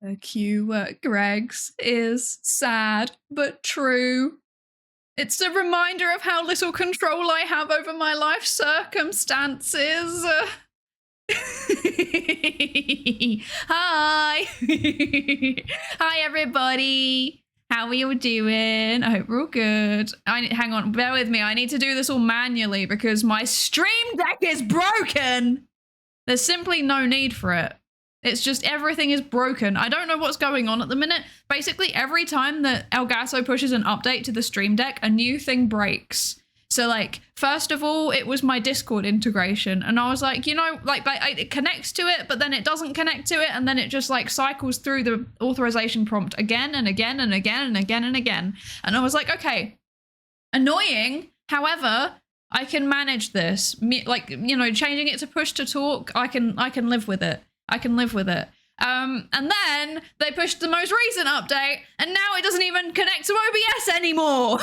Greg's is sad but true. It's a reminder of how little control I have over my life circumstances. Hi. Hi, everybody. How are you doing? I hope we're all good. Hang on, bear with me. I need to do this all manually because my stream deck is broken. There's simply no need for it. It's just everything is broken. I don't know what's going on at the minute. Basically, every time that Elgato pushes an update to the stream deck, a new thing breaks. So like, first of all, it was my Discord integration. And I was like, you know, like it connects to it, but then it doesn't connect to it. And then it just like cycles through the authorization prompt again and again and again and again and again. And I was like, okay, annoying. However, I can manage this. Like, you know, changing it to push to talk, I can live with it. I can live with it. And then they pushed the most recent update and now it doesn't even connect to OBS anymore.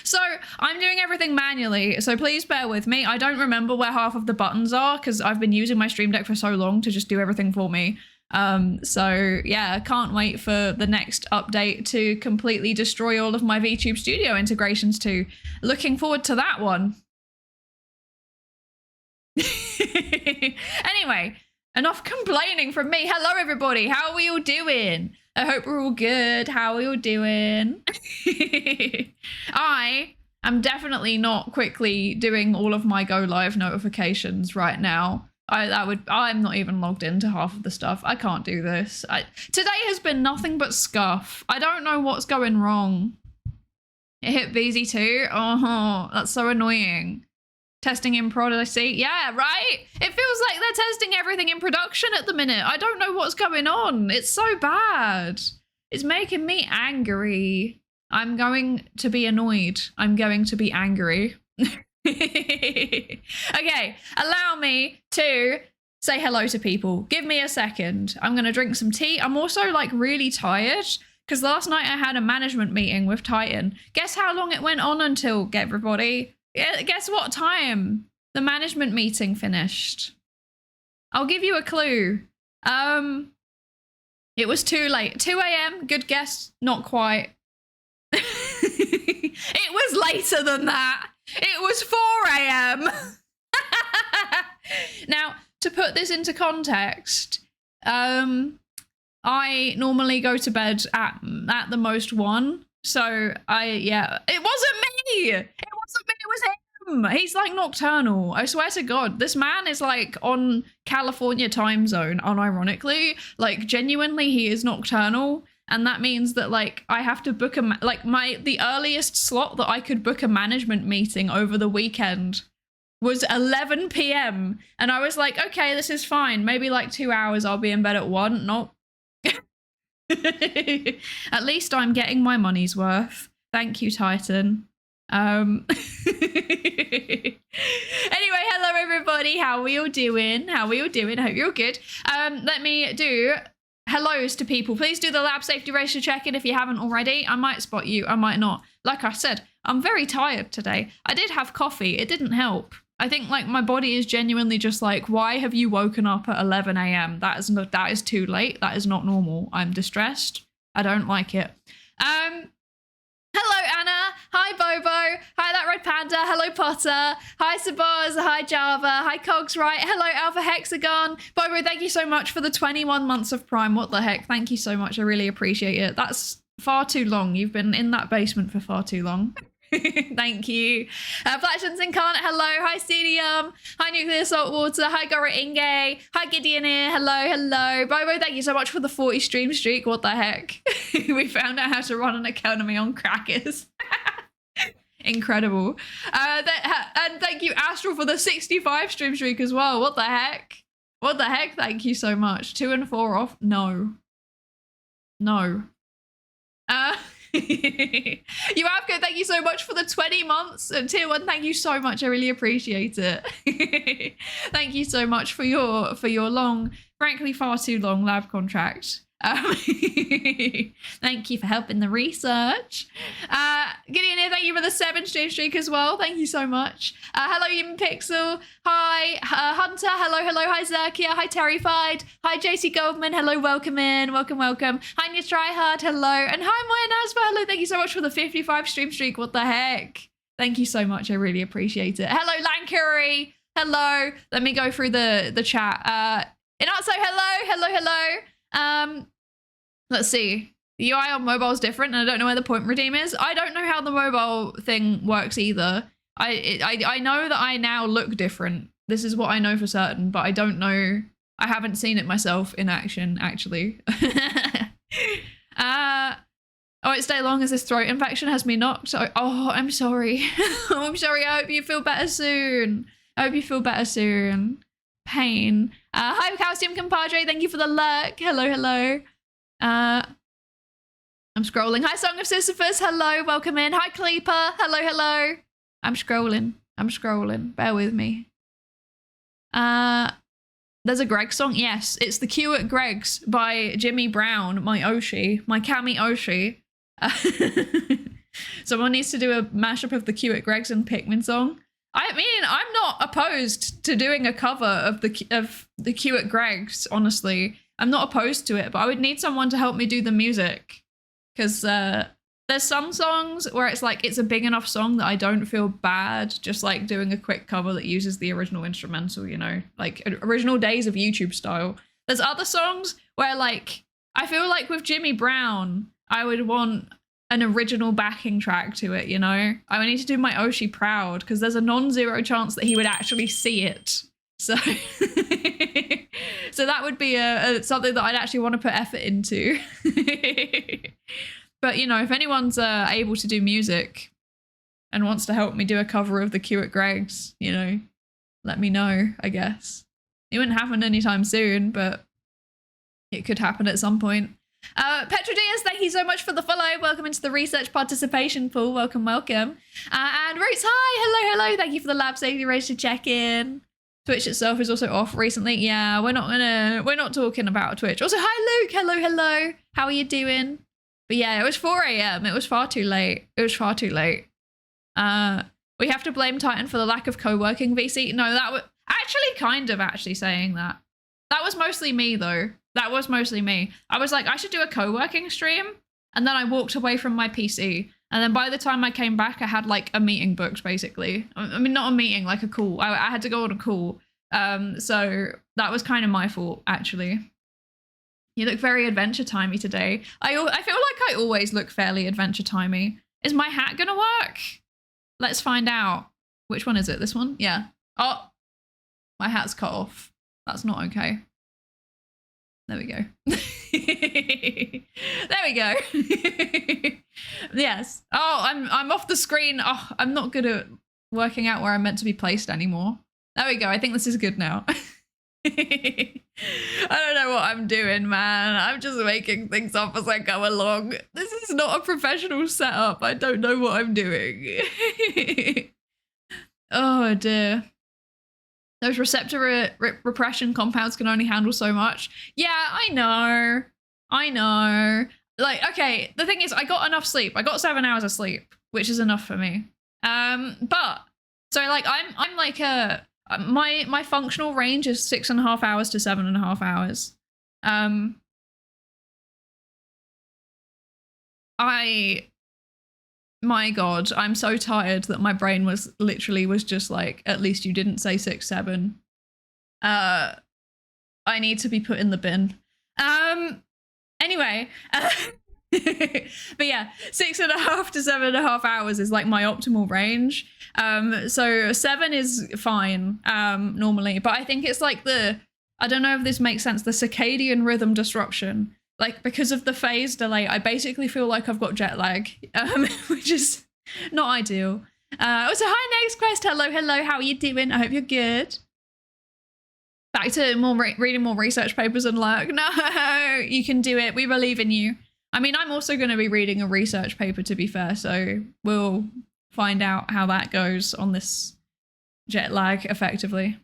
So I'm doing everything manually. So please bear with me. I don't remember where half of the buttons are because I've been using my Stream Deck for so long to just do everything for me. So yeah, I can't wait for the next update to completely destroy all of my VTube Studio integrations too. Looking forward to that one. Anyway, enough complaining from me. Hello, everybody. How are we all doing? I hope we're all good. How are we all doing? I am definitely not quickly doing all of my go live notifications right now. I'm not even logged into half of the stuff. I can't do this. Today has been nothing but scuff. I don't know what's going wrong. It hit BZ too. Oh, that's so annoying. Testing in prod, I see. Yeah, right? It feels like they're testing everything in production at the minute. I don't know what's going on. It's so bad. It's making me angry. I'm going to be annoyed. I'm going to be angry. Okay, allow me to say hello to people. Give me a second. I'm going to drink some tea. I'm also like really tired because last night I had a management meeting with Titan. Guess how long it went on until, everybody? Guess what time the management meeting finished? I'll give you a clue. It was too late. 2 a.m. Good guess. Not quite. It was later than that. It was 4 a.m. Now, to put this into context, I normally go to bed at the most 1. So it wasn't me. It wasn't me. It was him. He's like nocturnal. I swear to God, this man is like on California time zone. Unironically, like genuinely, he is nocturnal, and that means that like I have to book the earliest slot that I could book a management meeting over the weekend was 11 p.m. and I was like, okay, this is fine. Maybe like 2 hours. I'll be in bed at 1. Nope. At least I'm getting my money's worth. Thank you, Titan. Anyway, hello everybody. How are we all doing? How are we all doing? I hope you're all good. Let me do hellos to people. Please do the lab safety ratio check-in if you haven't already. I might spot you, I might not. Like I said, I'm very tired today. I did have coffee. It didn't help. I think like my body is genuinely just like, why have you woken up at 11 a.m? That is too late. That is not normal. I'm distressed. I don't like it. Hello, Anna. Hi, Bobo. Hi, that red panda. Hello, Potter. Hi, Sabaz. Hi, Java. Hi, Cogs. Right. Hello, Alpha Hexagon. Bobo, thank you so much for the 21 months of Prime. What the heck? Thank you so much. I really appreciate it. That's far too long. You've been in that basement for far too long. Thank you. Flashions Incarnate, hello. Hi, Stadium. Hi, Nuclear Saltwater. Hi, Gora Inge. Hi, Gideon here. Hello, hello. Bobo, thank you so much for the 40 stream streak. What the heck? We found out how to run an economy on crackers. Incredible. And thank you, Astral, for the 65 stream streak as well. What the heck? What the heck? Thank you so much. 2 and 4 off? No. No. Yoavco, thank you so much for the 20 months and tier 1. Thank you so much. I really appreciate it. Thank you so much for your long, frankly far too long lab contract. Thank you for helping the research. Gideon here, thank you for the 7 streak as well. Thank you so much. Hello, Human Pixel. Hi, Hunter. Hello. Hi, Zerkia. Hi, Terrified. Hi, JC Goldman. Hello, welcome in. Welcome. Hi, Nia Tryhard. Hello. And hi, Maya Nasba. Hello, thank you so much for the 55 streak. What the heck? Thank you so much. I really appreciate it. Hello, Lankuri. Hello. Let me go through the chat. Inatso, hello. Let's see. The UI on mobile is different, and I don't know where the point redeem is. I don't know how the mobile thing works either. I know that I now look different. This is what I know for certain, but I don't know. I haven't seen it myself in action, actually. Oh, it's day long as this throat infection has me knocked. So, oh, I'm sorry. I'm sorry. I hope you feel better soon. Pain. Hi, Calcium Compadre. Thank you for the lurk. Hello. I'm scrolling. Hi, Song of Sisyphus. Hello, welcome in. Hi, Cleeper. Hello. I'm scrolling. Bear with me. There's a Greg song. Yes, it's the Q at Greg's by Jimmy Brown, my Kami Oshi. Someone needs to do a mashup of the Q at Greg's and Pikmin song. I mean, I'm not opposed to doing a cover of the Q at Greg's, honestly. I'm not opposed to it, but I would need someone to help me do the music. Because there's some songs where it's like, it's a big enough song that I don't feel bad just like doing a quick cover that uses the original instrumental, you know, like original days of YouTube style. There's other songs where like, I feel like with Jimmy Brown, I would want an original backing track to it, you know? I would need to do my Oshi proud because there's a non-zero chance that he would actually see it. So, so that would be something that I'd actually want to put effort into. But, you know, if anyone's able to do music and wants to help me do a cover of the Q at Greg's, you know, let me know, I guess. It wouldn't happen anytime soon, but it could happen at some point. Petrodias, thank you so much for the follow. Welcome into the research participation pool. Welcome. And Roots, hi, hello. Thank you for the lab safety race to check in. Twitch itself is also off recently. Yeah, we're not talking about Twitch. Also, hi Luke, hello. How are you doing? But yeah, it was 4 a.m. It was far too late. We have to blame Titan for the lack of co-working VC. No, that was actually saying that. That was mostly me though. I was like, I should do a co-working stream. And then I walked away from my PC. And then by the time I came back, I had like a meeting booked basically. I mean, not a meeting, like a call. I had to go on a call. So that was kind of my fault actually. You look very adventure timey today. I feel like I always look fairly adventure timey. Is my hat gonna work? Let's find out. Which one is it? This one? Yeah. Oh, my hat's cut off. That's not okay. There we go. There we go. Yes. Oh, I'm off the screen. Oh, I'm not good at working out where I'm meant to be placed anymore. There we go. I think this is good now. I don't know what I'm doing, man. I'm just making things up as I go along. This is not a professional setup. I don't know what I'm doing. Oh dear. Those receptor repression compounds can only handle so much. Yeah, I know. Like, okay, the thing is, I got enough sleep. I got 7 hours of sleep, which is enough for me. But so like, I'm like my functional range is 6.5 hours to 7.5 hours. My God, I'm so tired that my brain was just like, at least you didn't say 6, 7. I need to be put in the bin. Anyway, but yeah, 6.5 to 7.5 hours is like my optimal range. So 7 is fine, normally, but I think it's like I don't know if this makes sense, the circadian rhythm disruption. Like, because of the phase delay, I basically feel like I've got jet lag, which is not ideal. Also, hi, Next Quest. Hello. How are you doing? I hope you're good. Back to reading more research papers and like, no, you can do it. We believe in you. I mean, I'm also going to be reading a research paper, to be fair, so we'll find out how that goes on this jet lag, effectively.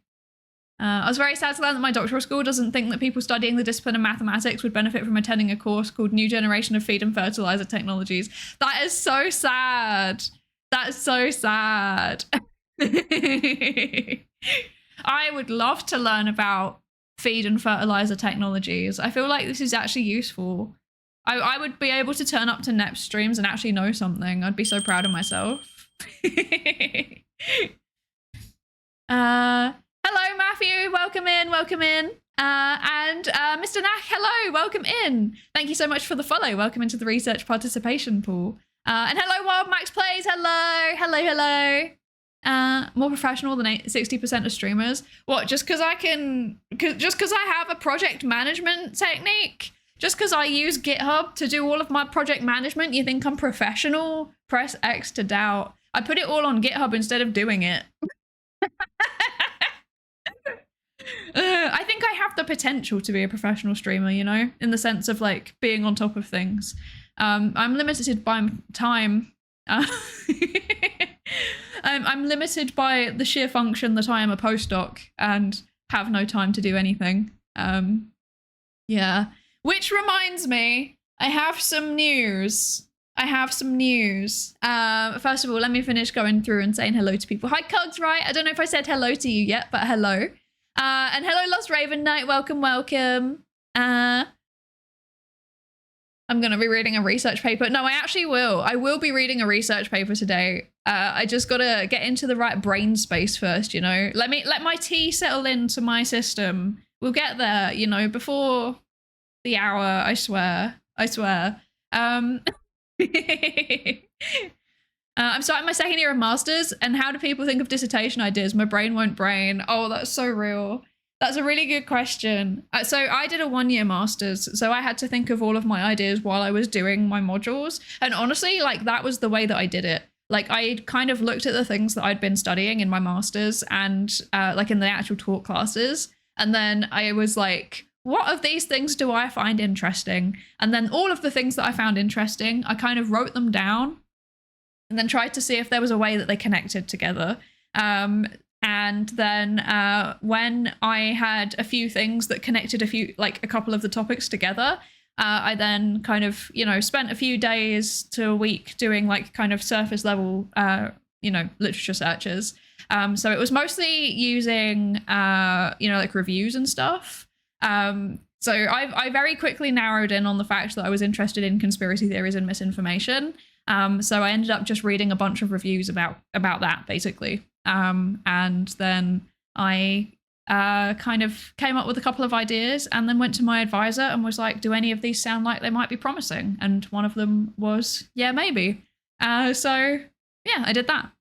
I was very sad to learn that my doctoral school doesn't think that people studying the discipline of mathematics would benefit from attending a course called New Generation of Feed and Fertilizer Technologies. That is so sad. That's so sad. I would love to learn about feed and fertilizer technologies. I feel like this is actually useful. I would be able to turn up to NEP streams and actually know something. I'd be so proud of myself. Hello, Matthew. Welcome in. Welcome in. And Mr. Nack, hello. Welcome in. Thank you so much for the follow. Welcome into the research participation pool. And hello, Wild Max Plays. Hello. Hello, hello. More professional than 60% of streamers. What? Just because I have a project management technique? Just because I use GitHub to do all of my project management, you think I'm professional? Press X to doubt. I put it all on GitHub instead of doing it. I think I have the potential to be a professional streamer, you know, in the sense of like being on top of things. I'm limited by time. I'm limited by the sheer function that I am a postdoc and have no time to do anything. Yeah. Which reminds me, I have some news. First of all, let me finish going through and saying hello to people. Hi, Cugs, right? I don't know if I said hello to you yet, but hello. And hello, Lost Raven Knight. Welcome, welcome. I'm going to be reading a research paper. No, I actually will. I will be reading a research paper today. I just got to get into the right brain space first, you know. Let my tea settle into my system. We'll get there, you know, before the hour, I swear. I'm starting my second year of masters, and how do people think of dissertation ideas? My brain won't brain. Oh, that's so real. That's a really good question. So I did a 1-year master's, so I had to think of all of my ideas while I was doing my modules. And honestly, like that was the way that I did it. Like I kind of looked at the things that I'd been studying in my master's and like in the actual talk classes. And then I was like, what of these things do I find interesting? And then all of the things that I found interesting, I kind of wrote them down and then tried to see if there was a way that they connected together. And then when I had a few things that connected a couple of the topics together, I then kind of, you know, spent a few days to a week doing like kind of surface level, you know, literature searches. So it was mostly using, you know, like reviews and stuff. So I very quickly narrowed in on the fact that I was interested in conspiracy theories and misinformation. So I ended up just reading a bunch of reviews about that, basically. And then I kind of came up with a couple of ideas and then went to my advisor and was like, do any of these sound like they might be promising? And one of them was, yeah, maybe. So yeah, I did that.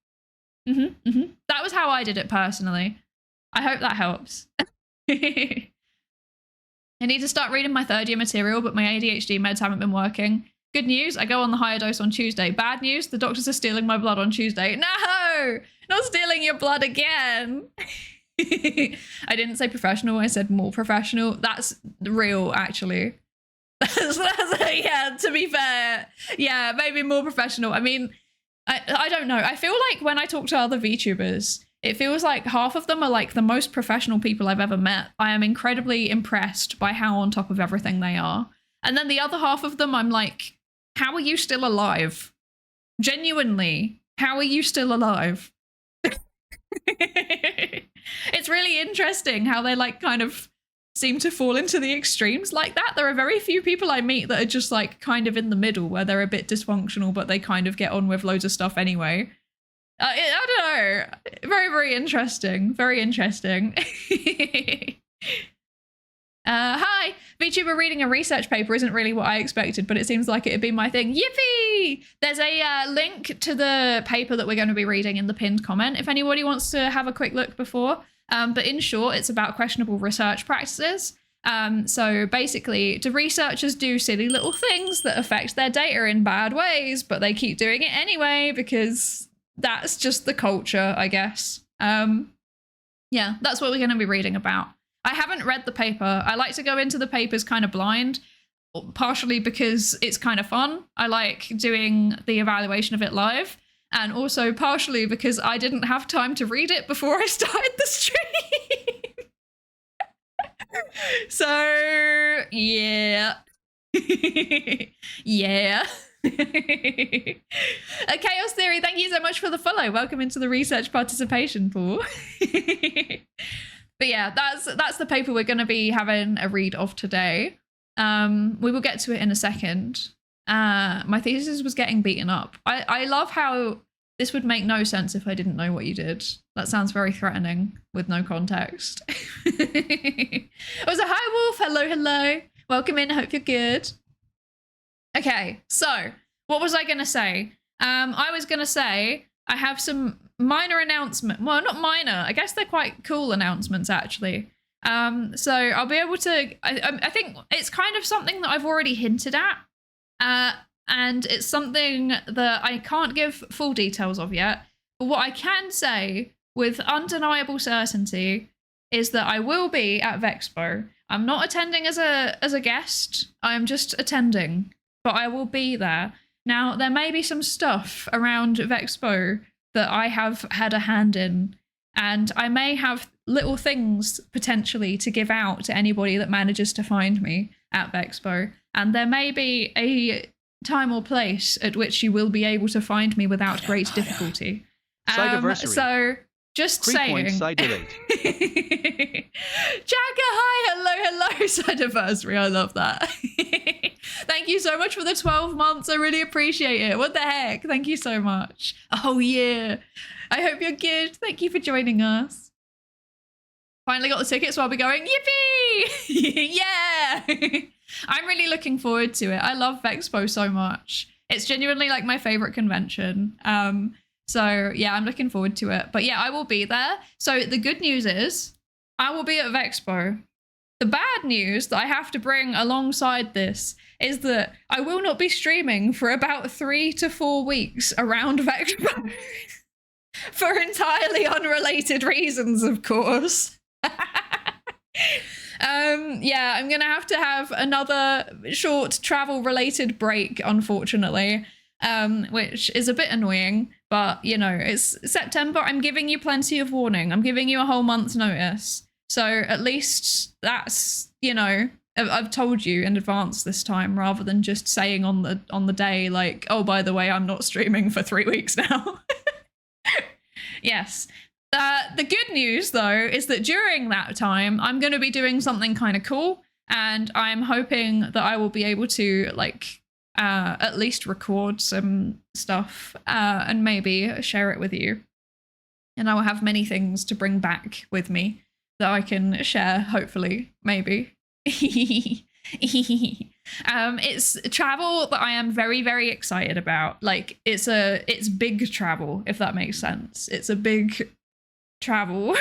That was how I did it personally. I hope that helps. I need to start reading my third year material, but my ADHD meds haven't been working. Good news, I go on the higher dose on Tuesday. Bad news, the doctors are stealing my blood on Tuesday. No, not stealing your blood again. I didn't say professional, I said more professional. That's real, actually. Yeah, to be fair. Yeah, maybe more professional. I mean, I don't know. I feel like when I talk to other VTubers, it feels like half of them are like the most professional people I've ever met. I am incredibly impressed by how on top of everything they are. And then the other half of them, I'm like, how are you still alive? Genuinely, how are you still alive? It's really interesting how they like kind of seem to fall into the extremes like that. There are very few people I meet that are just like kind of in the middle where they're a bit dysfunctional, but they kind of get on with loads of stuff anyway. I don't know. Very, very interesting. Very interesting. Hi, VTuber reading a research paper isn't really what I expected, but it seems like it'd be my thing. Yippee! There's a link to the paper that we're going to be reading in the pinned comment if anybody wants to have a quick look before. But in short, it's about questionable research practices. So basically, do researchers do silly little things that affect their data in bad ways, but they keep doing it anyway because that's just the culture, I guess. Yeah, that's what we're going to be reading about. I haven't read the paper. I like to go into the papers kind of blind, partially because it's kind of fun. I like doing the evaluation of it live, and also partially because I didn't have time to read it before I started the stream. So, yeah. Yeah. Chaos Theory, thank you so much for the follow. Welcome into the research participation pool. But yeah, that's the paper we're going to be having a read of today. We will get to it in a second. My thesis was getting beaten up. I love how this would make no sense if I didn't know what you did. That sounds very threatening with no context. It was a hi, Wolf. Hello, hello. Welcome in. Hope you're good. Okay, so what was I going to say? I was going to say I have some minor announcement. Well, not minor. I guess they're quite cool announcements, actually. So I'll be able to. I think it's kind of something that I've already hinted at, and it's something that I can't give full details of yet. But what I can say with undeniable certainty is that I will be at Vexpo. I'm not attending as a guest. I'm just attending, but I will be there. Now, there may be some stuff around Vexpo that I have had a hand in, and I may have little things potentially to give out to anybody that manages to find me at Vexpo. And there may be a time or place at which you will be able to find me without great difficulty. So just saying. Psydere. Jagger, hi, hello, Psydere. I love that. Thank you so much for the 12 months. I really appreciate it. What the heck? Thank you so much. Oh yeah. I hope you're good. Thank you for joining us. Finally got the tickets, so I'll be going, yippee! Yeah! I'm really looking forward to it. I love Vexpo so much. It's genuinely like my favorite convention. So yeah, I'm looking forward to it. But yeah, I will be there. So the good news is I will be at Vexpo. The bad news that I have to bring alongside this is that I will not be streaming for about 3 to 4 weeks around Vexpo. For entirely unrelated reasons, of course. Yeah, I'm gonna have to have another short travel related break, unfortunately, which is a bit annoying, but you know, it's September. I'm giving you plenty of warning. I'm giving you a whole month's notice, so at least that's, you know, I've told you in advance this time, rather than just saying on the day like, oh, by the way, I'm not streaming for 3 weeks now. Yes. The good news, though, is that during that time, I'm going to be doing something kind of cool, and I'm hoping that I will be able to, like, at least record some stuff and maybe share it with you. And I will have many things to bring back with me that I can share, hopefully, maybe. It's travel that I am very, very excited about. Like, it's big travel, if that makes sense. It's a big travel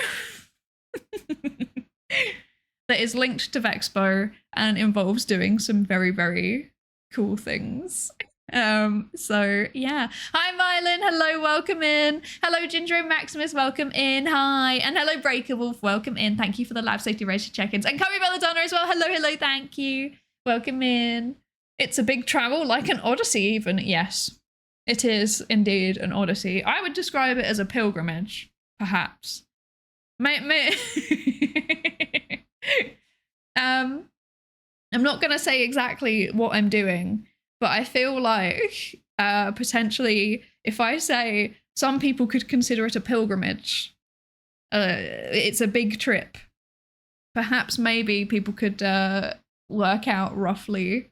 that is linked to Vexpo and involves doing some very, very cool things. So yeah. Hi Mylan, hello, welcome in. Hello Ginger and Maximus, welcome in. Hi. And hello Breakawolf, welcome in. Thank you for the lab safety ratio check-ins. And Kobe Belladonna as well. Hello, thank you. Welcome in. It's a big travel, like an odyssey even. Yes, it is indeed an odyssey. I would describe it as a pilgrimage, perhaps. I'm not going to say exactly what I'm doing, but I feel like potentially if I say some people could consider it a pilgrimage, it's a big trip. Perhaps maybe people could work out roughly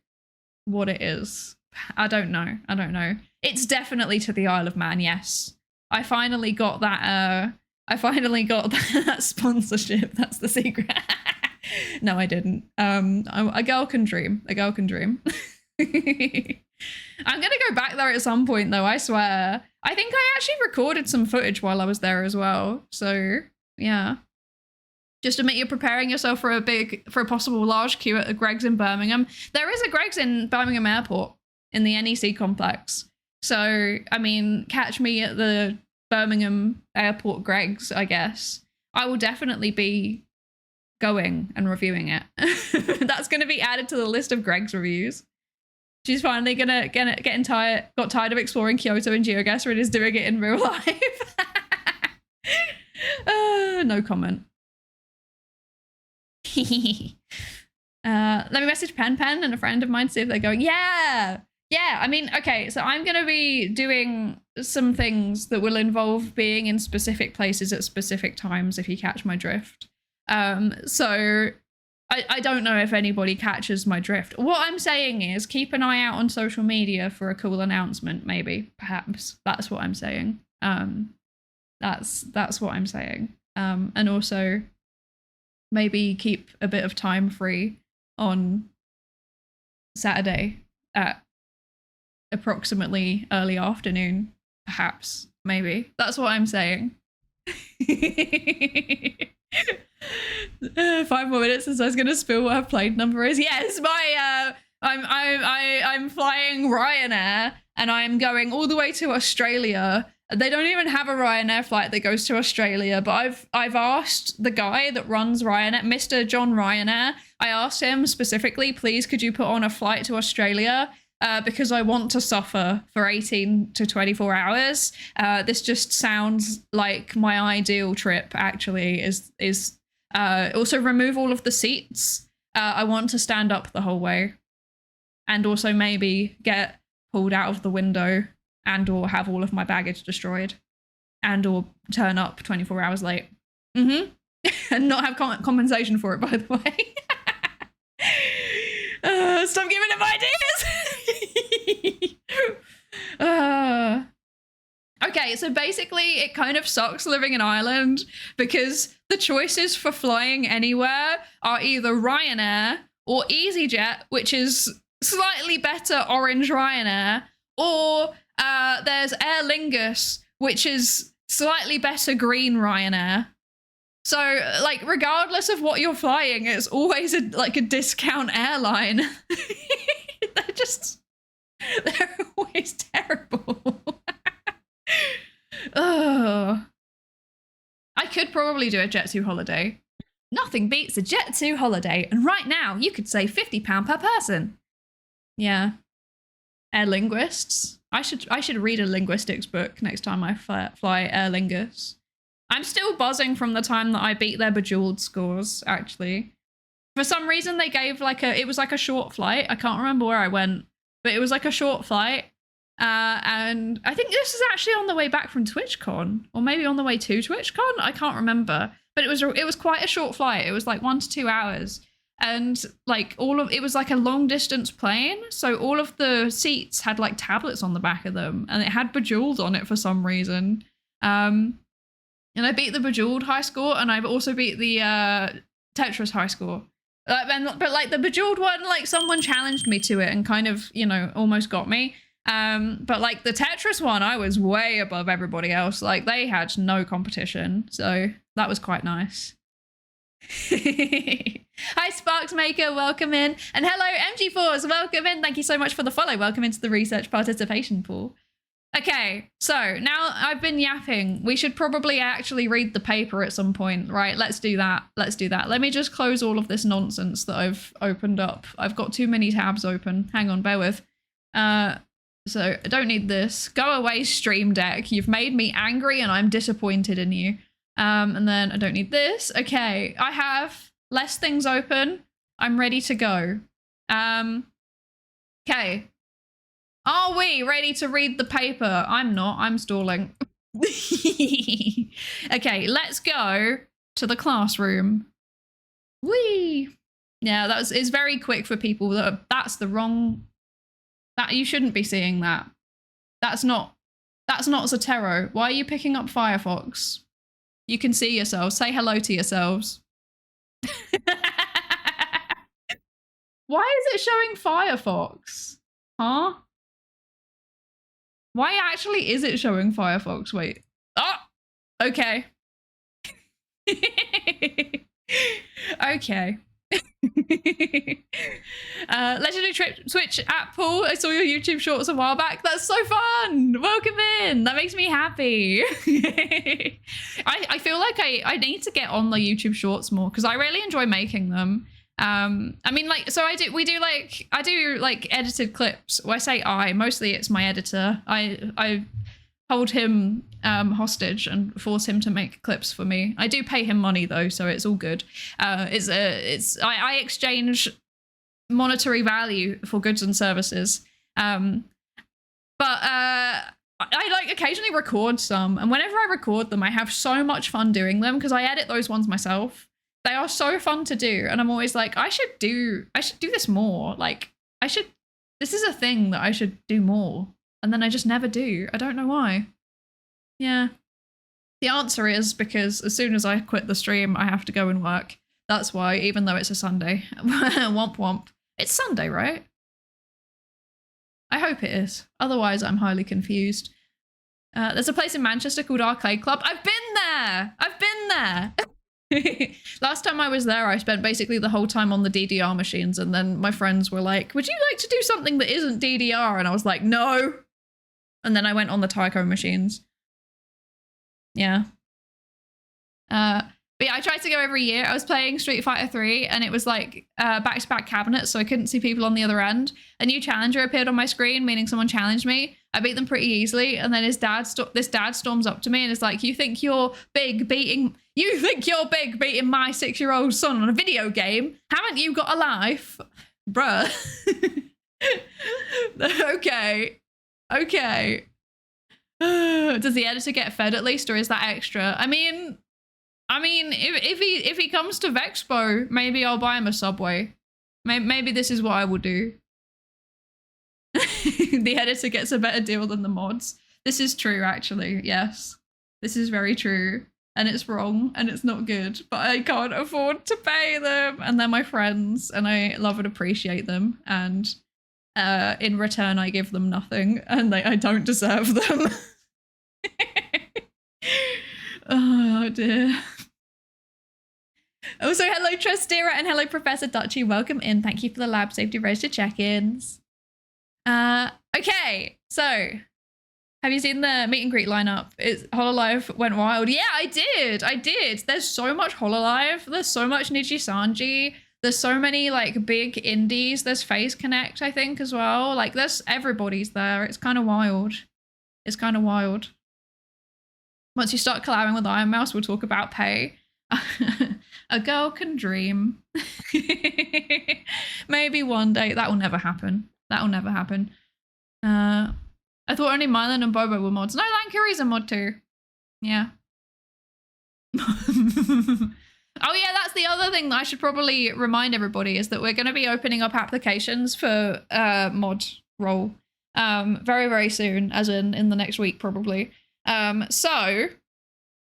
what it is. I don't know. It's definitely to the Isle of Man, yes. I finally got that that sponsorship. That's the secret. No, I didn't. A girl can dream. I'm gonna go back there at some point though, I swear. I think I actually recorded some footage while I was there as well. So yeah. Just admit you're preparing yourself for a possible large queue at a Greg's in Birmingham. There is a Greg's in Birmingham Airport in the NEC complex. So, I mean, catch me at the Birmingham Airport Greg's, I guess. I will definitely be going and reviewing it. That's going to be added to the list of Greg's reviews. She's finally got tired of exploring Kyoto and GeoGuessr and is doing it in real life. No comment. Let me message Pen and a friend of mine, see if they're going. Yeah. I mean, okay, so I'm going to be doing some things that will involve being in specific places at specific times, if you catch my drift. So I don't know if anybody catches my drift. What I'm saying is keep an eye out on social media for a cool announcement, maybe, perhaps. That's what I'm saying. That's what I'm saying. And also maybe keep a bit of time free on Saturday at approximately early afternoon, perhaps, maybe. That's what I'm saying. 5 more minutes since I was gonna spill what her plane number is. Yes, I'm flying Ryanair and I'm going all the way to Australia. They don't even have a Ryanair flight that goes to Australia, but I've asked the guy that runs Ryanair, Mr. John Ryanair, I asked him specifically, please could you put on a flight to Australia? Because I want to suffer for 18 to 24 hours. This just sounds like my ideal trip, actually, is also remove all of the seats. I want to stand up the whole way. And also maybe get pulled out of the window and or have all of my baggage destroyed and or turn up 24 hours late. And not have compensation for it, by the way. Stop giving him ideas! Okay, so basically it kind of sucks living in Ireland because the choices for flying anywhere are either Ryanair or EasyJet, which is slightly better orange Ryanair, or there's Aer Lingus, which is slightly better green Ryanair. So, like, regardless of what you're flying, it's always a discount airline. They're always terrible. I could probably do a Jet2 holiday. Nothing beats a Jet2 holiday, and right now you could save £50 per person. Yeah. Aer Linguists. I should read a linguistics book next time I fly Aer Lingus. I'm still buzzing from the time that I beat their Bejeweled scores, actually. For some reason, they gave it was like a short flight. I can't remember where I went, but it was like a short flight. And I think this is actually on the way back from TwitchCon, or maybe on the way to TwitchCon. I can't remember, but it was quite a short flight. It was like 1 to 2 hours. And it was like a long distance plane. So all of the seats had like tablets on the back of them and it had Bejeweled on it for some reason. And I beat the Bejeweled high score, and I've also beat the Tetris high score. But like the Bejeweled one, like someone challenged me to it and kind of, almost got me. But like the Tetris one, I was way above everybody else. Like they had no competition. So that was quite nice. Hi Sparks Maker, welcome in. And hello MG4s, welcome in. Thank you so much for the follow. Welcome into the research participation pool. Okay, so now I've been yapping. We should probably actually read the paper at some point, right? Let's do that. Let me just close all of this nonsense that I've opened up. I've got too many tabs open. Hang on, bear with. So I don't need this. Go away, Stream Deck. You've made me angry and I'm disappointed in you. And then I don't need this. Okay, I have less things open. I'm ready to go. Okay. Are we ready to read the paper? I'm not, I'm stalling. Okay, let's go to the classroom. Whee! Yeah, it's very quick for people that's the wrong, that you shouldn't be seeing that. That's not Zotero. Why are you picking up Firefox? You can see yourselves. Say hello to yourselves. Why is it showing Firefox? Huh? Why actually is it showing Firefox? Wait. Oh! Okay. Okay. Legendary Twitch app pool. I saw your YouTube shorts a while back. That's so fun. Welcome in. That makes me happy. I feel like I need to get on the YouTube shorts more because I really enjoy making them. I mean, like, so I do edited clips. Well, I say mostly it's my editor. I hold him hostage and force him to make clips for me. I do pay him money though, so it's all good. I exchange monetary value for goods and services. But I like occasionally record some, and whenever I record them, I have so much fun doing them because I edit those ones myself. They are so fun to do, and I'm always like, I should do this more. Like, this is a thing that I should do more, and then I just never do. I don't know why. Yeah. The answer is because as soon as I quit the stream, I have to go and work. That's why, even though it's a Sunday. Womp womp. It's Sunday, right? I hope it is. Otherwise, I'm highly confused. There's a place in Manchester called Arcade Club. I've been there! I've been there! Last time I was there, I spent basically the whole time on the DDR machines, and then my friends were like, would you like to do something that isn't DDR? And I was like, no! And then I went on the Tyco machines. Yeah. But yeah, I tried to go every year. I was playing Street Fighter 3 and it was like back-to-back cabinets, so I couldn't see people on the other end. A new challenger appeared on my screen, meaning someone challenged me. I beat them pretty easily, and then this dad storms up to me and is like, you think you're big beating my 6-year-old son on a video game? Haven't you got a life? Bruh. Okay. Does the editor get fed at least, or is that extra? I mean, if he comes to Vexpo, maybe I'll buy him a Subway. Maybe this is what I will do. The editor gets a better deal than the mods. This is true, actually. Yes, this is very true, and it's wrong, and it's not good. But I can't afford to pay them, and they're my friends, and I love and appreciate them. And in return, I give them nothing, and I don't deserve them. Oh dear. Also, hello Trustira and hello Professor Dutchy. Welcome in. Thank you for the lab safety register check-ins. Okay, so have you seen the meet and greet lineup? Hololive went wild. Yeah, I did. There's so much Hololive. There's so much Nijisanji. There's so many like big indies. There's Phase Connect, I think, as well. Like everybody's there. It's kind of wild. Once you start collabing with Iron Mouse, we'll talk about pay. A girl can dream. Maybe one day. That will never happen. I thought only Mylan and Bobo were mods. No, Lankuri's a mod too. Yeah. Oh yeah, that's the other thing that I should probably remind everybody is that we're going to be opening up applications for mod role very, very soon, as in the next week probably. So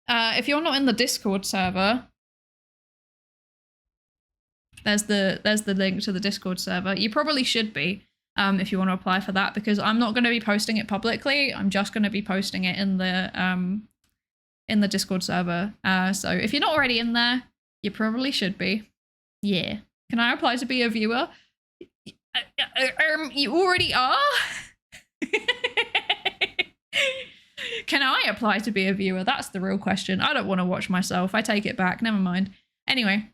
if you're not in the Discord server, there's the link to the Discord server. You probably should be if you want to apply for that, because I'm not going to be posting it publicly. I'm just going to be posting it in the Discord server. So if you're not already in there, you probably should be. Yeah. Can I apply to be a viewer? You already are? Can I apply to be a viewer? That's the real question. I don't want to watch myself. I take it back. Never mind. Anyway.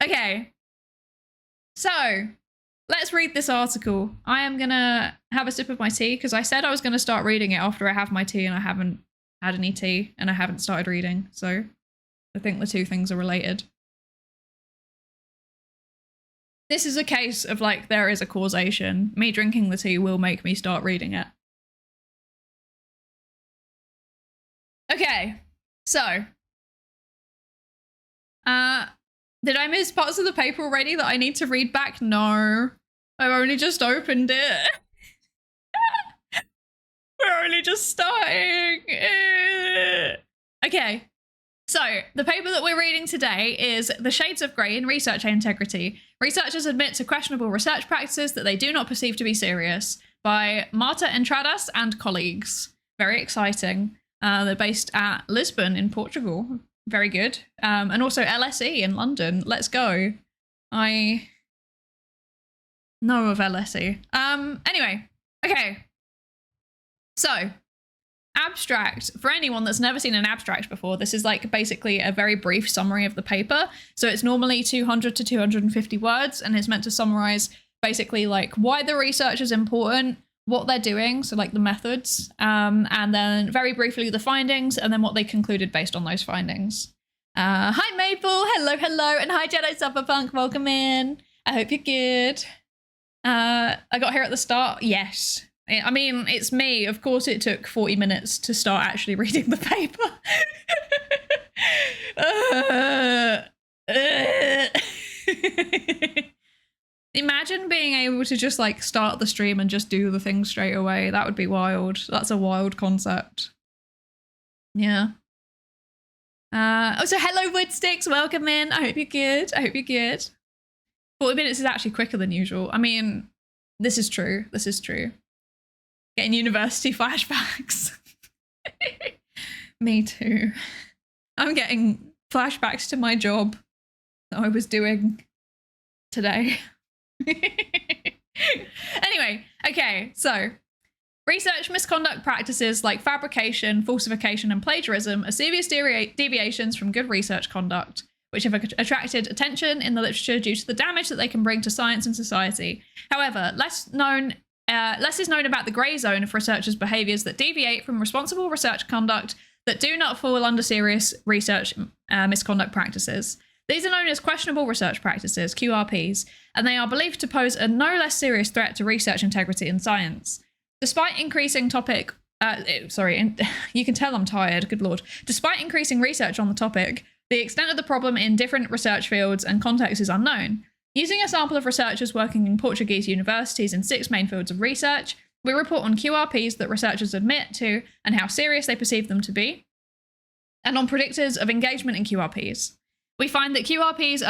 Okay. So, let's read this article. I am going to have a sip of my tea because I said I was going to start reading it after I have my tea, and I haven't had any tea and I haven't started reading. So, I think the two things are related. This is a case of like, there is a causation. Me drinking the tea will make me start reading it. Okay, so. Did I miss parts of the paper already that I need to read back? No. I've only just opened it. We're only just starting. Okay. So, the paper that we're reading today is The Shades of Grey in Research Integrity. Researchers admit to questionable research practices that they do not perceive to be serious, by Marta Entradas and colleagues. Very exciting. They're based at Lisbon in Portugal. Very good. And also LSE in London. Let's go. I know of LSE. Anyway, okay. So, abstract. For anyone that's never seen an abstract before, this is like basically a very brief summary of the paper. So it's normally 200 to 250 words, and it's meant to summarize basically like why the research is important, what they're doing, so like the methods, and then very briefly the findings, and then what they concluded based on those findings. Hi Maple, hello, and hi Jedi Cyberpunk, welcome in. I hope you're good. I got here at the start, yes. I mean, it's me. Of course it took 40 minutes to start actually reading the paper. Imagine being able to just like start the stream and just do the thing straight away. That would be wild. That's a wild concept. Yeah. So hello Woodsticks, welcome in. I hope you're good. 40 minutes is actually quicker than usual. I mean, this is true. Getting university flashbacks. Me too. I'm getting flashbacks to my job that I was doing today. Anyway, okay, so research misconduct practices like fabrication, falsification, and plagiarism are serious deviations from good research conduct, which have attracted attention in the literature due to the damage that they can bring to science and society. However, less is known about the grey zone of researchers' behaviours that deviate from responsible research conduct that do not fall under serious research misconduct practices. These are known as questionable research practices, QRPs, and they are believed to pose a no less serious threat to research integrity in science. Despite increasing you can tell I'm tired, good lord. Despite increasing research on the topic, the extent of the problem in different research fields and contexts is unknown. Using a sample of researchers working in Portuguese universities in 6 main fields of research, we report on QRPs that researchers admit to and how serious they perceive them to be, and on predictors of engagement in QRPs. We find that QRPs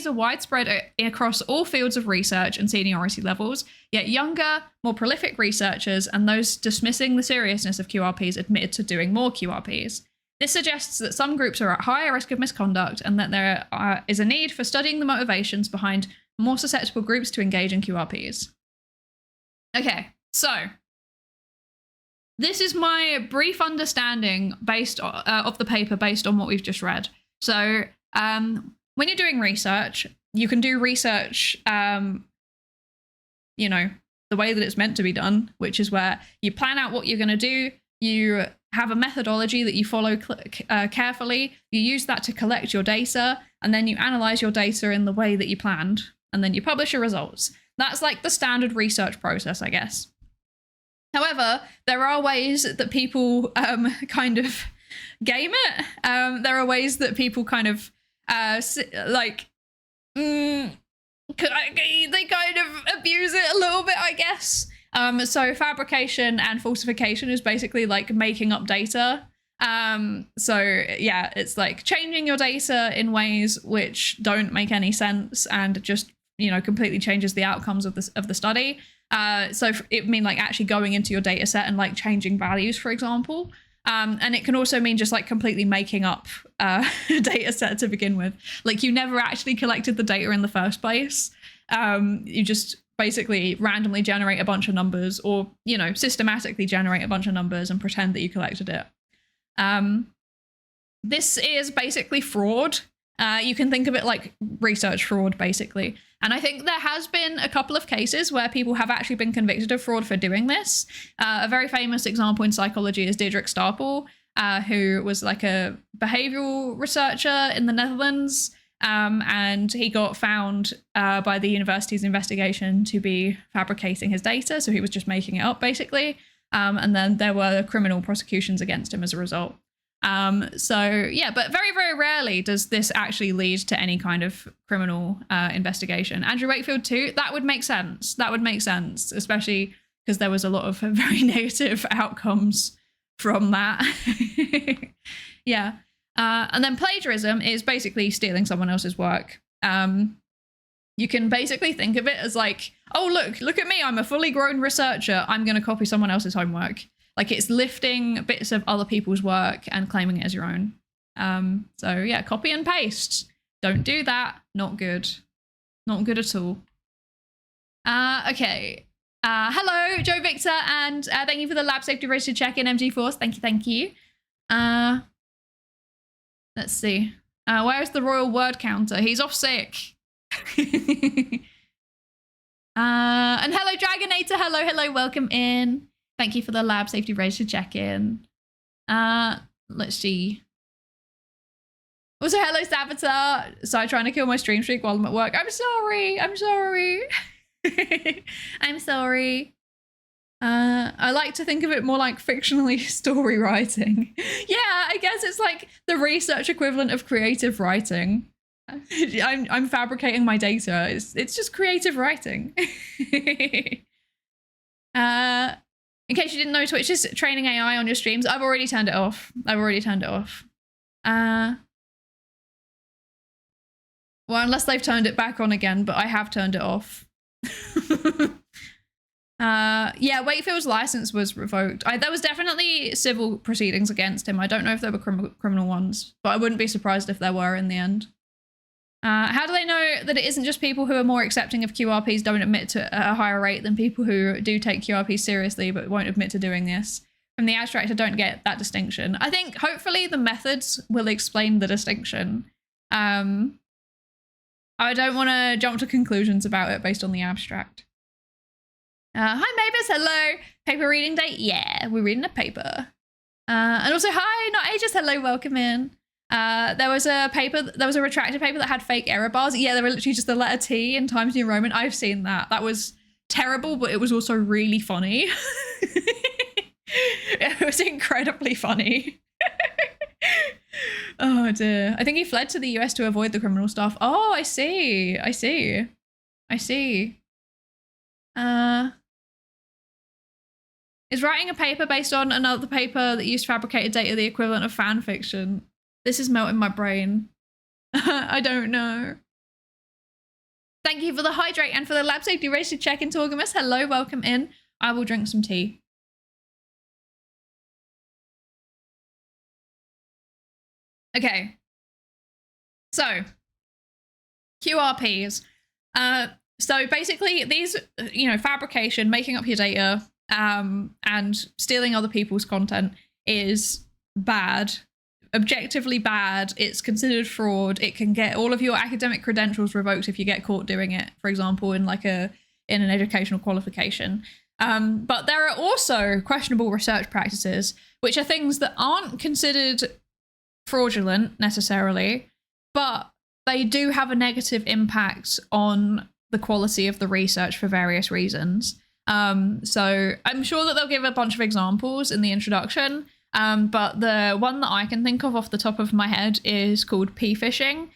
are widespread across all fields of research and seniority levels, yet younger, more prolific researchers and those dismissing the seriousness of QRPs admitted to doing more QRPs. This suggests that some groups are at higher risk of misconduct and that there is a need for studying the motivations behind more susceptible groups to engage in QRPs. Okay, so this is my brief understanding of the paper based on what we've just read. So when you're doing research, you can do research, the way that it's meant to be done, which is where you plan out what you're going to do, you have a methodology that you follow carefully, you use that to collect your data, and then you analyze your data in the way that you planned, and then you publish your results. That's like the standard research process, I guess. However, there are ways that people kind of game it. There are ways that people kind of they kind of abuse it a little bit, I guess. So fabrication and falsification is basically like making up data. So yeah, it's like changing your data in ways which don't make any sense and just, completely changes the outcomes of the study. So it mean like actually going into your data set and like changing values, for example. And it can also mean just like completely making up a data set to begin with. Like you never actually collected the data in the first place. You just basically randomly generate a bunch of numbers or, systematically generate a bunch of numbers and pretend that you collected it. This is basically fraud. You can think of it like research fraud, basically. And I think there has been a couple of cases where people have actually been convicted of fraud for doing this. A very famous example in psychology is Diederik Stapel, who was like a behavioral researcher in the Netherlands. And he got found by the university's investigation to be fabricating his data. So he was just making it up, basically. And then there were criminal prosecutions against him as a result. So yeah, but very, very rarely does this actually lead to any kind of criminal investigation. Andrew Wakefield too, that would make sense. Especially because there was a lot of very negative outcomes from that. Yeah. And then plagiarism is basically stealing someone else's work. You can basically think of it as like, oh, look at me. I'm a fully grown researcher. I'm going to copy someone else's homework. Like it's lifting bits of other people's work and claiming it as your own. So yeah, copy and paste. Don't do that. Not good. Not good at all. Okay. Hello, Joe Victor, and thank you for the lab safety registered check-in, MG Force. Thank you. Let's see. Where's the royal word counter? He's off sick. And hello, Dragonator. Hello, welcome in. Thank you for the lab safety register check-in. Let's see. Also, hello, Saboteur. Sorry, trying to kill my stream streak while I'm at work. I'm sorry. I'm sorry. I like to think of it more like fictionally story writing. Yeah, I guess it's like the research equivalent of creative writing. I'm fabricating my data. It's just creative writing. In case you didn't know, Twitch is training AI on your streams. I've already turned it off. Well, unless they've turned it back on again, but I have turned it off. Yeah, Wakefield's license was revoked. There was definitely civil proceedings against him. I don't know if there were criminal ones, but I wouldn't be surprised if there were in the end. How do they know that it isn't just people who are more accepting of QRPs don't admit to a higher rate than people who do take QRPs seriously but won't admit to doing this? From the abstract, I don't get that distinction. I think hopefully the methods will explain the distinction. I don't want to jump to conclusions about it based on the abstract. Hi Mavis, hello. Paper reading date? Yeah, we're reading a paper. And also, hi, not ages, hello, welcome in. There was a retracted paper that had fake error bars. Yeah, they were literally just the letter T in Times New Roman. I've seen that. That was terrible, but it was also really funny. It was incredibly funny. Oh dear. I think he fled to the US to avoid the criminal stuff. Oh, I see. Is writing a paper based on another paper that used fabricated data the equivalent of fan fiction? This is melting my brain. I don't know. Thank you for the hydrate and for the lab safety race to check in, Torgamus. Hello, welcome in. I will drink some tea. Okay. So, QRPs. So basically these, fabrication, making up your data, and stealing other people's content is bad. Objectively bad. It's considered fraud. It can get all of your academic credentials revoked if you get caught doing it, for example, in an educational qualification. But there are also questionable research practices, which are things that aren't considered fraudulent necessarily, but they do have a negative impact on the quality of the research for various reasons. So I'm sure that they'll give a bunch of examples in the introduction. But the one that I can think of off the top of my head is called p-phishing.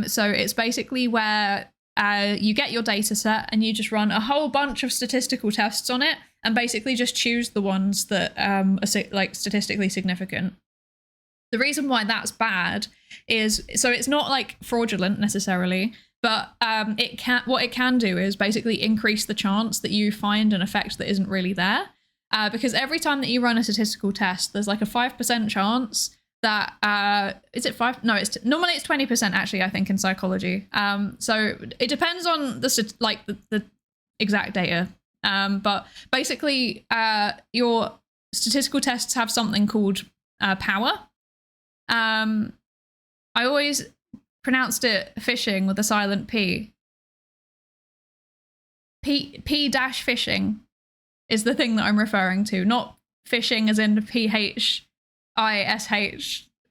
So it's basically where you get your data set and you just run a whole bunch of statistical tests on it and basically just choose the ones that are statistically significant. The reason why that's bad is, so it's not like fraudulent necessarily, but what it can do is basically increase the chance that you find an effect that isn't really there. Because every time that you run a statistical test, there's like a 5% chance that, is it 5? No, normally it's 20% actually, I think, in psychology. So it depends on the exact data. But basically your statistical tests have something called power. I always pronounced it phishing with a silent P. P-phishing is the thing that I'm referring to, not phishing as in PHISH,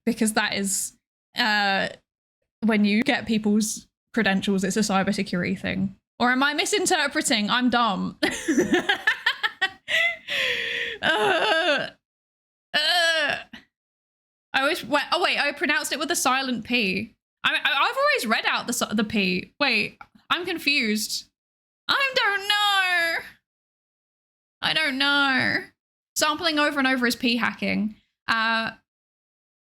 because that is when you get people's credentials, it's a cybersecurity thing. Or am I misinterpreting? I'm dumb. I pronounced it with a silent P. I've always read out the P. Wait, I'm confused. I don't know. Sampling over and over is p-hacking.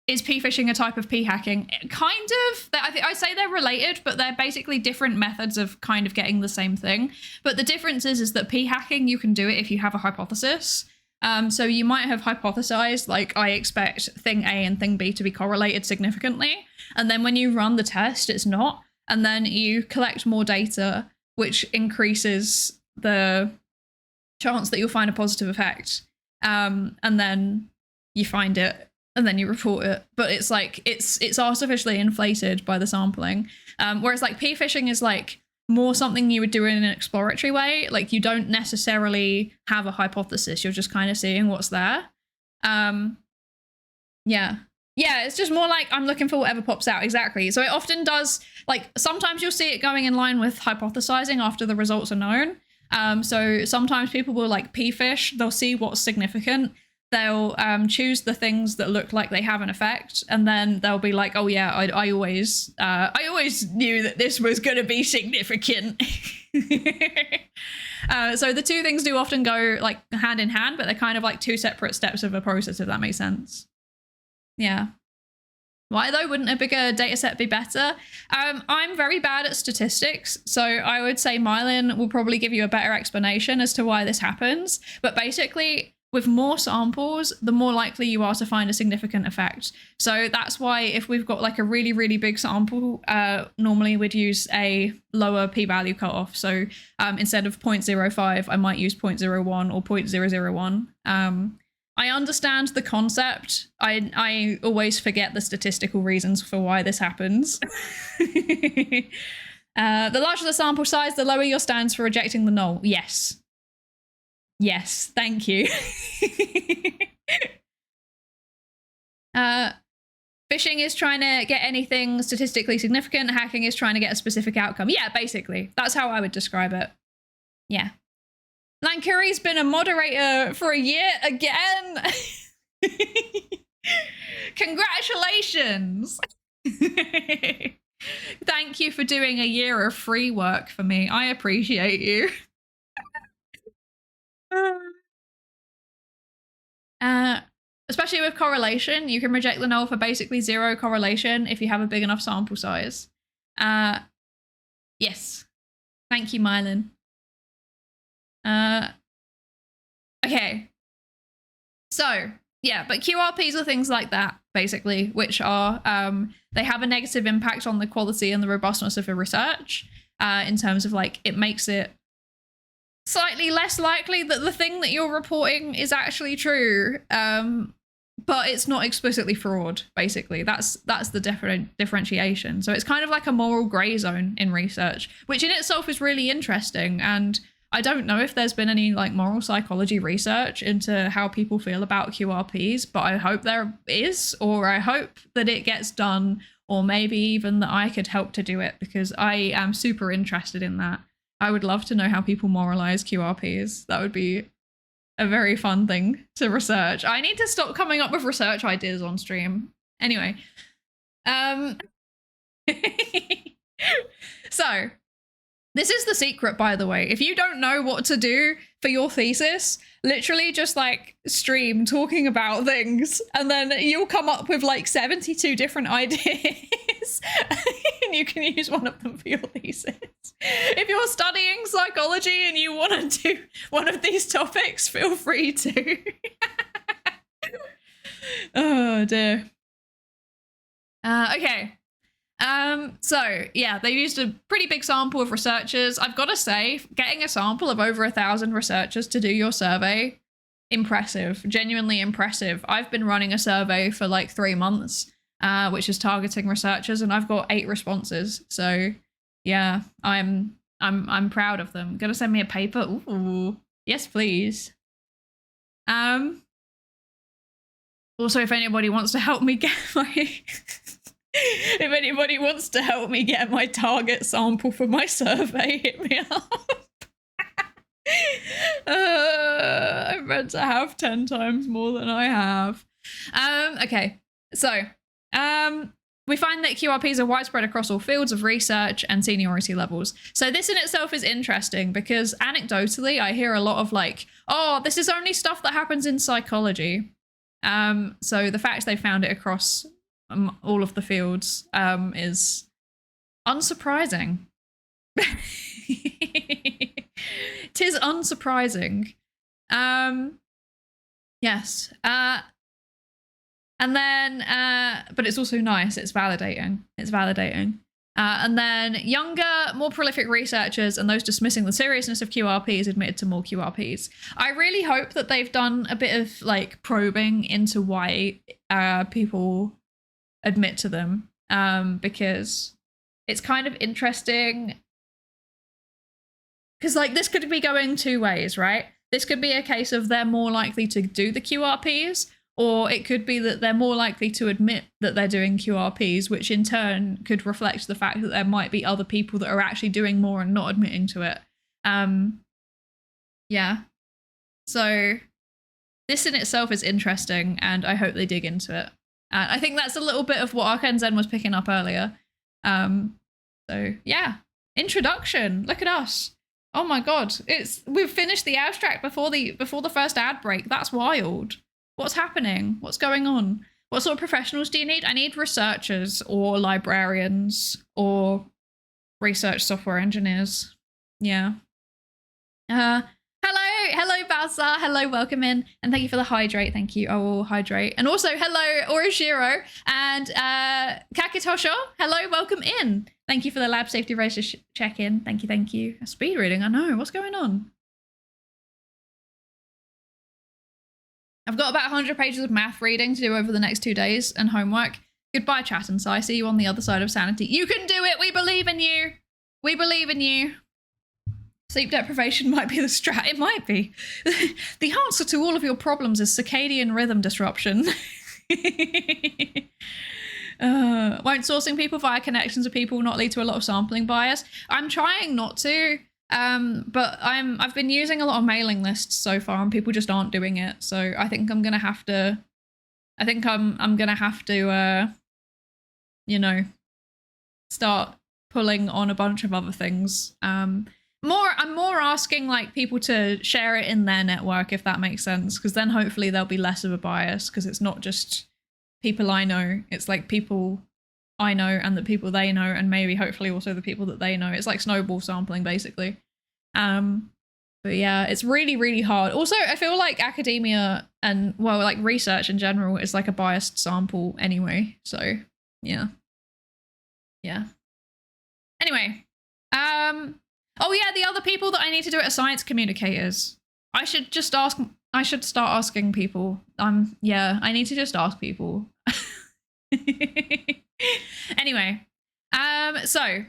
Is p-phishing a type of p-hacking? Kind of. I say they're related, but they're basically different methods of kind of getting the same thing. But the difference is that p-hacking, you can do it if you have a hypothesis. So you might have hypothesized, like, I expect thing A and thing B to be correlated significantly. And then when you run the test, it's not. And then you collect more data, which increases the chance that you'll find a positive effect. And then you find it and then you report it. But it's like, it's artificially inflated by the sampling. Whereas like p-phishing is like, more something you would do in an exploratory way. Like you don't necessarily have a hypothesis. You're just kind of seeing what's there. Yeah. Yeah, it's just more like I'm looking for whatever pops out. Exactly. So it often does, like sometimes you'll see it going in line with hypothesizing after the results are known. So sometimes people will like p-fish. They'll see what's significant. They'll choose the things that look like they have an effect, and then they'll be like, "Oh yeah, I always knew that this was going to be significant." So the two things do often go like hand in hand, but they're kind of like two separate steps of a process, if that makes sense. Yeah. Why though? Wouldn't a bigger data set be better? I'm very bad at statistics, so I would say Mylin will probably give you a better explanation as to why this happens. But basically, with more samples, the more likely you are to find a significant effect. So that's why if we've got like a really, really big sample, normally we'd use a lower p-value cutoff. So instead of 0.05, I might use 0.01 or 0.001. I understand the concept. I always forget the statistical reasons for why this happens. The larger the sample size, the lower your stance for rejecting the null. Yes. Yes, thank you. Phishing is trying to get anything statistically significant. Hacking is trying to get a specific outcome. Yeah, basically. That's how I would describe it. Yeah. Lankuri's been a moderator for a year again. Congratulations. Thank you for doing a year of free work for me. I appreciate you. Especially with correlation, you can reject the null for basically zero correlation if you have a big enough sample size. Yes. Thank you, Mylin. Okay. So, yeah, but QRPs are things like that, basically, which are, they have a negative impact on the quality and the robustness of your research, in terms of like, it makes it slightly less likely that the thing that you're reporting is actually true, but it's not explicitly fraud, basically. That's the differentiation. So it's kind of like a moral gray zone in research, which in itself is really interesting. And I don't know if there's been any like moral psychology research into how people feel about QRPs, but I hope there is, or I hope that it gets done, or maybe even that I could help to do it, because I am super interested in that. I would love to know how people moralize QRPs. That would be a very fun thing to research. I need to stop coming up with research ideas on stream. Anyway. So, this is the secret, by the way. If you don't know what to do for your thesis, literally just like stream talking about things, and then you'll come up with like 72 different ideas and you can use one of them for your thesis. If you're studying psychology and you want to do one of these topics, feel free to. Oh dear. Okay. So yeah, they used a pretty big sample of researchers. I've got to say, getting a sample of over 1,000 researchers to do your survey, impressive, genuinely impressive. I've been running a survey for like 3 months, which is targeting researchers, and I've got 8 responses. So yeah, I'm proud of them. Gonna send me a paper? Ooh, yes, please. Also, if anybody wants to help me get my if anybody wants to help me get my target sample for my survey, hit me up. I'm meant to have 10 times more than I have. Okay, so we find that QRPs are widespread across all fields of research and seniority levels. So this in itself is interesting because anecdotally, I hear a lot of like, oh, this is only stuff that happens in psychology. So the fact they found it across all of the fields is unsurprising. Tis unsurprising. Yes. And then, but it's also nice. It's validating. It's validating. And then younger, more prolific researchers and those dismissing the seriousness of QRPs admitted to more QRPs. I really hope that they've done a bit of like probing into why people admit to them, because it's kind of interesting because like this could be going two ways, right? This could be a case of they're more likely to do the QRPs, or it could be that they're more likely to admit that they're doing QRPs, which in turn could reflect the fact that there might be other people that are actually doing more and not admitting to it. Yeah. So this in itself is interesting, and I hope they dig into it. And I think that's a little bit of what Arcane Zen was picking up earlier. So yeah, introduction. Look at us. Oh my god, we've finished the abstract before the first ad break. That's wild. What's happening? What's going on? What sort of professionals do you need? I need researchers or librarians or research software engineers. Yeah. Hello, Balsa. Hello, welcome in. And thank you for the hydrate. Thank you. I will hydrate. And also, hello, Orishiro and Kakitosho. Hello, welcome in. Thank you for the lab safety racer check-in. Thank you, thank you. Speed reading, I know. What's going on? I've got about 100 pages of math reading to do over the next 2 days and homework. Goodbye, chat and I see you on the other side of sanity. You can do it. We believe in you. We believe in you. Sleep deprivation might be the strat. It might be. The answer to all of your problems is circadian rhythm disruption. Won't sourcing people via connections of people not lead to a lot of sampling bias? I'm trying not to, but I've been using a lot of mailing lists so far, and people just aren't doing it. So I think I'm gonna have to. I think I'm gonna have to, you know, start pulling on a bunch of other things. I'm more asking like people to share it in their network, if that makes sense, because then hopefully there'll be less of a bias, because it's not just people I know, it's like people I know and the people they know, and maybe hopefully also the people that they know. It's like snowball sampling basically. But yeah, it's really, really hard. Also, I feel like academia and, well, like research in general is like a biased sample anyway. So yeah. Yeah. Anyway, oh yeah, the other people that I need to do it are science communicators. I should start asking people. Yeah, I need to just ask people. Anyway, so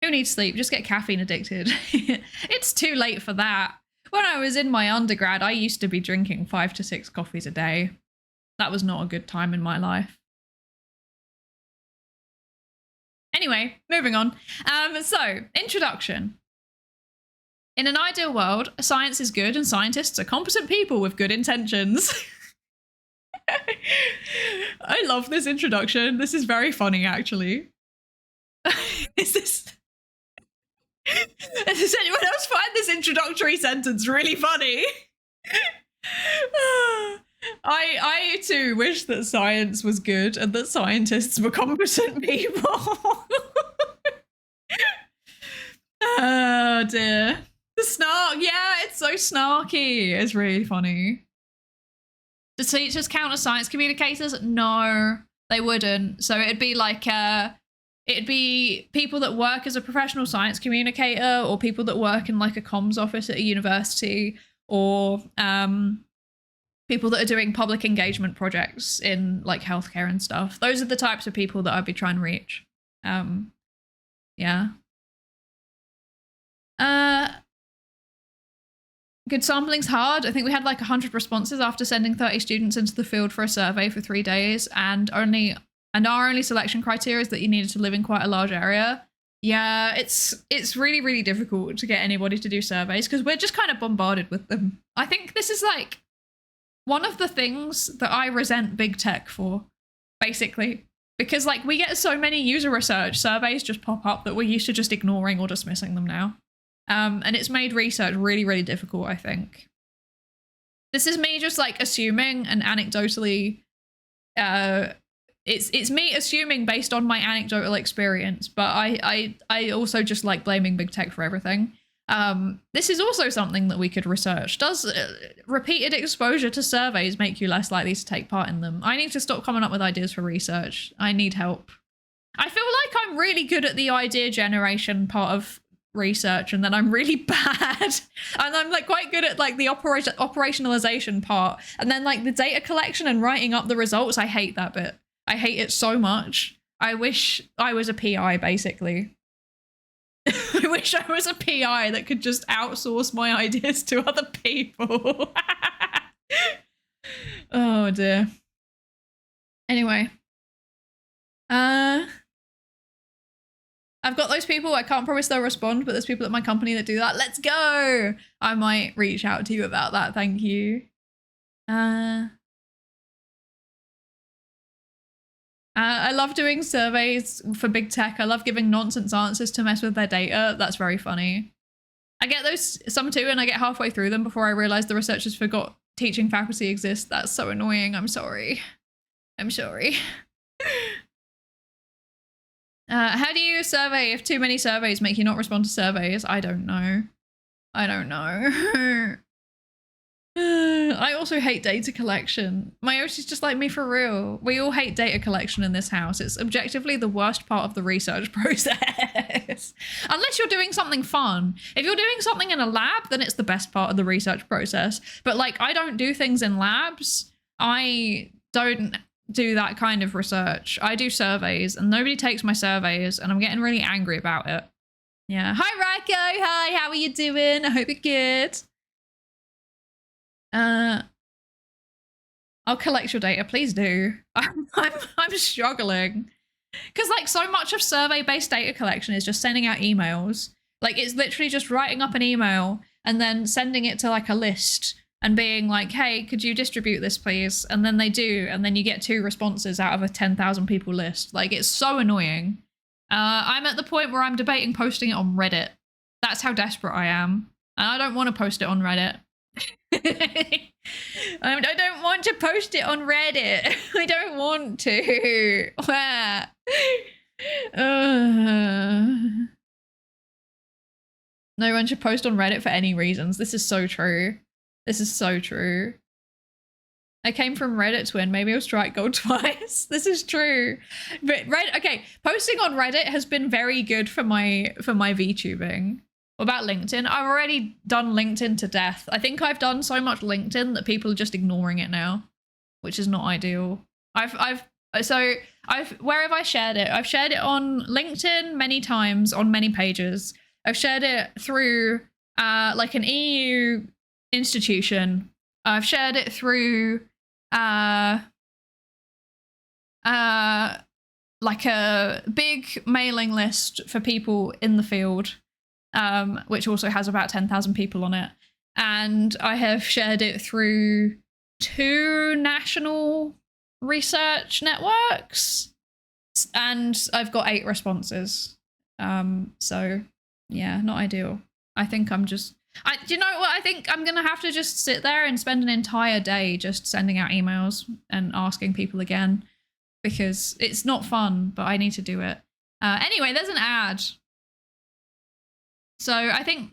who needs sleep? Just get caffeine addicted. It's too late for that. When I was in my undergrad, I used to be drinking 5 to 6 coffees a day. That was not a good time in my life. Anyway, moving on. So, introduction. In an ideal world, science is good and scientists are competent people with good intentions. I love this introduction. This is very funny, actually. Does anyone else find this introductory sentence really funny? I too wish that science was good and that scientists were competent people. Oh dear. The snark, yeah, it's so snarky. It's really funny. Do teachers count as science communicators? No, they wouldn't. So it'd be like it'd be people that work as a professional science communicator, or people that work in like a comms office at a university, or people that are doing public engagement projects in like healthcare and stuff. Those are the types of people that I'd be trying to reach. Yeah. Good sampling's hard. I think we had like 100 responses after sending 30 students into the field for a survey for 3 days, and our only selection criteria is that you needed to live in quite a large area. Yeah, it's really, really difficult to get anybody to do surveys because we're just kind of bombarded with them. I think this is like one of the things that I resent big tech for, basically, because like we get so many user research surveys just pop up that we're used to just ignoring or dismissing them now. And it's made research really, really difficult, I think. This is me just like assuming and anecdotally, it's me assuming based on my anecdotal experience, but I also just like blaming big tech for everything. This is also something that we could research. Does repeated exposure to surveys make you less likely to take part in them? I need to stop coming up with ideas for research. I need help. I feel like I'm really good at the idea generation part of research, and then I'm really bad. And I'm like quite good at like the operationalization part, and then like the data collection and writing up the results. I hate that bit. I hate it so much. I wish I was a PI, basically. I wish I was a PI that could just outsource my ideas to other people. Oh dear. Anyway. I've got those people. I can't promise they'll respond, but there's people at my company that do that. Let's go. I might reach out to you about that. Thank you. I love doing surveys for big tech. I love giving nonsense answers to mess with their data. That's very funny. I get those some too, and I get halfway through them before I realize the researchers forgot teaching faculty exists. That's so annoying. I'm sorry. I'm sorry. How do you survey if too many surveys make you not respond to surveys? I don't know. I don't know. I also hate data collection. My Yoshi's just like me for real. We all hate data collection in this house. It's objectively the worst part of the research process. Unless you're doing something fun. If you're doing something in a lab, then it's the best part of the research process. But like, I don't do things in labs. I don't do that kind of research. I do surveys and nobody takes my surveys and I'm getting really angry about it. Yeah. Hi, Racco. Hi, how are you doing? I hope you're good. I'll collect your data, please do. I'm struggling. Because like so much of survey-based data collection is just sending out emails. Like it's literally just writing up an email and then sending it to like a list and being like, hey, could you distribute this please? And then they do, and then you get 2 responses out of a 10,000 people list. Like it's so annoying. I'm at the point where I'm debating posting it on Reddit. That's how desperate I am. And I don't want to post it on Reddit. I don't want to post it on Reddit. I don't want to. No one should post on Reddit for any reasons. This is so true. This is so true. I came from Reddit twin. Maybe I'll strike gold twice. This is true. But okay, posting on Reddit has been very good for my VTubing. What about LinkedIn? I've already done LinkedIn to death. I think I've done so much LinkedIn that people are just ignoring it now, which is not ideal. Where have I shared it? I've shared it on LinkedIn many times on many pages. I've shared it through like an EU institution. I've shared it through like a big mailing list for people in the field. Which also has about 10,000 people on it. And I have shared it through 2 national research networks. And I've got 8 responses. So yeah, not ideal. I think I'm just, do you know what? I think I'm going to have to just sit there and spend an entire day just sending out emails and asking people again. Because it's not fun, but I need to do it. Anyway, there's an ad. So I think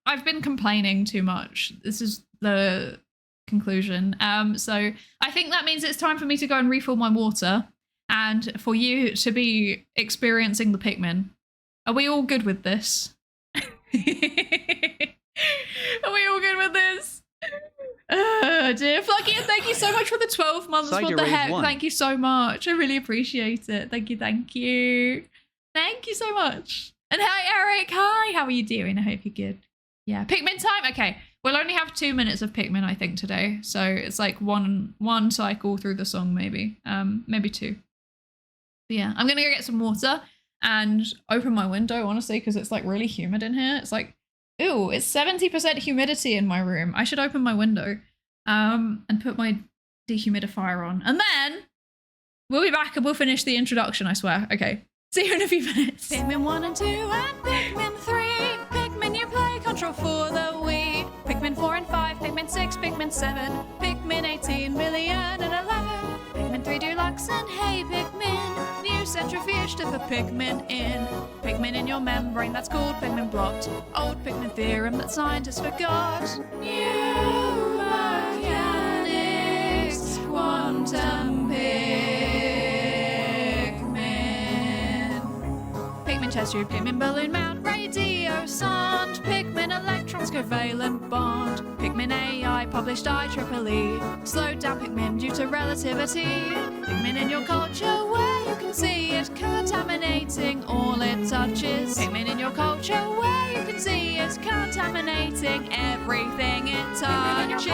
I've been complaining too much. This is the conclusion. So I think that means it's time for me to go and refill my water and for you to be experiencing the Pikmin. Are we all good with this? Are we all good with this? Dear Flucky, and thank you so much for the 12 months. Psydere, what the heck? Thank you so much. I really appreciate it. Thank you, thank you. Thank you so much. And hi, Eric. Hi, how are you doing? I hope you're good. Yeah, Pikmin time. Okay, we'll only have 2 minutes of Pikmin, I think, today. So it's like one cycle through the song, maybe. Maybe 2. But yeah, I'm gonna go get some water and open my window, honestly, because it's like really humid in here. It's like, ooh, it's 70% humidity in my room. I should open my window and put my dehumidifier on. And then we'll be back and we'll finish the introduction, I swear. Okay. See you in a few minutes. Pikmin 1 and 2 and Pikmin 3. Pikmin you play, control for the Wii. Pikmin 4 and 5, Pikmin 6, Pikmin 7. Pikmin 18 million and 11. Pikmin 3 Deluxe and hey Pikmin. New centrifuge to put Pikmin in. Pikmin in your membrane, that's called Pikmin blot. Old Pikmin theorem that scientists forgot. New mechanics, quantum Pikmin chest tube, Pikmin balloon mount, radio sound, Pikmin electrons covalent bond, Pikmin AI published IEEE, slowed down Pikmin due to relativity, Pikmin in your culture where you you can see it contaminating all it touches. Pigment in your culture where you can see it contaminating everything it touches.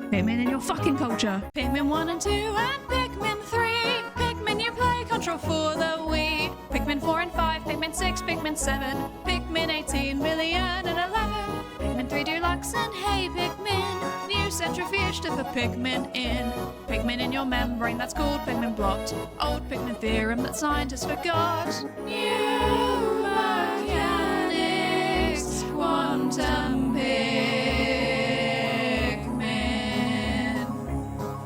Pigment in your fucking culture. Pikmin 1 and 2 and Pikmin 3. Pikmin you play control for the Wii. Pikmin 4 and 5, Pikmin 6, Pikmin 7, Pikmin 18 million and 11. Pikmin 3 Deluxe and Hey Pikmin. New centrifuge to put Pikmin in. Pikmin in your membrane that's called Pikmin blocked. Old Pikmin theorem that scientists forgot. New mechanics, quantum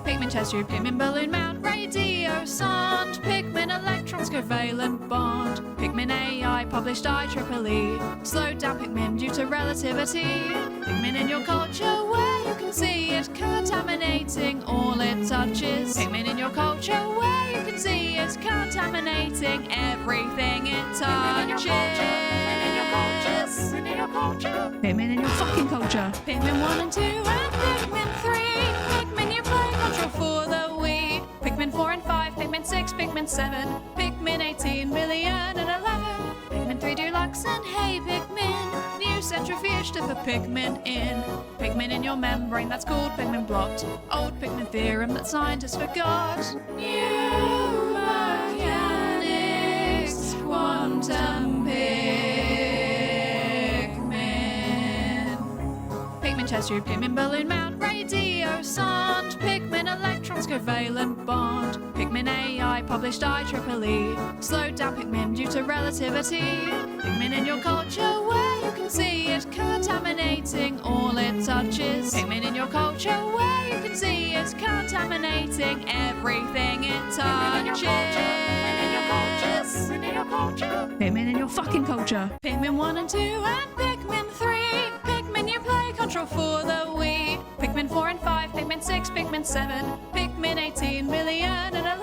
Pikmin chest tube, Pikmin balloon mount, radio sonde, Pikmin electrons covalent bond, Pikmin AI published IEEE, slowed down Pikmin due to relativity, Pikmin in your culture where you can see it contaminating all it touches, Pikmin in your culture where you can see it contaminating everything it touches. Pikmin in your fucking culture. Pikmin 1 and 2 and Pikmin 3. Pikmin you play control for the Wii. Pikmin 4 and 5, Pikmin 6, Pikmin 7, Pikmin 18 million and 11. Pikmin 3 Deluxe and Hey Pikmin. New centrifuge to put Pikmin in. Pikmin in your membrane that's called Pikmin blocked. Old Pikmin theorem that scientists forgot. New mechanics, quantum Pikmin chest tube, Pikmin balloon mount, radio sonde, Pikmin electrons covalent bond, Pikmin AI published IEEE, slowed down Pikmin due to relativity, Pikmin in your culture where you can see it contaminating all it touches, Pikmin in your culture where you can see it contaminating everything it touches. Pikmin in your fucking culture. Pikmin 1 and 2 and Pikmin 3. Pikmin you play control for the Wii. Pikmin 4 and 5, Pikmin 6, Pikmin 7, Pikmin 18 million and 11.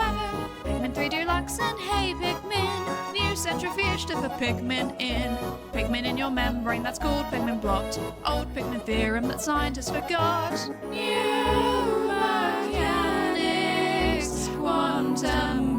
Pikmin 3 Deluxe and Hey Pikmin. New centrifuge to put Pikmin in. Pikmin in your membrane that's called Pikmin blocked. Old Pikmin theorem that scientists forgot. New mechanics, quantum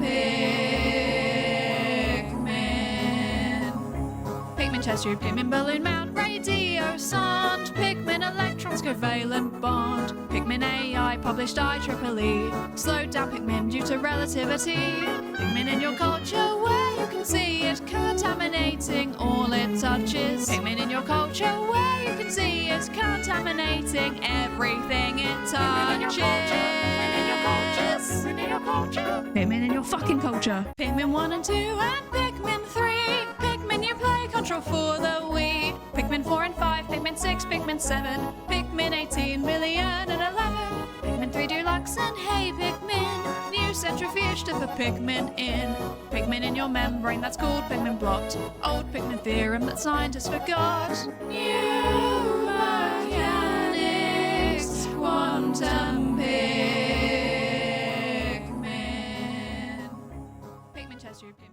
Pikmin chest tube, Pikmin balloon mount, radio sonde, Pikmin electrons covalent bond, Pikmin AI published IEEE, slowed down Pikmin due to relativity, Pikmin in your culture where you can see it contaminating all it touches, Pikmin in your culture where you can see it contaminating everything it touches. Pikmin in your fucking culture. Pikmin 1 and 2 and Pikmin 3. Pikmin you play control for the Wii. Pikmin 4 and 5, Pikmin 6, Pikmin 7, Pikmin 18 million and 11. Pikmin 3 Deluxe and Hey Pikmin. New centrifuge to put Pikmin in. Pikmin in your membrane that's called Pikmin blocked. Old Pikmin theorem that scientists forgot. New mechanics, quantum Pikmin chest tube, Pikmin.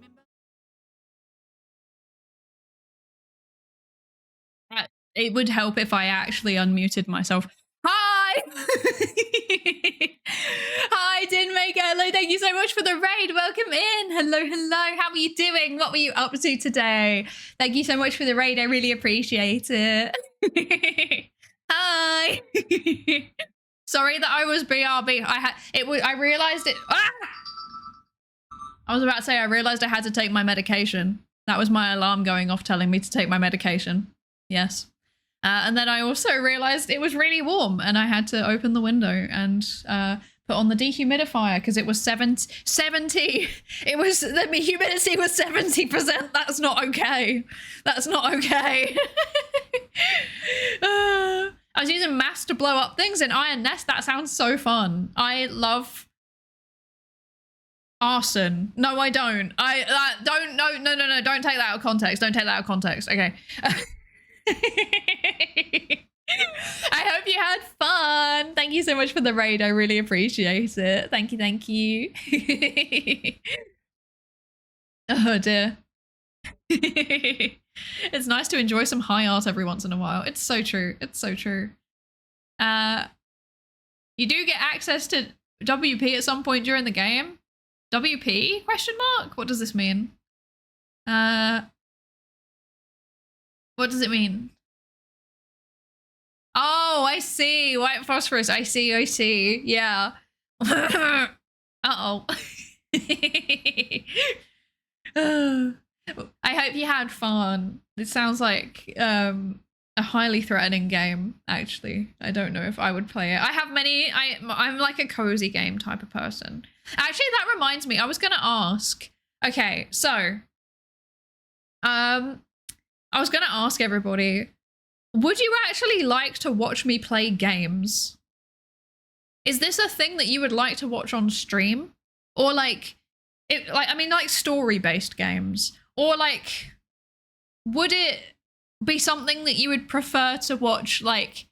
It would help if I actually unmuted myself. Hi! Hi, Dinmaker. Hello, thank you so much for the raid. Welcome in. Hello, hello. How are you doing? What were you up to today? Thank you so much for the raid. I really appreciate it. Hi. Sorry that I was BRB. I realized it. Ah! I was about to say I realized I had to take my medication. That was my alarm going off telling me to take my medication. Yes. And then I also realized it was really warm and I had to open the window and put on the dehumidifier because it was 70. It was, the humidity was 70%. That's not okay. That's not okay. I was using mass to blow up things in Iron Nest. That sounds so fun. I love arson. No, I don't. No, don't take that out of context. Don't take that out of context. Okay. I hope you had fun. Thank you so much for the raid. I really appreciate it. Thank you, thank you. Oh dear. It's nice to enjoy some high art every once in a while. It's so true. It's so true. You do get access to WP at some point during the game? WP? Question mark? What does this mean? What does it mean? Oh, I see. White phosphorus. I see. Yeah. Uh-oh. I hope you had fun. It sounds like a highly threatening game, actually. I don't know if I would play it. I'm like a cozy game type of person. Actually, that reminds me, I was gonna ask. Okay, so I was gonna ask everybody, would you actually like to watch me play games? Is this a thing that you would like to watch on stream? Or like story-based games? Or like, would it be something that you would prefer to watch like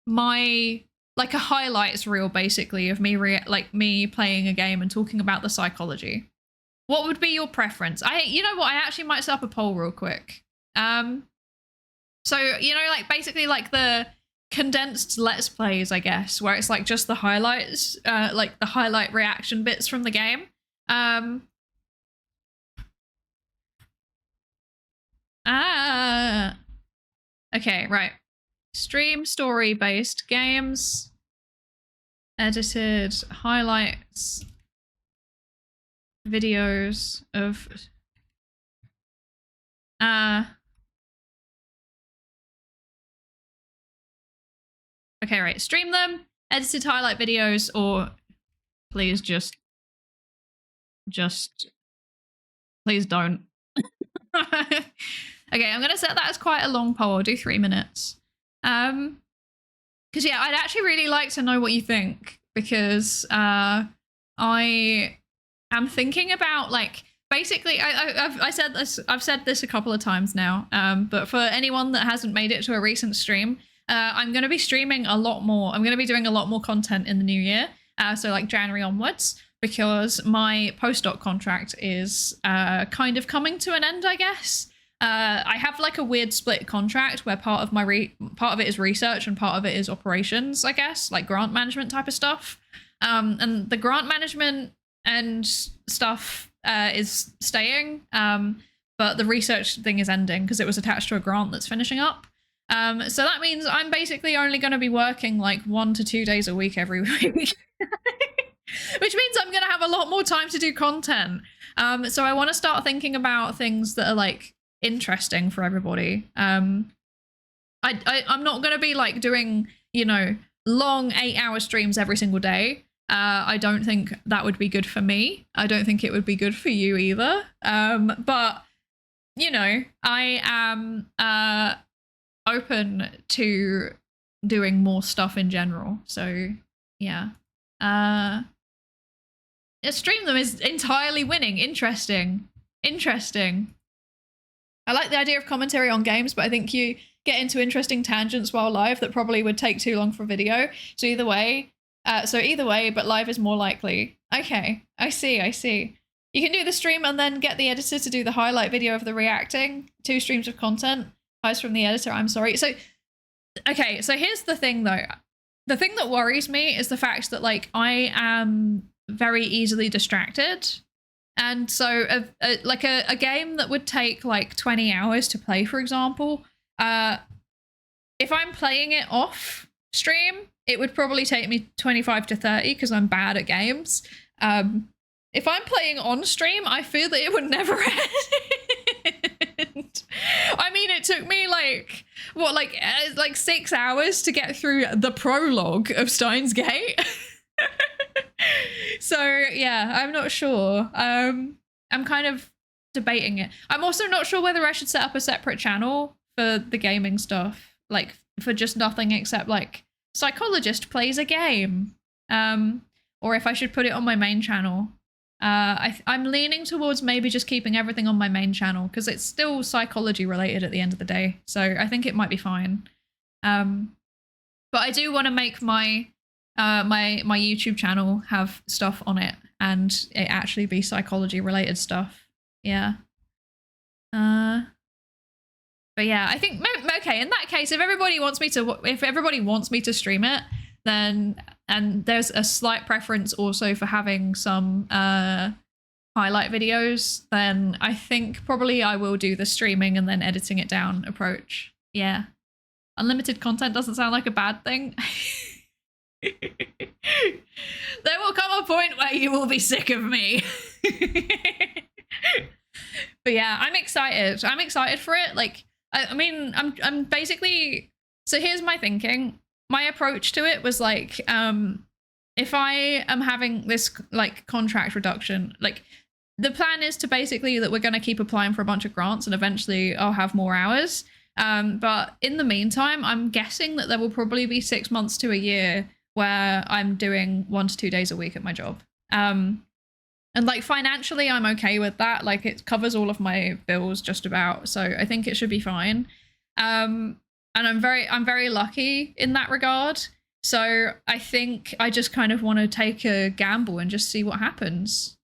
a highlights reel basically of me me playing a game and talking about the psychology? What would be your preference? You know what, I actually might set up a poll real quick. So, you know, like basically like the condensed let's plays, I guess, where it's like just the highlights, like the highlight reaction bits from the game. Okay, right. Stream story-based games. Edited highlights. Videos of... Okay, right. Stream them, edited highlight videos, or please just please don't. Okay, I'm gonna set that as quite a long poll. I'll do 3 minutes. Because yeah, I'd actually really like to know what you think, because I am thinking about like basically I've said this a couple of times now. But for anyone that hasn't made it to a recent stream, I'm going to be streaming a lot more. I'm going to be doing a lot more content in the new year. So like January onwards, because my postdoc contract is kind of coming to an end, I guess. I have like a weird split contract where part of it is research and part of it is operations, I guess, like grant management type of stuff. And the grant management and stuff is staying, but the research thing is ending because it was attached to a grant that's finishing up. So that means I'm basically only going to be working like 1 to 2 days a week every week, which means I'm going to have a lot more time to do content. So I want to start thinking about things that are like interesting for everybody. I'm not going to be like doing, you know, long 8-hour streams every single day. I don't think that would be good for me. I don't think it would be good for you either. But you know, I am open to doing more stuff in general. So yeah. Stream them is entirely winning. Interesting. I like the idea of commentary on games, but I think you get into interesting tangents while live that probably would take too long for video. So either way, but live is more likely. Okay, I see. You can do the stream and then get the editor to do the highlight video of the reacting. 2 streams of content. Highs from the editor, I'm sorry. So, okay, so here's the thing though. The thing that worries me is the fact that like I am very easily distracted. And so a game that would take like 20 hours to play, for example, if I'm playing it off stream, it would probably take me 25 to 30 because I'm bad at games. If I'm playing on stream, I fear that it would never end. I mean, it took me like, what, like 6 hours to get through the prologue of Steins Gate. So yeah, I'm not sure. I'm kind of debating it. I'm also not sure whether I should set up a separate channel for the gaming stuff, like for just nothing except like psychologist plays a game, or if I should put it on my main channel. I'm leaning towards maybe just keeping everything on my main channel because it's still psychology related at the end of the day. So I think it might be fine. But I do want to make my my YouTube channel have stuff on it and it actually be psychology related stuff. Yeah. But yeah, I think okay. In that case, if everybody wants me to stream it, then and there's a slight preference also for having some highlight videos, then I think probably I will do the streaming and then editing it down approach. Yeah. Unlimited content doesn't sound like a bad thing. There will come a point where you will be sick of me. But yeah, I'm excited. I'm excited for it. Like, I mean, I'm basically, so here's my thinking. My approach to it was like, if I am having this like contract reduction, like the plan is to basically that we're going to keep applying for a bunch of grants and eventually I'll have more hours. But in the meantime, I'm guessing that there will probably be 6 months to a year where I'm doing 1 to 2 days a week at my job. And like financially, I'm okay with that. Like it covers all of my bills just about. So I think it should be fine. And I'm very lucky in that regard. So I think I just kind of want to take a gamble and just see what happens.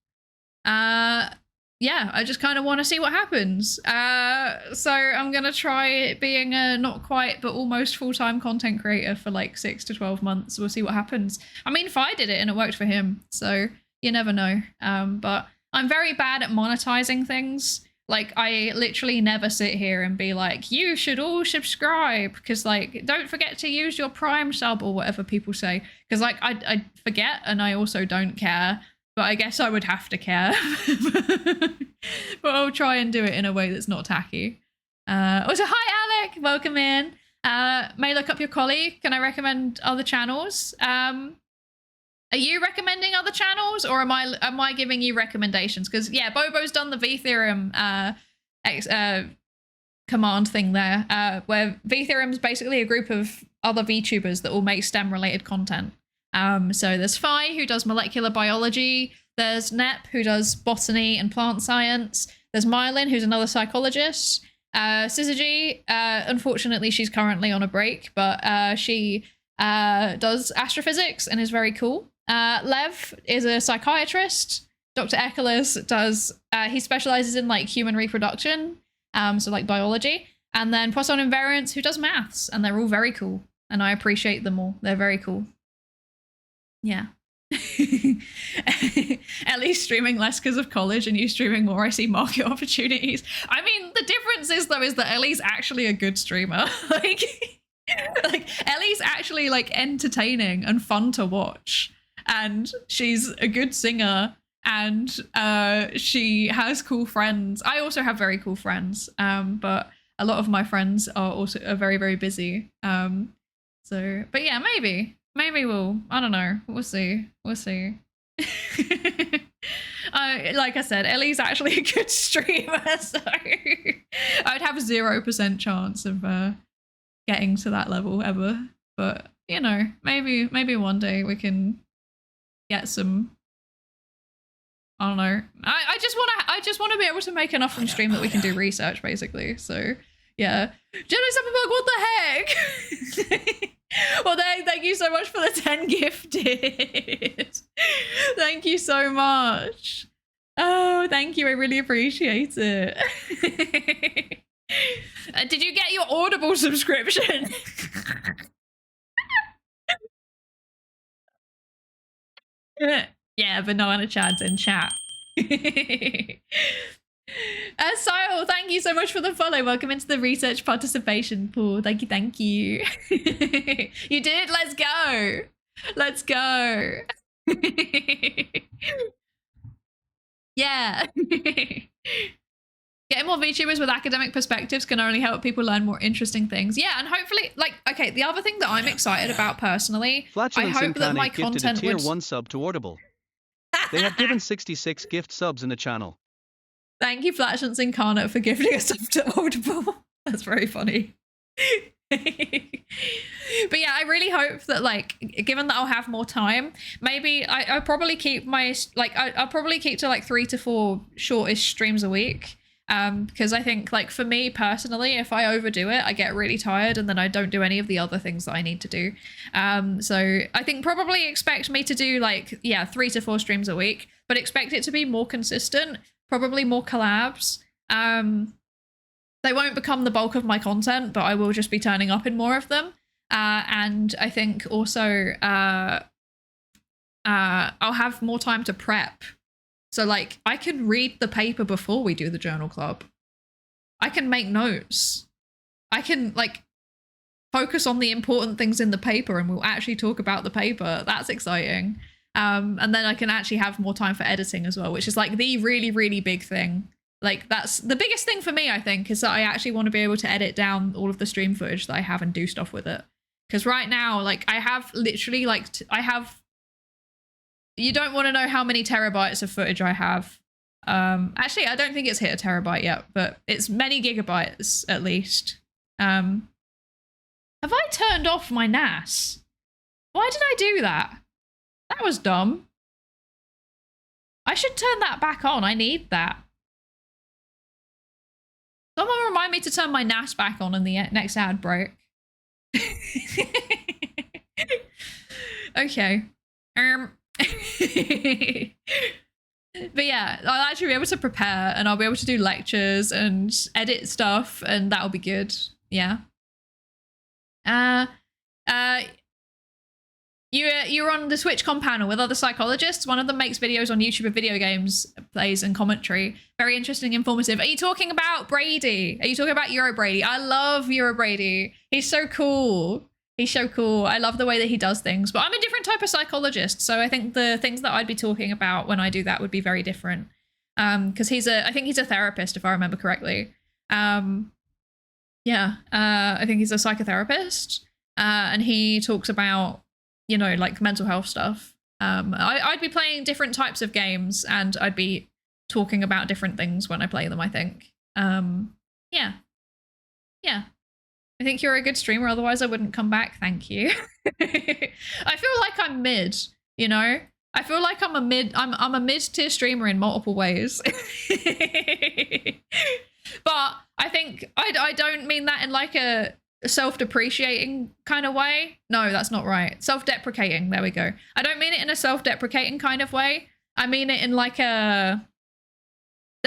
Yeah, I just kind of want to see what happens. So I'm going to try being a not quite, but almost full-time content creator for like 6 to 12 months. We'll see what happens. I mean, Fi did it and it worked for him. So you never know. But I'm very bad at monetizing things. Like I literally never sit here and be like, you should all subscribe. Because like, don't forget to use your Prime sub or whatever people say. Because like I forget and I also don't care. But I guess I would have to care. But I'll try and do it in a way that's not tacky. Also, hi Alec, welcome in. May look up your colleague. Can I recommend other channels? Are you recommending other channels, or am I giving you recommendations? Because yeah, Bobo's done the vTheorem command thing there, where vTheorem is basically a group of other VTubers that all make STEM related content. So there's Fi, who does molecular biology. There's Nep, who does botany and plant science. There's Mylin, who's another psychologist. Syzygy, unfortunately, she's currently on a break, but she does astrophysics and is very cool. Lev is a psychiatrist. Dr. Ekeles does, he specializes in like human reproduction, so like biology. And then Poisson Invariance, who does maths, and they're all very cool. And I appreciate them all. They're very cool. Yeah. Ellie's streaming less because of college and you streaming more. I see market opportunities. I mean, the difference is though is that Ellie's actually a good streamer. like Ellie's actually like entertaining and fun to watch, and she's a good singer, and she has cool friends. I also have very cool friends, but a lot of my friends are very, very busy. So but yeah, maybe I don't know. We'll see. Like I said, Ellie's actually a good streamer, so I would have 0% chance of getting to that level ever. But you know, maybe one day we can get some. I don't know. I just want to be able to make enough from stream that we can do research, basically. So yeah, Jenny Supperbug, what the heck? Well, thank you so much for the 10 gifted. Thank you so much. Oh, thank you. I really appreciate it. Did you get your Audible subscription? Yeah, Banana Chad's in chat. Sile, thank you so much for the follow. Welcome into the research participation pool. Thank you. You did? Let's go. Yeah. Getting more VTubers with academic perspectives can only help people learn more interesting things. Yeah, and hopefully, like, okay, the other thing that I'm excited about personally, I hope that my content a tier 1 sub to Audible. They have given 66 gift subs in the channel. Thank you, Flatulence Incarnate, for gifting us up to Audible. That's very funny. But yeah, I really hope that, like, given that I'll have more time, maybe I'll probably keep my, like, I'll probably keep to like 3 to 4 shortish streams a week. Because I think, like, for me personally, if I overdo it, I get really tired and then I don't do any of the other things that I need to do. So I think probably expect me to do, like, yeah, 3 to 4 streams a week, but expect it to be more consistent. Probably more collabs. They won't become the bulk of my content, but I will just be turning up in more of them. And I think also I'll have more time to prep. So like I can read the paper before we do the journal club. I can make notes. I can like focus on the important things in the paper and we'll actually talk about the paper. That's exciting. And then I can actually have more time for editing as well, which is like the really, really big thing. Like that's the biggest thing for me, I think, is that I actually want to be able to edit down all of the stream footage that I have and do stuff with it. Because right now, like I have literally like, you don't want to know how many terabytes of footage I have. Actually, I don't think it's hit a terabyte yet, but it's many gigabytes at least. Have I turned off my NAS? Why did I do that? That was dumb. I should turn that back on. I need that. Someone remind me to turn my NAS back on in the next ad break. Okay. But yeah, I'll actually be able to prepare and I'll be able to do lectures and edit stuff and that'll be good. Yeah. You're on the TwitchCon panel with other psychologists. One of them makes videos on YouTube of video games plays and commentary. Very interesting, informative. Are you talking about Brady? Are you talking about Euro Brady? I love Euro Brady. He's so cool. He's so cool. I love the way that he does things. But I'm a different type of psychologist, so I think the things that I'd be talking about when I do that would be very different. Because I think he's a therapist, if I remember correctly. I think he's a psychotherapist, and he talks about, you know, like mental health stuff. I'd be playing different types of games, and I'd be talking about different things when I play them, I think. Yeah. I think you're a good streamer, otherwise I wouldn't come back, thank you. I feel like I'm mid, you know? I feel like I'm a mid-tier streamer in multiple ways. But I think I don't mean that in like a self-depreciating kind of way. No, that's not right. Self-deprecating, there we go. I don't mean it in a self-deprecating kind of way. I mean it in like there's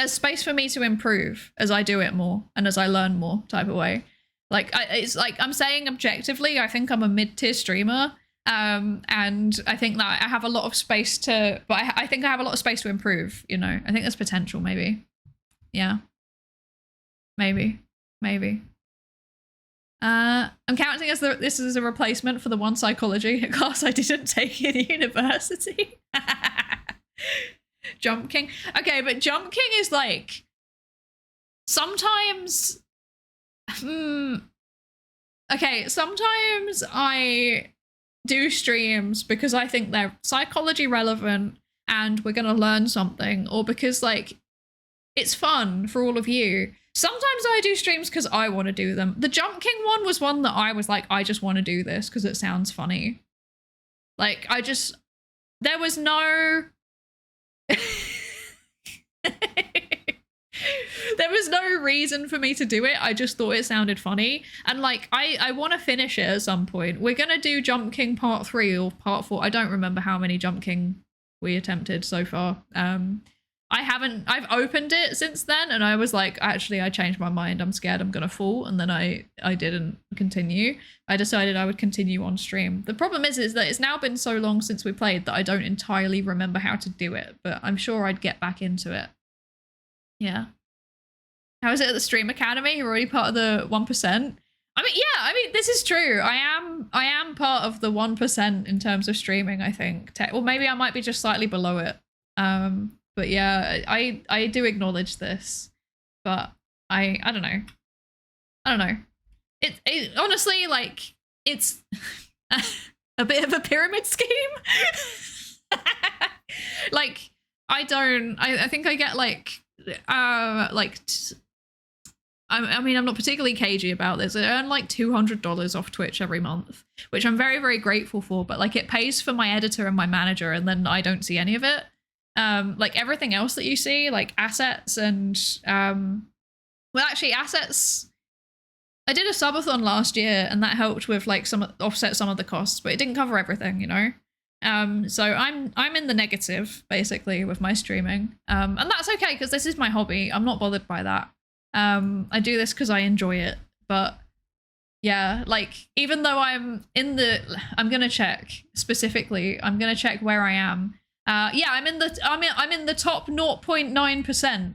space for me to improve as I do it more and as I learn more type of way. Like, it's like I'm saying objectively, I think I'm a mid-tier streamer. And I think that I have a lot of space but I think I have a lot of space to improve, you know? I think there's potential, maybe. Yeah. Maybe. I'm counting this is a replacement for the one psychology class I didn't take in university. Jump King. Okay, but Jump King is like, sometimes... Okay, sometimes I do streams because I think they're psychology relevant and we're gonna learn something, or because like it's fun for all of you. Sometimes I do streams because I want to do them. The Jump King one was one that I was like, I just want to do this because it sounds funny. Like there was no there was no reason for me to do it. I just thought it sounded funny. And like, I want to finish it at some point. We're going to do Jump King part 3 or part 4. I don't remember how many Jump King we attempted so far. I've opened it since then and I was like, actually, I changed my mind. I'm scared I'm going to fall. And then I didn't continue. I decided I would continue on stream. The problem is that it's now been so long since we played that I don't entirely remember how to do it, but I'm sure I'd get back into it. Yeah. How is it at the Stream Academy? You're already part of the 1%. I mean, this is true. I am part of the 1% in terms of streaming, I think. Or maybe I might be just slightly below it. But yeah, I do acknowledge this. But I don't know. I don't know. It honestly, like, it's a bit of a pyramid scheme. Like, I think I get like I mean, I'm not particularly cagey about this. I earn like $200 off Twitch every month, which I'm very, very grateful for. But like, it pays for my editor and my manager, and then I don't see any of it. Like everything else that you see, like assets and well, actually, assets. I did a subathon last year, and that helped with like offset some of the costs, but it didn't cover everything, you know. So I'm in the negative basically with my streaming, and that's okay because this is my hobby. I'm not bothered by that. I do this because I enjoy it, but Yeah, like even though I'm gonna check specifically. I'm gonna check where I am. Yeah, I'm in the top 0.9%.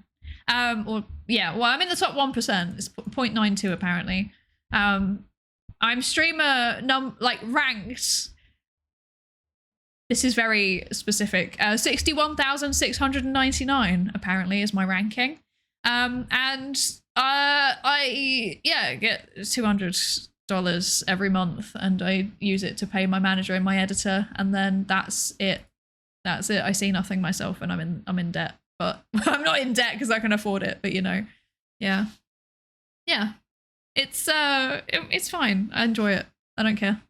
Or yeah, well, I'm in the top 1%. It's 0.92 apparently. I'm streamer ranked. This is very specific. 61,699 apparently is my ranking. And I get $200 every month, and I use it to pay my manager and my editor, and then that's it. That's it. I see nothing myself, and I'm in debt. But I'm not in debt because I can afford it. But you know, yeah. It's fine. I enjoy it. I don't care.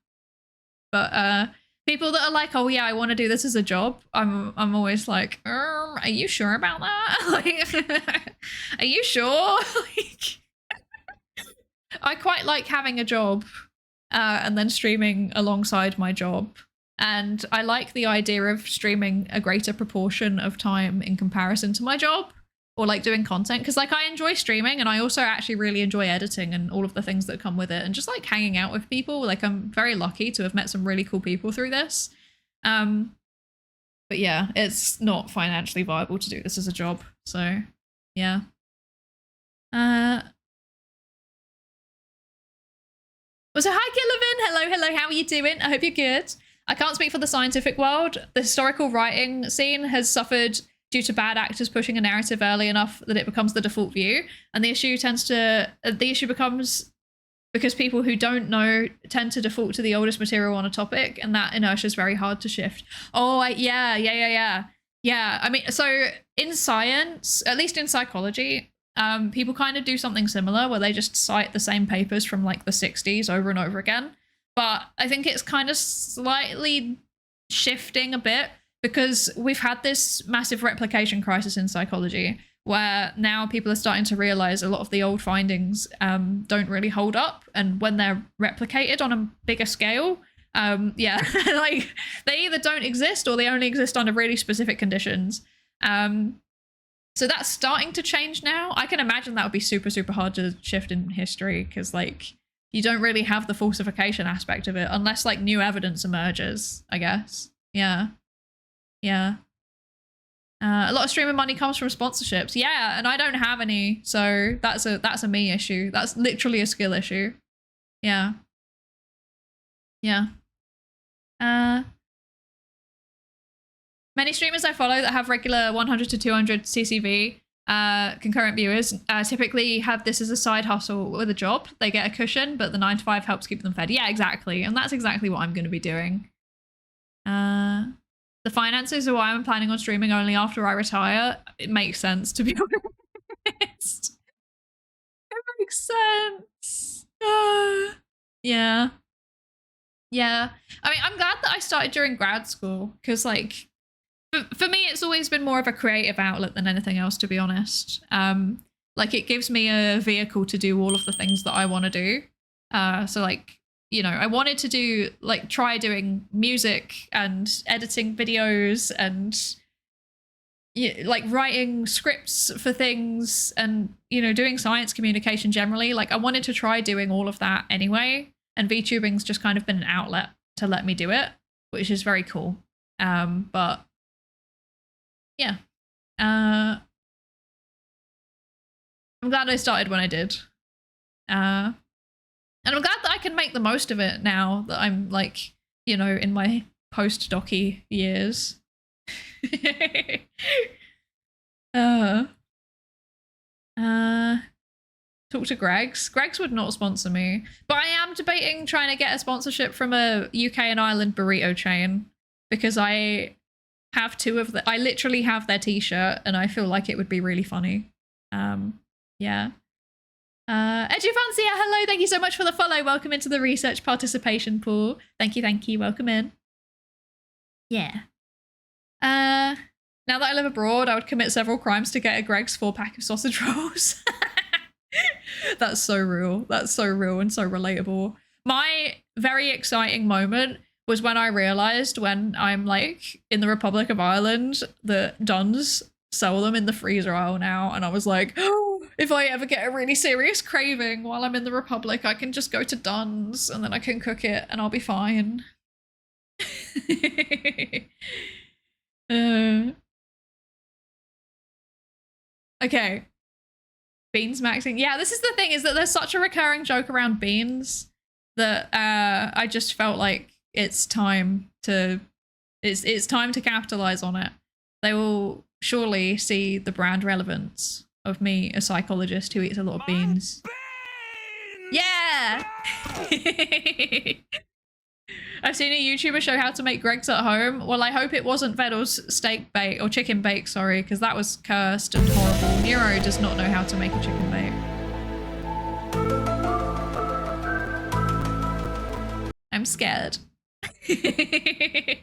But people that are like, oh yeah, I want to do this as a job, I'm always like, are you sure about that? Like, are you sure? Like, I quite like having a job and then streaming alongside my job. And I like the idea of streaming a greater proportion of time in comparison to my job, or like doing content, because like I enjoy streaming, and I also actually really enjoy editing and all of the things that come with it, and just like hanging out with people. Like I'm very lucky to have met some really cool people through this. But yeah, it's not financially viable to do this as a job. So yeah. So hi Gillivan, hello, how are you doing? I hope you're good. I can't speak for the scientific world. The historical writing scene has suffered due to bad actors pushing a narrative early enough that it becomes the default view. And the issue becomes because people who don't know tend to default to the oldest material on a topic, and that inertia is very hard to shift. Oh, yeah. I mean, so in science, at least in psychology, people kind of do something similar where they just cite the same papers from like the 60s over and over again. But I think it's kind of slightly shifting a bit, because we've had this massive replication crisis in psychology, where now people are starting to realize a lot of the old findings don't really hold up. And when they're replicated on a bigger scale, like they either don't exist or they only exist under really specific conditions. So that's starting to change now. I can imagine that would be super, super hard to shift in history, because like you don't really have the falsification aspect of it unless like new evidence emerges, I guess. Yeah. A lot of streamer money comes from sponsorships. Yeah, and I don't have any, so that's a me issue. That's literally a skill issue. Yeah. Many streamers I follow that have regular 100 to 200 CCV concurrent viewers typically have this as a side hustle with a job. They get a cushion, but the 9 to 5 helps keep them fed. Yeah, exactly. And that's exactly what I'm going to be doing. The finances are why I'm planning on streaming only after I retire. It makes sense, to be honest. It makes sense. Yeah. I mean, I'm glad that I started during grad school, because like for me, it's always been more of a creative outlet than anything else, to be honest. Like it gives me a vehicle to do all of the things that I want to do. So like, you know, I wanted to do like try doing music and editing videos and like writing scripts for things and, you know, doing science communication generally. Like I wanted to try doing all of that anyway. And VTubing's just kind of been an outlet to let me do it, which is very cool. But yeah, I'm glad I started when I did. And I'm glad that I can make the most of it now that I'm like, you know, in my post-docy years. Talk to Greg's. Greg's would not sponsor me, but I am debating trying to get a sponsorship from a UK and Ireland burrito chain, because I have I literally have their t-shirt and I feel like it would be really funny. Yeah. Edufancia, hello, thank you so much for the follow. Welcome into the research participation pool. Thank you, welcome in. Yeah. Now that I live abroad, I would commit several crimes to get a Greg's 4-pack of sausage rolls. That's so real. That's so real and so relatable. My very exciting moment was when I realized, when I'm like in the Republic of Ireland, that Duns sell them in the freezer aisle now, and I was like, oh, if I ever get a really serious craving while I'm in the Republic, I can just go to Dunn's and then I can cook it and I'll be fine. Okay. Beans maxing. Yeah, this is the thing, is that there's such a recurring joke around beans that I just felt like it's time to capitalize on it. They will surely see the brand relevance of me, a psychologist who eats a lot of beans. Yeah! I've seen a YouTuber show how to make Greggs at home. Well, I hope it wasn't Veddle's steak bake or chicken bake, sorry, because that was cursed and horrible. Nero does not know how to make a chicken bake. I'm scared. Hi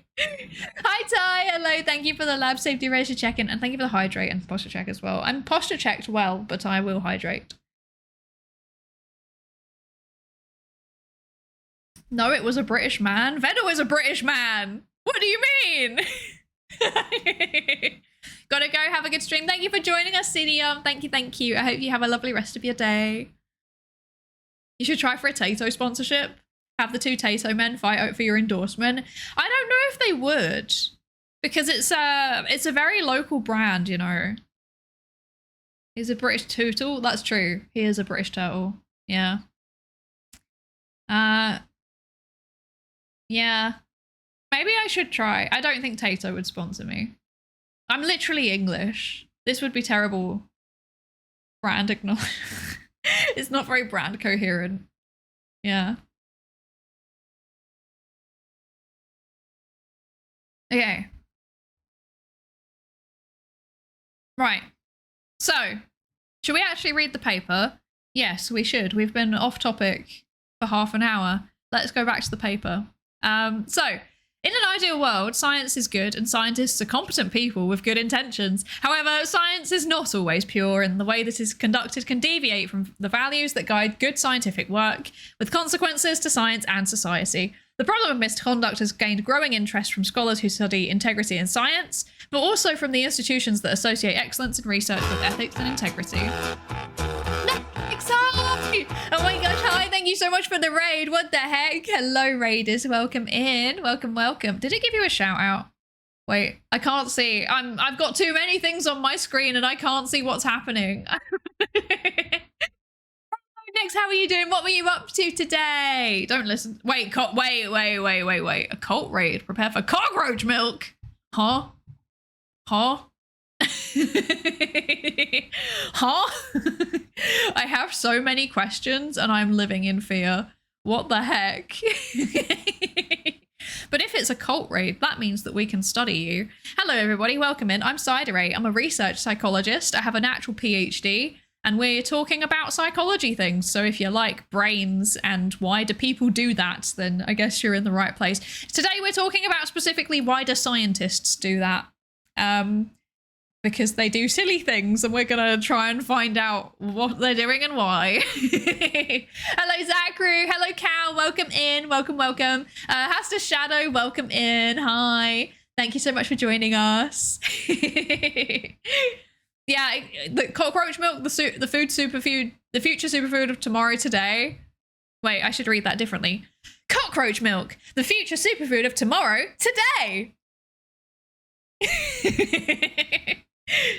Ty, hello, thank you for the lab safety ratio check-in and thank you for the hydrate and posture check as well. I'm posture checked well, but I will hydrate. No, it was a British man. Veddle is a British man. What do you mean? Gotta go, have a good stream. Thank you for joining us, CDM. Thank you, thank you. I hope you have a lovely rest of your day. You should try for a Tato sponsorship. Have the two Tato men fight out for your endorsement. I don't know if they would, because it's a very local brand, you know. He's a British turtle. That's true. He is a British turtle. Yeah. Yeah. Maybe I should try. I don't think Tato would sponsor me. I'm literally English. This would be terrible brand acknowledge. It's not very brand coherent. Yeah. Okay. Right. So, should we actually read the paper? Yes, we should. We've been off topic for half an hour. Let's go back to the paper. So, in an ideal world, science is good and scientists are competent people with good intentions. However, science is not always pure and the way that it is conducted can deviate from the values that guide good scientific work, with consequences to science and society. The problem of misconduct has gained growing interest from scholars who study integrity in science, but also from the institutions that associate excellence in research with ethics and integrity. Oh my gosh, hi, thank you so much for the raid. What the heck? Hello, raiders. Welcome in. Welcome, welcome. Did it give you a shout out? Wait, I can't see. I've got too many things on my screen and I can't see what's happening. Next, how are you doing? What were you up to today? Don't listen. Wait, wait. A cult raid. Prepare for cockroach milk. Huh? Huh? Huh? I have so many questions and I'm living in fear. What the heck? But if it's a cult raid, that means that we can study you. Hello, everybody. Welcome in. I'm Psydere. I'm a research psychologist. I have an actual PhD. And we're talking about psychology things. So if you like brains and why do people do that, then I guess you're in the right place. Today we're talking about specifically why do scientists do that? Because they do silly things and we're going to try and find out what they're doing and why. Hello, Zachary. Hello, Cal. Welcome in. Welcome, welcome. Hasta Shadow, welcome in. Hi. Thank you so much for joining us. Yeah, the cockroach milk, the future superfood of tomorrow today. Wait, I should read that differently. Cockroach milk, the future superfood of tomorrow today.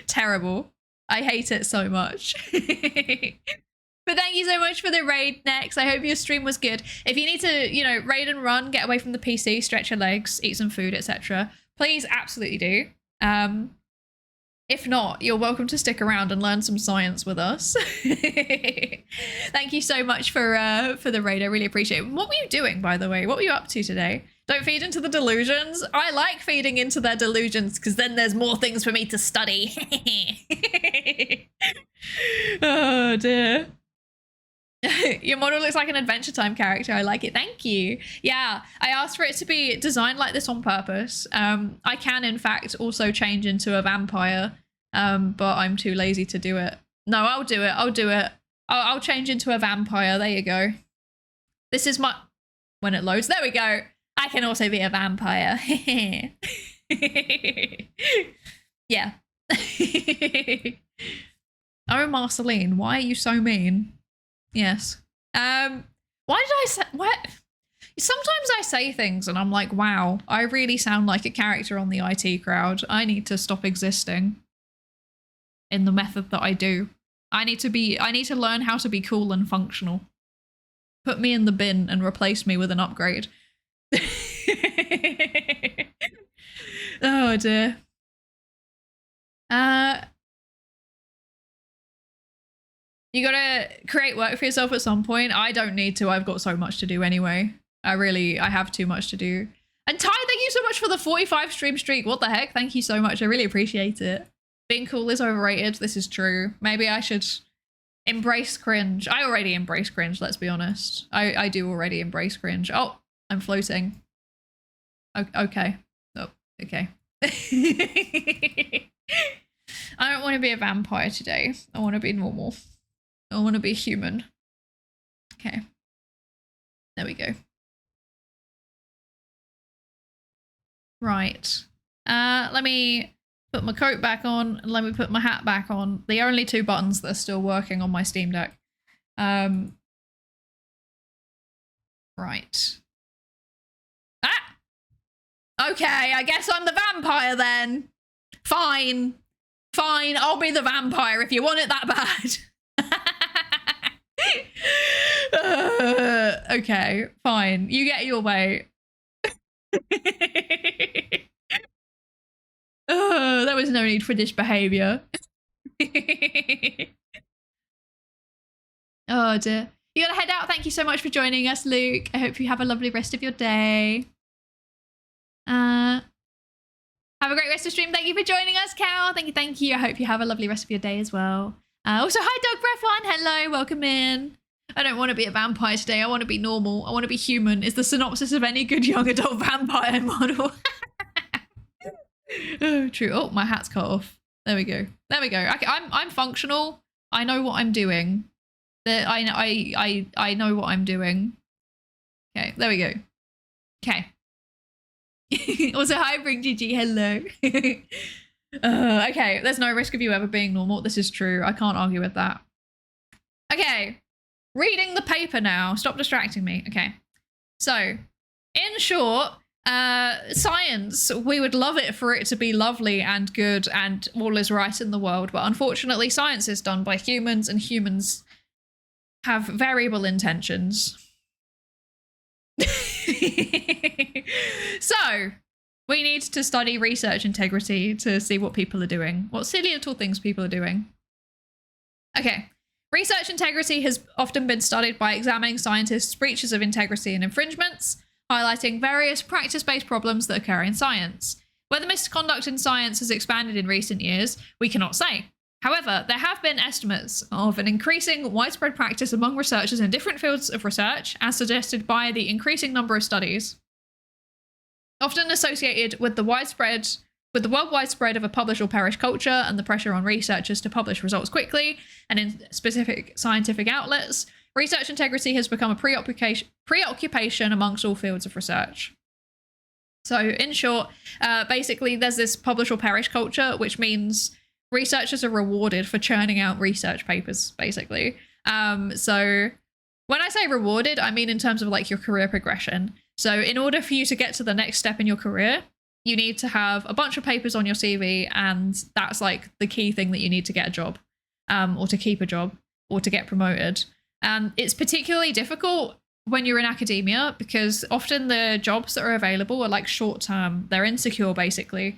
Terrible. I hate it so much. But thank you so much for the raid, Next. I hope your stream was good. If you need to, you know, raid and run, get away from the PC, stretch your legs, eat some food, etc., please absolutely do. If not, you're welcome to stick around and learn some science with us. Thank you so much for the raid. I really appreciate it. What were you doing, by the way? What were you up to today? Don't feed into the delusions. I like feeding into their delusions because then there's more things for me to study. Oh dear. Your model looks like an Adventure Time character. I like it. Thank you. Yeah, I asked for it to be designed like this on purpose. I can, in fact, also change into a vampire, but I'm too lazy to do it. No, I'll do it. I'll do it. I'll change into a vampire. There you go. This is my... When it loads. There we go. I can also be a vampire. Yeah. Oh, Marceline, why are you so mean? Yes. Why did I say what? Sometimes I say things and I'm like, wow, I really sound like a character on the IT crowd. I need to stop existing in the method that I do. I need to learn how to be cool and functional. Put me in the bin and replace me with an upgrade. Oh dear. You gotta create work for yourself at some point. I don't need to. I've got so much to do anyway. I have too much to do. And Ty, thank you so much for the 45 stream streak. What the heck? Thank you so much. I really appreciate it. Being cool is overrated. This is true. Maybe I should embrace cringe. I already embrace cringe, let's be honest. I do already embrace cringe. Oh, I'm floating. Okay. Oh, okay. I don't want to be a vampire today. I want to be normal. I want to be human. Okay. There we go. Right. Let me put my coat back on and let me put my hat back on. The only two buttons that are still working on my Steam Deck. Right. Ah! Okay, I guess I'm the vampire then. Fine. Fine, I'll be the vampire if you want it that bad. Okay, fine. You get your way. There was no need for this behavior. Oh dear. You gotta head out. Thank you so much for joining us, Luke. I hope you have a lovely rest of your day. Have a great rest of stream. Thank you for joining us, Cal. Thank you. I hope you have a lovely rest of your day as well. Also, hi, Dog Breath One. Hello, welcome in. I don't want to be a vampire today. I want to be normal. I want to be human. Is the synopsis of any good young adult vampire model. Oh, true. Oh, my hat's cut off. There we go. There we go. I'm functional. I know what I'm doing. I know what I'm doing. Okay, there we go. Okay. Also, hi, Bring GG. Hello. Okay, there's no risk of you ever being normal. This is true. I can't argue with that. Okay, reading the paper now. Stop distracting me. Okay, so in short, science, we would love it for it to be lovely and good and all is right in the world, but unfortunately science is done by humans and humans have variable intentions. So we need to study research integrity to see what people are doing, what silly little things people are doing. Okay, research integrity has often been studied by examining scientists' breaches of integrity and infringements, highlighting various practice-based problems that occur in science. Whether misconduct in science has expanded in recent years, we cannot say. However, there have been estimates of an increasing widespread practice among researchers in different fields of research, as suggested by the increasing number of studies, often associated with the worldwide spread of a publish or perish culture and the pressure on researchers to publish results quickly and in specific scientific outlets. Research integrity has become a preoccupation amongst all fields of research. So in short, basically there's this publish or perish culture, which means researchers are rewarded for churning out research papers, basically. So when I say rewarded, I mean in terms of like your career progression. So in order for you to get to the next step in your career, you need to have a bunch of papers on your CV, and that's like the key thing that you need to get a job, or to keep a job, or to get promoted. It's particularly difficult when you're in academia because often the jobs that are available are like short term. They're insecure, basically.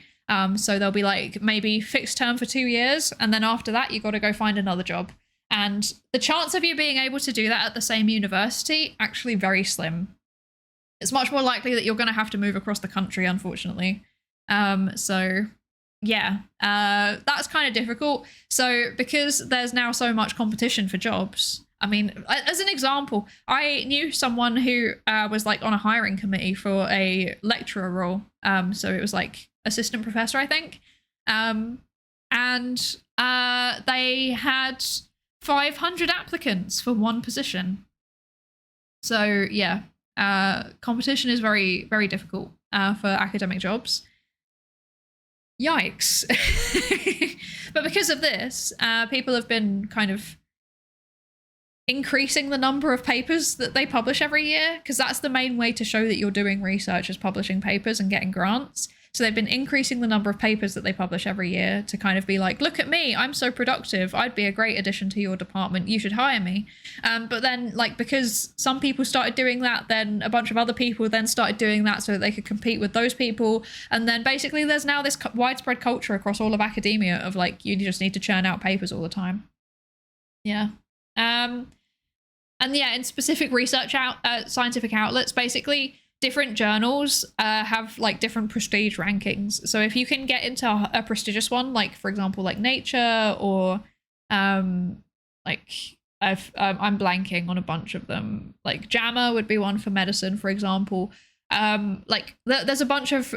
So they'll be like maybe fixed term for 2 years, and then after that you got to go find another job. And the chance of you being able to do that at the same university actually very slim. It's much more likely that you're going to have to move across the country, unfortunately. So yeah, that's kind of difficult. So because there's now so much competition for jobs, I mean, as an example, I knew someone who was like on a hiring committee for a lecturer role. So it was like assistant professor, I think. And they had 500 applicants for one position. So yeah, competition is very, very difficult for academic jobs. yikes. But because of this, people have been kind of increasing the number of papers that they publish every year, because that's the main way to show that you're doing research, is publishing papers and getting grants. So they've been increasing the number of papers that they publish every year to kind of be like, look at me, I'm so productive, I'd be a great addition to your department, you should hire me. But then, like, because some people started doing that, then a bunch of other people then started doing that so that they could compete with those people. And then basically there's now this widespread culture across all of academia of like, you just need to churn out papers all the time. Yeah. And yeah, in specific research scientific outlets, basically different journals have like different prestige rankings. So if you can get into a prestigious one, like for example, like Nature, or like I'm blanking on a bunch of them. Like JAMA would be one for medicine, for example. Like there's a bunch of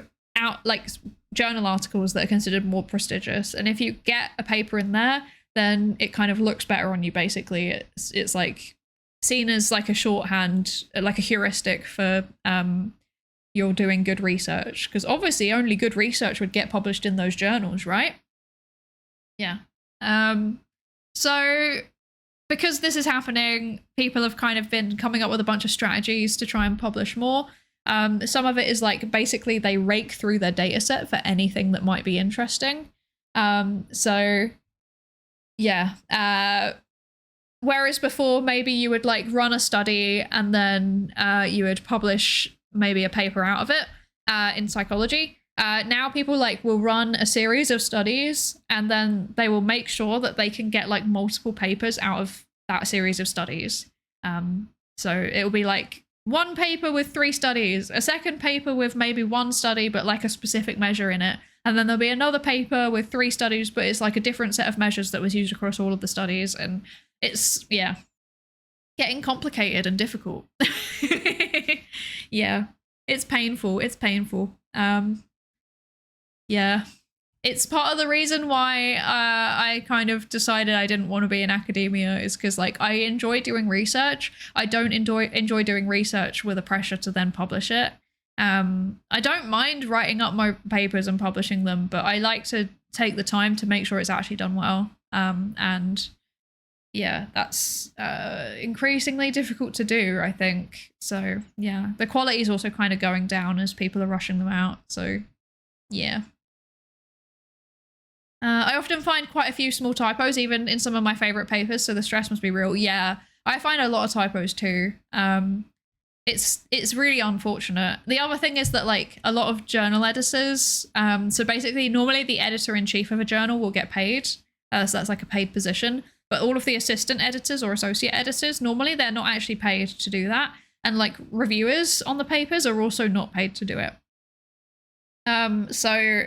journal articles that are considered more prestigious, and if you get a paper in there, then it kind of looks better on you. Basically, it's like seen as like a shorthand, like a heuristic for you're doing good research, because obviously only good research would get published in those journals, right? Yeah. So because this is happening, people have kind of been coming up with a bunch of strategies to try and publish more. Some of it is like basically they rake through their data set for anything that might be interesting. So yeah. Whereas before, maybe you would like run a study and then you would publish maybe a paper out of it in psychology. Now people like will run a series of studies and then they will make sure that they can get like multiple papers out of that series of studies. So it will be like one paper with 3 studies, a second paper with maybe 1 study but like a specific measure in it. And then there'll be another paper with 3 studies, but it's like a different set of measures that was used across all of the studies. And it's, yeah, getting complicated and difficult. Yeah, it's painful. It's painful. Yeah, it's part of the reason why I kind of decided I didn't want to be in academia, is because like I enjoy doing research. I don't enjoy doing research with a pressure to then publish it. I don't mind writing up my papers and publishing them, but I like to take the time to make sure it's actually done well. And yeah, that's increasingly difficult to do, I think. So yeah, the quality is also kind of going down as people are rushing them out. So yeah. I often find quite a few small typos, even in some of my favorite papers, so the stress must be real. Yeah, I find a lot of typos too. It's really unfortunate. The other thing is that like a lot of journal editors, so basically normally the editor-in-chief of a journal will get paid, so that's like a paid position, but all of the assistant editors or associate editors, normally they're not actually paid to do that, and like reviewers on the papers are also not paid to do it. So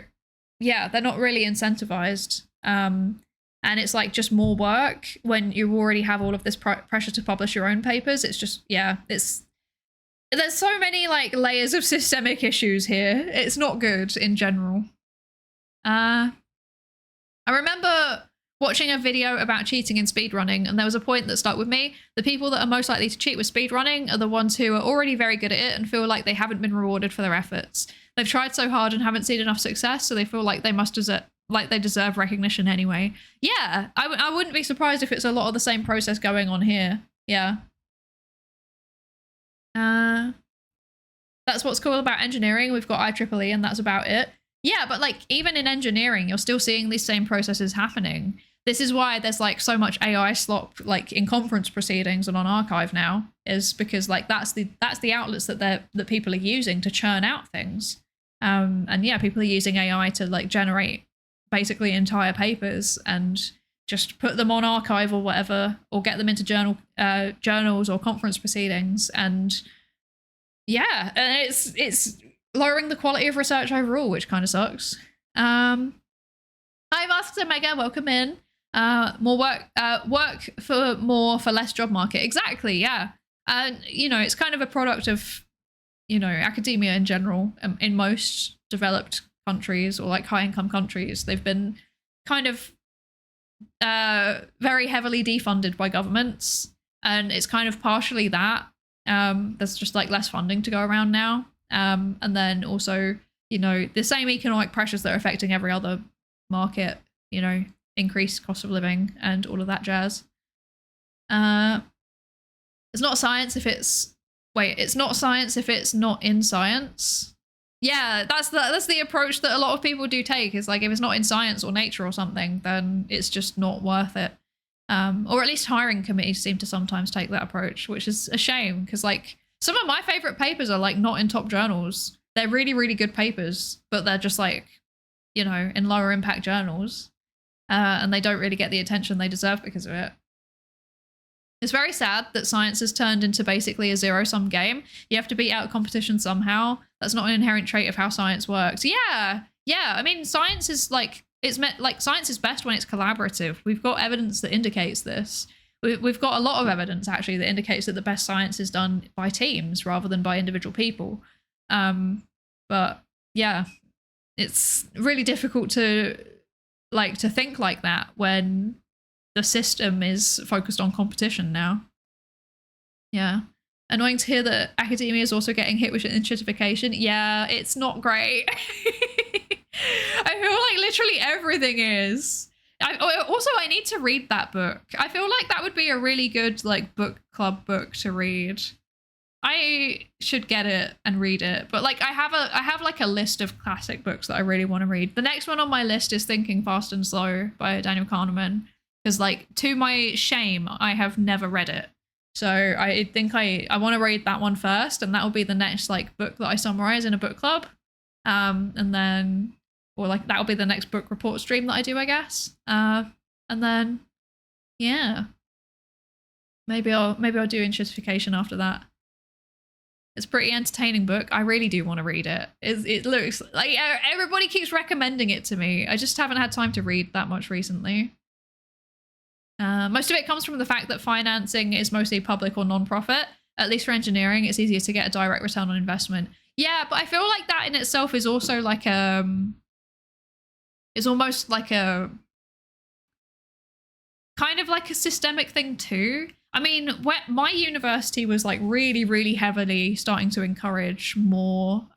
yeah, they're not really incentivized, and it's like just more work when you already have all of this pressure to publish your own papers. It's just, yeah, there's so many like layers of systemic issues here. It's not good in general. I remember watching a video about cheating in speedrunning, and there was a point that stuck with me. The people that are most likely to cheat with speedrunning are the ones who are already very good at it and feel like they haven't been rewarded for their efforts. They've tried so hard and haven't seen enough success, so they feel like they deserve recognition anyway. Yeah, I wouldn't be surprised if it's a lot of the same process going on here. Yeah. That's what's cool about engineering. We've got IEEE and that's about it. Yeah, but like even in engineering, you're still seeing these same processes happening. This is why there's like so much AI slop like in conference proceedings and on archive now, is because like that's the outlets that people are using to churn out things. And yeah, people are using AI to like generate basically entire papers and just put them on archive or whatever, or get them into journals or conference proceedings. And yeah, and it's lowering the quality of research overall, which kind of sucks. Hi, Masks and Mega, welcome in. More work for more for less job market. Exactly, yeah. And you know, it's kind of a product of, you know, academia in general. In most developed countries or like high income countries, they've been kind of very heavily defunded by governments, and it's kind of partially that. There's just like less funding to go around now, and then also you know, the same economic pressures that are affecting every other market, you know, increased cost of living and all of that jazz. It's not science if it's it's not science if it's not in science. Yeah, that's the approach that a lot of people do take, is like, if it's not in science or nature or something, then it's just not worth it. Or at least hiring committees seem to sometimes take that approach, which is a shame, because like some of my favorite papers are like not in top journals. They're really, really good papers, but they're just like, you know, in lower impact journals, and they don't really get the attention they deserve because of it. It's very sad that science has turned into basically a zero-sum game. You have to beat out competition somehow. That's not an inherent trait of how science works. Yeah. I mean, science is like, science is best when it's collaborative. We've got evidence that indicates this. We've got a lot of evidence actually that indicates that the best science is done by teams rather than by individual people. But yeah, it's really difficult to think like that when the system is focused on competition now. Yeah. Annoying to hear that academia is also getting hit with gentrification. Yeah, it's not great. I feel like literally everything is. I need to read that book. I feel like that would be a really good like book club book to read. I should get it and read it. But like I have like a list of classic books that I really want to read. The next one on my list is Thinking Fast and Slow by Daniel Kahneman. Because like, to my shame, I have never read it. So I think I want to read that one first, and that will be the next like book that I summarize in a book club. And then, or like that will be the next book report stream that I do, I guess. And then, yeah, maybe I'll do Gentrification after that. It's a pretty entertaining book. I really do want to read it. It looks like everybody keeps recommending it to me. I just haven't had time to read that much recently. Most of it comes from the fact that financing is mostly public or non-profit. At least for engineering, it's easier to get a direct return on investment. Yeah, but I feel like that in itself is also like it's almost like a kind of like a systemic thing too. I mean, my university was like really, really heavily starting to encourage more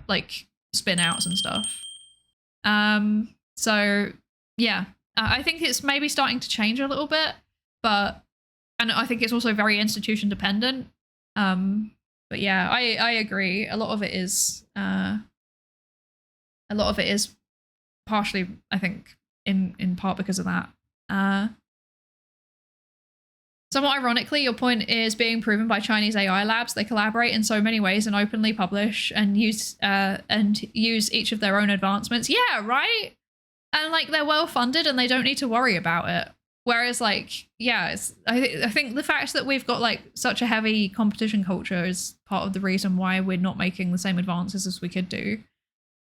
like spin outs and stuff. So yeah. I think it's maybe starting to change a little bit, and I think it's also very institution dependent. But yeah, I agree. A lot of it is partially, I think, in part because of that. Somewhat ironically, your point is being proven by Chinese AI labs. They collaborate in so many ways and openly publish and use each of their own advancements. Yeah, right. And like they're well funded and they don't need to worry about it. Whereas like, yeah, I think the fact that we've got like such a heavy competition culture is part of the reason why we're not making the same advances as we could do.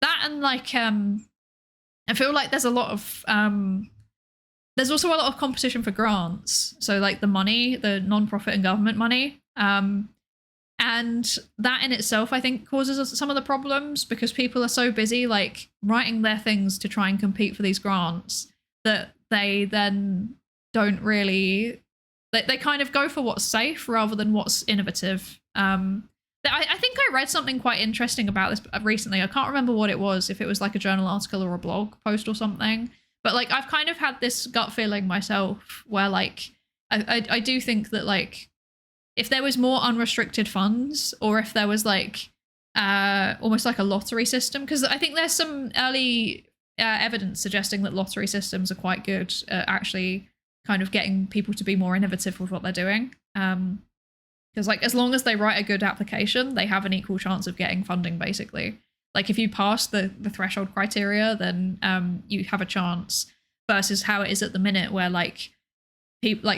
That and like, I feel like there's a lot of, there's also a lot of competition for grants. So like the money, the non-profit and government money. And that in itself, I think, causes some of the problems because people are so busy like writing their things to try and compete for these grants that they then don't really, they kind of go for what's safe rather than what's innovative. I think I read something quite interesting about this recently. I can't remember what it was, if it was like a journal article or a blog post or something. But like I've kind of had this gut feeling myself where like I do think that like if there was more unrestricted funds, or if there was like almost like a lottery system, because I think there's some early evidence suggesting that lottery systems are quite good at actually kind of getting people to be more innovative with what they're doing. Because like as long as they write a good application, they have an equal chance of getting funding basically. Like if you pass the threshold criteria, then you have a chance, versus how it is at the minute where like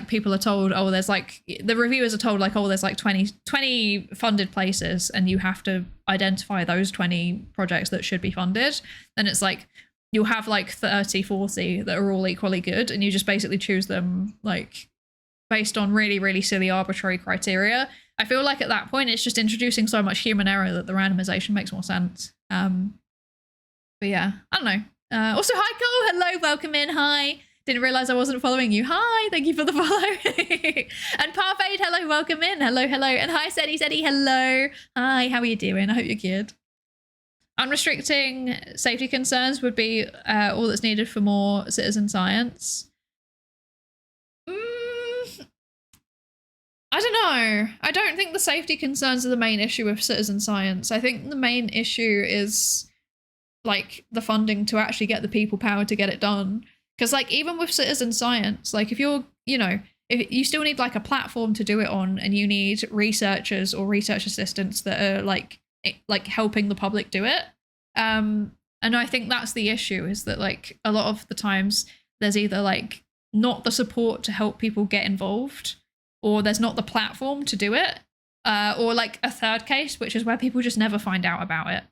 people are told, oh, there's like, the reviewers are told like, oh, there's like 20 funded places and you have to identify those 20 projects that should be funded. Then it's like, you'll have like 30, 40 that are all equally good, and you just basically choose them like based on really, really silly arbitrary criteria. I feel like at that point, it's just introducing so much human error that the randomization makes more sense. But yeah, I don't know. Also, hi, Cole. Hello, welcome in. Hi. Didn't realize I wasn't following you. Hi, thank you for the follow. And Parfait, hello, welcome in. Hello. And hi, Sedi, hello. Hi, how are you doing? I hope you're good. Unrestricting safety concerns would be all that's needed for more citizen science. I don't know. I don't think the safety concerns are the main issue with citizen science. I think the main issue is like the funding to actually get the people power to get it done. Because like even with citizen science, like if you're, you know, if you still need like a platform to do it on, and you need researchers or research assistants that are like helping the public do it. And I think that's the issue, is that like a lot of the times there's either like not the support to help people get involved, or there's not the platform to do it, or like a third case, which is where people just never find out about it.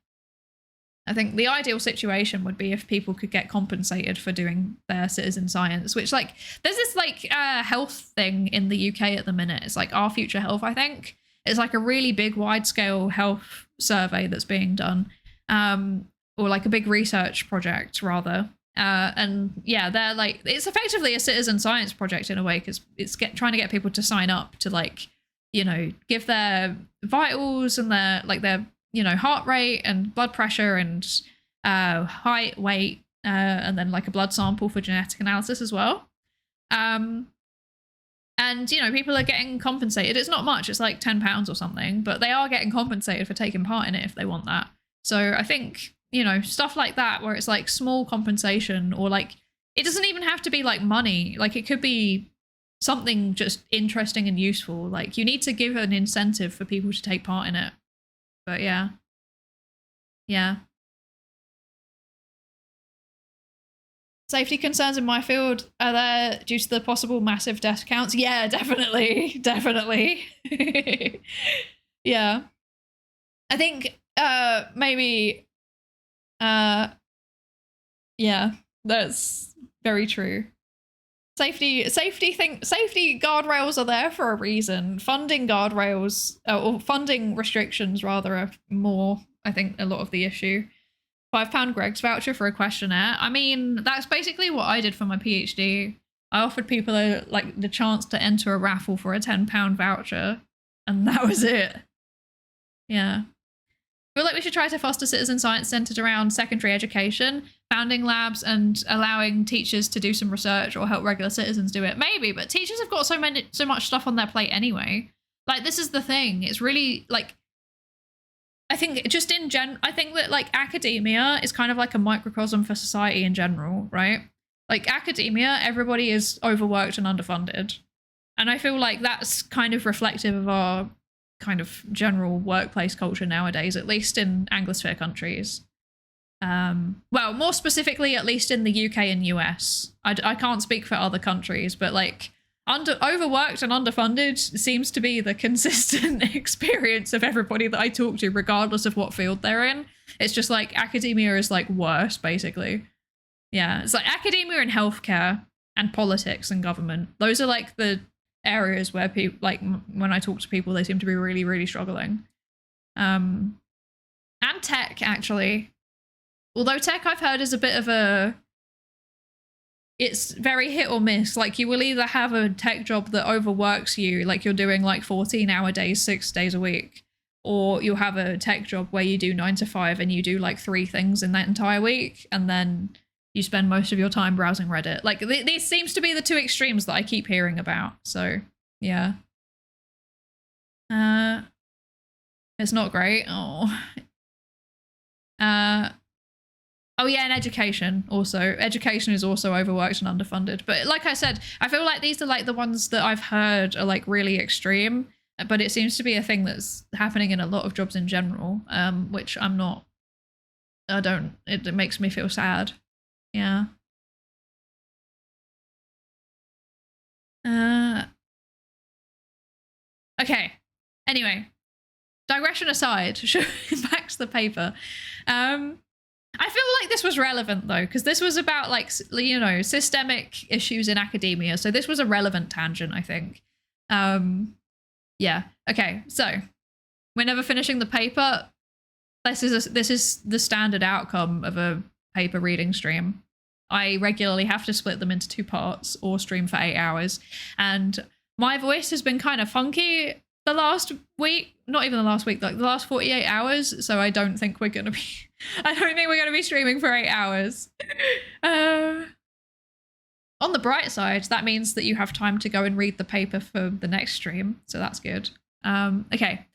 I think the ideal situation would be if people could get compensated for doing their citizen science, which like there's this like health thing in the UK at the minute. It's like Our Future Health, I think. It's like a really big wide scale health survey that's being done, or like a big research project rather. And yeah, they're like, it's effectively a citizen science project in a way, because it's trying to get people to sign up to like, you know, give their vitals and their like their, you know, heart rate and blood pressure and height, weight, and then like a blood sample for genetic analysis as well. And, you know, people are getting compensated. It's not much, it's like £10 or something, but they are getting compensated for taking part in it if they want that. So I think, you know, stuff like that where it's like small compensation, or like, it doesn't even have to be like money. Like it could be something just interesting and useful. Like you need to give an incentive for people to take part in it. But yeah. Yeah. Safety concerns in my field, are there due to the possible massive death counts? Yeah, definitely. Definitely. Yeah. I think maybe yeah, that's very true. Safety guardrails are there for a reason. Funding guardrails, or funding restrictions rather, are more, I think, a lot of the issue. £5 Greg's voucher for a questionnaire. I mean, that's basically what I did for my PhD. I offered people like the chance to enter a raffle for a £10 voucher, and that was it. Yeah. I feel like we should try to foster citizen science centered around secondary education, founding labs, and allowing teachers to do some research or help regular citizens do it. Maybe, but teachers have got so much stuff on their plate anyway. Like, this is the thing. It's really like, I think just I think that like academia is kind of like a microcosm for society in general, right? Like academia, everybody is overworked and underfunded. And I feel like that's kind of reflective of our kind of general workplace culture nowadays, at least in Anglosphere countries. Well, more specifically, at least in the UK and US. I can't speak for other countries, but like overworked and underfunded seems to be the consistent experience of everybody that I talk to, regardless of what field they're in. It's just like academia is like worse, basically. Yeah, it's like academia and healthcare and politics and government. Those are like the areas where people, like when I talk to people, they seem to be really, really struggling. And tech, actually. Although tech, I've heard, is a bit of a, it's very hit or miss. Like you will either have a tech job that overworks you, like you're doing like 14-hour days, 6 days a week, or you'll have a tech job where you do 9 to 5 and you do like 3 things in that entire week, and then you spend most of your time browsing Reddit. Like these seems to be the 2 extremes that I keep hearing about. So yeah. It's not great. Oh. Oh yeah, and education also. Education is also overworked and underfunded. But like I said, I feel like these are like the ones that I've heard are like really extreme, but it seems to be a thing that's happening in a lot of jobs in general, which it makes me feel sad. Yeah. Okay. Anyway, digression aside, back to the paper. I feel like this was relevant though, because this was about like, you know, systemic issues in academia. So this was a relevant tangent, I think. Yeah. Okay. So we're never finishing the paper. This is the standard outcome of a paper reading stream. I regularly have to split them into 2 parts or stream for 8 hours. And my voice has been kind of funky the last week, not even the last week, like the last 48 hours. So I don't think we're going to be I don't think we're going to be streaming for 8 hours. On the bright side, that means that you have time to go and read the paper for the next stream. So that's good. Okay.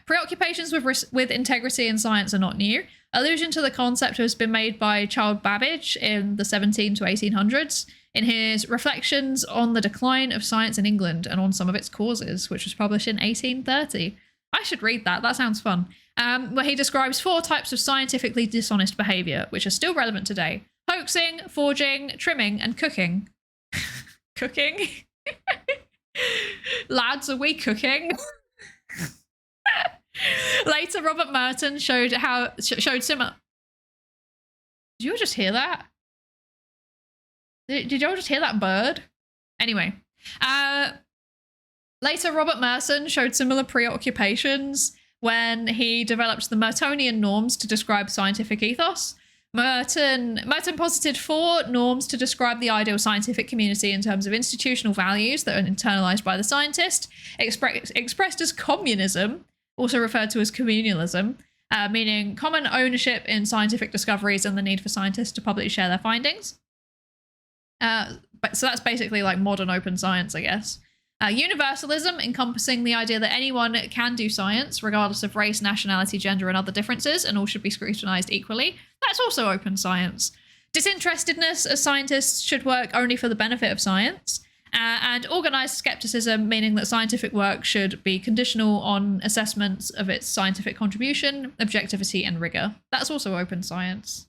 Preoccupations with integrity in science are not new. Allusion to the concept has been made by Charles Babbage in the 17 to 1800s in his Reflections on the Decline of Science in England and on Some of Its Causes, which was published in 1830. I should read that. That sounds fun. Where he describes 4 types of scientifically dishonest behavior, which are still relevant today: hoaxing, forging, trimming, and cooking. Cooking? Lads, are we cooking? Later, Robert Merton showed similar. Did you all just hear that? Did you all just hear that bird? Anyway, later Robert Merton showed similar preoccupations when he developed the Mertonian norms to describe scientific ethos. Merton posited 4 norms to describe the ideal scientific community in terms of institutional values that are internalized by the scientist, expressed as communism, also referred to as communalism, meaning common ownership in scientific discoveries and the need for scientists to publicly share their findings. So that's basically like modern open science, I guess. Universalism, encompassing the idea that anyone can do science, regardless of race, nationality, gender, and other differences, and all should be scrutinized equally. That's also open science. Disinterestedness, as scientists should work only for the benefit of science. And organized skepticism, meaning that scientific work should be conditional on assessments of its scientific contribution, objectivity, and rigor. That's also open science.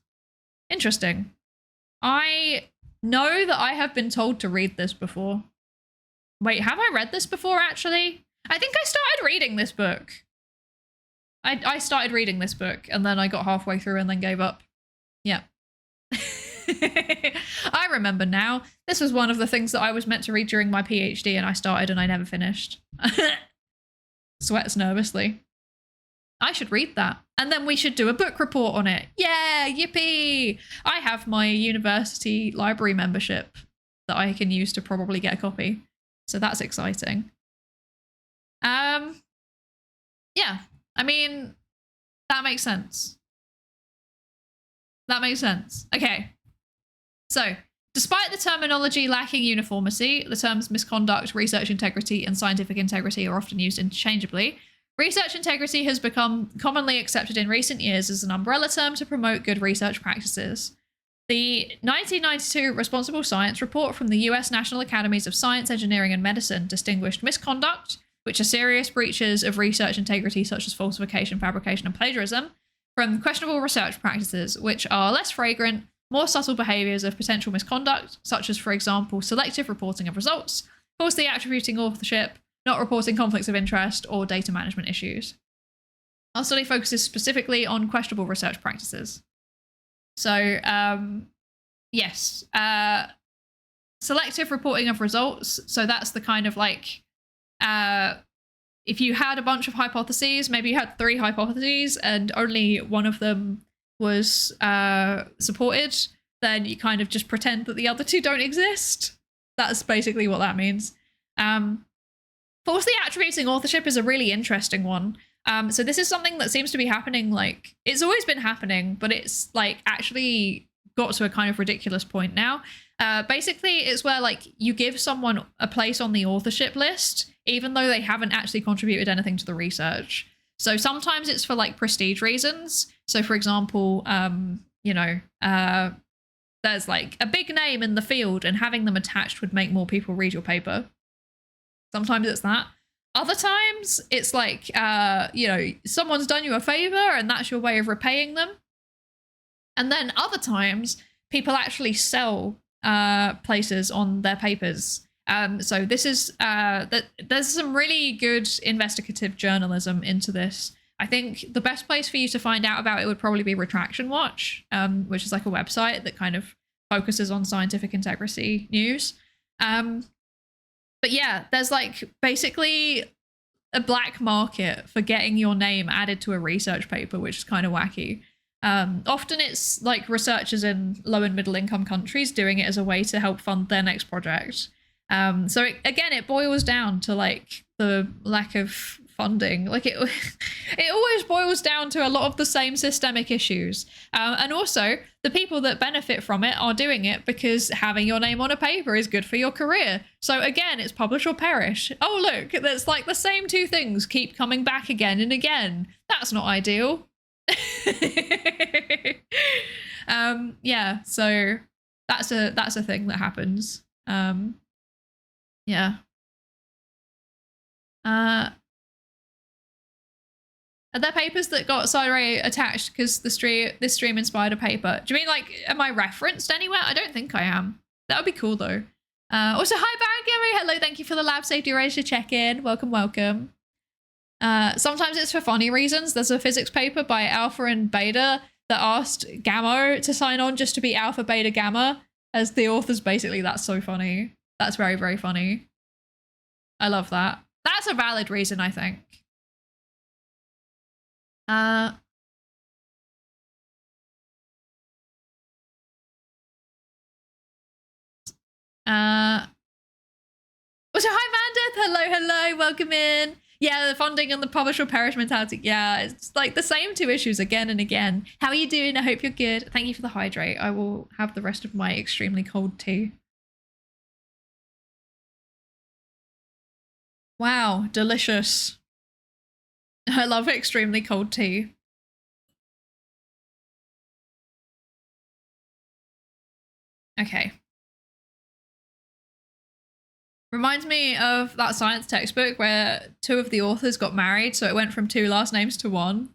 Interesting. I know that I have been told to read this before. Wait, have I read this before, actually? I think I started reading this book. I started reading this book, and then I got halfway through and then gave up. Yeah. I remember now. This was one of the things that I was meant to read during my PhD, and I started and I never finished. Sweats nervously. I should read that. And then we should do a book report on it. Yeah, yippee! I have my university library membership that I can use to probably get a copy. So that's exciting. Yeah, I mean, that makes sense. That makes sense. Okay. So, despite the terminology lacking uniformity, the terms misconduct, research integrity, and scientific integrity are often used interchangeably. Research integrity has become commonly accepted in recent years as an umbrella term to promote good research practices. The 1992 Responsible Science Report from the US National Academies of Science, Engineering, and Medicine distinguished misconduct, which are serious breaches of research integrity such as falsification, fabrication, and plagiarism, from questionable research practices, which are less flagrant, more subtle behaviours of potential misconduct, such as, for example, selective reporting of results, falsely attributing authorship, not reporting conflicts of interest, or data management issues. Our study focuses specifically on questionable research practices. So, yes, selective reporting of results. So that's the kind of like, if you had a bunch of hypotheses, maybe you had 3 hypotheses and only one of them was supported, then you kind of just pretend that the other 2 don't exist. That's basically what that means. Falsely attributing authorship is a really interesting one. So this is something that seems to be happening, like, it's always been happening, but it's like actually got to a kind of ridiculous point now. Basically, it's where like you give someone a place on the authorship list, even though they haven't actually contributed anything to the research. So sometimes it's for like prestige reasons. So for example, there's like a big name in the field and having them attached would make more people read your paper. Sometimes it's that. Other times it's like, someone's done you a favor and that's your way of repaying them. And then other times people actually sell places on their papers. So this is, there's some really good investigative journalism into this. I think the best place for you to find out about it would probably be Retraction Watch, which is like a website that kind of focuses on scientific integrity news. But yeah, there's like basically a black market for getting your name added to a research paper, which is kind of wacky. Often it's like researchers in low and middle income countries doing it as a way to help fund their next project. So it boils down to like the lack of funding. Like it always boils down to a lot of the same systemic issues. And also, the people that benefit from it are doing it because having your name on a paper is good for your career. So again, it's publish or perish. Oh, look, that's like the same two things keep coming back again and again. That's not ideal. Yeah, so that's a thing that happens. Yeah. Are there papers that got Psydere attached because this stream inspired a paper? Do you mean like, am I referenced anywhere? I don't think I am. That would be cool though. Also, hi Barry, hello, thank you for the lab safety raise to check in. Welcome, welcome. Sometimes it's for funny reasons. There's a physics paper by Alpha and Beta that asked Gamma to sign on just to be Alpha, Beta, Gamma as the authors. Basically, that's so funny. That's very, very funny. I love that. That's a valid reason, I think. Also, hi Mandith, hello, welcome in. Yeah, the funding and the publish or perish mentality. Yeah, it's like the same two issues again and again. How are you doing? I hope you're good. Thank you for the hydrate. I will have the rest of my extremely cold tea. Wow, delicious. I love extremely cold tea. Okay. Reminds me of that science textbook where two of the authors got married, so it went from 2 last names to 1.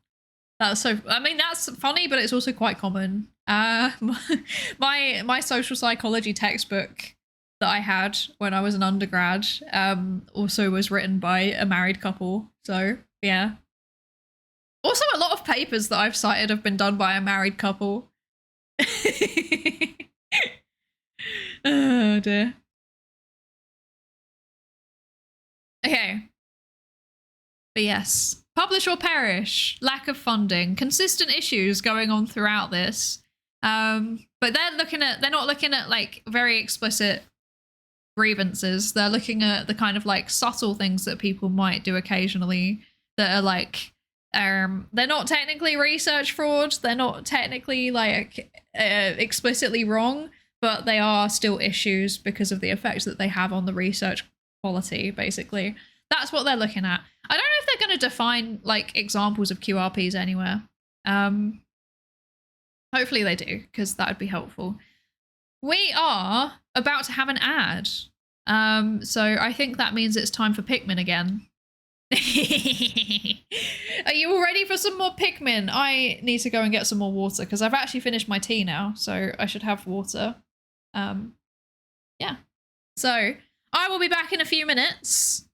That's so, I mean, that's funny, but it's also quite common. My social psychology textbook that I had when I was an undergrad also was written by a married couple, so yeah. Also, a lot of papers that I've cited have been done by a married couple. Oh dear. Okay. But yes, publish or perish, lack of funding, consistent issues going on throughout this. But they're not looking at like very explicit grievances. They're looking at the kind of like subtle things that people might do occasionally that are like, they're not technically research fraud. They're not technically like explicitly wrong, but they are still issues because of the effects that they have on the research quality, basically. That's what they're looking at. I don't know if they're going to define like examples of QRPs anywhere. Hopefully they do, because that would be helpful. We are about to have an ad. So I think that means it's time for Pikmin again. Are you all ready for some more Pikmin? I need to go and get some more water because I've actually finished my tea now, so I should have water. Yeah. So I will be back in a few minutes.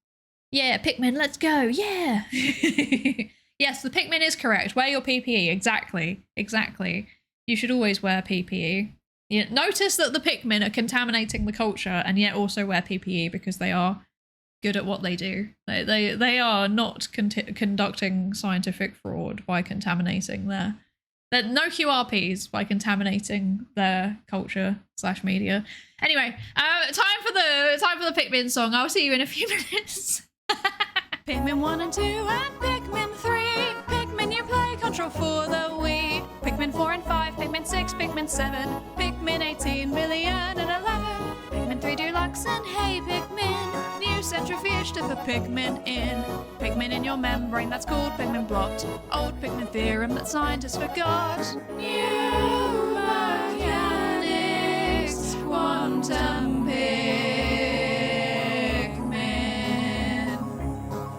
Yeah, Pikmin, let's go. Yeah. Yes, the Pikmin is correct. Wear your PPE. Exactly. Exactly. You should always wear PPE. You notice that the Pikmin are contaminating the culture and yet also wear PPE because they are good at what they do. They are not conducting scientific fraud by contaminating no QRPs by contaminating their culture / media. Anyway, time for the Pikmin song. I'll see you in a few minutes. Pikmin 1 and 2 and Pikmin 3. Pikmin you play, control for the Wii. Pikmin 4 and 5, Pikmin 6, Pikmin 7, Pikmin 18 million and 11. Pikmin 3 Deluxe and hey Pikmin, new centrifuge to put Pikmin in. Pikmin in your membrane, that's called Pikmin blot. Old Pikmin theorem that scientists forgot. New mechanics, quantum Pikmin.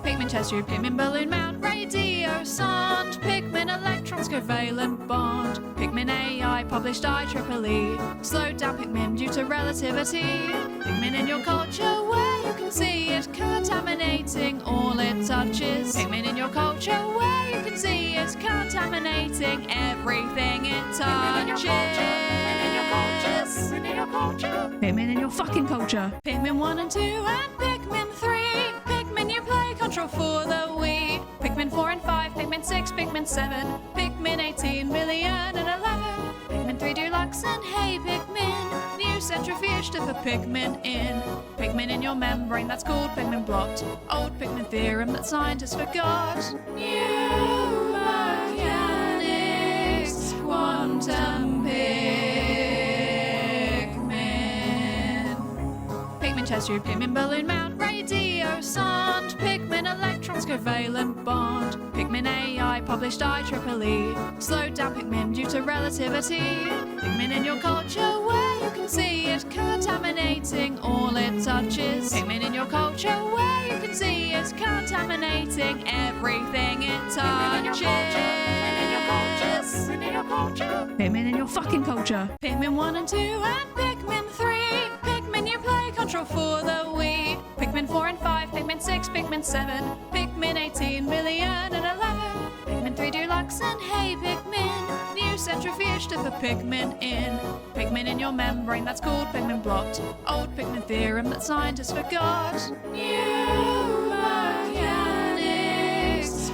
Pikmin chest tube, Pikmin balloon mount, radio sound, Pikmin electrons covalent bond, Pikmin AI published IEEE, slowed down Pikmin due to relativity, Pikmin in your culture where you can see it contaminating all it touches, Pikmin in your culture where you can see it contaminating everything it touches. Pikmin in your culture, Pikmin in your culture, Pikmin in your fucking culture. Pikmin 1 and 2 and Pikmin 3, Pikmin you play, control for the Wii. Pikmin 4 and 5, Pikmin 6, Pikmin 7, Pikmin 18 million and 11. Pikmin 3 Deluxe and hey Pikmin, new New centrifuge to put Pikmin in. Pikmin in your membrane, that's called Pikmin blot. Old Pikmin theorem that scientists forgot. New mechanics, quantum Pikmin. Pikmin test tube, Pikmin balloon mount, radio sonde. Pikmin electrons covalent bond. Pikmin AI published IEEE. Slowed down Pikmin due to relativity. Pikmin in your culture where you can see it contaminating all it touches. Pikmin in your culture where you can see it contaminating everything it touches. Pikmin in your culture. Pikmin in your fucking culture. Pikmin 1 and 2 and Pikmin 3. Pikmin you play control for the Wii. Pikmin 4 and 5, Pikmin 6, Pikmin 7, Pikmin 18 million and 11. Pikmin 3 Deluxe and Hey Pikmin. New centrifuge to put Pikmin in. Pikmin in your membrane, that's called Pikmin blot. Old Pikmin theorem that scientists forgot. New mechanics,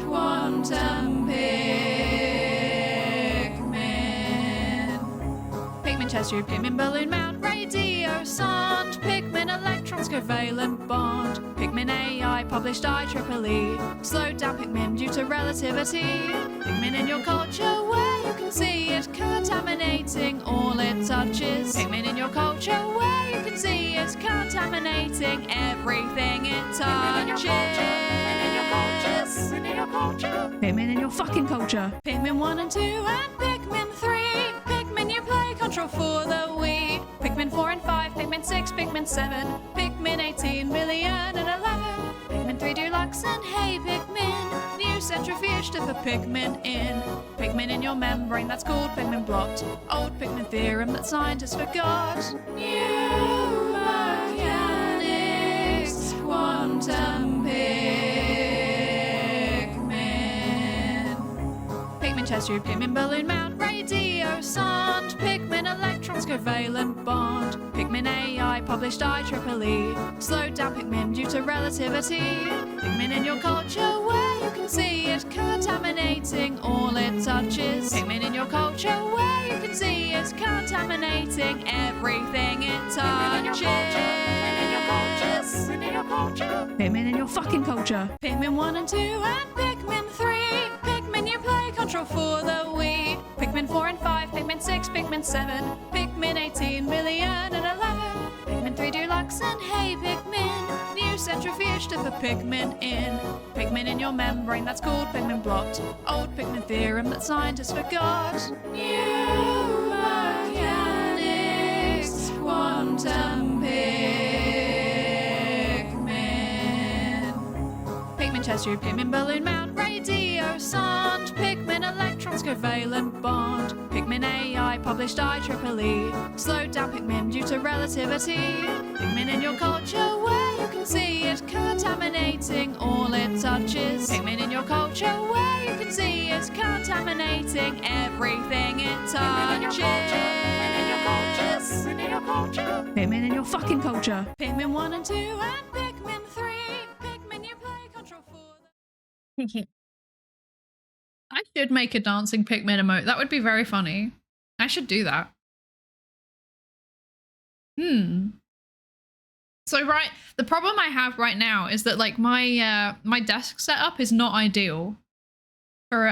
quantum Pikmin. Pikmin test tube, Pikmin balloon mount, radio sonde. Pikmin electrons covalent bond. Pikmin AI published IEEE. Slowed down Pikmin due to relativity. Pikmin in your culture where you can see it contaminating all it touches. Pikmin in your culture where you can see it contaminating everything it touches. Pikmin in your fucking culture. Pikmin 1 and 2 and Pikmin 3. Pikmin you play control for the Wii. Pikmin 4 and 5, Pikmin 6, Pikmin 7, Pikmin 18 million and 11. Pikmin 3 Deluxe and Hey Pikmin. New centrifuge to put Pikmin in. Pikmin in your membrane, that's called Pikmin blot. Old Pikmin theorem that scientists forgot. New mechanics, quantum Pikmin. Pikmin test tube, Pikmin balloon mount, radio sonde. Pikmin electrons covalent bond. Pikmin AI published IEEE. Slowed down Pikmin due to relativity. Pikmin in your culture where you can see it contaminating all it touches. Pikmin in your culture where you can see it contaminating everything it touches. Pikmin in your fucking culture. Pikmin 1 and 2 and Pikmin 3. Pikmin you play control for the Wii. Pikmin 4 and 5, Pikmin 6, Pikmin 7, Pikmin 18 million and 11. Pikmin 3 Deluxe and Hey Pikmin. New centrifuge to put Pikmin in. Pikmin in your membrane, that's called Pikmin blot. Old Pikmin theorem that scientists forgot. New mechanics, quantum Pikmin. Pikmin test tube, Pikmin balloon mount, radio sonde. Pikmin electrons covalent bond. Pikmin AI published IEEE. Slowed down Pikmin due to relativity. Pikmin in your culture where you can see it contaminating all it touches. Pikmin in your culture where you can see it contaminating everything it touches. Pikmin in your fucking culture. Pikmin 1 and 2 and Pikmin 3. Pikmin you play control for the... I should make a dancing Pikmin emote. That would be very funny. I should do that. So the problem I have right now is that like my my desk setup is not ideal for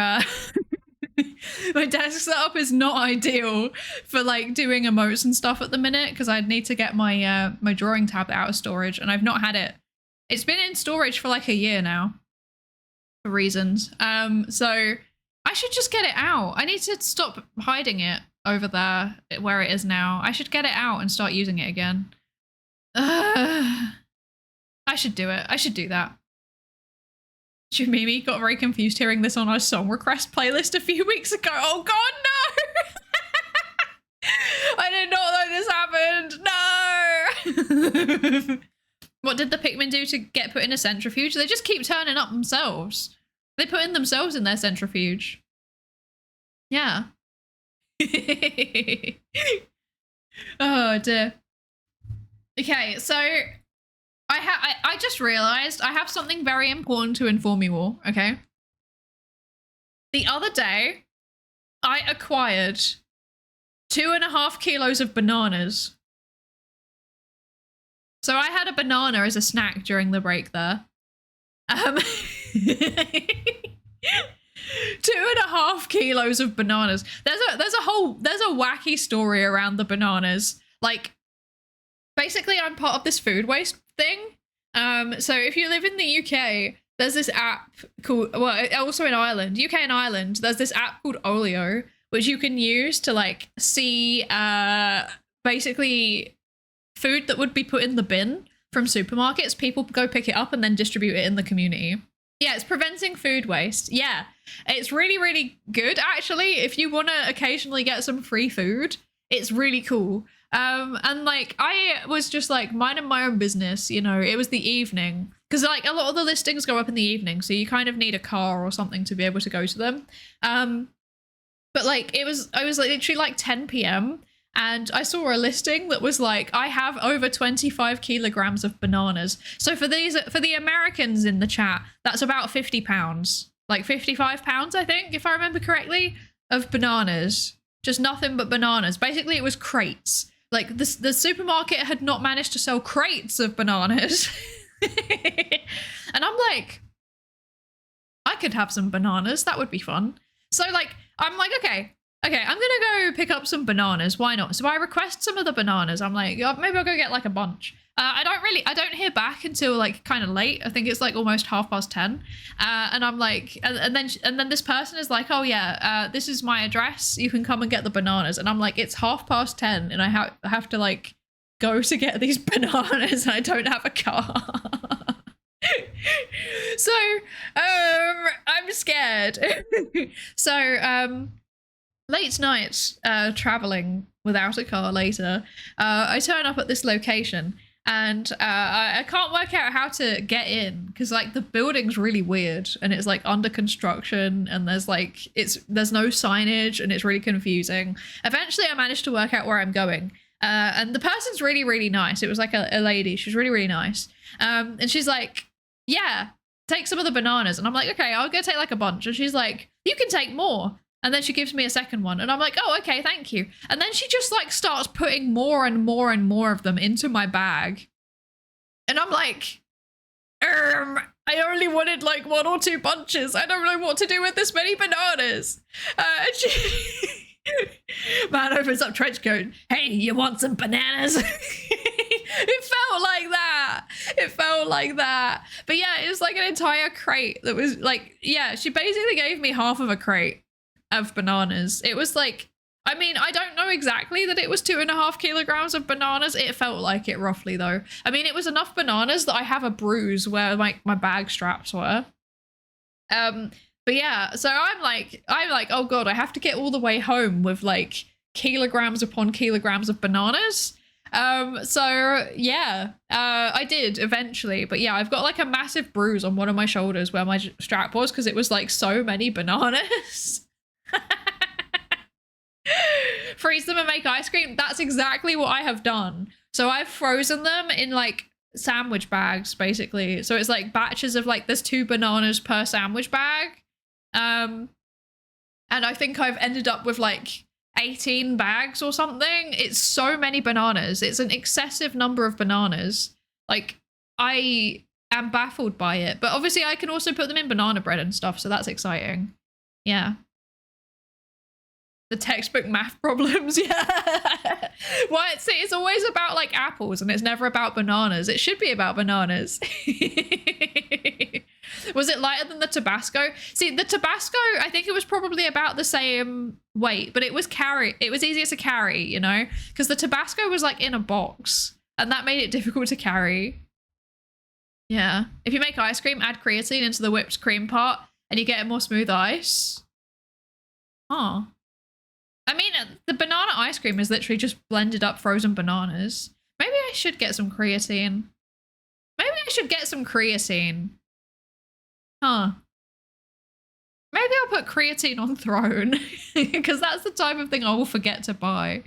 my desk setup is not ideal for like doing emotes and stuff at the minute because I'd need to get my my drawing tablet out of storage and I've not had it. It's been in storage for like a year now for reasons. So I should just get it out. I need to stop hiding it over there where it is now. I should get it out and start using it again. I should do it. I should do that. Mimi got very confused hearing this on our song request playlist a few weeks ago. Oh god, no! I did not know this happened. No! What did the Pikmin do to get put in a centrifuge? They just keep turning up themselves. They put in themselves in their centrifuge. Yeah. Oh dear. Okay, so I just realized I have something very important to inform you all, okay? The other day, I acquired 2.5 kilos of bananas So I had a banana as a snack during the break there. 2.5 kilos of bananas. There's a wacky story around the bananas. Like, basically I'm part of this food waste thing. So if you live in the UK, there's this app called, well, also in Ireland, UK and Ireland, there's this app called Olio, which you can use to like see basically food that would be put in the bin from supermarkets. People go pick it up and then distribute it in the community. Yeah, it's preventing food waste. Yeah, it's really, really good, actually. If you want to occasionally get some free food, it's really cool. And like, I was just like minding my own business, you know, it was the evening. Because like a lot of the listings go up in the evening, so you kind of need a car or something to be able to go to them. But like, I was like literally like 10 p.m. and I saw a listing that was like, I have over 25 kilograms of bananas. So for the Americans in the chat, that's about 50 pounds, like 55 pounds, I think, if I remember correctly, of bananas. Just nothing but bananas. Basically, it was crates. Like the supermarket had not managed to sell crates of bananas. And I'm like, I could have some bananas. That would be fun. So like, I'm like, okay, I'm gonna go pick up some bananas. Why not? So I request some of the bananas. I'm like, oh, maybe I'll go get like a bunch. I don't hear back until like kind of late. I think it's like almost 10:30. And I'm like, and then this person is like, oh yeah, this is my address. You can come and get the bananas. And I'm like, it's 10:30 and I have to like go to get these bananas and I don't have a car. So, I'm scared. So, late night, traveling without a car later, I turn up at this location and I can't work out how to get in because like the building's really weird and it's like under construction and there's no signage and it's really confusing. Eventually I managed to work out where I'm going. And the person's really, really nice. It was like a lady. She's really, really nice. And she's like, yeah, take some of the bananas. And I'm like, okay, I'll go take like a bunch. And she's like, you can take more. And then she gives me a second one. And I'm like, oh, okay, thank you. And then she just like starts putting more and more and more of them into my bag. And I'm like, I only wanted like 1 or 2 bunches. I don't know what to do with this many bananas. And she... Man opens up trench coat. Hey, you want some bananas? It felt like that. It felt like that. But yeah, it was like an entire crate that was like, yeah, she basically gave me half of a crate of bananas. It was like, I mean, I don't know exactly that it was 2.5 kilograms of bananas. It felt like it roughly though. I mean, it was enough bananas that I have a bruise where like my bag straps were. But yeah, so I'm like, oh God, I have to get all the way home with like kilograms upon kilograms of bananas. So yeah, I did eventually, but yeah, I've got like a massive bruise on one of my shoulders where my strap was because it was like so many bananas. Freeze them and make ice cream. That's exactly what I have done. So I've frozen them in like sandwich bags basically. So it's like batches of like, there's 2 bananas per sandwich bag. And I think I've ended up with like 18 bags or something. It's so many bananas. It's an excessive number of bananas. Like, I am baffled by it. But obviously I can also put them in banana bread and stuff, so that's exciting. Yeah. The textbook math problems, yeah. Well, it's always about like apples and it's never about bananas. It should be about bananas. Was it lighter than the Tabasco? See, the Tabasco, I think it was probably about the same weight, but it was easier to carry, you know, because the Tabasco was like in a box and that made it difficult to carry. Yeah. If you make ice cream, add creatine into the whipped cream part and you get a more smooth ice. Huh. I mean, the banana ice cream is literally just blended up frozen bananas. Maybe I should get some creatine. Huh. Maybe I'll put creatine on Throne because that's the type of thing I will forget to buy.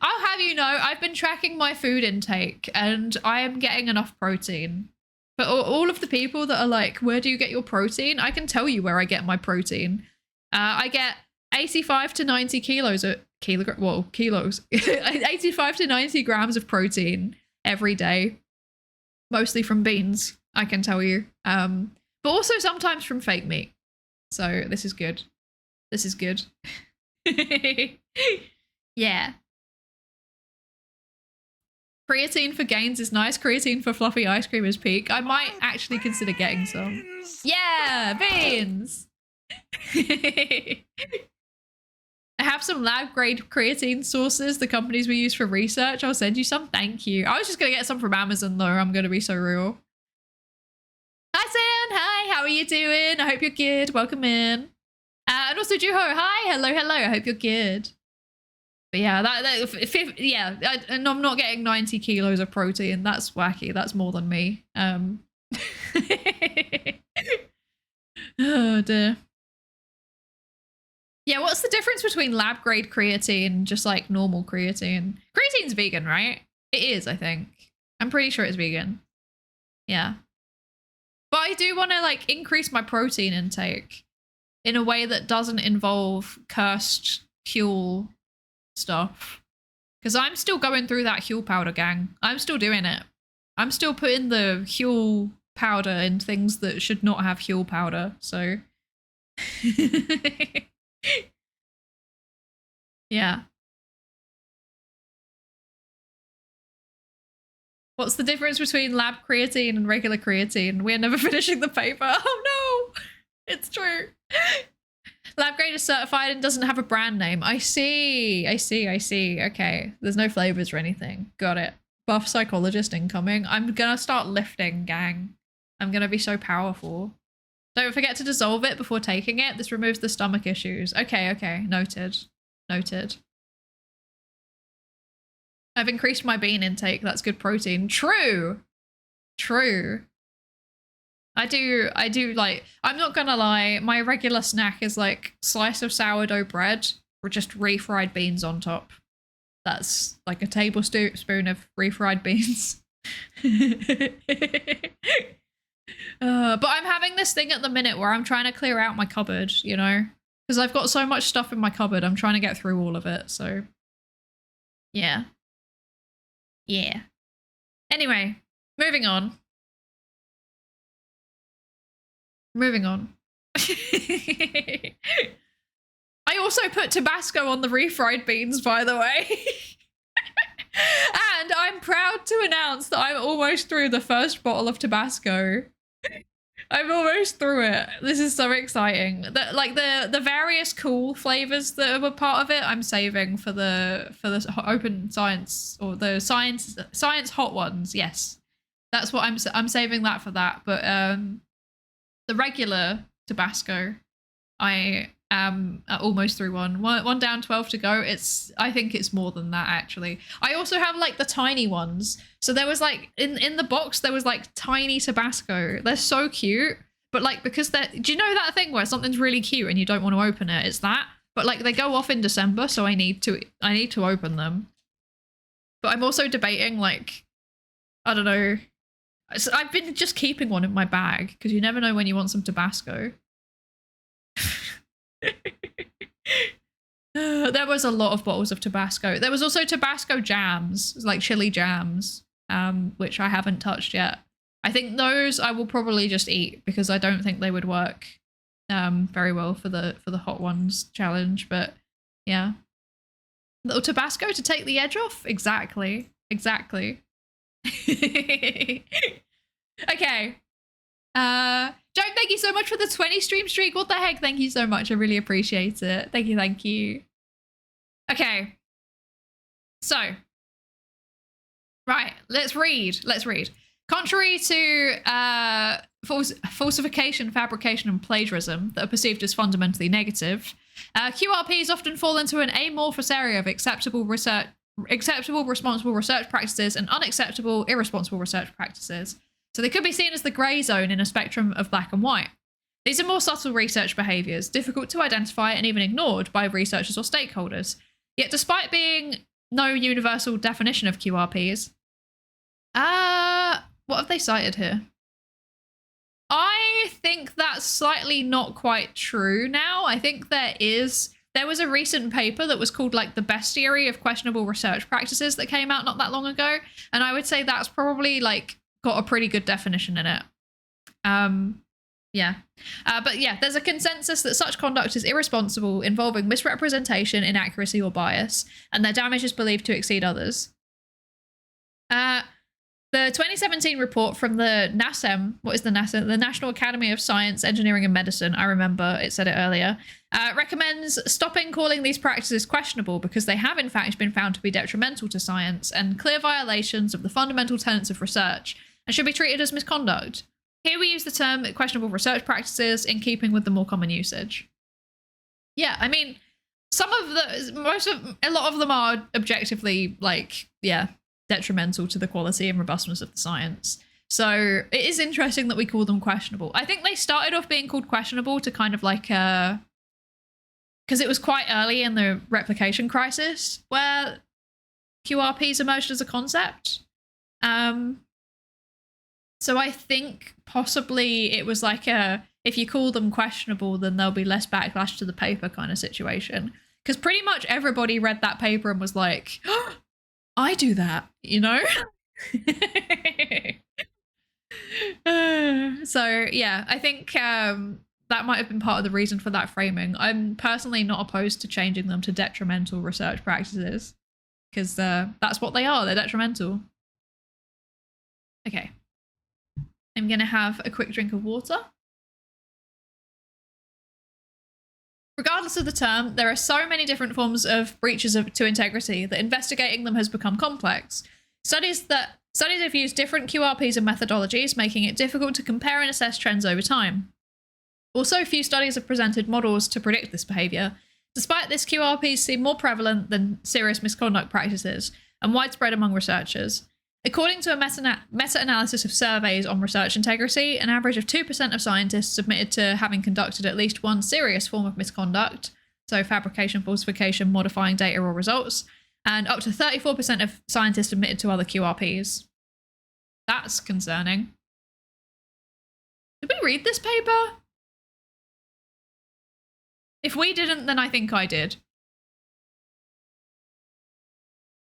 I'll have you know, I've been tracking my food intake and I am getting enough protein. But all of the people that are like, where do you get your protein? I can tell you where I get my protein. I get 85 to 90 kilos, 85 to 90 grams of protein every day, mostly from beans, I can tell you. But also sometimes from fake meat. So this is good. This is good. Yeah. Creatine for gains is nice. Creatine for fluffy ice cream is peak. I might actually consider getting some. Yeah, beans. I have some lab grade creatine sources, the companies we use for research. I'll send you some. Thank you. I was just going to get some from Amazon though. I'm going to be so real. Hi, San. Hi. How are you doing? I hope you're good. Welcome in. And also Juho. Hi. Hello. Hello. I hope you're good. But yeah, and I'm not getting 90 kilos of protein. That's wacky. That's more than me. Oh dear. Yeah, what's the difference between lab grade creatine and just like normal creatine? Creatine's vegan, right? It is, I think. I'm pretty sure it's vegan. Yeah. But I do want to like increase my protein intake in a way that doesn't involve cursed Huel stuff. Because I'm still going through that Huel powder, gang. I'm still doing it. I'm still putting the Huel powder in things that should not have Huel powder, so... Yeah. What's the difference between lab creatine and regular creatine? We're never finishing the paper. Oh no! It's true. Lab grade is certified and doesn't have a brand name. I see. Okay. There's no flavors or anything. Got it. Buff psychologist incoming. I'm gonna start lifting, gang. I'm gonna be so powerful. Don't forget to dissolve it before taking it. This removes the stomach issues. Okay. Noted. I've increased my bean intake. That's good protein. True. I do like, I'm not gonna lie, my regular snack is like slice of sourdough bread or just refried beans on top. That's like a tablespoon of refried beans. But I'm having this thing at the minute where I'm trying to clear out my cupboard, you know? Because I've got so much stuff in my cupboard, I'm trying to get through all of it, so... Yeah. Anyway, moving on. I also put Tabasco on the refried beans, by the way. And I'm proud to announce that I'm almost through the first bottle of Tabasco. I'm almost through it. This is so exciting. The various cool flavors that were part of it, I'm saving for the open science or the science hot ones. Yes, that's what I'm saving that for that. But the regular Tabasco, I am almost through one down, 12 to go. I think it's more than that actually. I also have like the tiny ones. So there was like in the box there was like tiny Tabasco. They're so cute, but like because do you know that thing where something's really cute and you don't want to open it? It's that. But like they go off in December, so I need to open them. But I'm also debating like, I don't know. So I've been just keeping one in my bag because you never know when you want some Tabasco. There was a lot of bottles of Tabasco. There was also Tabasco jams, like chili jams, which I haven't touched yet. I think those I will probably just eat because I don't think they would work very well for the hot ones challenge. But yeah, little Tabasco to take the edge off. Exactly. Okay. Joke, thank you so much for the 20 stream streak. What the heck? Thank you so much. I really appreciate it. Thank you. Okay. So. Right. Let's read. Contrary to falsification, fabrication, and plagiarism that are perceived as fundamentally negative, QRPs often fall into an amorphous area of acceptable, responsible research practices and unacceptable, irresponsible research practices. So they could be seen as the grey zone in a spectrum of black and white. These are more subtle research behaviours, difficult to identify and even ignored by researchers or stakeholders. Yet despite being no universal definition of QRPs, what have they cited here? I think that's slightly not quite true now. I think there there was a recent paper that was called like the bestiary of questionable research practices that came out not that long ago. And I would say that's probably like got a pretty good definition in it. Yeah. But yeah, there's a consensus that such conduct is irresponsible, involving misrepresentation, inaccuracy, or bias, and their damage is believed to exceed others. The 2017 report from the NASEM, what is the NASEM? The National Academy of Science, Engineering and Medicine, I remember it said it earlier, recommends stopping calling these practices questionable because they have in fact been found to be detrimental to science and clear violations of the fundamental tenets of research and should be treated as misconduct. Here we use the term questionable research practices in keeping with the more common usage. Yeah, I mean, a lot of them are objectively like, yeah, detrimental to the quality and robustness of the science. So it is interesting that we call them questionable. I think they started off being called questionable to kind of like, because it was quite early in the replication crisis where QRPs emerged as a concept. So I think possibly it was like if you call them questionable, then there'll be less backlash to the paper kind of situation. Because pretty much everybody read that paper and was like, oh, I do that, you know? So yeah, I think that might have been part of the reason for that framing. I'm personally not opposed to changing them to detrimental research practices because that's what they are. They're detrimental. Okay. I'm going to have a quick drink of water. Regardless of the term, there are so many different forms of breaches to integrity that investigating them has become complex. Studies have used different QRPs and methodologies, making it difficult to compare and assess trends over time. Also, few studies have presented models to predict this behavior. Despite this, QRPs seem more prevalent than serious misconduct practices and widespread among researchers. According to a meta-analysis of surveys on research integrity, an average of 2% of scientists admitted to having conducted at least one serious form of misconduct, so fabrication, falsification, modifying data or results, and up to 34% of scientists admitted to other QRPs. That's concerning. Did we read this paper? If we didn't, then I think I did.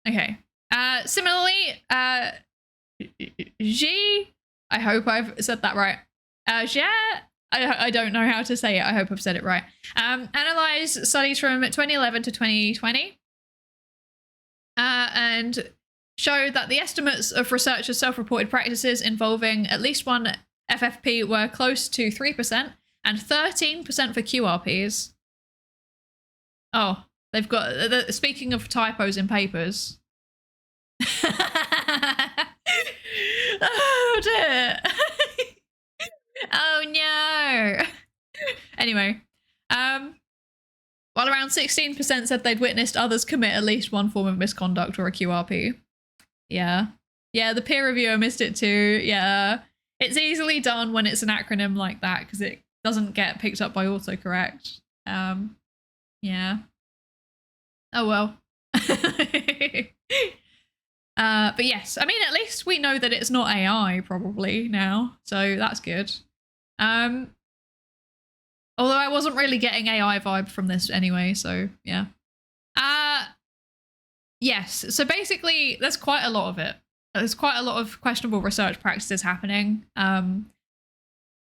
Okay. Similarly, G, I hope I've said that right. I don't know how to say it. I hope I've said it right. Analyzed studies from 2011 to 2020 and showed that the estimates of researchers' self-reported practices involving at least one FFP were close to 3% and 13% for QRPs. Oh, they've got, speaking of typos in papers. Oh dear. Oh no. Anyway, while around 16% said they'd witnessed others commit at least one form of misconduct or a QRP. Yeah, the peer reviewer missed it too. Yeah, it's easily done when it's an acronym like that because it doesn't get picked up by autocorrect. Yeah. Oh well. But yes, I mean, at least we know that it's not AI probably now, so that's good. Although I wasn't really getting AI vibe from this anyway, so yeah. Yes, so basically there's quite a lot of it. There's quite a lot of questionable research practices happening.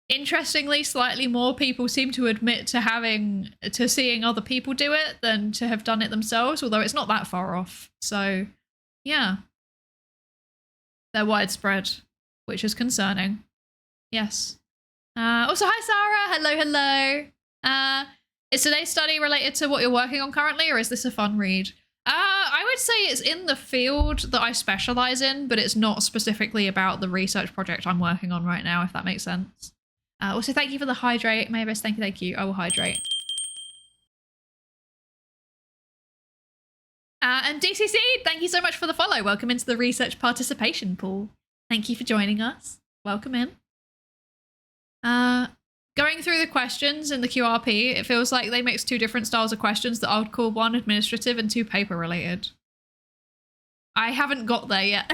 Interestingly, slightly more people seem to admit to seeing other people do it than to have done it themselves, although it's not that far off. So yeah. They're widespread, which is concerning. Yes. Also, hi, Sarah. Hello. Is today's study related to what you're working on currently, or is this a fun read? I would say it's in the field that I specialize in, but it's not specifically about the research project I'm working on right now, if that makes sense. Also, thank you for the hydrate. Mavis, thank you. I will hydrate. And DCC, thank you so much for the follow. Welcome into the research participation pool. Thank you for joining us. Welcome in. Going through the questions in the QRP, it feels like they mix two different styles of questions that I would call one administrative and two paper related. I haven't got there yet.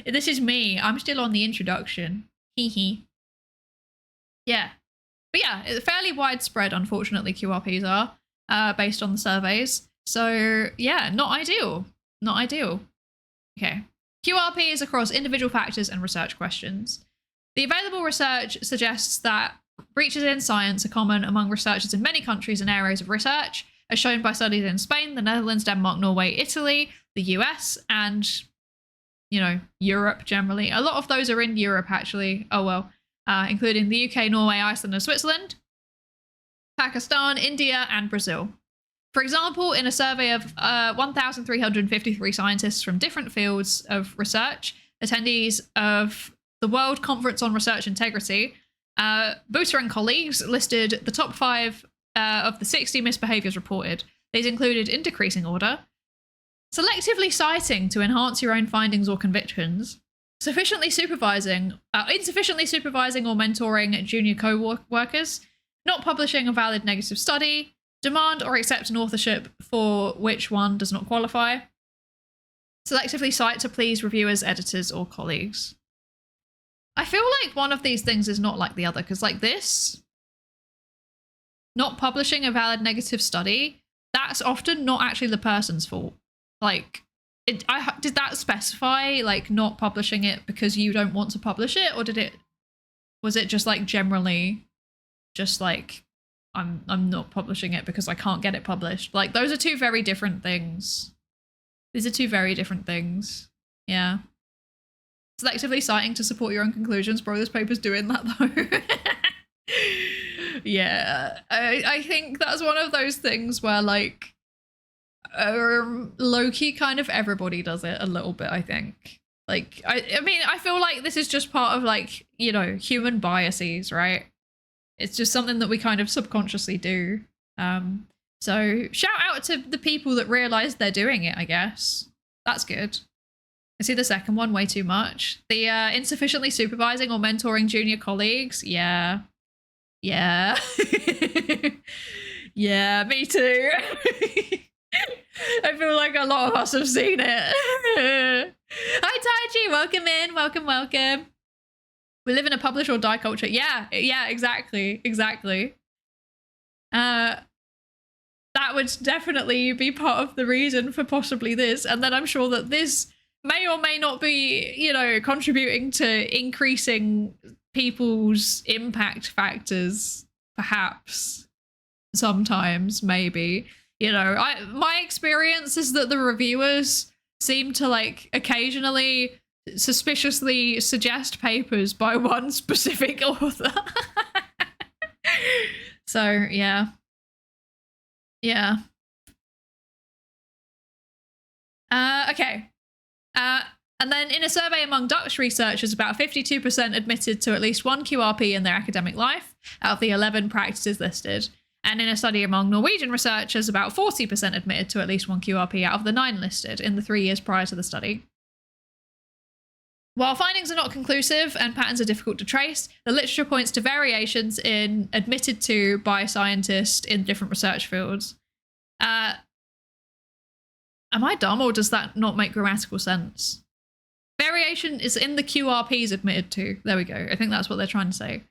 This is me. I'm still on the introduction. Hee. Yeah. But yeah, fairly widespread, unfortunately, QRPs are. based on the surveys. So yeah, not ideal. Not ideal. Okay. QRP is across individual factors and research questions. The available research suggests that breaches in science are common among researchers in many countries and areas of research, as shown by studies in Spain, the Netherlands, Denmark, Norway, Italy, the US, and, you know, Europe generally. A lot of those are in Europe, actually. Oh, well. Including the UK, Norway, Iceland, and Switzerland, Pakistan, India, and Brazil. For example, in a survey of 1,353 scientists from different fields of research, attendees of the World Conference on Research Integrity, Booter and colleagues listed the top 5 of the 60 misbehaviors reported. These included, in decreasing order, selectively citing to enhance your own findings or convictions, insufficiently supervising or mentoring junior co-workers, not publishing a valid negative study, demand or accept an authorship for which one does not qualify, selectively cite to please reviewers, editors, or colleagues. I feel like one of these things is not like the other, because like this, not publishing a valid negative study, that's often not actually the person's fault. Like, did that specify like not publishing it because you don't want to publish it, or was it just like generally just like I'm not publishing it because I can't get it published? Like, those are two very different things. These are two very different things. Yeah. Selectively citing to support your own conclusions. Bro, this paper's doing that though. Yeah. I think that's one of those things where like low-key kind of everybody does it a little bit, I think. Like, I mean, I feel like this is just part of like, you know, human biases, right? It's just something that we kind of subconsciously do. So shout out to the people that realize they're doing it, I guess. That's good. I see the second one way too much. The insufficiently supervising or mentoring junior colleagues. Yeah. Yeah. Yeah, me too. I feel like a lot of us have seen it. Hi, Taiji. Welcome in. Welcome, welcome. We live in a publish or die culture. Yeah, exactly. Exactly. That would definitely be part of the reason for possibly this. And then I'm sure that this may or may not be, you know, contributing to increasing people's impact factors, perhaps. Sometimes, maybe. You know, my experience is that the reviewers seem to like occasionally suspiciously suggest papers by one specific author. So, yeah. Yeah. Okay. And then in a survey among Dutch researchers, about 52% admitted to at least one QRP in their academic life out of the 11 practices listed. And in a study among Norwegian researchers, about 40% admitted to at least one QRP out of the 9 listed in the 3 years prior to the study. While findings are not conclusive and patterns are difficult to trace, the literature points to variations in admitted to by scientists in different research fields. Am I dumb, or does that not make grammatical sense? Variation is in the QRPs admitted to. There we go. I think that's what they're trying to say.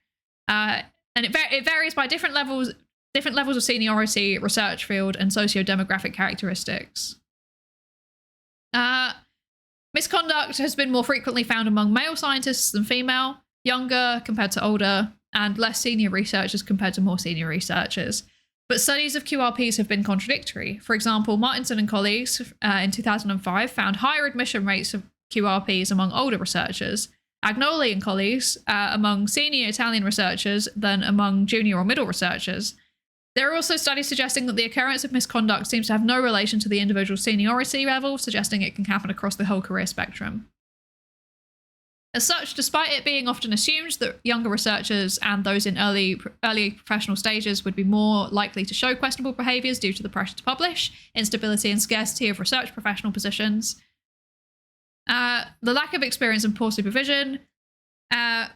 And it varies by different levels of seniority, research field, and socio-demographic characteristics. Misconduct has been more frequently found among male scientists than female, younger compared to older, and less senior researchers compared to more senior researchers. But studies of QRPs have been contradictory. For example, Martinson and colleagues in 2005 found higher admission rates of QRPs among older researchers, Agnoli and colleagues among senior Italian researchers than among junior or middle researchers. There are also studies suggesting that the occurrence of misconduct seems to have no relation to the individual seniority level, suggesting it can happen across the whole career spectrum. As such, despite it being often assumed that younger researchers and those in early professional stages would be more likely to show questionable behaviours due to the pressure to publish, instability and scarcity of research professional positions, the lack of experience and poor supervision,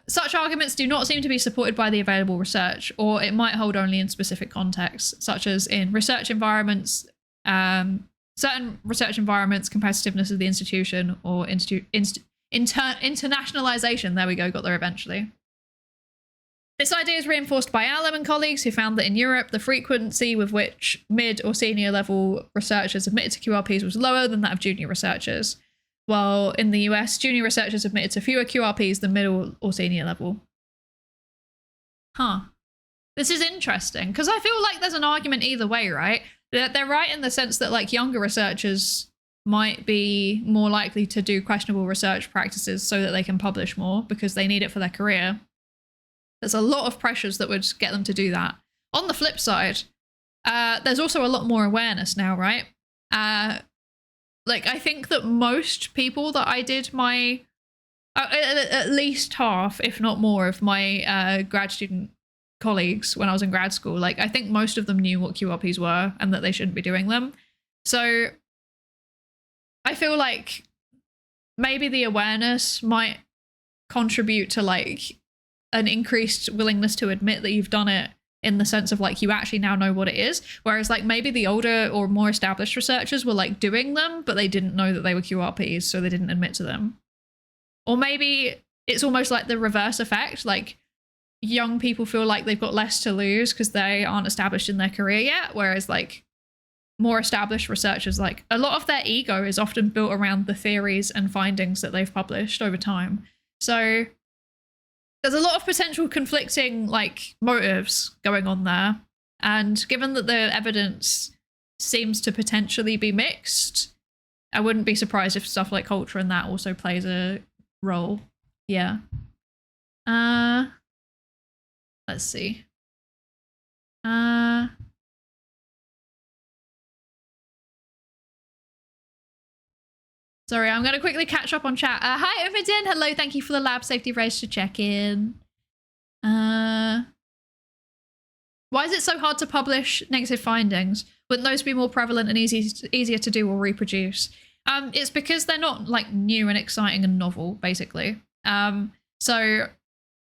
such arguments do not seem to be supported by the available research, or it might hold only in specific contexts, such as in research environments, certain research environments, competitiveness of the institution, or internationalization. There we go, got there eventually. This idea is reinforced by Allen and colleagues who found that in Europe, the frequency with which mid or senior level researchers admitted to QRPs was lower than that of junior researchers. While in the US, junior researchers admitted to fewer QRPs than middle or senior level. Huh. This is interesting, because I feel like there's an argument either way, right? They're right in the sense that like younger researchers might be more likely to do questionable research practices so that they can publish more because they need it for their career. There's a lot of pressures that would get them to do that. On the flip side, there's also a lot more awareness now, right? Like I think that most people that I did my, at least half, if not more, of my grad student colleagues when I was in grad school, like I think most of them knew what QRPs were and that they shouldn't be doing them. So I feel like maybe the awareness might contribute to like an increased willingness to admit that you've done it, in the sense of like you actually now know what it is, whereas like maybe the older or more established researchers were like doing them but they didn't know that they were QRPs, so they didn't admit to them. Or maybe it's almost like the reverse effect, like young people feel like they've got less to lose because they aren't established in their career yet, whereas like more established researchers, like a lot of their ego is often built around the theories and findings that they've published over time. So there's a lot of potential conflicting like motives going on there, and given that the evidence seems to potentially be mixed, I wouldn't be surprised if stuff like culture and that also plays a role. Yeah. Let's see. Sorry, I'm going to quickly catch up on chat. Hi, Umidin. Hello, thank you for the lab safety race to check in. Why is it so hard to publish negative findings? Wouldn't those be more prevalent and easier to do or reproduce? It's because they're not like new and exciting and novel, basically. So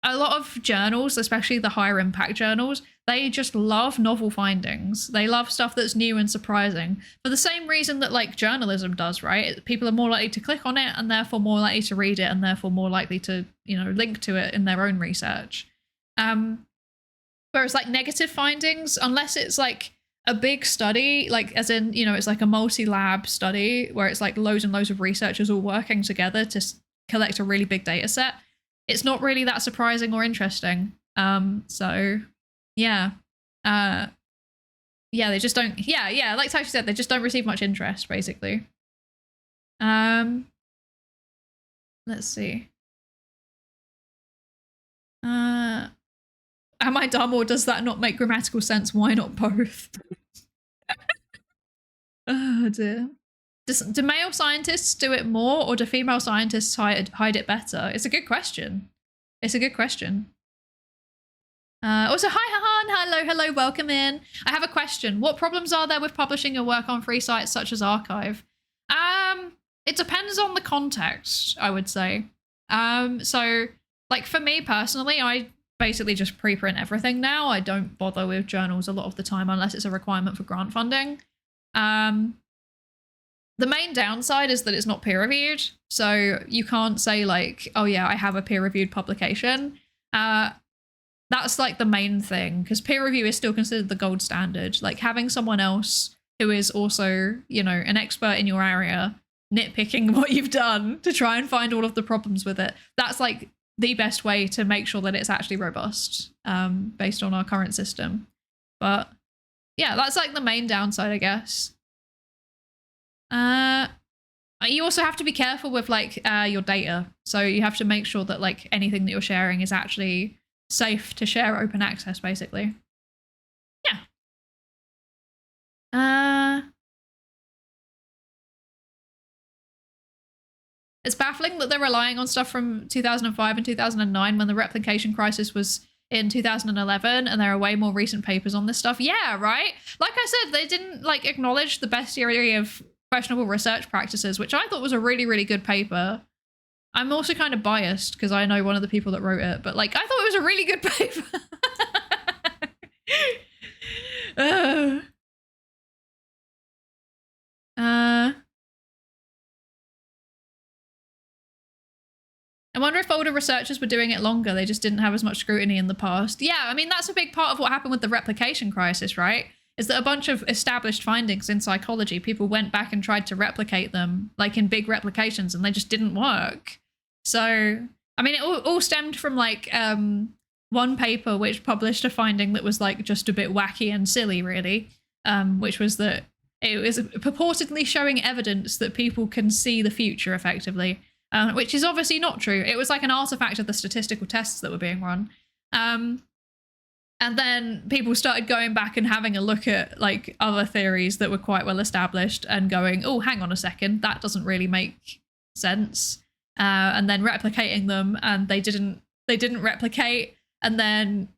a lot of journals, especially the higher impact journals, they just love novel findings. They love stuff that's new and surprising for the same reason that like journalism does, right? People are more likely to click on it and therefore more likely to read it and therefore more likely to, you know, link to it in their own research. Whereas like negative findings, unless it's like a big study, like as in, you know, it's like a multi-lab study where it's like loads and loads of researchers all working together to collect a really big data set, it's not really that surprising or interesting. So yeah. Yeah, they just don't, yeah, like Tashi said, they just don't receive much interest, basically. Let's see. Am I dumb or does that not make grammatical sense? Why not both? Oh dear. Do male scientists do it more or do female scientists hide it better? It's a good question. It's a good question. Also, hi, Hahan. Hello, welcome in. I have a question. What problems are there with publishing your work on free sites such as Archive? It depends on the context, I would say. So, like for me personally, I basically just preprint everything now. I don't bother with journals a lot of the time unless it's a requirement for grant funding. The main downside is that it's not peer reviewed. So you can't say like, oh yeah, I have a peer reviewed publication. That's like the main thing, because peer review is still considered the gold standard. Like having someone else who is also, you know, an expert in your area nitpicking what you've done to try and find all of the problems with it. That's like the best way to make sure that it's actually robust, based on our current system. But yeah, that's like the main downside, I guess. You also have to be careful with like your data. So you have to make sure that like anything that you're sharing is actually safe to share open access, basically. Yeah. It's baffling that they're relying on stuff from 2005 and 2009 when the replication crisis was in 2011 and there are way more recent papers on this stuff. Yeah, right? Like I said, they didn't like acknowledge the bestiary of questionable research practices, which I thought was a really, really good paper. I'm also kind of biased because I know one of the people that wrote it, but like I thought it was a really good paper. I wonder if older researchers were doing it longer. They just didn't have as much scrutiny in the past. Yeah, I mean, that's a big part of what happened with the replication crisis, right? Is that a bunch of established findings in psychology, people went back and tried to replicate them, like in big replications, and they just didn't work. So, I mean, it all stemmed from like one paper which published a finding that was like just a bit wacky and silly, really, which was that it was purportedly showing evidence that people can see the future effectively. Which is obviously not true. It was like an artifact of the statistical tests that were being run. And then people started going back and having a look at like other theories that were quite well established and going, oh, hang on a second, that doesn't really make sense. And then replicating them, and they didn't replicate. And then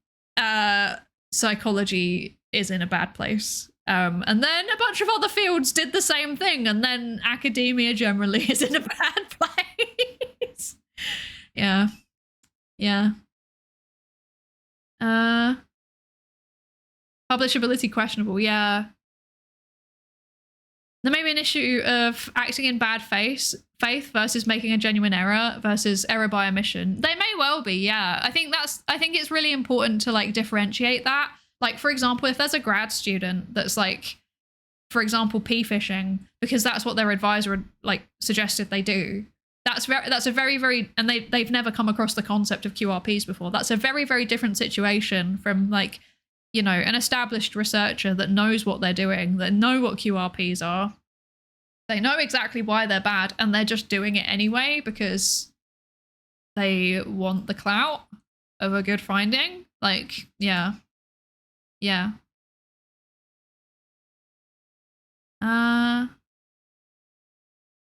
psychology is in a bad place. And then a bunch of other fields did the same thing, and then academia generally is in a bad place. Yeah. Publishability questionable, yeah. There may be an issue of acting in bad faith versus making a genuine error versus error by omission. They may well be, yeah. I think it's really important to like differentiate that. Like, for example, if there's a grad student that's like, for example, p-phishing, because that's what their advisor like suggested they do. That's a very, very, and they've never come across the concept of QRPs before. That's a very, very different situation from like, you know, an established researcher that knows what they're doing, that know what QRPs are. They know exactly why they're bad, and they're just doing it anyway because they want the clout of a good finding. Like, yeah.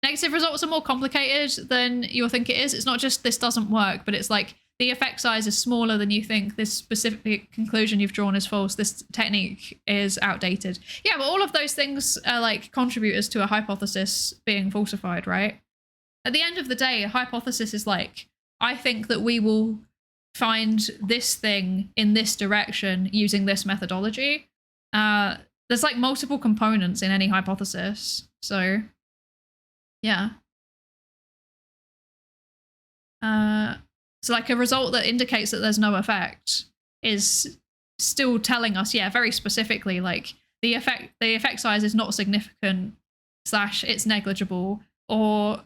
Negative results are more complicated than you'll think it is. It's not just this doesn't work, but it's like the effect size is smaller than you think. This specific conclusion you've drawn is false. This technique is outdated. Yeah, but all of those things are like contributors to a hypothesis being falsified, right? At the end of the day, a hypothesis is like, I think that we will find this thing in this direction using this methodology. There's like multiple components in any hypothesis. So yeah. So like a result that indicates that there's no effect is still telling us, yeah, very specifically, like the effect size is not significant / it's negligible, or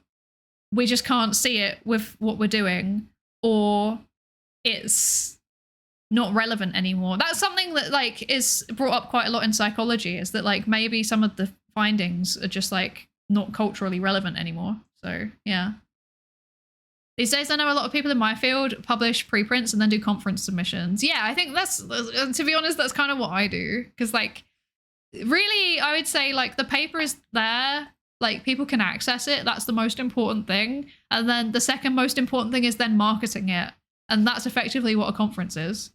we just can't see it with what we're doing, or it's not relevant anymore. That's something that like is brought up quite a lot in psychology, is that like maybe some of the findings are just like not culturally relevant anymore. So yeah. These days I know a lot of people in my field publish preprints and then do conference submissions. Yeah, I think that's, to be honest, that's kind of what I do. Because like, really, I would say like the paper is there, like people can access it. That's the most important thing. And then the second most important thing is then marketing it. And that's effectively what a conference is.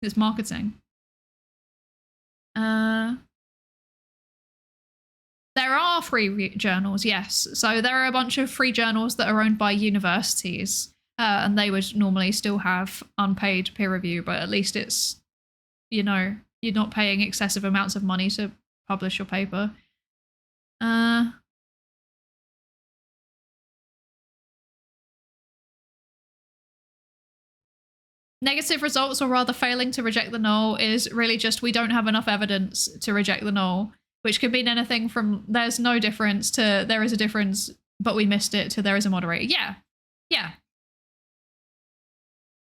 It's marketing. There are free journals, yes. So there are a bunch of free journals that are owned by universities, and they would normally still have unpaid peer review, but at least it's, you know, you're not paying excessive amounts of money to publish your paper. Negative results, or rather failing to reject the null, is really just we don't have enough evidence to reject the null, which could mean anything from there's no difference to there is a difference, but we missed it, to there is a moderator. Yeah.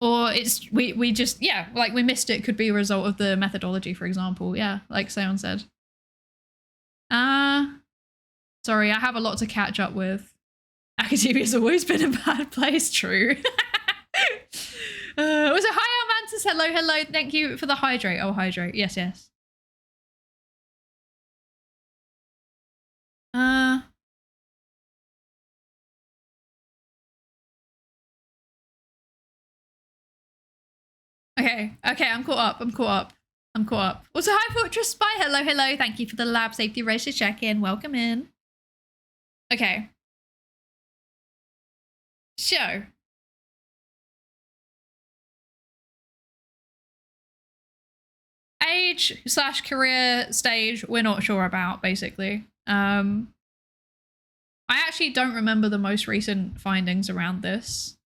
Or it's, we just, yeah, like we missed it could be a result of the methodology, for example. Yeah, like Seon said. Sorry, I have a lot to catch up with. Academia's always been a bad place, true. Was it hi, Almantis? Hello. Thank you for the hydrate. Oh, hydrate. Yes. Okay, I'm caught up. Also, hi, Fortress Spy. Hello. Thank you for the lab safety race check-in. Welcome in. Okay. So. Age / career stage, we're not sure about, basically. I actually don't remember the most recent findings around this.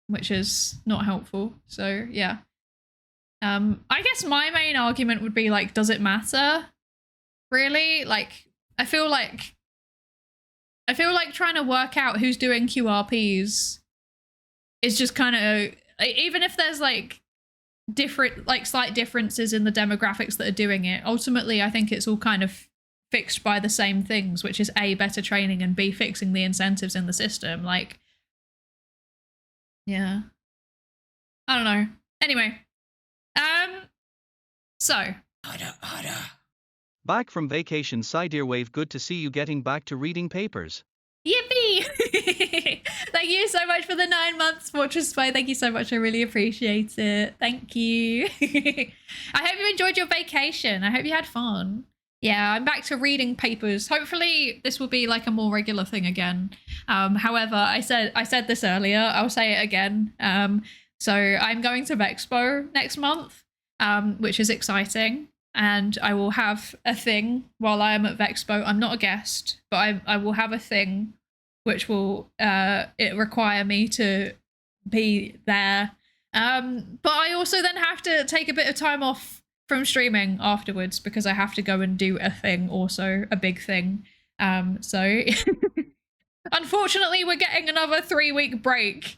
which is not helpful. So yeah. I guess my main argument would be like, does it matter? Really? Like, I feel like trying to work out who's doing QRPs is just kind of, even if there's like different, like slight differences in the demographics that are doing it, ultimately I think it's all kind of fixed by the same things, which is A, better training, and B, fixing the incentives in the system. Like, yeah. I don't know. Anyway. So. Back from vacation, Psydere wave. Good to see you getting back to reading papers. Yippee! Thank you so much for the 9 months, Fortress Spy. Thank you so much. I really appreciate it. Thank you. I hope you enjoyed your vacation. I hope you had fun. Yeah, I'm back to reading papers. Hopefully this will be like a more regular thing again. However, I said this earlier. I'll say it again. So I'm going to Vexpo next month, which is exciting. And I will have a thing while I am at Vexpo. I'm not a guest, but I will have a thing which will require me to be there. But I also then have to take a bit of time off from streaming afterwards because I have to go and do a thing also, a big thing. So unfortunately, we're getting another 3-week break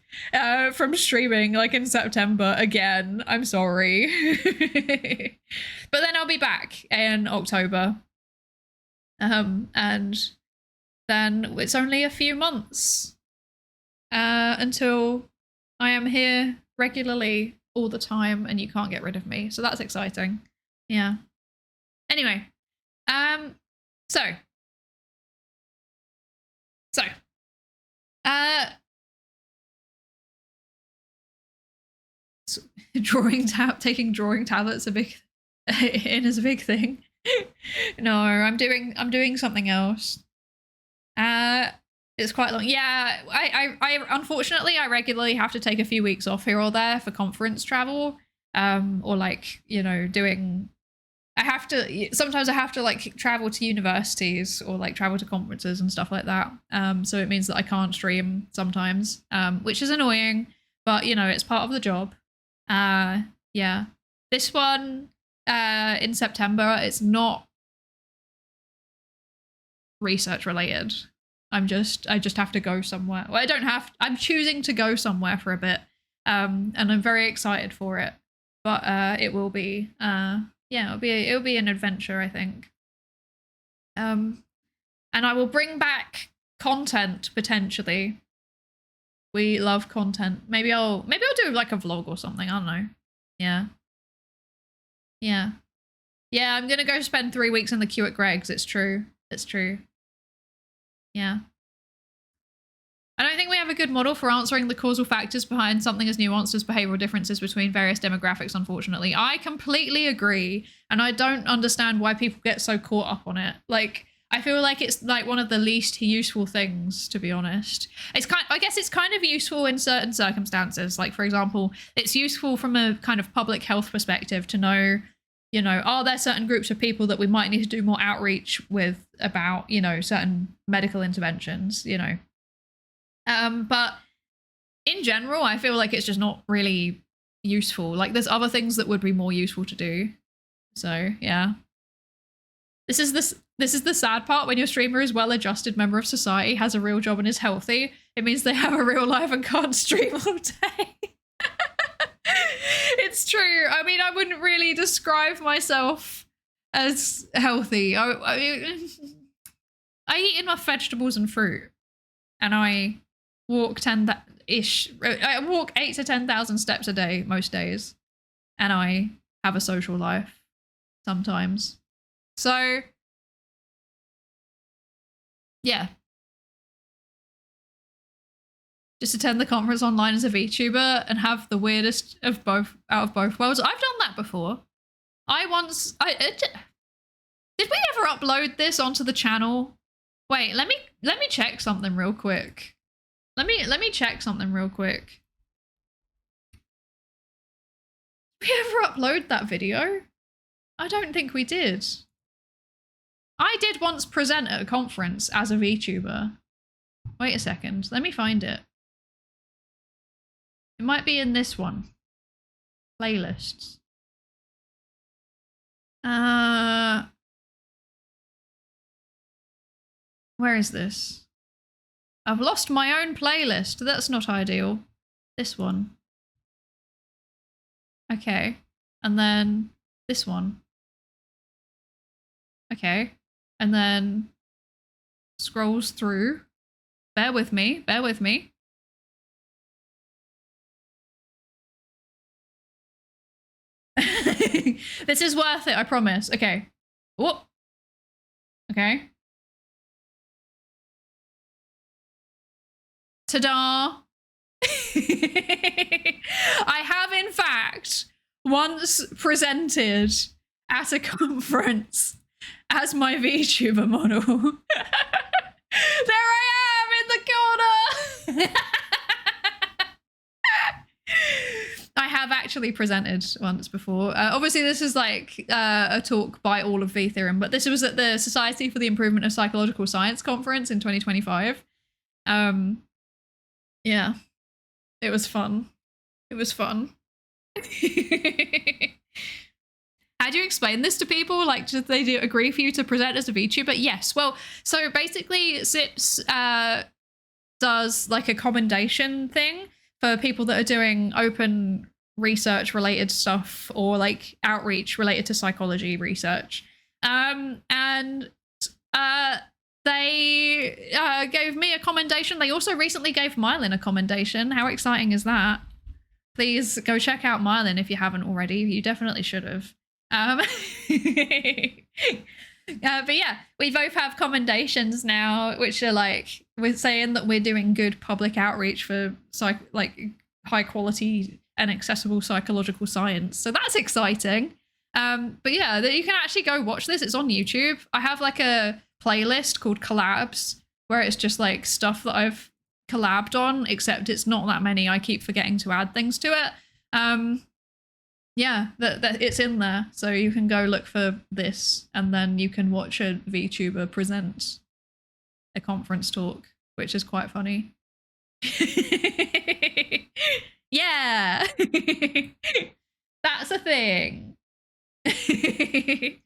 from streaming, like in September again. I'm sorry. But then I'll be back in October. And then it's only a few months until I am here regularly all the time and you can't get rid of me. So that's exciting. Yeah. Anyway, so taking drawing tablets is a big thing. No, I'm doing something else. It's quite long. Yeah, I unfortunately I regularly have to take a few weeks off here or there for conference travel. Or like, you know, sometimes I have to like travel to universities or like travel to conferences and stuff like that. So it means that I can't stream sometimes, which is annoying, but you know, it's part of the job. Yeah. This one, in September, it's not research related. I just have to go somewhere. Well, I'm choosing to go somewhere for a bit. And I'm very excited for it. But it will be it'll be an adventure, I think. And I will bring back content potentially. We love content. Maybe I'll do like a vlog or something. I don't know. Yeah. Yeah. Yeah, I'm gonna go spend 3 weeks in the queue at Greg's. It's true. It's true. Yeah. I don't think we have a good model for answering the causal factors behind something as nuanced as behavioral differences between various demographics, unfortunately. I completely agree, and I don't understand why people get so caught up on it. Like, I feel like it's like one of the least useful things, to be honest. I guess it's kind of useful in certain circumstances. Like, for example, it's useful from a kind of public health perspective to know, you know, are there certain groups of people that we might need to do more outreach with about, you know, certain medical interventions, you know. But in general, I feel like it's just not really useful. Like, there's other things that would be more useful to do. So, yeah. This is the sad part. When your streamer is well-adjusted member of society, has a real job and is healthy, it means they have a real life and can't stream all day. It's true. I mean, I wouldn't really describe myself as healthy. I eat enough vegetables and fruit, and I walk 8 to 10,000 steps a day most days, and I have a social life sometimes. So, yeah. Just attend the conference online as a VTuber and have the weirdest of both out of both worlds. I've done that before. Did we ever upload this onto the channel? Wait, let me check something real quick. Let me check something real quick. Did we ever upload that video? I don't think we did. I did once present at a conference as a VTuber. Wait a second, let me find it. It might be in this one. Playlists. Where is this? I've lost my own playlist. That's not ideal. This one. Okay. And then this one. Okay. And then scrolls through. Bear with me. Bear with me. This is worth it, I promise. Okay. Whoop. Okay. Ta-da! I have, in fact, once presented at a conference as my VTuber model. There I am in the corner! I have actually presented once before. Obviously, this is like a talk by all of vTheorem, but this was at the Society for the Improvement of Psychological Science conference in 2025. Yeah, it was fun. It was fun. How do you explain this to people? Like, do they agree for you to present as a VTuber? Yes. Well, so basically, SIPS does like a commendation thing for people that are doing open research related stuff or like outreach related to psychology research. They gave me a commendation. They also recently gave Mylin a commendation. How exciting is that? Please go check out Mylin if you haven't already. You definitely should have. But yeah, we both have commendations now, which are like, we're saying that we're doing good public outreach for like high quality and accessible psychological science. So that's exciting. But yeah, you can actually go watch this. It's on YouTube. I have like a playlist called Collabs where it's just like stuff that I've collabed on, except it's not that many. I keep forgetting to add things to it. Yeah, that it's in there, so you can go look for this and then you can watch a VTuber present a conference talk, which is quite funny. Yeah. That's a thing. Okay,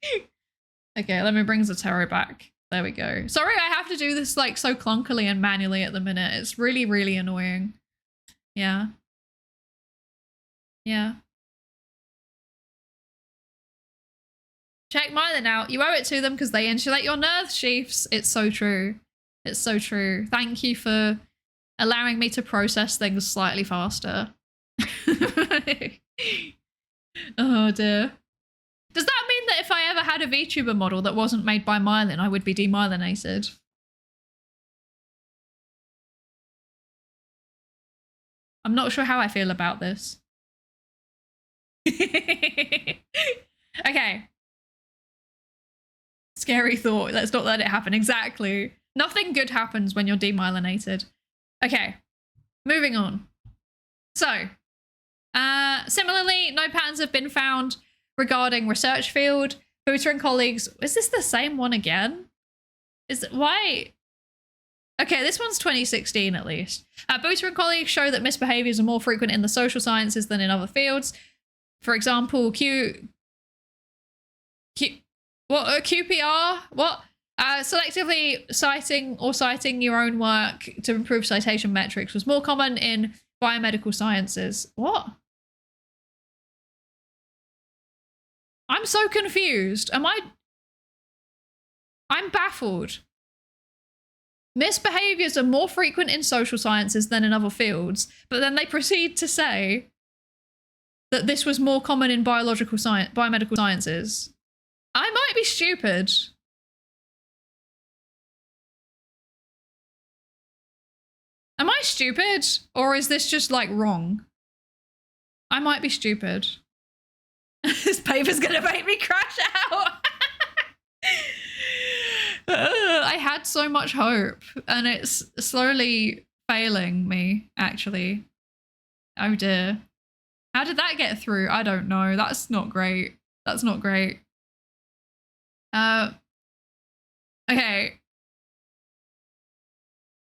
let me bring Zotero back. There we go. Sorry, I have to do this like so clunkily and manually at the minute. It's really, really annoying. Yeah. Yeah. Check Mylin out. You owe it to them because they insulate your nerve sheaths. It's so true. It's so true. Thank you for allowing me to process things slightly faster. Oh dear. Does that mean that if I ever had a VTuber model that wasn't made by Mylin, I would be demyelinated? I'm not sure how I feel about this. Okay. Scary thought. Let's not let it happen. Exactly. Nothing good happens when you're demyelinated. Okay. Moving on. So, similarly, no patterns have been found regarding research field. Booter and colleagues. Is this the same one again? Is it why? Okay, this one's 2016 at least. Booter and colleagues show that misbehaviors are more frequent in the social sciences than in other fields. For example, QPR? What? Selectively citing your own work to improve citation metrics was more common in biomedical sciences. What? I'm so confused. I'm baffled. Misbehaviors are more frequent in social sciences than in other fields, but then they proceed to say that this was more common in biomedical sciences. I might be stupid. Am I stupid? Or is this just like wrong? I might be stupid. This paper's gonna make me crash out. I had so much hope and it's slowly failing me, actually. Oh dear. How did that get through? I don't know. That's not great. That's not great. Okay.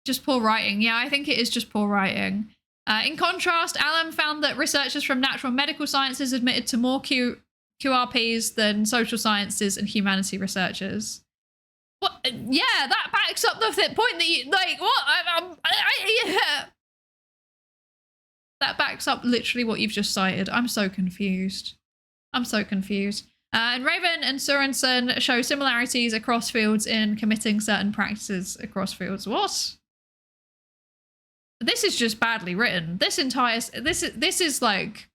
Just poor writing. Yeah, I think it is just poor writing. In contrast, Alam found that researchers from natural and medical sciences admitted to more QRPs than social sciences and humanity researchers. What? Yeah, that backs up the point that you like. What? Yeah. That backs up literally what you've just cited. I'm so confused. I'm so confused. And Raven and Sorensen show similarities across fields in committing certain practices across fields. What? This is just badly written. This is like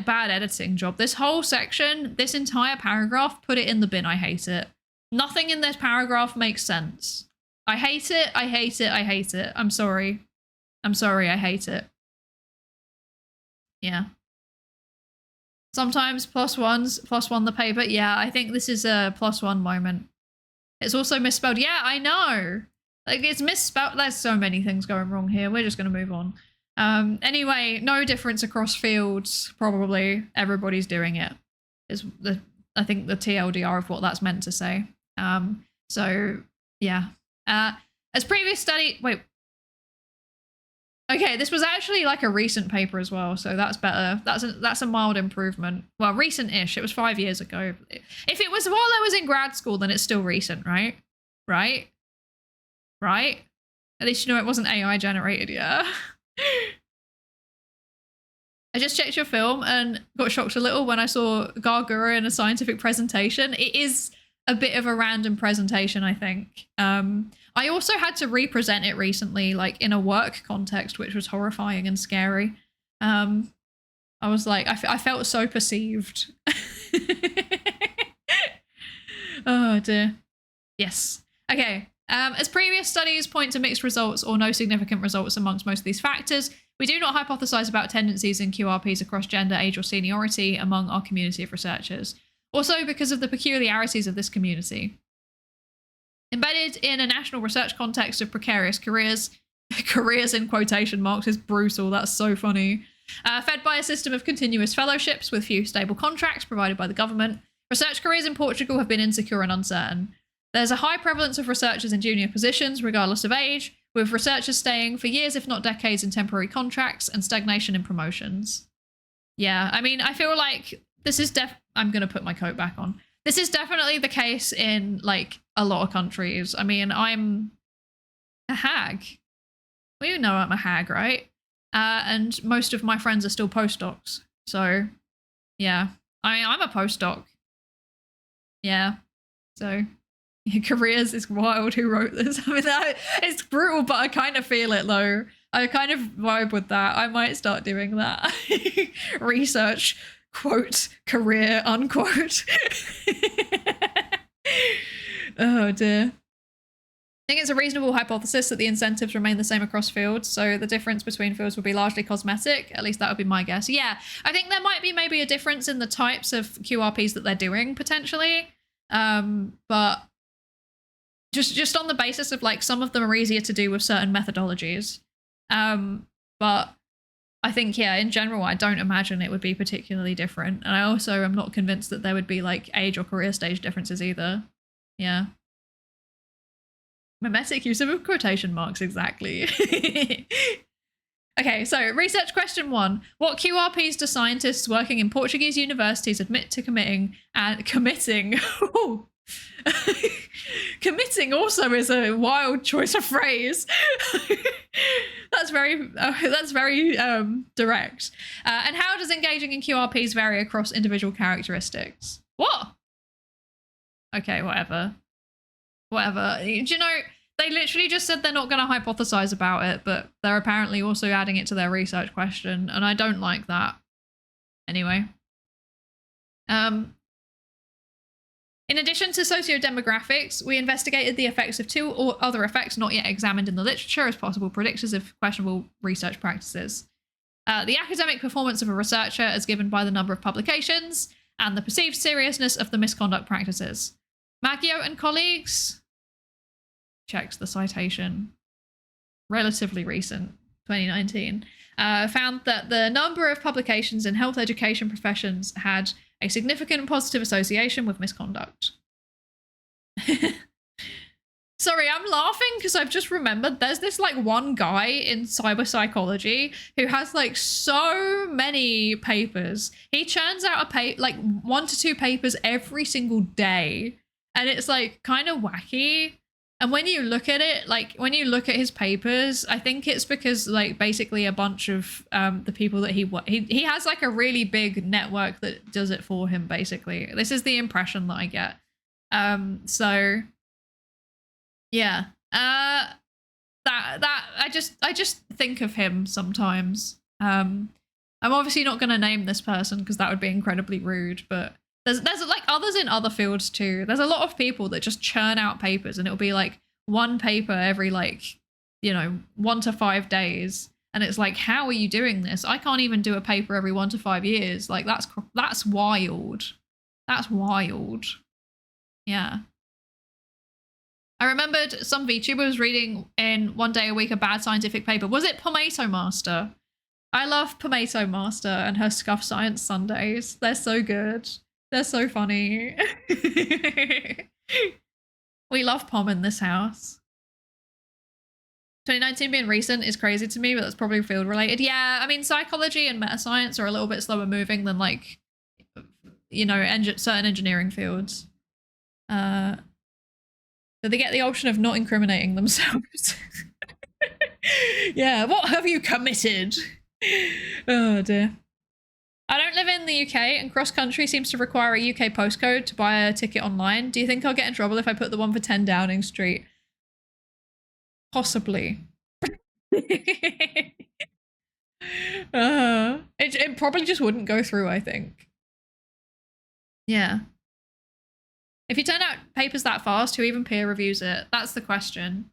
bad editing job. This whole section, this entire paragraph, put it in the bin. I hate it. Nothing in this paragraph makes sense. I hate it. I hate it. I hate it. I'm sorry. I'm sorry. I hate it. Yeah. Sometimes +1s the paper. Yeah, I think this is a +1 moment. It's also misspelled. Yeah, I know. Like, it's misspelled. There's so many things going wrong here. We're just going to move on. Anyway, no difference across fields. Probably everybody's doing it. I think the TLDR of what that's meant to say. So yeah. As previous study, wait. Okay, this was actually like a recent paper as well, so that's better. That's a mild improvement. Well, recent-ish. It was 5 years ago. If it was while I was in grad school, then it's still recent, right? Right? Right? At least you know it wasn't AI generated, yeah. I just checked your film and got shocked a little when I saw Gargura in a scientific presentation. It is a bit of a random presentation, I think. I also had to represent it recently, like in a work context, which was horrifying and scary. I was like, I felt so perceived. Oh dear. Yes. Okay. As previous studies point to mixed results or no significant results amongst most of these factors, we do not hypothesize about tendencies in QRPs across gender, age, or seniority among our community of researchers. Also because of the peculiarities of this community. Embedded in a national research context of precarious careers, careers in quotation marks is brutal, that's so funny. Fed by a system of continuous fellowships with few stable contracts provided by the government, research careers in Portugal have been insecure and uncertain. There's a high prevalence of researchers in junior positions, regardless of age, with researchers staying for years, if not decades, in temporary contracts and stagnation in promotions. Yeah, I mean, I feel like this is I'm going to put my coat back on. This is definitely the case in, like, a lot of countries. I mean, I'm a hag. Well, you know I'm a hag, right? And most of my friends are still postdocs. So, yeah. I'm a postdoc. Yeah. So... Careers is wild. Who wrote this? I mean, it's brutal, but I kind of feel it though. I kind of vibe with that. I might start doing that. Research, quote, career, unquote. Oh dear. I think it's a reasonable hypothesis that the incentives remain the same across fields, so the difference between fields will be largely cosmetic. At least that would be my guess. Yeah, I think there might be maybe a difference in the types of QRPs that they're doing, potentially. But just on the basis of, like, some of them are easier to do with certain methodologies. But I think, yeah, in general, I don't imagine it would be particularly different. And I also am not convinced that there would be, like, age or career stage differences either. Yeah. Mimetic use of quotation marks, exactly. Okay, so research question 1. What QRPs do scientists working in Portuguese universities admit to committing? Ooh. Committing also is a wild choice of phrase. That's very direct. And how does engaging in QRPs vary across individual characteristics? What? Okay, whatever. Do you know, they literally just said they're not going to hypothesize about it, but they're apparently also adding it to their research question, and I don't like that. Anyway. In addition to sociodemographics, we investigated the effects of 2 or other effects not yet examined in the literature as possible predictors of questionable research practices. The academic performance of a researcher as given by the number of publications, and the perceived seriousness of the misconduct practices. Maggio and colleagues, checks the citation, relatively recent, 2019, found that the number of publications in health education professions had a significant positive association with misconduct. Sorry, I'm laughing because I've just remembered there's this like one guy in cyber psychology who has like so many papers. He churns out like 1 to 2 papers every single day. And it's like kind of wacky. And when you look at it, like when you look at his papers, I think it's because like basically a bunch of the people that he has like a really big network that does it for him, basically. This is the impression that I get. So yeah, that I just think of him sometimes. I'm obviously not going to name this person because that would be incredibly rude, but there's like others in other fields too. There's a lot of people that just churn out papers, and it'll be like one paper every like, you know, 1 to 5 days, and it's like, how are you doing this? I can't even do a paper every 1 to 5 years. Like that's wild. That's wild. Yeah. I remembered some VTuber was reading in One Day a Week a bad scientific paper. Was it Pomato Master? I love Pomato Master and her Scuff Science Sundays. They're so good. They're so funny. We love Pom in this house. 2019 being recent is crazy to me, but that's probably field related. Yeah, I mean, psychology and metascience are a little bit slower moving than like, you know, certain engineering fields. So they get the option of not incriminating themselves. Yeah, what have you committed? Oh dear. I don't live in the UK, and cross-country seems to require a UK postcode to buy a ticket online. Do you think I'll get in trouble if I put the one for 10 Downing Street? Possibly. It probably just wouldn't go through, I think. Yeah. If you turn out papers that fast, who even peer reviews it? That's the question.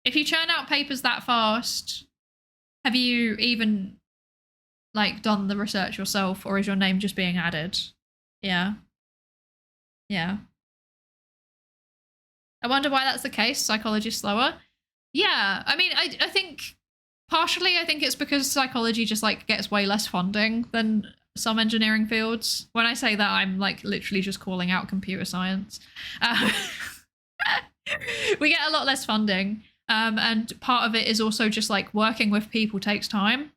If you churn out papers that fast, have you even like done the research yourself, or is your name just being added? Yeah. Yeah. I wonder why that's the case. Psychology is slower. Yeah, I mean, I think partially I think it's because psychology just like gets way less funding than some engineering fields. When I say that, I'm like literally just calling out computer science. We get a lot less funding, and part of it is also just like working with people takes time.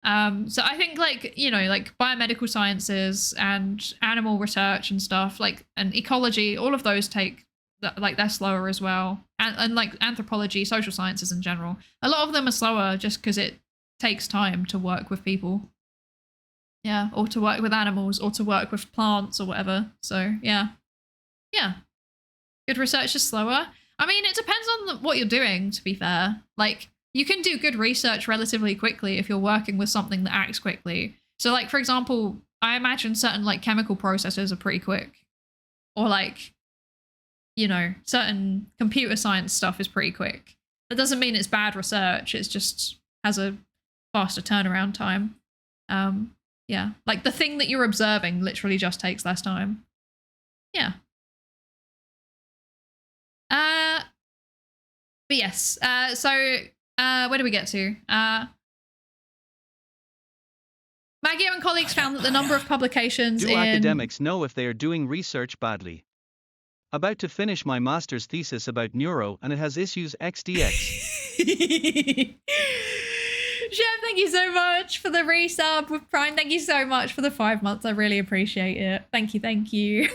So I think like, you know, like biomedical sciences and animal research and stuff like, and ecology, all of those take like they're slower as well. And like anthropology, social sciences in general, a lot of them are slower just because it takes time to work with people. Yeah, or to work with animals, or to work with plants or whatever. So yeah. Yeah. Good research is slower. I mean, it depends on what you're doing, to be fair. Like, you can do good research relatively quickly if you're working with something that acts quickly. So like, for example, I imagine certain like chemical processes are pretty quick. Or like, you know, certain computer science stuff is pretty quick. That doesn't mean it's bad research. It just has a faster turnaround time. Yeah, like the thing that you're observing literally just takes less time. Yeah. But yes, so where do we get to? Maggio and colleagues found that the number of publications Do academics know if they are doing research badly? About to finish my master's thesis about neuro, and it has issues XDX. Chef, thank you so much for the resub with Prime. Thank you so much for the 5 months. I really appreciate it. Thank you, thank you.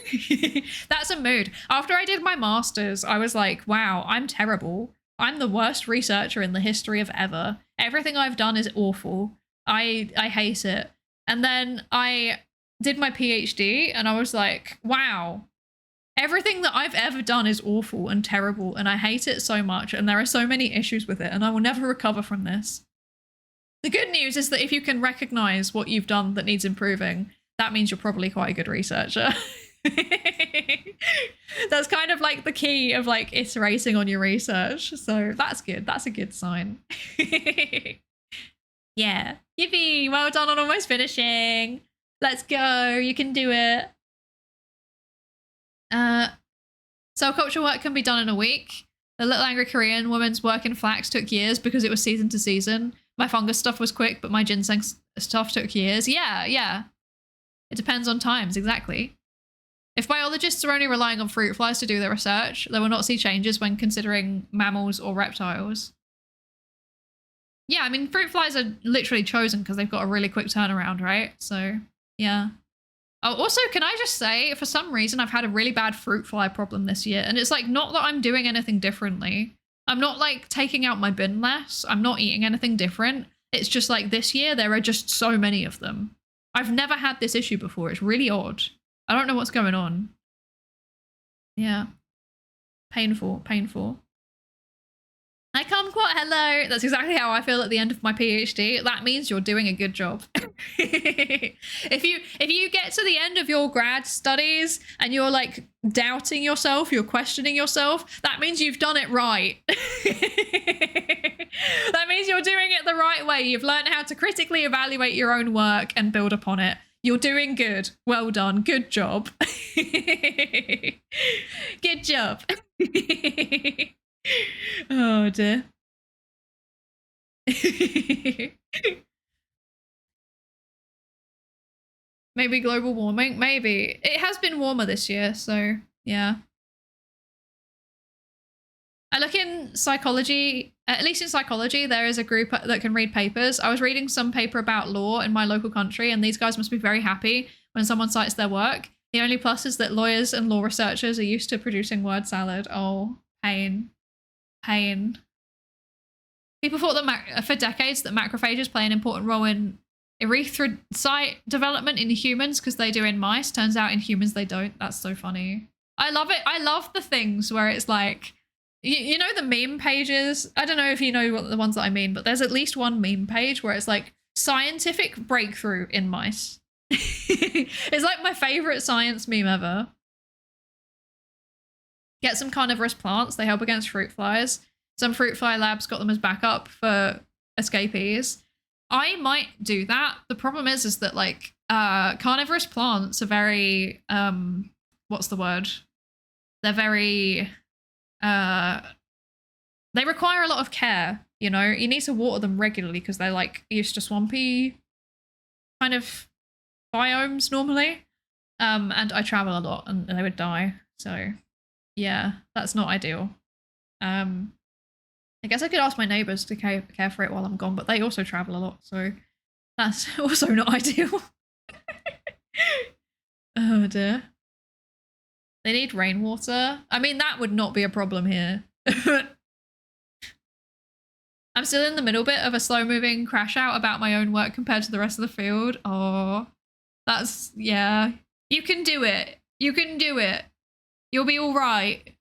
That's a mood. After I did my master's, I was like, wow, I'm terrible. I'm the worst researcher in the history of ever. Everything I've done is awful. I hate it. And then I did my PhD and I was like, wow, everything that I've ever done is awful and terrible and I hate it so much and there are so many issues with it and I will never recover from this. The good news is that if you can recognize what you've done that needs improving, that means you're probably quite a good researcher. That's kind of like the key of like iterating on your research. So that's good. That's a good sign. Yeah. Yippee. Well done on almost finishing. Let's go. You can do it. Cell culture work can be done in a week. The little angry Korean woman's work in flax took years because it was season to season. My fungus stuff was quick, but my ginseng stuff took years. Yeah, yeah. It depends on times, exactly. If biologists are only relying on fruit flies to do their research, they will not see changes when considering mammals or reptiles. Yeah, I mean, fruit flies are literally chosen because they've got a really quick turnaround, right? So, yeah. Oh, also, can I just say, for some reason, I've had a really bad fruit fly problem this year. And it's like, not that I'm doing anything differently. I'm not like taking out my bin less. I'm not eating anything different. It's just like this year, there are just so many of them. I've never had this issue before. It's really odd. I don't know what's going on. Yeah. Painful, painful. Hi, Kumquat, hello. That's exactly how I feel at the end of my PhD. That means you're doing a good job. If you get to the end of your grad studies and you're like doubting yourself, you're questioning yourself, that means you've done it right. That means you're doing it the right way. You've learned how to critically evaluate your own work and build upon it. You're doing good. Well done. Good job. Good job. Oh dear. Maybe global warming? Maybe. It has been warmer this year, so yeah. I look in psychology, at least in psychology, there is a group that can read papers. I was reading some paper about law in my local country, and these guys must be very happy when someone cites their work. The only plus is that lawyers and law researchers are used to producing word salad. Oh, pain. Pain. People thought that for decades that macrophages play an important role in erythrocyte development in humans because they do in mice. Turns out in humans they don't. That's so funny. I love it. I love the things where it's like, you know the meme pages? I don't know if you know what the ones that I mean, but there's at least one meme page where it's like scientific breakthrough in mice. It's like my favorite science meme ever. Get some carnivorous plants. They help against fruit flies. Some fruit fly labs got them as backup for escapees. I might do that. The problem is that like carnivorous plants are very what's the word? They're very they require a lot of care, you know? You need to water them regularly because they're like used to swampy kind of biomes normally. And I travel a lot and they would die. So yeah, that's not ideal. I guess I could ask my neighbors to care for it while I'm gone, but they also travel a lot, so that's also not ideal. Oh dear. They need rainwater. I mean, that would not be a problem here. I'm still in the middle bit of a slow-moving crash out about my own work compared to the rest of the field. Oh, that's, yeah. You can do it. You can do it. You'll be all right.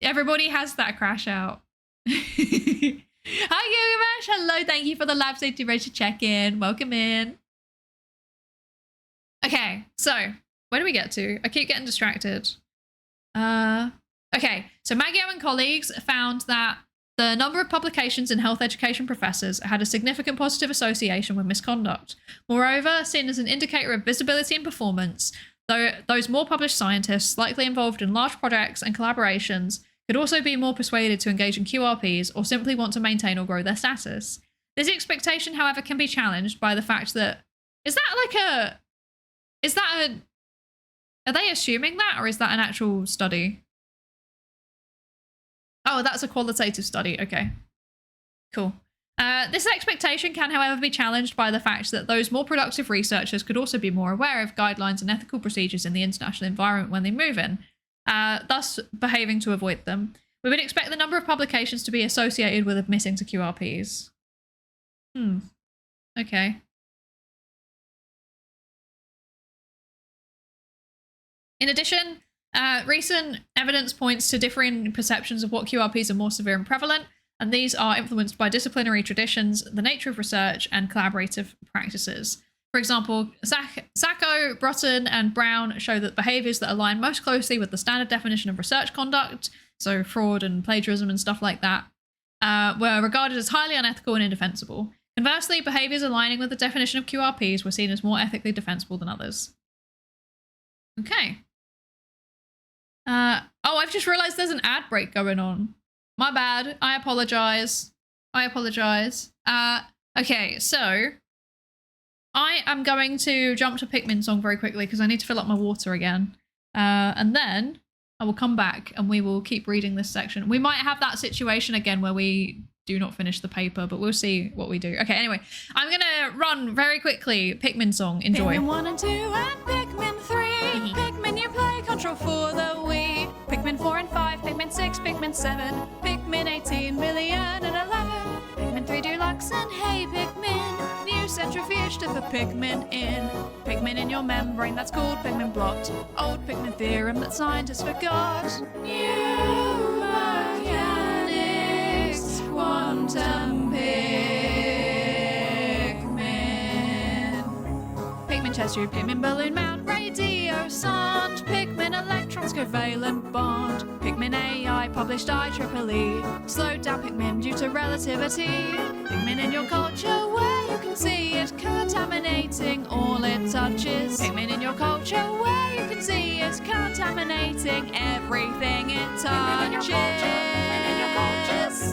Everybody has that crash out. Hi, Yogabash. Hello, thank you for the lab safety register check-in. Welcome in. Okay, so where do we get to? I keep getting distracted. Okay, so Maggio and colleagues found that the number of publications in health education professors had a significant positive association with misconduct. Moreover, seen as an indicator of visibility and performance, though those more published scientists likely involved in large projects and collaborations could also be more persuaded to engage in QRPs or simply want to maintain or grow their status. This expectation, however, can be challenged by the fact that, are they assuming that, or is that an actual study? Oh, that's a qualitative study. Okay, cool. This expectation can, however, be challenged by the fact that those more productive researchers could also be more aware of guidelines and ethical procedures in the international environment when they move in, thus behaving to avoid them. We would expect the number of publications to be associated with admitting to QRPs. Okay. In addition, recent evidence points to differing perceptions of what QRPs are more severe and prevalent, and these are influenced by disciplinary traditions, the nature of research, and collaborative practices. For example, Sacco, Brutton, and Brown show that behaviours that align most closely with the standard definition of research conduct, so fraud and plagiarism and stuff like that, were regarded as highly unethical and indefensible. Conversely, behaviours aligning with the definition of QRPs were seen as more ethically defensible than others. Okay. Oh, I've just realised there's an ad break going on. My bad. I apologise. Okay, so I am going to jump to Pikmin song very quickly because I need to fill up my water again. And then I will come back and we will keep reading this section. We might have that situation again where we do not finish the paper, but we'll see what we do. Okay, anyway, I'm gonna run very quickly. Pikmin song, enjoy. Pikmin 1 and 2 and Pikmin 3. Pikmin you play, control for the Wii. Pikmin 4 and 5, Pikmin 6, Pikmin 7, Pikmin 18 million and 11. Pikmin 3 Deluxe and Hey Pikmin. New centrifuge to put Pikmin in. Pikmin in your membrane, that's called Pikmin blot. Old Pikmin theorem that scientists forgot. New mechanics, quantum Pikmin. Pikmin chest tube, Pikmin balloon mount, radio sound, Pikmin electrons covalent bond, Pikmin AI published IEEE, slowed down Pikmin due to relativity. Pikmin in your culture where you can see it contaminating all it touches. Pikmin in your culture where you can see it contaminating everything it touches.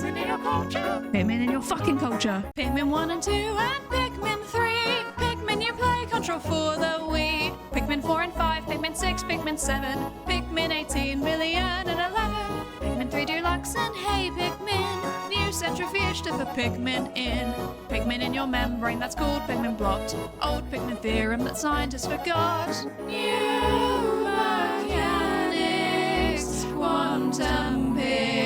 Pikmin in your culture. Pikmin in your fucking culture. Pikmin 1 and 2 and Pikmin 3. Pikmin you play, control for the Wii. Pikmin 4 and 5, Pikmin 6, Pikmin 7, Pikmin 18 million and 11. Pikmin 3 Deluxe and Hey Pikmin. New centrifuge to put Pikmin in. Pikmin in your membrane, that's called Pikmin blot. Old Pikmin theorem that scientists forgot. New mechanics, quantum Pikmin.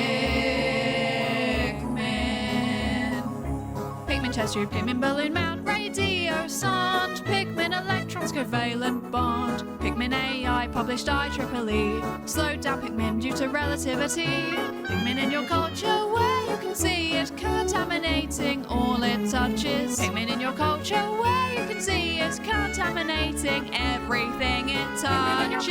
Pikmin chest tube, Pikmin balloon mount, radio sound, Pikmin electrons covalent bond, Pikmin AI published IEEE, slowed down Pikmin due to relativity. Pikmin in your culture where you can see it contaminating all it touches. Pikmin in your culture where you can see it contaminating everything it touches.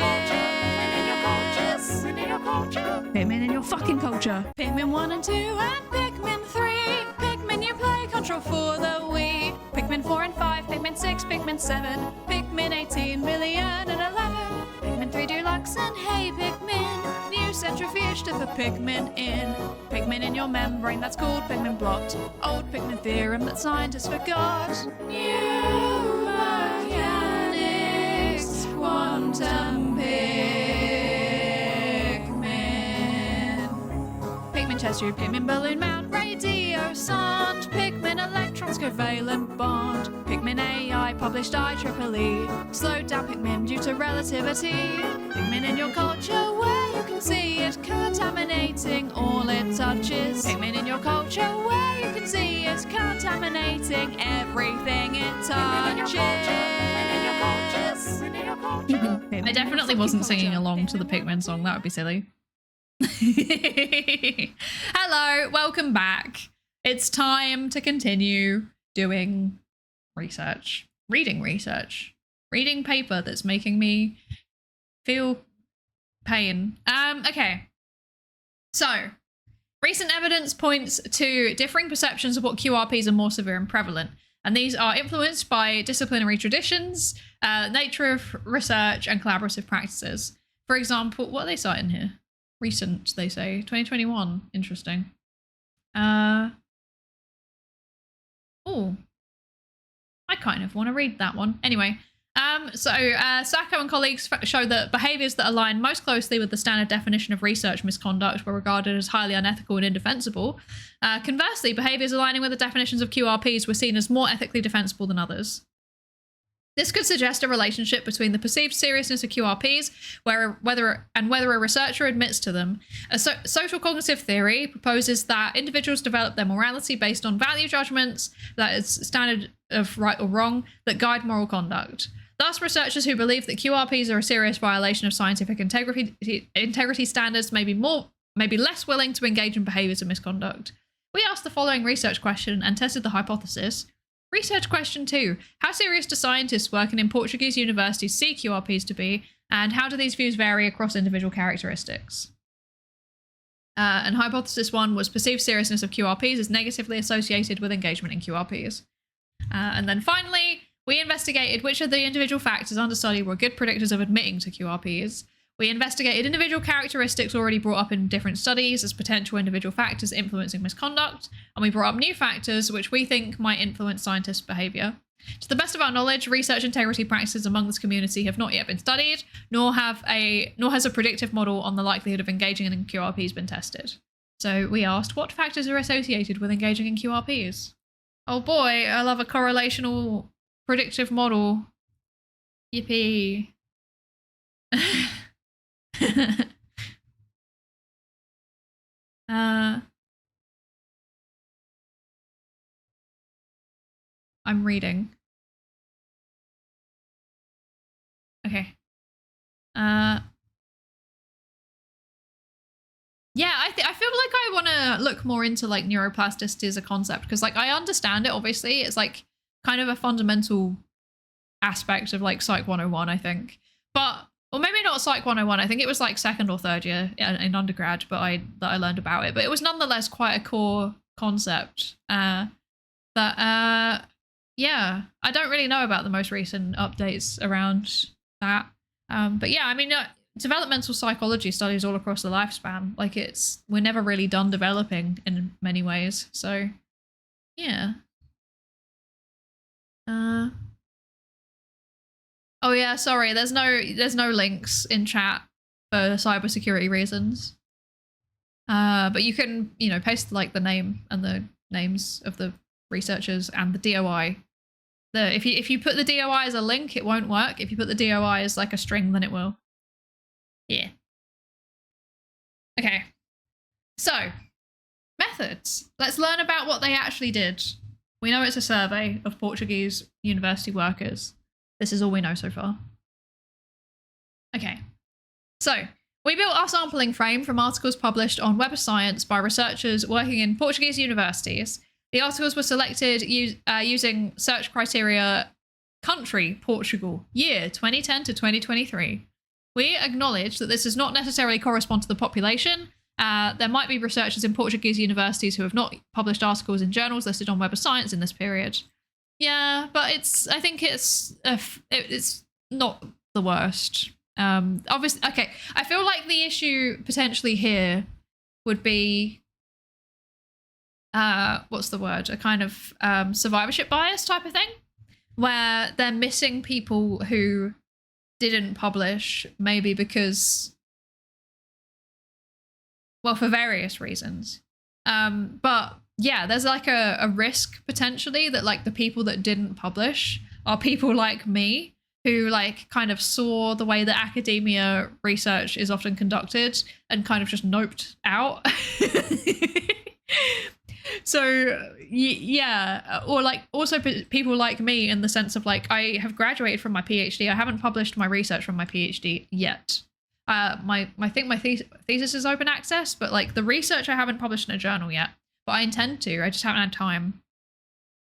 Pikmin in your fucking culture. Pikmin 1 and 2 and Pikmin 3. Pikmin you play, control for the Wii. Pikmin 4 and 5, Pikmin 6, Pikmin 7, Pikmin 18 million and 11. Pikmin 3 Deluxe and Hey Pikmin. New centrifuge to put Pikmin in. Pikmin in your membrane, that's called Pikmin blot. Old Pikmin theorem that scientists forgot. New mechanics, quantum Pikmin. Pikmin chest tube, Pikmin balloon mount, radio sound, Pikmin electrons covalent bond, Pikmin AI published IEEE, slowed down Pikmin due to relativity. Pikmin in your culture where you can see it contaminating all it touches. Pikmin in your culture where you can see it contaminating everything it touches. I definitely wasn't singing along to the Pikmin song. That would be silly. Hello, welcome back. It's time to continue doing research, reading paper that's making me feel pain. Okay. So, recent evidence points to differing perceptions of what QRPs are more severe and prevalent. And these are influenced by disciplinary traditions, nature of research, and collaborative practices. For example, what are they citing here? Recent, they say. 2021. Interesting. Oh, I kind of want to read that one. Anyway, Sacco and colleagues show that behaviours that align most closely with the standard definition of research misconduct were regarded as highly unethical and indefensible. Conversely, behaviours aligning with the definitions of QRPs were seen as more ethically defensible than others. This could suggest a relationship between the perceived seriousness of QRPs, whether a researcher admits to them. Social cognitive theory proposes that individuals develop their morality based on value judgments, that is, standard of right or wrong, that guide moral conduct. Thus, researchers who believe that QRPs are a serious violation of scientific integrity standards may be less willing to engage in behaviours of misconduct. We asked the following research question and tested the hypothesis. Research question 2. How serious do scientists working in Portuguese universities see QRPs to be, and how do these views vary across individual characteristics? And hypothesis 1 was perceived seriousness of QRPs is negatively associated with engagement in QRPs. And then finally, we investigated which of the individual factors under study were good predictors of admitting to QRPs. We investigated individual characteristics already brought up in different studies as potential individual factors influencing misconduct, and we brought up new factors which we think might influence scientists' behaviour. To the best of our knowledge, research integrity practices among this community have not yet been studied, nor has a predictive model on the likelihood of engaging in QRPs been tested. So we asked, what factors are associated with engaging in QRPs? Oh boy, I love a correlational predictive model. Yippee. I'm reading. Okay. Yeah, I feel like I want to look more into like neuroplasticity as a concept because like I understand it, obviously. It's like kind of a fundamental aspect of like Psych 101, I think. But, or maybe not Psych 101, I think it was like second or third year in undergrad, but I learned about it. But it was nonetheless quite a core concept. Yeah, I don't really know about the most recent updates around that. But yeah, I mean, developmental psychology studies all across the lifespan. Like we're never really done developing in many ways. So yeah. Oh yeah, sorry. There's no links in chat for cybersecurity reasons. But you can, paste like the name and the names of the researchers and the DOI. If you put the DOI as a link, it won't work. If you put the DOI as like a string, then it will. Yeah. Okay. So, methods. Let's learn about what they actually did. We know it's a survey of Portuguese university workers. This is all we know so far. Okay. So, we built our sampling frame from articles published on Web of Science by researchers working in Portuguese universities. The articles were selected using search criteria country, Portugal, year 2010 to 2023. We acknowledge that this does not necessarily correspond to the population. There might be researchers in Portuguese universities who have not published articles in journals listed on Web of Science in this period. Yeah, but I think it's not the worst. Obviously, okay. I feel like the issue potentially here would be, what's the word? A kind of survivorship bias type of thing, where they're missing people who didn't publish, maybe because, well, for various reasons. But yeah, there's like a risk potentially that like the people that didn't publish are people like me who like kind of saw the way that academia research is often conducted and kind of just noped out. So yeah, or like also people like me in the sense of like I have graduated from my PhD. I haven't published my research from my PhD yet. I think my thesis is open access, but like the research I haven't published in a journal yet. But I intend to. I just haven't had time.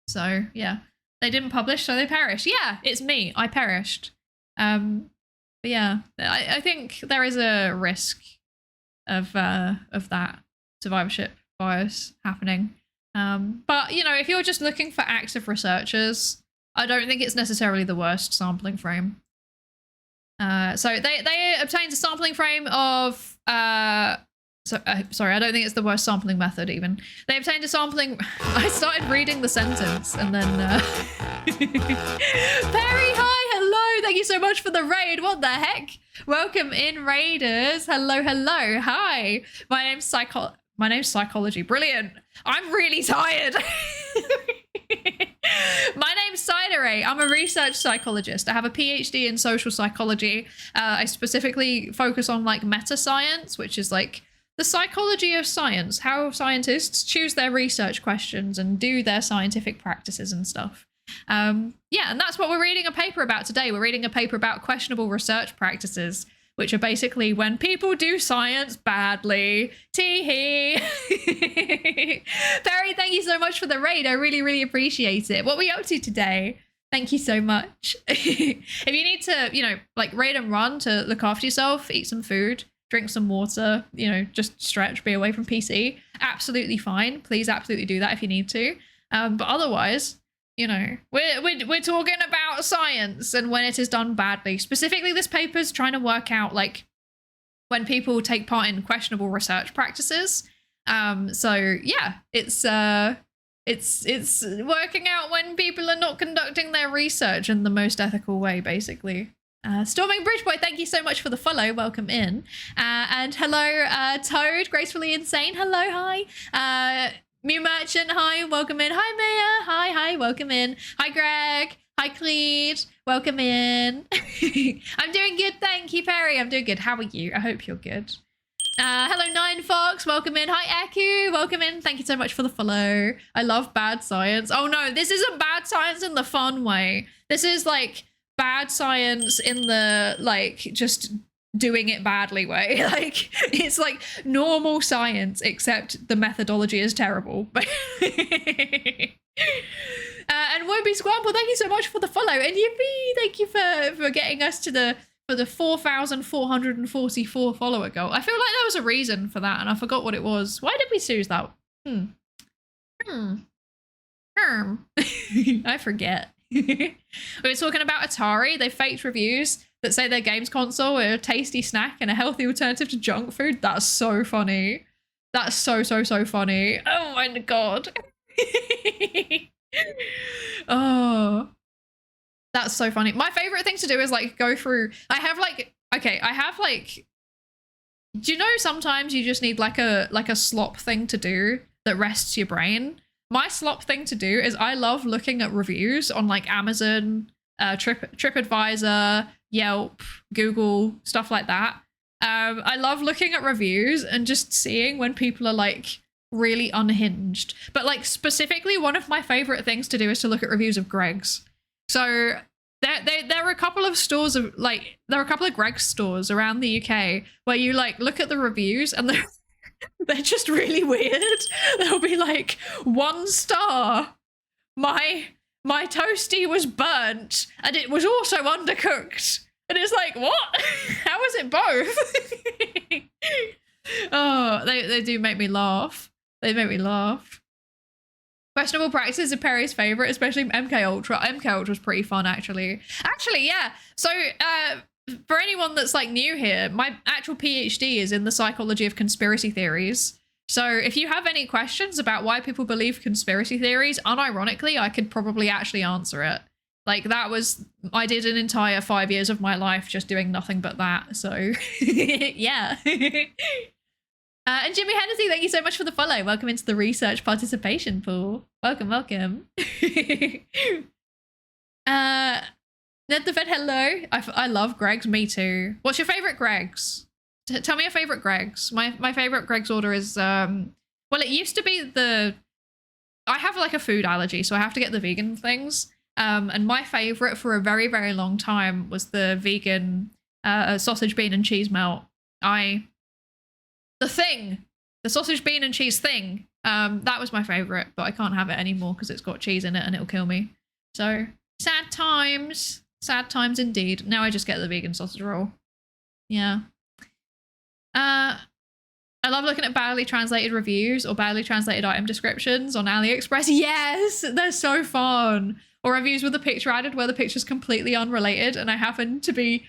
So yeah, they didn't publish, so they perished. Yeah, it's me. I perished. But yeah, I think there is a risk of that survivorship bias happening. But if you're just looking for active researchers, I don't think it's necessarily the worst sampling frame. So they obtained a sampling frame of sorry, I don't think it's the worst sampling method even. They obtained a sampling. I started reading the sentence and then Perry, hi, hello, thank you so much for the raid. What the heck? Welcome in, raiders. Hello, hi. My name's Psychology. Brilliant. I'm really tired. My name's Psydere. I'm a research psychologist. I have a PhD in social psychology. I specifically focus on like metascience, which is like the psychology of science, how scientists choose their research questions and do their scientific practices and stuff. Yeah, and that's what we're reading a paper about today. We're reading a paper about questionable research practices, which are basically when people do science badly. Tee-hee. Perry, thank you so much for the raid. I really, really appreciate it. What are we up to today? Thank you so much. If you need to, like raid and run to look after yourself, eat some food, drink some water, just stretch, be away from PC, absolutely fine. Please absolutely do that if you need to. But otherwise, we're talking about science and when it is done badly. Specifically, this paper's trying to work out like when people take part in questionable research practices. So yeah, it's It's working out when people are not conducting their research in the most ethical way, basically. Storming Bridgeboy, thank you so much for the follow. Welcome in. And hello, Toad, Gracefully Insane. Hello, hi. Mew Merchant, hi, welcome in. Hi, Maya. Hi, welcome in. Hi, Greg. Hi, Cleed. Welcome in. I'm doing good, thank you, Perry. I'm doing good. How are you? I hope you're good. Hello, Nine Fox. Welcome in. Hi, Eku. Welcome in. Thank you so much for the follow. I love bad science. Oh, no, this isn't bad science in the fun way. This is like bad science in the like just doing it badly way. Like it's like normal science, except the methodology is terrible. And Wobie Squamble, thank you so much for the follow. And Yippee, thank you for getting us to the 4,444 follower goal. I feel like there was a reason for that, and I forgot what it was. Why did we choose that? I forget. We were talking about Atari. They faked reviews that say their games console are a tasty snack and a healthy alternative to junk food. That's so funny. That's so funny. Oh my god. Oh, that's so funny. My favorite thing to do is like go through. I have like do you know sometimes you just need like a slop thing to do that rests your brain? My slop thing to do is I love looking at reviews on like Amazon, TripAdvisor, Yelp, Google, stuff like that. I love looking at reviews and just seeing when people are like really unhinged. But like specifically, one of my favorite things to do is to look at reviews of Greg's. So there are a couple of stores of like there are a couple of Greg's stores around the UK where you like look at the reviews and they're just really weird. They'll be like 1 star. My toasty was burnt and it was also undercooked. And it's like, what? How is it both? Oh, they do make me laugh. They make me laugh. Questionable practices are Perry's favorite, especially MK Ultra. MK Ultra is pretty fun, actually. Actually, yeah. So, for anyone that's like new here, my actual PhD is in the psychology of conspiracy theories. So if you have any questions about why people believe conspiracy theories, unironically, I could probably actually answer it. Like I did an entire 5 years of my life just doing nothing but that. So yeah. And Jimmy Hennessy, thank you so much for the follow. Welcome into the research participation pool. Welcome. Ned the Fed, hello. I love Greg's. Me too. What's your favorite Greg's? Tell me your favorite Greg's. My favorite Greg's order is well, it used to be I have like a food allergy, so I have to get the vegan things. And my favorite for a very, very long time was the vegan sausage, bean, and cheese melt. The sausage, bean, and cheese thing. That was my favorite, but I can't have it anymore because it's got cheese in it and it'll kill me. So sad times indeed. Now I just get the vegan sausage roll. Yeah. I love looking at badly translated reviews or badly translated item descriptions on AliExpress. Yes, they're so fun. Or reviews with a picture added where the picture's completely unrelated and it happens to be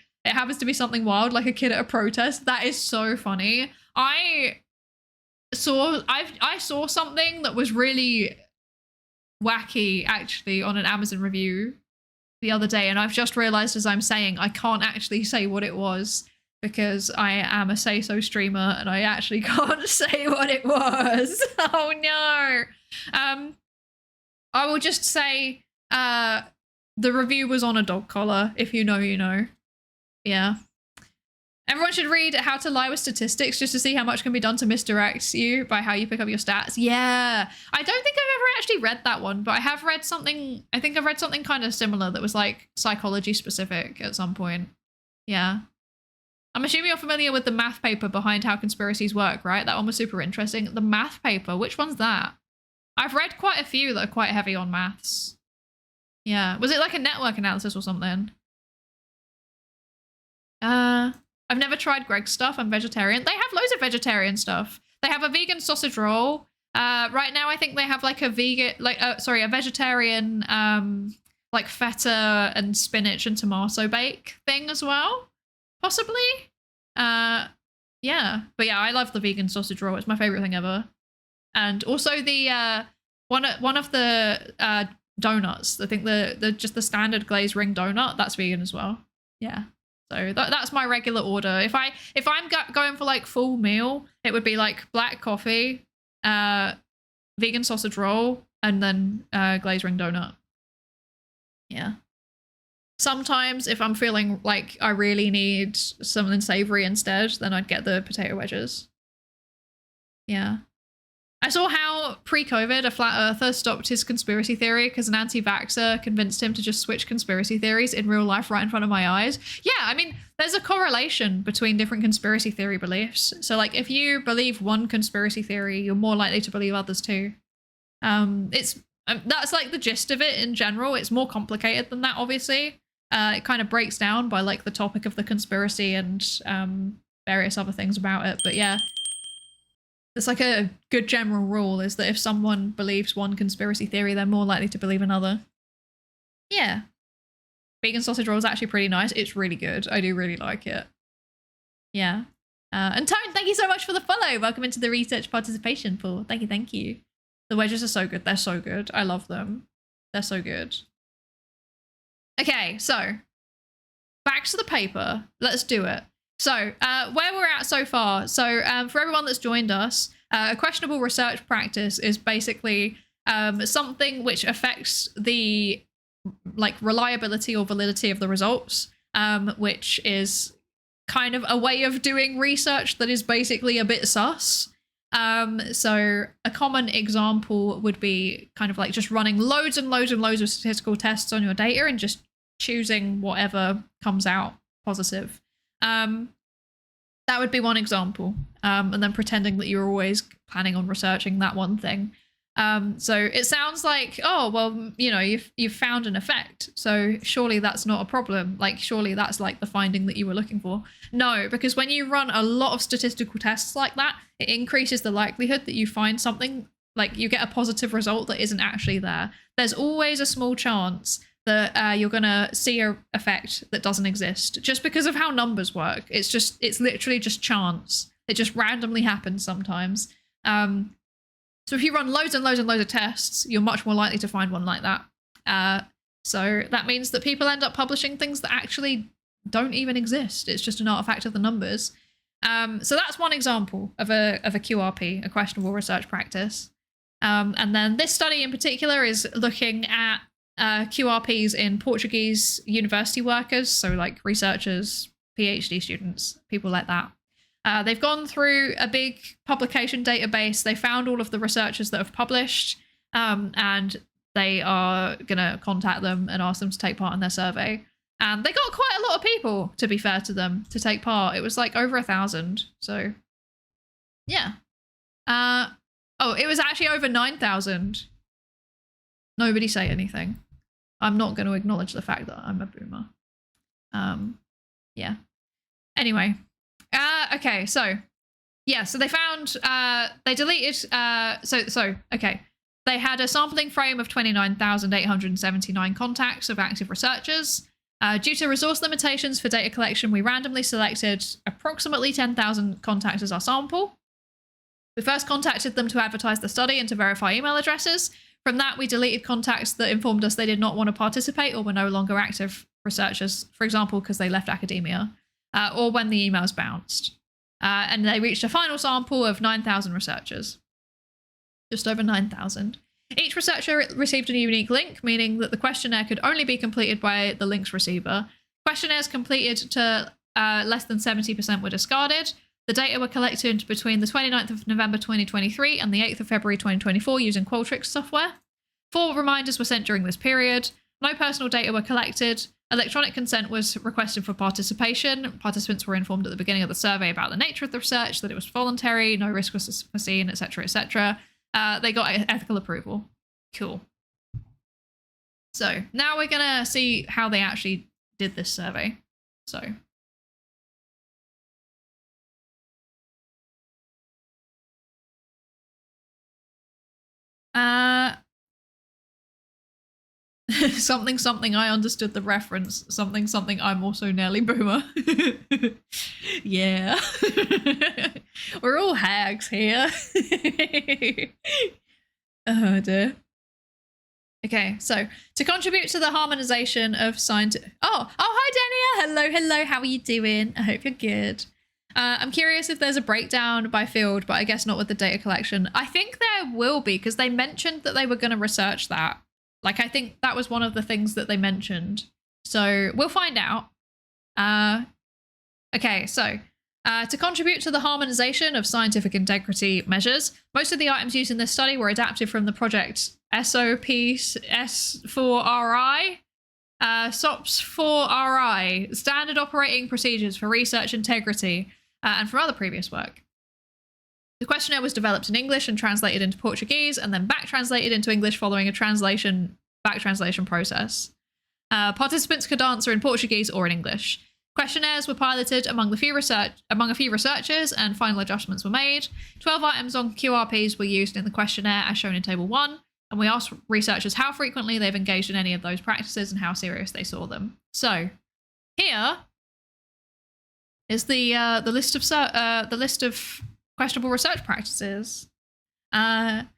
something wild like a kid at a protest. That is so funny. I saw something that was really wacky actually on an Amazon review the other day, and I've just realized as I'm saying I can't actually say what it was because I am a say-so streamer and I actually can't say what it was. Oh no. I will just say the review was on a dog collar. If you know, you know. Yeah. Everyone should read How to Lie with Statistics just to see how much can be done to misdirect you by how you pick up your stats. Yeah. I don't think I've ever actually read that one, but I have read something. I think I've read something kind of similar that was like psychology specific at some point. Yeah. I'm assuming you're familiar with the math paper behind how conspiracies work, right? That one was super interesting. The math paper, which one's that? I've read quite a few that are quite heavy on maths. Yeah. Was it like a network analysis or something? I've never tried Greg's stuff. I'm vegetarian. They have loads of vegetarian stuff. They have a vegan sausage roll. Right now I think they have like a vegetarian like feta and spinach and tomato bake thing as well. Possibly. Yeah. But yeah, I love the vegan sausage roll. It's my favorite thing ever. And also the one of the donuts. I think the just the standard glazed ring donut, that's vegan as well. Yeah. So that's my regular order. If I'm going for like full meal, it would be like black coffee, vegan sausage roll, and then glazed ring donut. Yeah. Sometimes if I'm feeling like I really need something savory instead, then I'd get the potato wedges. Yeah. I saw how pre-COVID a flat earther stopped his conspiracy theory because an anti-vaxxer convinced him to just switch conspiracy theories in real life right in front of my eyes. Yeah, I mean, there's a correlation between different conspiracy theory beliefs. So like if you believe one conspiracy theory, you're more likely to believe others too. That's like the gist of it in general. It's more complicated than that, obviously. It kind of breaks down by like the topic of the conspiracy and various other things about it. But yeah, it's like a good general rule is that if someone believes one conspiracy theory, they're more likely to believe another. Yeah. Vegan sausage roll is actually pretty nice. It's really good. I do really like it. Yeah. And Tone, thank you so much for the follow. Welcome into the research participation pool. Thank you, thank you. The wedges are so good. They're so good. I love them. They're so good. Okay, so back to the paper. Let's do it. So where we're at so far. So for everyone that's joined us, a questionable research practice is basically something which affects the like reliability or validity of the results, which is kind of a way of doing research that is basically a bit sus. So a common example would be kind of like just running loads and loads and loads of statistical tests on your data and just choosing whatever comes out positive. That would be one example. And then pretending that you're always planning on researching that one thing. So it sounds like, oh, well, you know, you've found an effect. So surely that's not a problem. Like, surely that's like the finding that you were looking for. No, because when you run a lot of statistical tests like that, it increases the likelihood that you find something, like you get a positive result that isn't actually there. There's always a small chance that you're going to see an effect that doesn't exist just because of how numbers work. It's literally just chance. It just randomly happens sometimes. So if you run loads and loads and loads of tests, you're much more likely to find one like that. So that means that people end up publishing things that actually don't even exist. It's just an artifact of the numbers. So that's one example of a QRP, a questionable research practice. And then this study in particular is looking at QRPs in Portuguese university workers, so like researchers, PhD students, people like that. They've gone through a big publication database. They found all of the researchers that have published, and they are going to contact them and ask them to take part in their survey. And they got quite a lot of people, to be fair to them, to take part. It was like over 1,000. So, yeah. Oh, it was actually over 9,000. Nobody say anything. I'm not going to acknowledge the fact that I'm a boomer. Yeah. Anyway. Okay, so yeah, so they found they deleted okay. They had a sampling frame of 29,879 contacts of active researchers. Due to resource limitations for data collection, we randomly selected approximately 10,000 contacts as our sample. We first contacted them to advertise the study and to verify email addresses. From that, we deleted contacts that informed us they did not want to participate or were no longer active researchers, for example, because they left academia, or when the emails bounced. And they reached a final sample of 9,000 researchers. Just over 9,000. Each researcher received a unique link, meaning that the questionnaire could only be completed by the link's receiver. Questionnaires completed to less than 70% were discarded. The data were collected between the 29th of November 2023 and the 8th of February 2024 using Qualtrics software. 4 reminders were sent during this period. No personal data were collected. Electronic consent was requested for participation. Participants were informed at the beginning of the survey about the nature of the research, that it was voluntary, no risk was foreseen, etc., etc. They got ethical approval. Cool. So now we're going to see how they actually did this survey. So something I understood the reference. Something I'm also nearly boomer. Yeah. We're all hags here. Oh dear. Okay, so to contribute to the harmonization of scientific... Oh, hi Dania! Hello, how are you doing? I hope you're good. I'm curious if there's a breakdown by field, but I guess not with the data collection. I think there will be, because they mentioned that they were going to research that. Like, I think that was one of the things that they mentioned. So we'll find out. Okay, so to contribute to the harmonization of scientific integrity measures, most of the items used in this study were adapted from the project SOP S4RI, SOPS 4RI, Standard Operating Procedures for Research Integrity, and from other previous work. The questionnaire was developed in English and translated into Portuguese, and then back translated into English following a back translation process. Participants could answer in Portuguese or in English. Questionnaires were piloted among a few researchers, and final adjustments were made. 12 items on QRPs were used in the questionnaire as shown in Table 1, and we asked researchers how frequently they've engaged in any of those practices and how serious they saw them. So, here is the list of questionable research practices. Dependent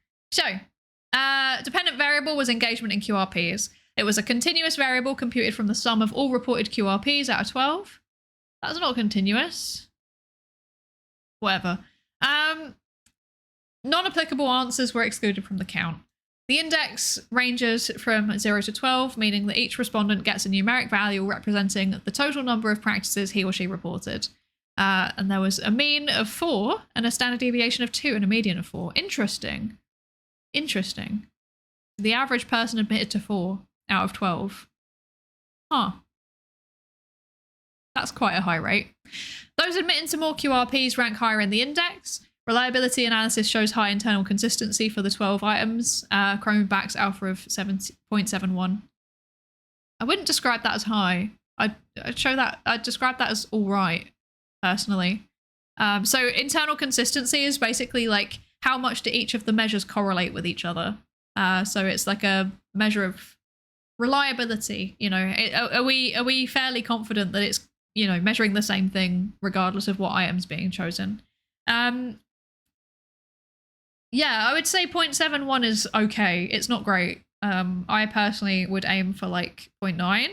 variable was engagement in QRPs. It was a continuous variable computed from the sum of all reported QRPs out of 12. That's not continuous. Whatever. Non-applicable answers were excluded from the count. The index ranges from 0 to 12, meaning that each respondent gets a numeric value representing the total number of practices he or she reported. And there was a mean of 4 and a standard deviation of 2 and a median of 4. Interesting. The average person admitted to 4 out of 12. Huh. That's quite a high rate. Those admitting to more QRPs rank higher in the index. Reliability analysis shows high internal consistency for the 12 items. Chromeback's alpha of 7.71. I wouldn't describe that as high. I'd describe that as all right, personally. So internal consistency is basically like how much do each of the measures correlate with each other. So it's like a measure of reliability. You know, are we fairly confident that it's, you know, measuring the same thing regardless of what item's being chosen? Yeah, I would say 0.71 is okay. It's not great. I personally would aim for like 0.9.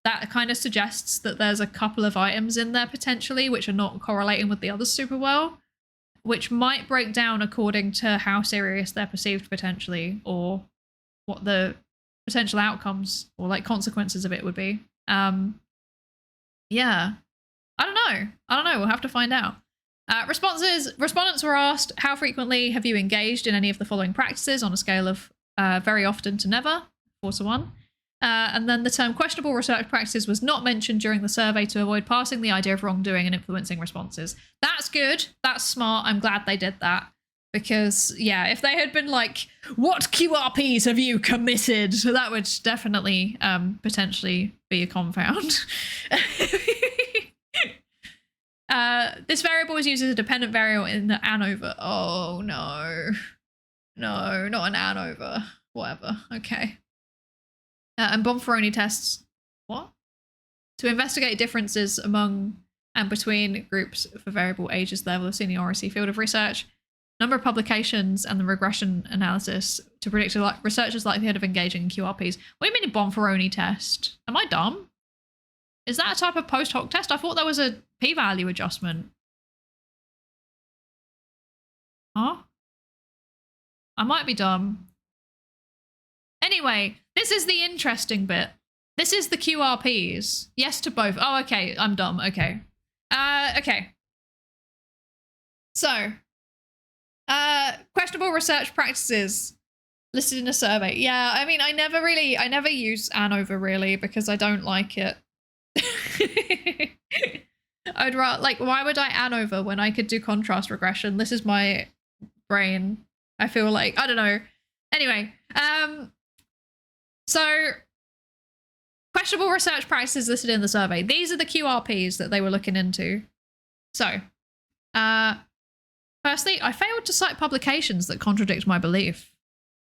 That kind of suggests that there's a couple of items in there potentially which are not correlating with the others super well, which might break down according to how serious they're perceived potentially, or what the potential outcomes or like consequences of it would be. Yeah, I don't know. We'll have to find out. Respondents were asked, how frequently have you engaged in any of the following practices on a scale of very often to never, 4 to 1. And then the term questionable research practices was not mentioned during the survey to avoid passing the idea of wrongdoing and influencing responses. That's good. That's smart. I'm glad they did that. Because, yeah, if they had been like, what QRPs have you committed? That would definitely potentially be a confound. This variable is used as a dependent variable in the ANOVA. Oh, no. No, not an ANOVA. Whatever. Okay. And Bonferroni tests, what? To investigate differences among and between groups for variable ages, level of seniority, field of research, number of publications, and the regression analysis to predict researchers' likelihood of engaging in QRPs. What do you mean a Bonferroni test? Am I dumb? Is that a type of post hoc test? I thought there was a p-value adjustment. Huh? I might be dumb. Anyway, this is the interesting bit. This is the QRPs. Yes to both. Oh, okay. I'm dumb. Okay. Okay. So, questionable research practices listed in a survey. Yeah, I mean, I never use ANOVA really because I don't like it. I'd rather, like, why would I ANOVA when I could do contrast regression? This is my brain. I feel like, I don't know. Anyway, so questionable research practices listed in the survey. These are the QRPs that they were looking into. So, firstly, I failed to cite publications that contradict my belief.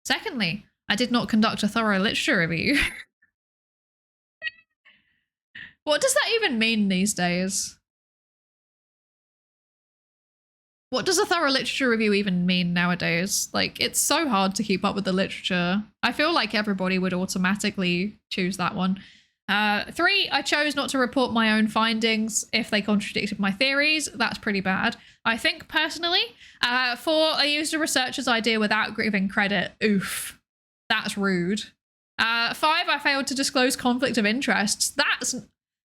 Secondly, I did not conduct a thorough literature review. What does that even mean these days? What does a thorough literature review even mean nowadays? Like, it's so hard to keep up with the literature. I feel like everybody would automatically choose that one. 3, I chose not to report my own findings if they contradicted my theories. That's pretty bad, I think, personally. 4, I used a researcher's idea without giving credit. Oof. That's rude. 5, I failed to disclose conflict of interests. That's...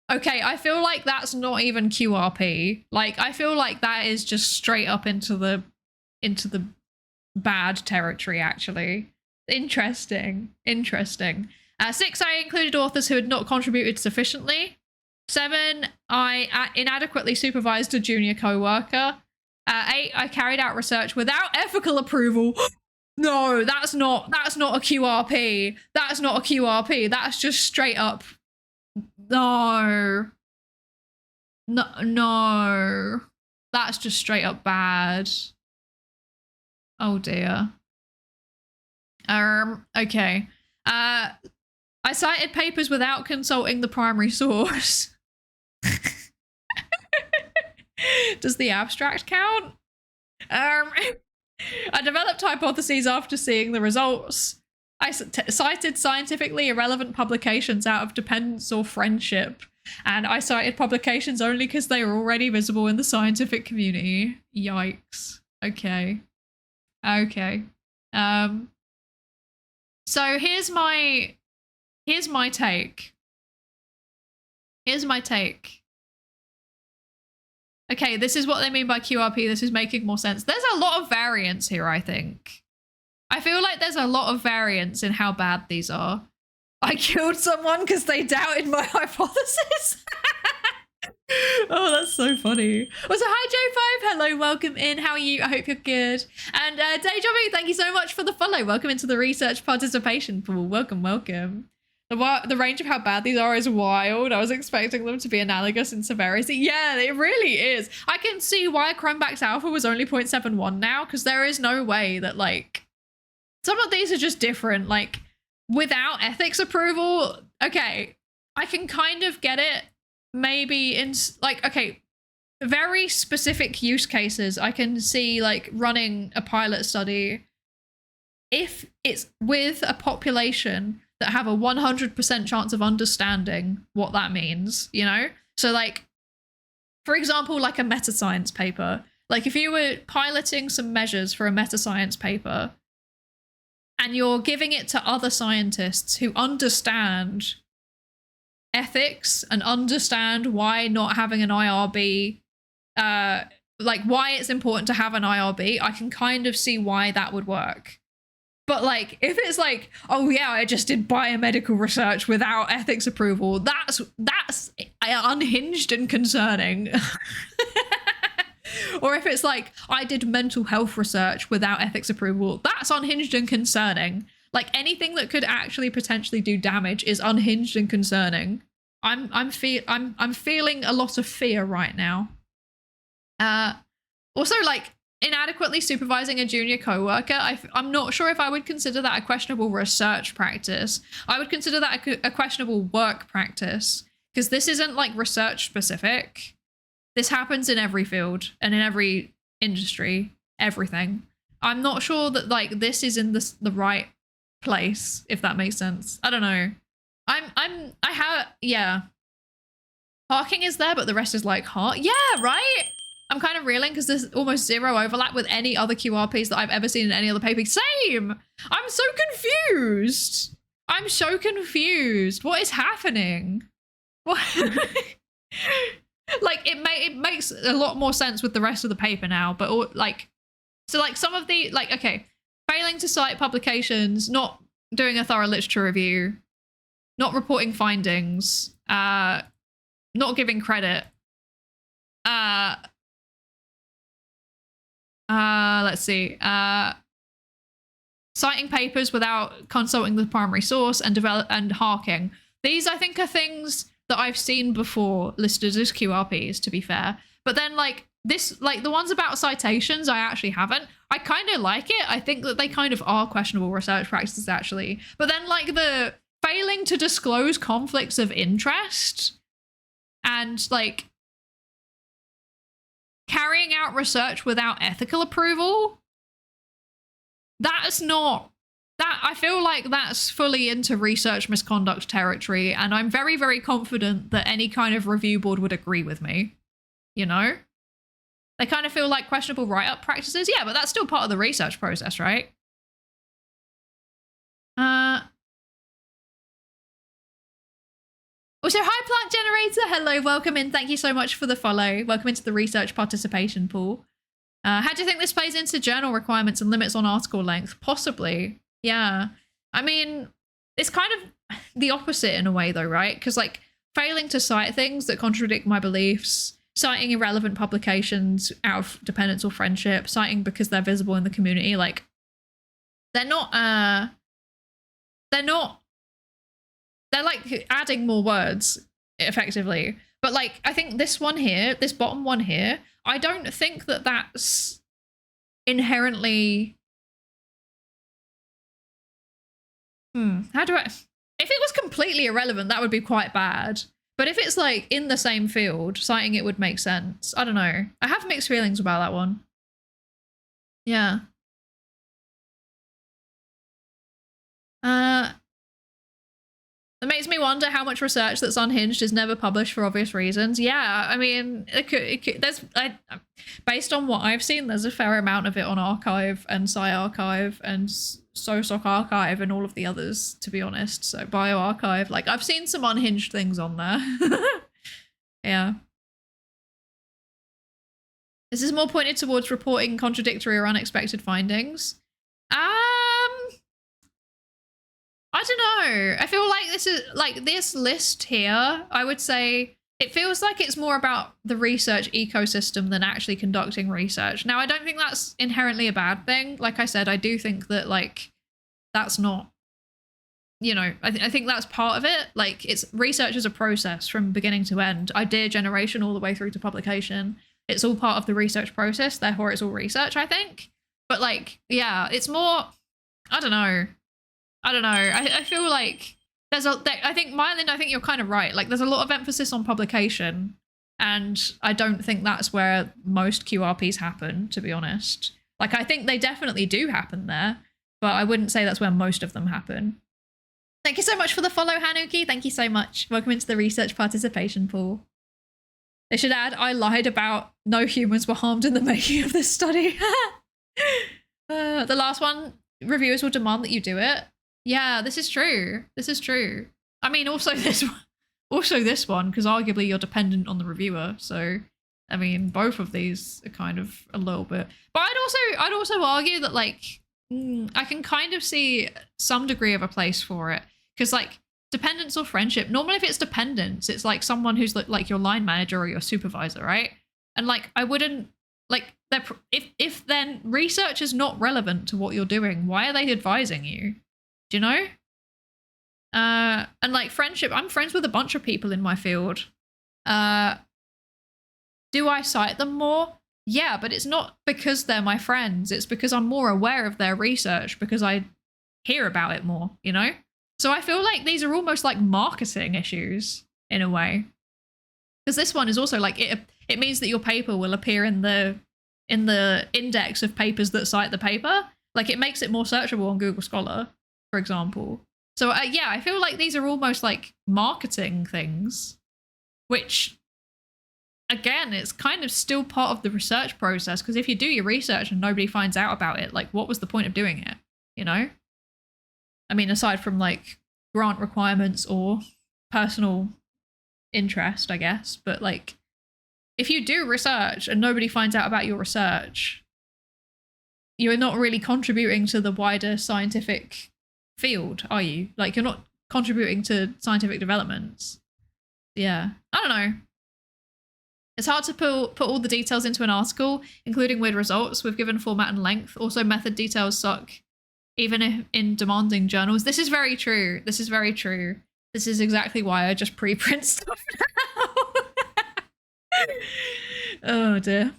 Okay, I feel like that's not even QRP. Like, I feel like that is just straight up into the bad territory, actually. Interesting. 6, I included authors who had not contributed sufficiently. 7, I inadequately supervised a junior co-worker. 8, I carried out research without ethical approval. No, that's not a QRP. That's not a QRP. That's just straight up. No. That's just straight up bad. Oh dear. Okay. I cited papers without consulting the primary source. Does the abstract count? I developed hypotheses after seeing the results. I cited scientifically irrelevant publications out of dependence or friendship. And I cited publications only because they were already visible in the scientific community. Yikes. Okay. So here's my take. Okay, this is what they mean by QRP. This is making more sense. There's a lot of variance here, I think. I feel like there's a lot of variance in how bad these are. I killed someone because they doubted my hypothesis. Oh, that's so funny. Also, hi J5. Hello, welcome in. How are you? I hope you're good. And Dejavu, thank you so much for the follow. Welcome into the research participation pool. Welcome. The range of how bad these are is wild. I was expecting them to be analogous in severity. Yeah, it really is. I can see why Chromeback's alpha was only 0.71 now, because there is no way that, like, some of these are just different. Like, without ethics approval, okay, I can kind of get it. Maybe in, like, okay, very specific use cases, I can see, like, running a pilot study if it's with a population that have a 100% chance of understanding what that means, you know? So, like, for example, like a metascience paper. Like, if you were piloting some measures for a metascience paper and you're giving it to other scientists who understand ethics and understand why not having an IRB, like why it's important to have an IRB, I can kind of see why that would work. But like, if it's like, oh yeah, I just did biomedical research without ethics approval, that's unhinged and concerning. Or if it's like, I did mental health research without ethics approval, that's unhinged and concerning. Like, anything that could actually potentially do damage is unhinged and concerning. I'm feeling a lot of fear right now. Also, like, inadequately supervising a junior coworker, I'm not sure if I would consider that a questionable research practice. I would consider that a questionable work practice, because this isn't like research specific. This happens in every field and in every industry, everything. I'm not sure that like this is in the right place, if that makes sense. I don't know. Yeah. Parking is there, but the rest is like hard. Yeah, right? I'm kind of reeling because there's almost zero overlap with any other QRPs that I've ever seen in any other paper. Same! I'm so confused. What is happening? What? Like, it makes a lot more sense with the rest of the paper now, but like, so like some of the, like, okay, failing to cite publications, not doing a thorough literature review, not reporting findings, not giving credit, let's see, citing papers without consulting the primary source and harking. These, I think, are things that I've seen before listed as QRPs, to be fair. But then, like, this, like, the ones about citations, I actually haven't. I kind of like it. I think that they kind of are questionable research practices, actually. But then, like, the failing to disclose conflicts of interest and, like, carrying out research without ethical approval, that's not, that I feel like that's fully into research misconduct territory, and I'm very, very confident that any kind of review board would agree with me, you know? They kind of feel like questionable write-up practices. Yeah, but that's still part of the research process, right? Also, hi Plant Generator. Hello, welcome in. Thank you so much for the follow. Welcome into the research participation pool. How do you think this plays into journal requirements and limits on article length? Possibly. Yeah. I mean, it's kind of the opposite in a way though, right? Because like failing to cite things that contradict my beliefs, citing irrelevant publications out of dependence or friendship, citing because they're visible in the community, like they're like adding more words effectively. But like, I think this one here, this bottom one here, I don't think that that's inherently, how do I, if it was completely irrelevant, that would be quite bad. But if it's like in the same field, citing it would make sense. I don't know. I have mixed feelings about that one. Yeah. It makes me wonder how much research that's unhinged is never published for obvious reasons. Yeah, I mean, based on what I've seen, there's a fair amount of it on Archive and PsyArchive and SOSOC Archive and all of the others, to be honest. So BioArchive, like I've seen some unhinged things on there. Yeah. This is more pointed towards reporting contradictory or unexpected findings. I don't know. I feel like this is like this list here, I would say it feels like it's more about the research ecosystem than actually conducting research. Now, I don't think that's inherently a bad thing. Like I said, I do think that like that's not, you know, I think that's part of it. Like it's research as a process from beginning to end, idea generation all the way through to publication. It's all part of the research process. Therefore, it's all research, I think. But like, yeah, it's more, I don't know. I feel like I think Mylin, I think you're kind of right. Like there's a lot of emphasis on publication, and I don't think that's where most QRPs happen, to be honest. Like I think they definitely do happen there, but I wouldn't say that's where most of them happen. Thank you so much for the follow, Hanuki. Thank you so much. Welcome into the research participation pool. They should add, I lied about no humans were harmed in the making of this study. The last one, reviewers will demand that you do it. Yeah, this is true. This is true. I mean, also this one, because arguably you're dependent on the reviewer. So, I mean, both of these are kind of a little bit. But I'd also argue that like I can kind of see some degree of a place for it, because like dependence or friendship. Normally, if it's dependence, it's like someone who's like your line manager or your supervisor, right? And like I wouldn't like if then research is not relevant to what you're doing, why are they advising you? Do you know? And like friendship, I'm friends with a bunch of people in my field. Do I cite them more? Yeah, but it's not because they're my friends. It's because I'm more aware of their research because I hear about it more, you know? So I feel like these are almost like marketing issues in a way. Because this one is also like, it means that your paper will appear in the index of papers that cite the paper. Like it makes it more searchable on Google Scholar, for example. So yeah, I feel like these are almost like marketing things, which again, it's kind of still part of the research process, because if you do your research and nobody finds out about it, like what was the point of doing it, you know? I mean, aside from like grant requirements or personal interest, I guess, but like if you do research and nobody finds out about your research, you're not really contributing to the wider scientific field, are you? Like you're not contributing to scientific developments. Yeah, I don't know. It's hard to put all the details into an article, including weird results with given format and length. Also, method details suck, even if in demanding journals. This is very true. This is very true. This is exactly why I just preprint stuff now. Oh dear.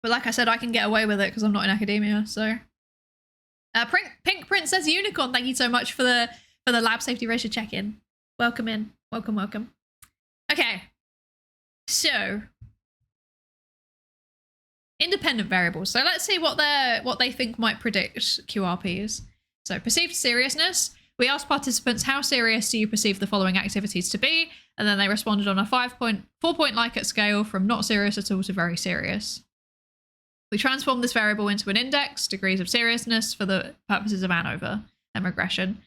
But like I said, I can get away with it because I'm not in academia, so. Pink Princess Unicorn, thank you so much for the lab safety ratio check-in. Welcome in. Welcome, welcome. Okay, Okay. So independent variables. So let's see what they think might predict QRPs. So perceived seriousness. We asked participants, how serious do you perceive the following activities to be? And then they responded on a 4-point Likert scale from not serious at all to very serious. We transformed this variable into an index, degrees of seriousness, for the purposes of ANOVA and regression.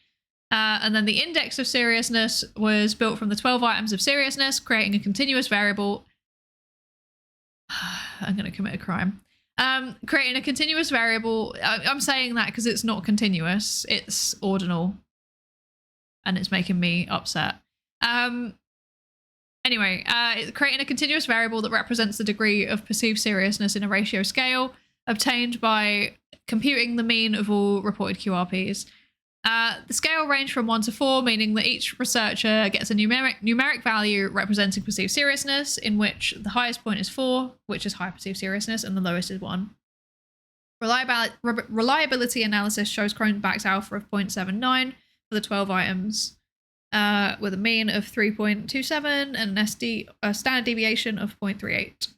And then the index of seriousness was built from the 12 items of seriousness, creating a continuous variable. I'm going to commit a crime. Creating a continuous variable. I'm saying that because it's not continuous. It's ordinal. And it's making me upset. Anyway, creating a continuous variable that represents the degree of perceived seriousness in a ratio scale obtained by computing the mean of all reported QRPs. The scale ranged from 1 to 4, meaning that each researcher gets a numeric value representing perceived seriousness, in which the highest point is 4, which is high perceived seriousness, and the lowest is 1. Reliability analysis shows Cronbach's alpha of 0.79 for the 12 items, with a mean of 3.27 and a standard deviation of 0.38.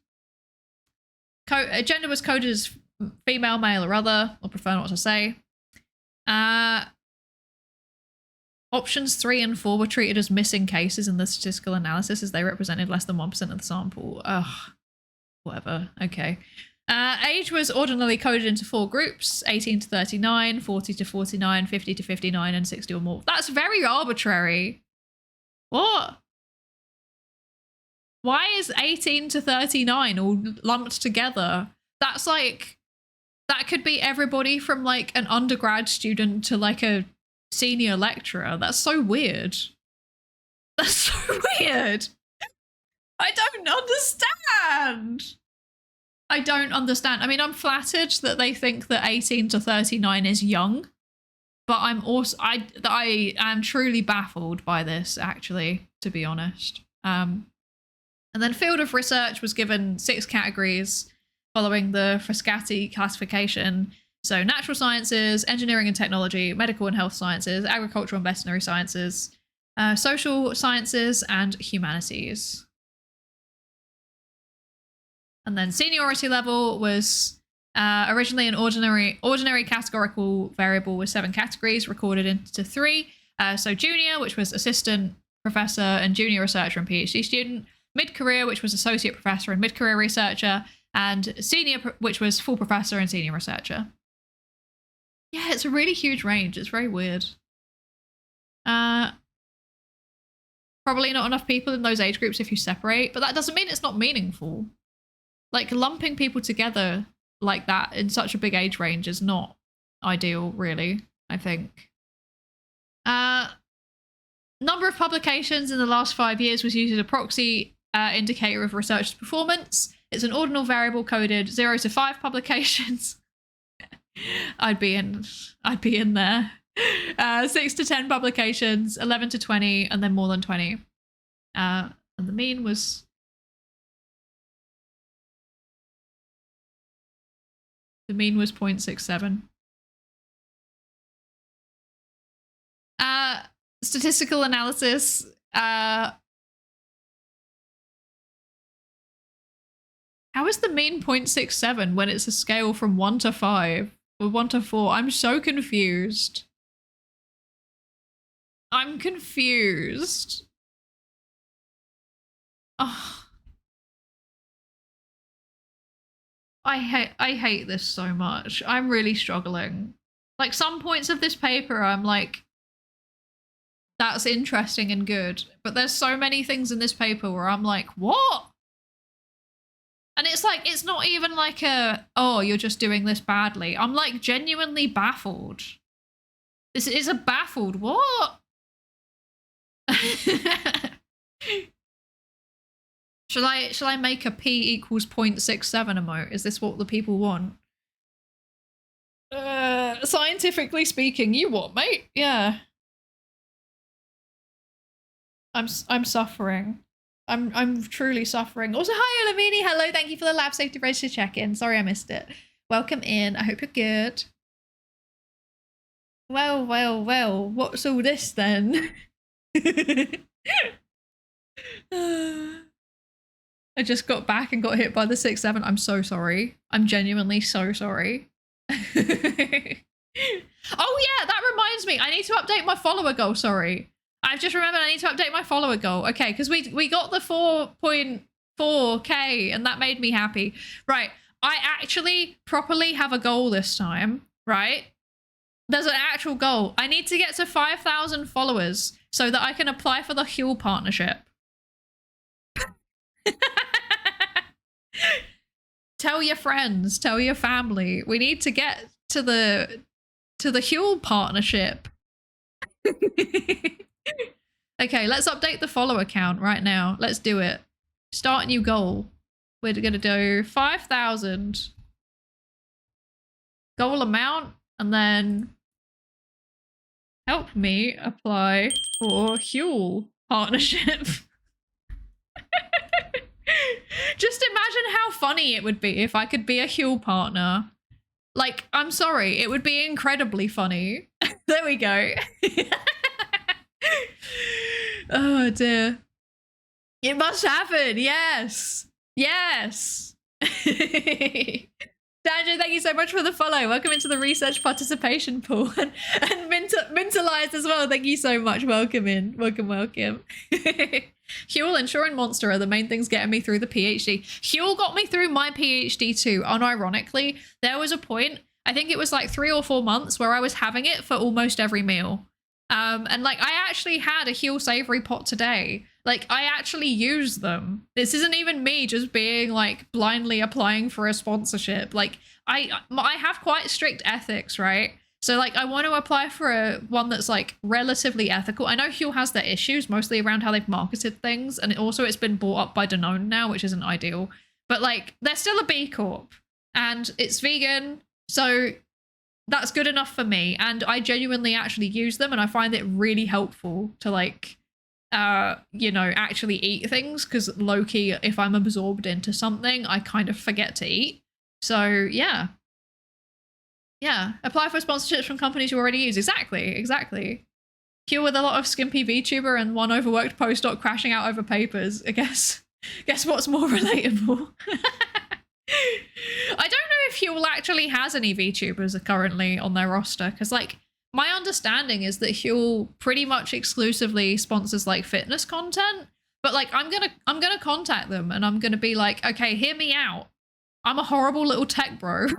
Gender was coded as female, male, or other, or prefer not to say. Options 3 and 4 were treated as missing cases in the statistical analysis as they represented less than 1% of the sample. Ugh, whatever. Okay. Age was ordinarily coded into 4 groups: 18 to 39, 40 to 49, 50 to 59, and 60 or more. That's very arbitrary. What? Why is 18 to 39 all lumped together? That's like, that could be everybody from like an undergrad student to like a senior lecturer. That's so weird. That's so weird. I don't understand. I don't understand. I mean, I'm flattered that they think that 18 to 39 is young, but I'm also I am truly baffled by this, actually, to be honest. And then field of research was given 6 categories following the Frascati classification. So natural sciences, engineering and technology, medical and health sciences, agricultural and veterinary sciences, social sciences, and humanities. And then seniority level was originally an ordinary categorical variable with 7 categories recorded into 3. So junior, which was assistant professor and junior researcher and PhD student, mid-career, which was associate professor and mid-career researcher, and senior, which was full professor and senior researcher. Yeah, it's a really huge range. It's very weird. Probably not enough people in those age groups if you separate, but that doesn't mean it's not meaningful. Like, lumping people together like that in such a big age range is not ideal, really, I think. Number of publications in the last 5 years was used as a proxy indicator of researchers' performance. It's an ordinal variable coded 0 to 5 publications. I'd be in there. 6 to 10 publications, 11 to 20, and then more than 20. And the mean was... The mean was 0.67. Statistical analysis. How is the mean 0.67 when it's a scale from 1 to 5 or 1 to 4? I'm so confused. I'm confused. Oh. I hate this so much. I'm really struggling. Like, some points of this paper, I'm like, that's interesting and good. But there's so many things in this paper where I'm like, what? And it's like, it's not even like a, oh, you're just doing this badly. I'm like genuinely baffled. This is a baffled what? Shall I make a P equals 0.67 emote? Is this what the people want? Scientifically speaking, you what, mate? Yeah. I'm suffering. I'm truly suffering. Also, hi Olamini. Hello, thank you for the lab safety register check-in. Sorry I missed it. Welcome in. I hope you're good. Well, what's all this then? I just got back and got hit by the 6-7. I'm so sorry. I'm genuinely so sorry. Oh yeah, that reminds me. I need to update my follower goal. Sorry. I've just remembered I need to update my follower goal. Okay, because we got the 4.4K and that made me happy. Right. I actually properly have a goal this time, right? There's an actual goal. I need to get to 5,000 followers so that I can apply for the Huel partnership. Tell your friends, tell your family. We need to get to the Huel partnership. Okay, let's update the follower count right now. Let's do it. Start a new goal. We're gonna do 5,000 goal amount, and then help me apply for Huel partnership. Just imagine how funny it would be if I could be a Huel partner. Like, I'm sorry, it would be incredibly funny. There we go. Oh dear. It must happen, yes. Yes. Daniel, thank you so much for the follow. Welcome into the research participation pool. And Mintalized as well. Thank you so much. Welcome in. Welcome. Huel and Shore and Monster are the main things getting me through the PhD. Huel got me through my PhD too. Unironically, there was a point, I think it was like 3 or 4 months, where I was having it for almost every meal. And like I actually had a Huel savory pot today. Like I actually use them. This isn't even me just being like blindly applying for a sponsorship. Like I have quite strict ethics, right? So like I want to apply for one that's like relatively ethical. I know Huel has their issues mostly around how they've marketed things, and it's been bought up by Danone now, which isn't ideal. But like they're still a B Corp and it's vegan, so that's good enough for me. And I genuinely actually use them, and I find it really helpful to like you know, actually eat things, because low-key, if I'm absorbed into something, I kind of forget to eat. So yeah, apply for sponsorships from companies you already use. Exactly. Huel with a lot of skimpy VTuber and one overworked postdoc crashing out over papers. I guess what's more relatable? I don't know if Huel actually has any VTubers currently on their roster, because like my understanding is that Huel pretty much exclusively sponsors like fitness content. But like I'm gonna contact them and I'm gonna be like, okay, hear me out. I'm a horrible little tech bro.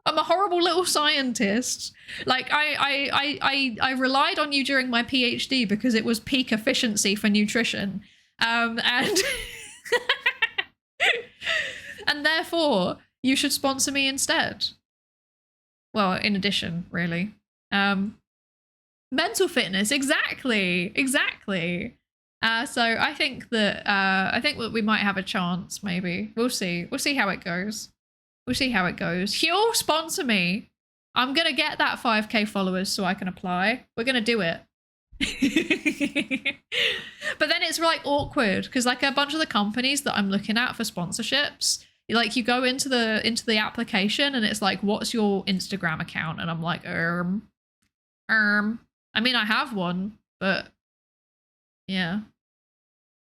I'm a horrible little scientist. Like I relied on you during my PhD because it was peak efficiency for nutrition. And and therefore you should sponsor me instead. Well, in addition, really. Mental fitness, exactly. So I think that we might have a chance, maybe. We'll see how it goes. Huel, sponsor me. I'm gonna get that 5K followers so I can apply. We're gonna do it. But then it's like awkward because like a bunch of the companies that I'm looking at for sponsorships, like you go into the application and it's like, what's your Instagram account? And I'm like, I mean, I have one, but yeah.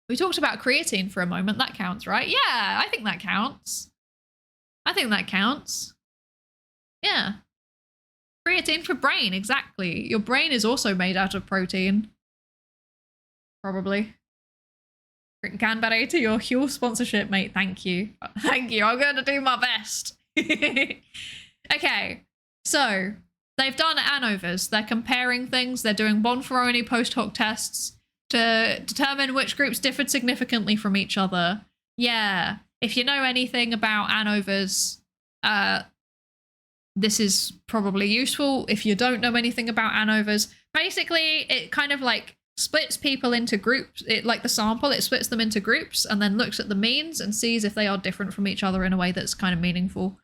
We talked about creatine for a moment. That counts, right? Yeah, I think that counts. Yeah. Creatine for brain, exactly. Your brain is also made out of protein. Probably. Ganbare to your Huel sponsorship, mate. Thank you. I'm going to do my best. Okay, so they've done ANOVAs. They're comparing things. They're doing Bonferroni post hoc tests to determine which groups differed significantly from each other. Yeah, if you know anything about ANOVAs, this is probably useful. If you don't know anything about ANOVAs, basically it kind of like splits people into groups. It like the sample, it splits them into groups and then looks at the means and sees if they are different from each other in a way that's kind of meaningful,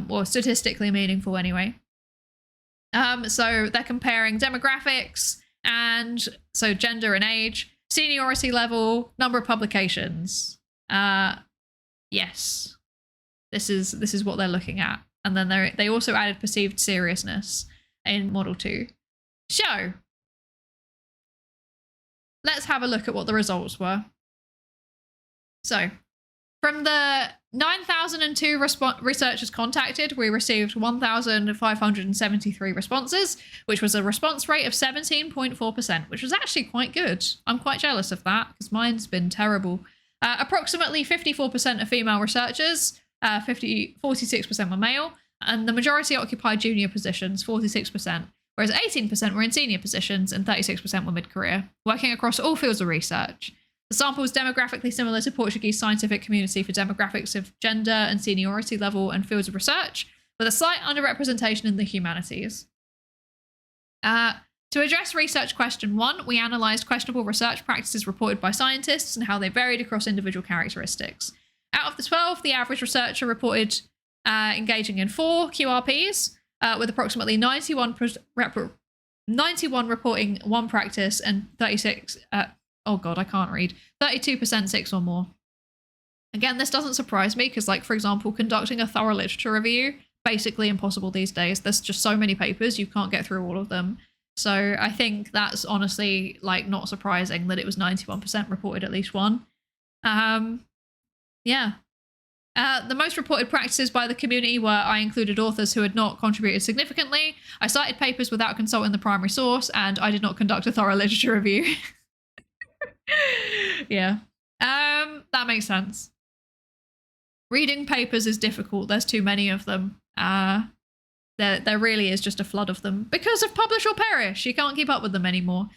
or statistically meaningful anyway. So they're comparing demographics, and so gender and age, seniority level, number of publications. Yes, this is what they're looking at. And then they also added perceived seriousness in model 2. So let's have a look at what the results were. So, from the 9,002 researchers contacted, we received 1,573 responses, which was a response rate of 17.4%, which was actually quite good. I'm quite jealous of that because mine's been terrible. Approximately 54% of female researchers, 46% were male, and the majority occupied junior positions, 46%, whereas 18% were in senior positions and 36% were mid-career, working across all fields of research. The sample was demographically similar to Portuguese scientific community for demographics of gender and seniority level and fields of research, with a slight underrepresentation in the humanities. To address research question 1, we analysed questionable research practices reported by scientists and how they varied across individual characteristics. Out of the 12, the average researcher reported engaging in 4 QRPs, with approximately 91 reporting 1 practice and 36... oh god, I can't read. 32% 6 or more. Again, this doesn't surprise me because, like, for example, conducting a thorough literature review, basically impossible these days. There's just so many papers, you can't get through all of them. So I think that's honestly, like, not surprising that it was 91% reported at least 1. Yeah. The most reported practices by the community were I included authors who had not contributed significantly, I cited papers without consulting the primary source, and I did not conduct a thorough literature review. Yeah. That makes sense. Reading papers is difficult. There's too many of them. There really is just a flood of them because of publish or perish. You can't keep up with them anymore.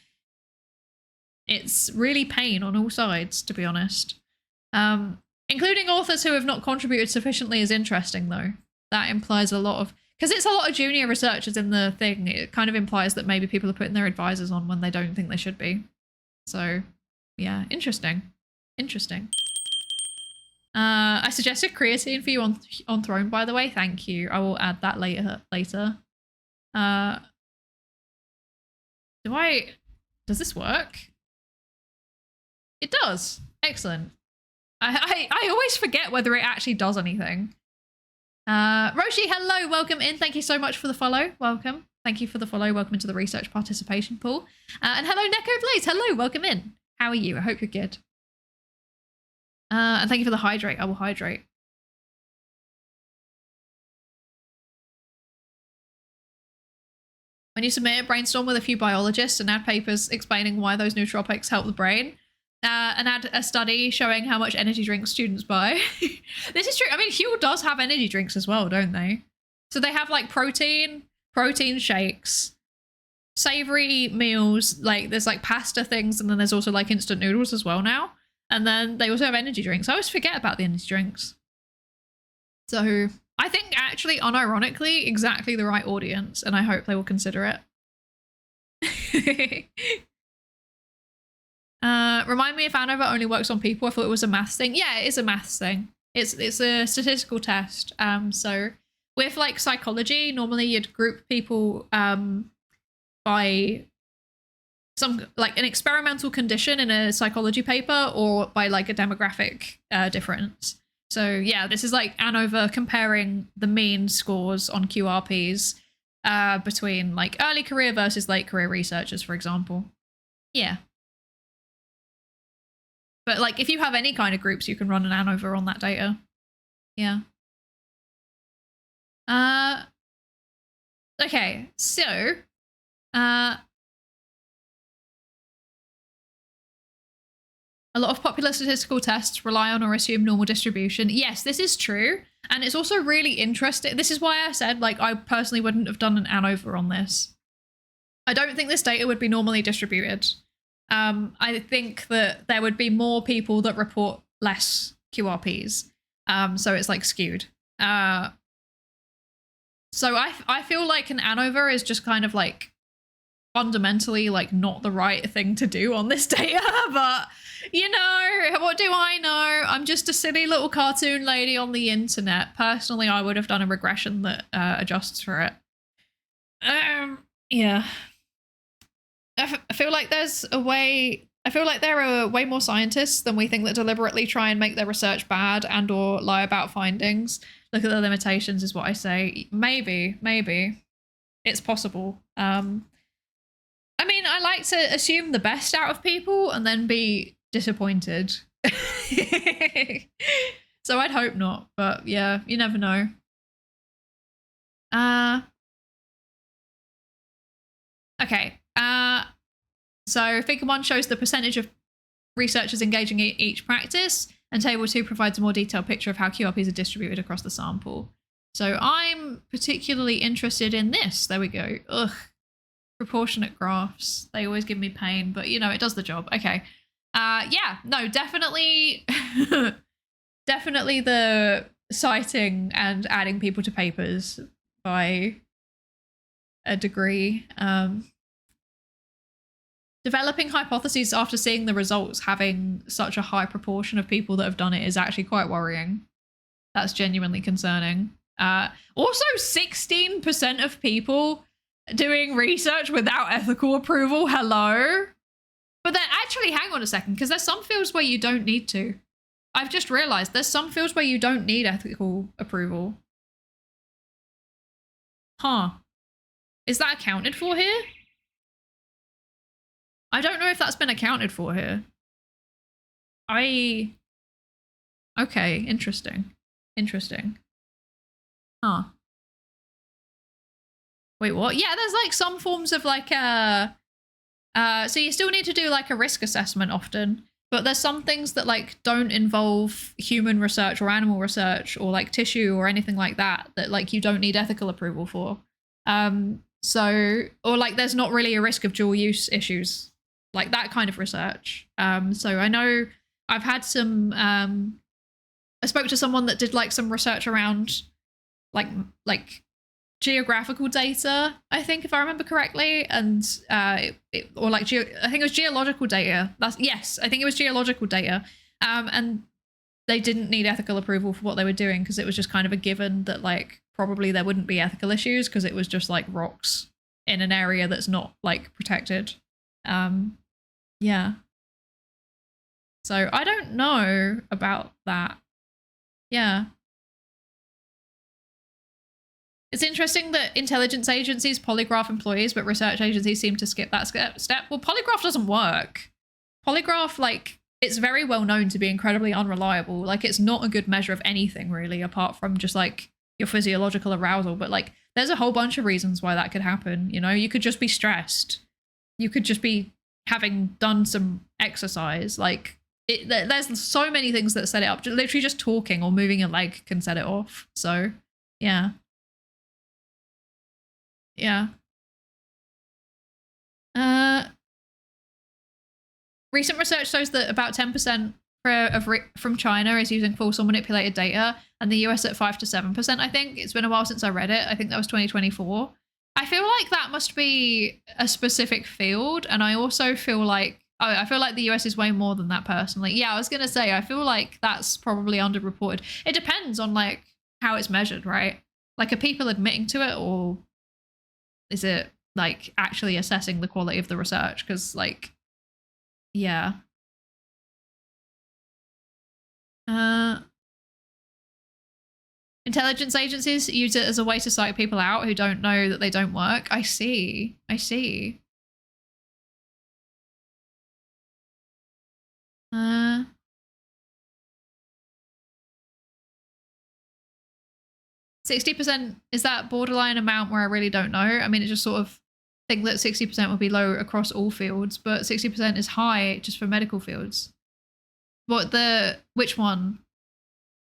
It's really pain on all sides, to be honest. Including authors who have not contributed sufficiently is interesting, though. That implies a lot of... Because it's a lot of junior researchers in the thing, it kind of implies that maybe people are putting their advisors on when they don't think they should be. So, yeah, interesting. Interesting. I suggested creatine for you on Throne, by the way. Thank you. I will add that later. Does this work? It does. Excellent. I always forget whether it actually does anything. Roshi, hello, welcome in. Thank you so much for the follow. Welcome. Thank you for the follow. Welcome into the research participation pool. And hello, Neko Blaze. Hello, welcome in. How are you? I hope you're good. And thank you for the hydrate. I will hydrate. When you submit a brainstorm with a few biologists and add papers explaining why those nootropics help the brain, and add a study showing how much energy drinks students buy. This is true. I mean, Huel does have energy drinks as well, don't they? So they have like protein shakes, savory meals, like there's like pasta things, and then there's also like instant noodles as well now. And then they also have energy drinks. I always forget about the energy drinks. So I think actually, unironically, exactly the right audience, and I hope they will consider it. Remind me if ANOVA only works on people. I thought it was a maths thing. Yeah, it is a maths thing. It's a statistical test. So with like psychology, normally you'd group people by some like an experimental condition in a psychology paper or by like a demographic difference. So yeah, this is like ANOVA comparing the mean scores on QRPs between like early career versus late career researchers, for example. Yeah. But like if you have any kind of groups, you can run an ANOVA on that data. Yeah. Okay, so a lot of popular statistical tests rely on or assume normal distribution. Yes, this is true. And it's also really interesting. This is why I said, like, I personally wouldn't have done an ANOVA on this. I don't think this data would be normally distributed. I think that there would be more people that report less QRPs. So it's like skewed. So I feel like an ANOVA is just kind of like fundamentally like not the right thing to do on this data, but you know, what do I know? I'm just a silly little cartoon lady on the internet. Personally, I would have done a regression that adjusts for it. Yeah. I feel like there's a way. I feel like there are way more scientists than we think that deliberately try and make their research bad and or lie about findings. Look at the limitations is what I say. Maybe it's possible. I mean, I like to assume the best out of people and then be disappointed. So I'd hope not, but yeah, you never know. Okay. So figure 1 shows the percentage of researchers engaging in each practice, and table 2 provides a more detailed picture of how QRPs are distributed across the sample. So I'm particularly interested in this. There we go. Ugh. Proportionate graphs. They always give me pain, but you know, it does the job. Okay. Yeah, no, definitely definitely the citing and adding people to papers by a degree. Developing hypotheses after seeing the results having such a high proportion of people that have done it is actually quite worrying. That's genuinely concerning. Also, 16% of people doing research without ethical approval. Hello? But then actually, hang on a second, because there's some fields where you don't need to. I've just realized there's some fields where you don't need ethical approval. Huh. Is that accounted for here? I don't know if that's been accounted for here. Okay, interesting. Interesting. Huh. Wait, what? Yeah, there's like some forms of like so you still need to do like a risk assessment often, but there's some things that like don't involve human research or animal research or like tissue or anything like that like you don't need ethical approval for. So, or like there's not really a risk of dual use issues, like that kind of research. So I know I've had some I spoke to someone that did like some research around like geographical data, I think, if I remember correctly, and I think it was geological data. Yes, I think it was geological data, and they didn't need ethical approval for what they were doing because it was just kind of a given that like probably there wouldn't be ethical issues because it was just like rocks in an area that's not like protected. Yeah. So I don't know about that. Yeah. It's interesting that intelligence agencies polygraph employees, but research agencies seem to skip that step. Well, polygraph doesn't work. Polygraph, like, it's very well known to be incredibly unreliable. Like, it's not a good measure of anything, really, apart from just, like, your physiological arousal. But, like, there's a whole bunch of reasons why that could happen, you know? You could just be stressed. You could just be having done some exercise. Like, there's so many things that set it up. Literally just talking or moving a leg can set it off. So, yeah. Yeah. Recent research shows that about 10% from China is using false or manipulated data, and the US at 5 to 7%, I think. It's been a while since I read it. I think that was 2024. I feel like that must be a specific field, and I also feel like I feel like the US is way more than that personally. Yeah, I was going to say, I feel like that's probably underreported. It depends on like how it's measured, right? Like, are people admitting to it, or is it like actually assessing the quality of the research? Because like, yeah. Intelligence agencies use it as a way to psych people out who don't know that they don't work. I see. I see. 60%, is that borderline amount where I really don't know? I mean, it just sort of think that 60% would be low across all fields, but 60% is high just for medical fields. Which one?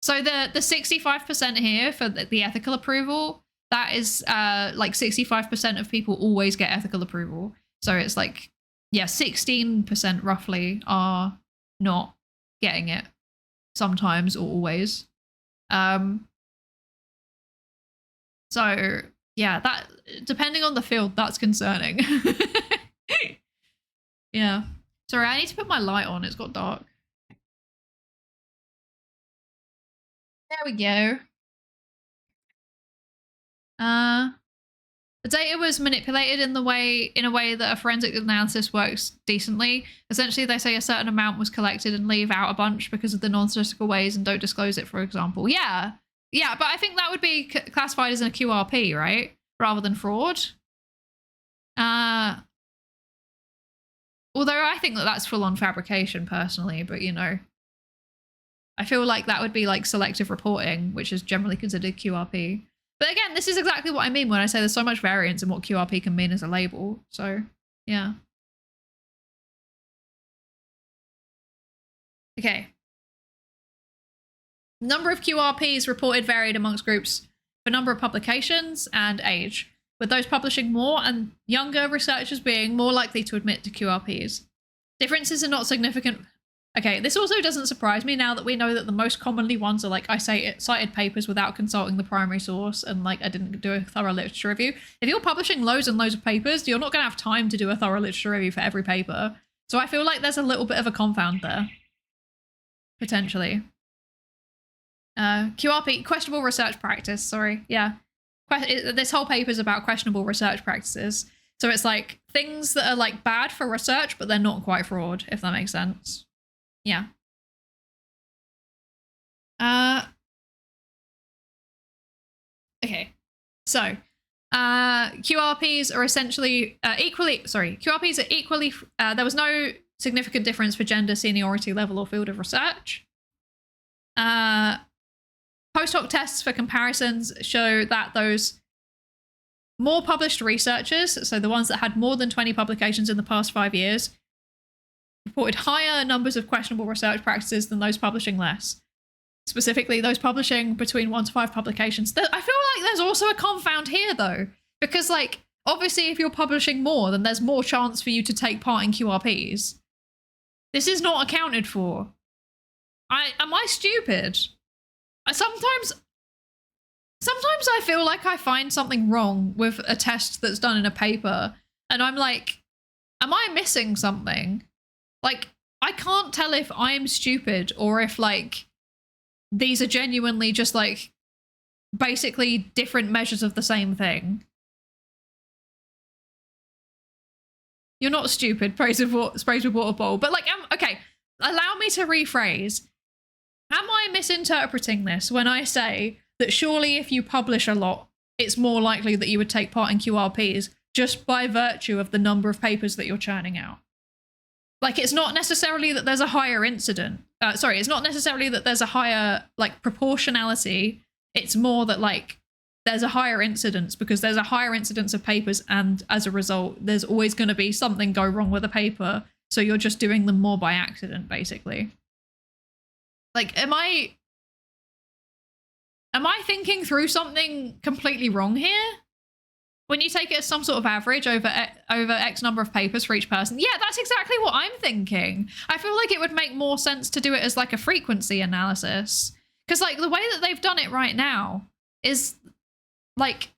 So the 65% here for the ethical approval, that is like 65% of people always get ethical approval. So it's like, yeah, 16% roughly are not getting it sometimes or always. So yeah, that depending on the field, that's concerning. Yeah. Sorry, I need to put my light on. It's got dark. There we go. The data was manipulated in a way that a forensic analysis works decently. Essentially, they say a certain amount was collected and leave out a bunch because of the non-statistical ways and don't disclose it, for example. Yeah. Yeah, but I think that would be classified as a QRP, right? Rather than fraud. Although I think that that's full-on fabrication, personally, but you know. I feel like that would be like selective reporting, which is generally considered QRP. But again, this is exactly what I mean when I say there's so much variance in what QRP can mean as a label. So, yeah. Okay. Number of QRPs reported varied amongst groups for number of publications and age, with those publishing more and younger researchers being more likely to admit to QRPs. Differences are not significant. Okay, this also doesn't surprise me now that we know that the most commonly ones are like I cited papers without consulting the primary source and like I didn't do a thorough literature review. If you're publishing loads and loads of papers, you're not going to have time to do a thorough literature review for every paper. So I feel like there's a little bit of a confound there. Potentially. QRP, questionable research practice, sorry, yeah. This whole paper is about questionable research practices. So it's like things that are like bad for research, but they're not quite fraud, if that makes sense. Yeah. Okay. So, QRPs are essentially QRPs are equally, there was no significant difference for gender, seniority level, or field of research. Post hoc tests for comparisons show that those more published researchers, so the ones that had more than 20 publications in the past 5 years, reported higher numbers of questionable research practices than those publishing less. Specifically, those publishing between 1 to 5 publications. I feel like there's also a confound here, though, because, like, obviously if you're publishing more, then there's more chance for you to take part in QRPs. This is not accounted for. Am I stupid? Sometimes I feel like I find something wrong with a test that's done in a paper, and I'm like, am I missing something? Like, I can't tell if I'm stupid or if, like, these are genuinely just, like, basically different measures of the same thing. You're not stupid, praise with water bowl. But, like, okay, allow me to rephrase. Am I misinterpreting this when I say that surely if you publish a lot, it's more likely that you would take part in QRPs just by virtue of the number of papers that you're churning out? Like, it's not necessarily that there's a higher incident. It's not necessarily that there's a higher, like, proportionality. It's more that, like, there's a higher incidence because there's a higher incidence of papers, and as a result, there's always going to be something go wrong with a paper. So you're just doing them more by accident, basically. Like, am I thinking through something completely wrong here? When you take it as some sort of average over X number of papers for each person. Yeah, that's exactly what I'm thinking. I feel like it would make more sense to do it as like a frequency analysis. Because like the way that they've done it right now is like,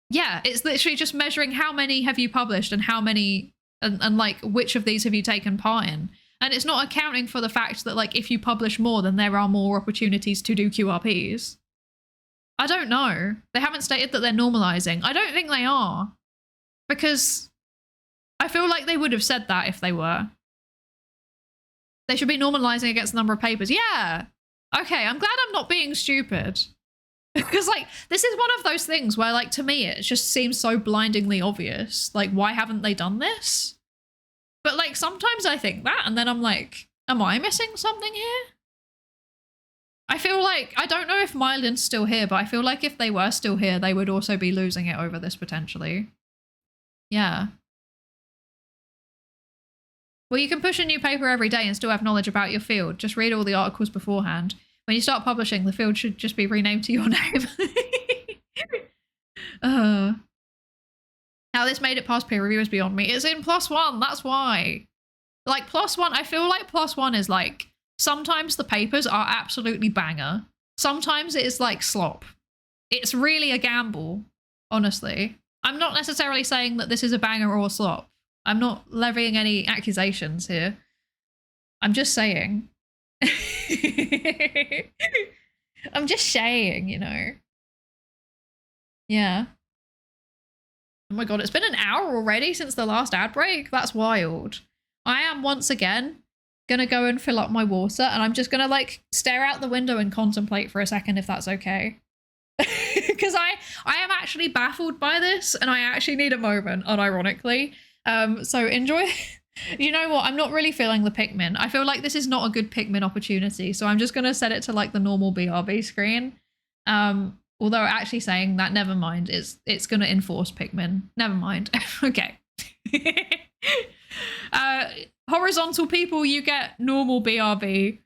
yeah, it's literally just measuring how many have you published and how many, and like which of these have you taken part in. And it's not accounting for the fact that like if you publish more, then there are more opportunities to do QRPs. I don't know. They haven't stated that they're normalizing. I don't think they are. Because I feel like they would have said that if they were. They should be normalizing against the number of papers. Yeah. Okay, I'm glad I'm not being stupid. Because like, this is one of those things where like, to me, it just seems so blindingly obvious. Like, why haven't they done this? But like, sometimes I think that, and then I'm like, am I missing something here? I feel like, I don't know if Mylin's still here, but I feel like if they were still here, they would also be losing it over this potentially. Yeah. Well, you can push a new paper every day and still have knowledge about your field. Just read all the articles beforehand. When you start publishing, the field should just be renamed to your name. How this made it past peer review is beyond me. It's in +1, that's why. Like, +1, I feel like +1 is like, sometimes the papers are absolutely banger. Sometimes it is like slop. It's really a gamble, honestly. I'm not necessarily saying that this is a banger or a slop. I'm not levying any accusations here. I'm just saying. I'm just saying, you know. Yeah. Oh my god, it's been an hour already since the last ad break? That's wild. I am once again gonna go and fill up my water, and I'm just gonna like stare out the window and contemplate for a second if that's okay. Because I am actually baffled by this, and I actually need a moment, unironically. So enjoy You know what? I'm not really feeling the Pikmin. I feel like this is not a good Pikmin opportunity, so I'm just going to set it to like the normal BRB screen. Although actually saying that, never mind. It's going to enforce Pikmin. Never mind. Okay. Horizontal people, you get normal BRB.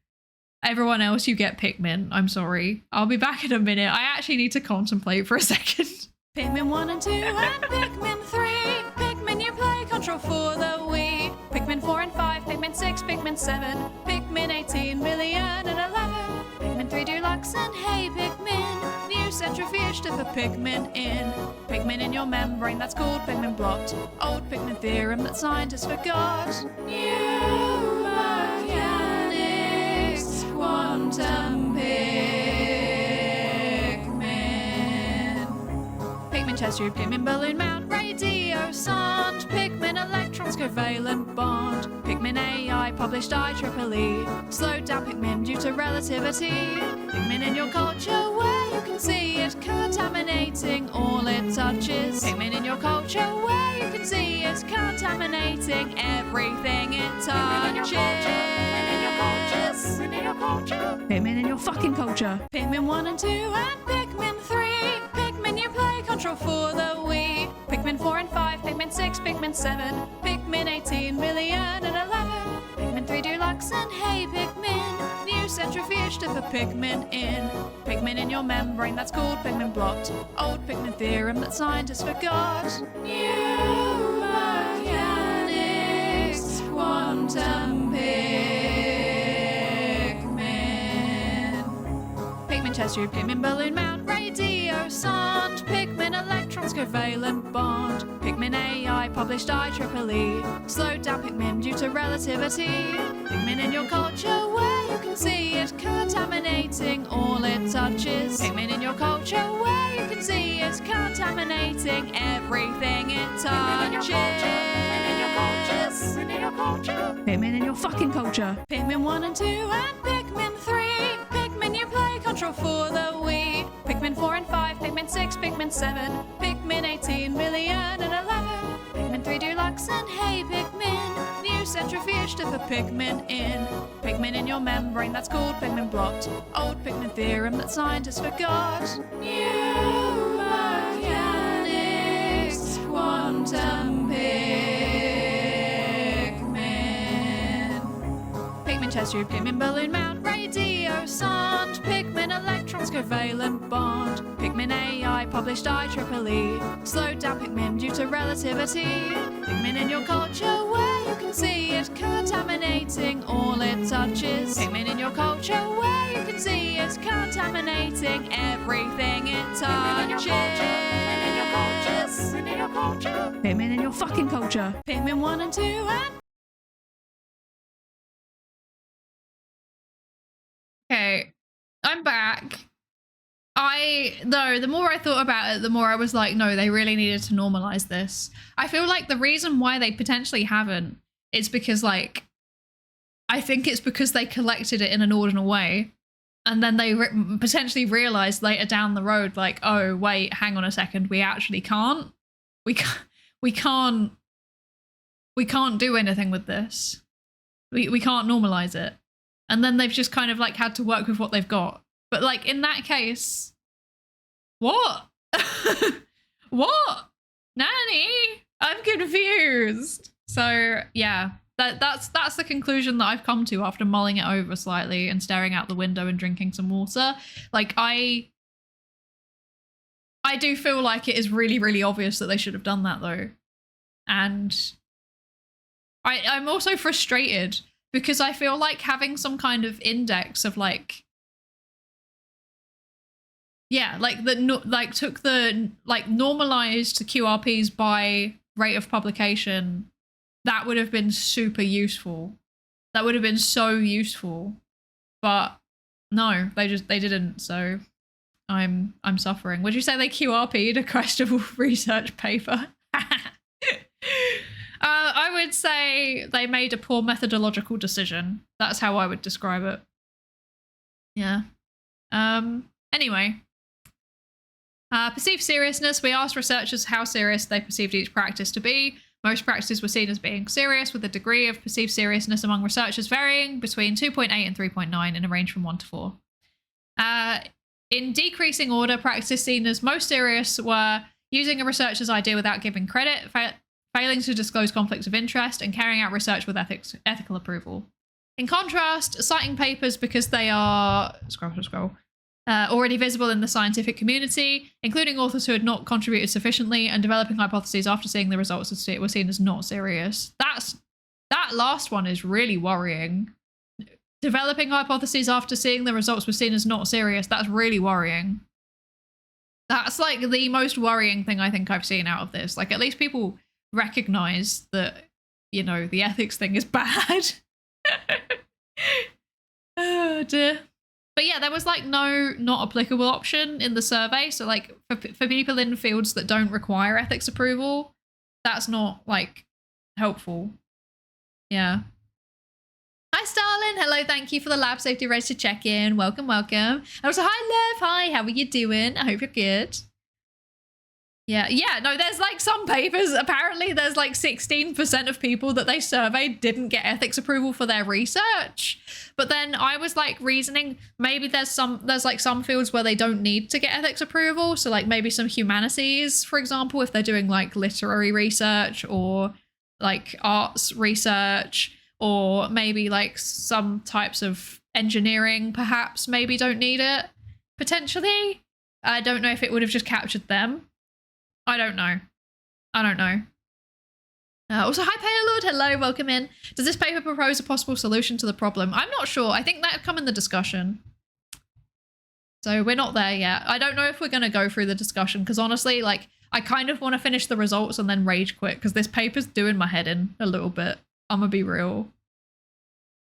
Everyone else, you get Pikmin. I'm sorry. I'll be back in a minute. I actually need to contemplate for a second. Pikmin 1 and 2 and Pikmin 3. Pikmin you play, control for the Wii. Pikmin 4 and 5, Pikmin 6, Pikmin 7. Pikmin 18 million and 11. Pikmin 3 Deluxe and Hey Pikmin. New centrifuge to put Pikmin in. Pikmin in your membrane, that's called Pikmin blocked. Old Pikmin theorem that scientists forgot. New mechanics, quantum Pikmin. Pikmin chest tube, Pikmin balloon mount, radio sonde. Pikmin electrons, covalent bond. Pikmin AI, published IEEE. Slowed down Pikmin due to relativity. Pikmin in your culture where you can see it contaminating all it touches. Pikmin in your culture where you can see it contaminating everything it touches. Pikmin in your culture. Pikmin in your fucking culture. Pikmin 1 and 2 and Pikmin 3. Pikmin you play, control for the Wii. Pikmin 4 and 5, Pikmin 6, Pikmin 7. Pikmin 18 million and 11. Pikmin 3 Deluxe and Hey Pikmin. New centrifuge to put Pikmin in. Pikmin in your membrane, that's called Pikmin blocked. Old Pikmin theorem that scientists forgot. New mechanics, quantum Pikmin. Pikmin chest tube, Pikmin balloon mount, radio sonde. Pikmin electrons, covalent bond. Pikmin AI, published IEEE. Slowed down Pikmin due to relativity. Pikmin in your culture where you can see it contaminating all it touches. Pikmin in your culture where you can see it contaminating everything it touches. Pikmin in your culture. Pikmin in your fucking culture. Pikmin 1 and 2 and Pikmin 3. Pikmin you play, control for the Wii. Pikmin 4 and 5, Pikmin 6, Pikmin 7. Pikmin 18 million and 11. Pikmin 3 Deluxe and Hey Pikmin. New centrifuge to put Pikmin in. Pikmin in your membrane, that's called Pikmin blocked. Old Pikmin theorem that scientists forgot. New mechanics, quantum Pikmin. Pikmin chest tube, Pikmin balloon mount, radio sonde. Pikmin electrons, covalent bond. Pikmin AI, published IEEE. Slowed down Pikmin due to relativity. Pikmin in your culture where you can see it contaminating all it touches. Pikmin in your culture where you can see it contaminating everything it touches. Pikmin in your culture. Pikmin in your fucking culture. Pikmin 1 and 2 and... Okay, I'm back. The more I thought about it, the more I was like, no, they really needed to normalize this. I feel like the reason why they potentially haven't is because, like, I think it's because they collected it in an ordinal way. And then they potentially realized later down the road, like, oh, wait, hang on a second. We actually can't. We can't do anything with this. We can't normalize it. And then they've just kind of like had to work with what they've got. But like in that case, what? What? Nanny? I'm confused. So yeah, that's the conclusion that I've come to after mulling it over slightly and staring out the window and drinking some water. Like I do feel like it is really, really obvious that they should have done that though. And I'm also frustrated because I feel like having some kind of index of like, yeah, like took the like normalized QRPs by rate of publication, that would have been super useful. That would have been so useful. But no, they didn't. So I'm suffering. Would you say they QRP'd a questionable research paper? I would say they made a poor methodological decision. That's how I would describe it. Yeah. Anyway. Perceived seriousness. We asked researchers how serious they perceived each practice to be. Most practices were seen as being serious, with the degree of perceived seriousness among researchers varying between 2.8 and 3.9 in a range from 1 to 4. In decreasing order, practices seen as most serious were using a researcher's idea without giving credit, failing to disclose conflicts of interest, and carrying out research with ethical approval. In contrast, citing papers because they are already visible in the scientific community, including authors who had not contributed sufficiently, and developing hypotheses after seeing the results were seen as not serious. That last one is really worrying. Developing hypotheses after seeing the results were seen as not serious. That's really worrying. That's like the most worrying thing I think I've seen out of this. Like, at least people recognize that, you know, the ethics thing is bad. Oh dear. But yeah, there was like no not applicable option in the survey. So like for people in fields that don't require ethics approval, that's not like helpful. Yeah. Hi, Starlin. Hello. Thank you for the lab safety register check-in. Welcome, welcome. And also, hi, Lev. Hi, how are you doing? I hope you're good. Yeah, no, there's like some papers, apparently there's like 16% of people that they surveyed didn't get ethics approval for their research. But then I was like reasoning, maybe there's like some fields where they don't need to get ethics approval. So like maybe some humanities, for example, if they're doing like literary research or like arts research, or maybe like some types of engineering perhaps maybe don't need it, potentially. I don't know if it would have just captured them. I don't know. Also, hi, Pale Lord. Hello, welcome in. Does this paper propose a possible solution to the problem? I'm not sure. I think that would come in the discussion. So we're not there yet. I don't know if we're going to go through the discussion because honestly, like, I kind of want to finish the results and then rage quit because this paper's doing my head in a little bit. I'm going to be real.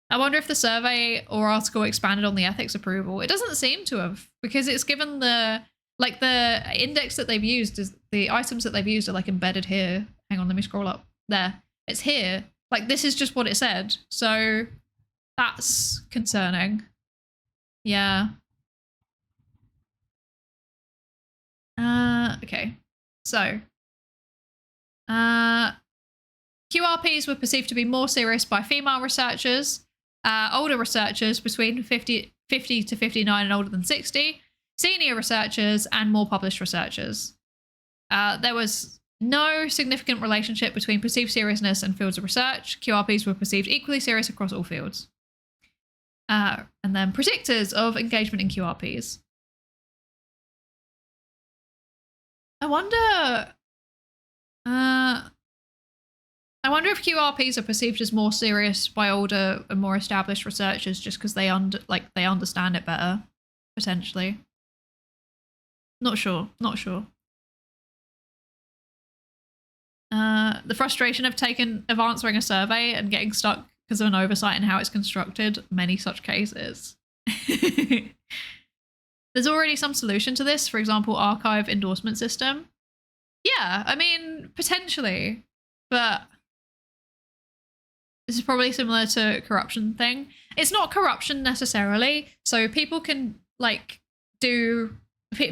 I wonder if the survey or article expanded on the ethics approval. It doesn't seem to have because it's given the... Like the index that they've used is the items that they've used are like embedded here. Hang on, let me scroll up. There. It's here. Like this is just what it said. So that's concerning. Yeah. Okay. So QRPs were perceived to be more serious by female researchers, older researchers between 50 to 59 and older than 60. Senior researchers, and more published researchers. There was no significant relationship between perceived seriousness and fields of research. QRPs were perceived equally serious across all fields. And then predictors of engagement in QRPs. I wonder if QRPs are perceived as more serious by older and more established researchers just because they understand it better, potentially. Not sure. The frustration of answering a survey and getting stuck because of an oversight in how it's constructed. Many such cases. There's already some solution to this. For example, archive endorsement system. Yeah, I mean, potentially. But this is probably similar to corruption thing. It's not corruption necessarily. So people can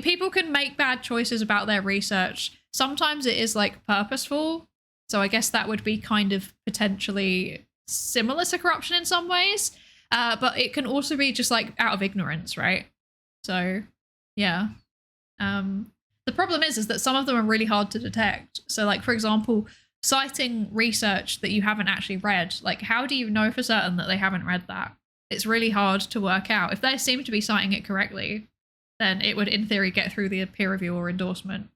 people can make bad choices about their research. Sometimes it is like purposeful. So I guess that would be kind of potentially similar to corruption in some ways. But it can also be just like out of ignorance, right? So yeah. The problem is that some of them are really hard to detect. So like, for example, citing research that you haven't actually read, like how do you know for certain that they haven't read that? It's really hard to work out. If they seem to be citing it correctly, then it would, in theory, get through the peer review or endorsement.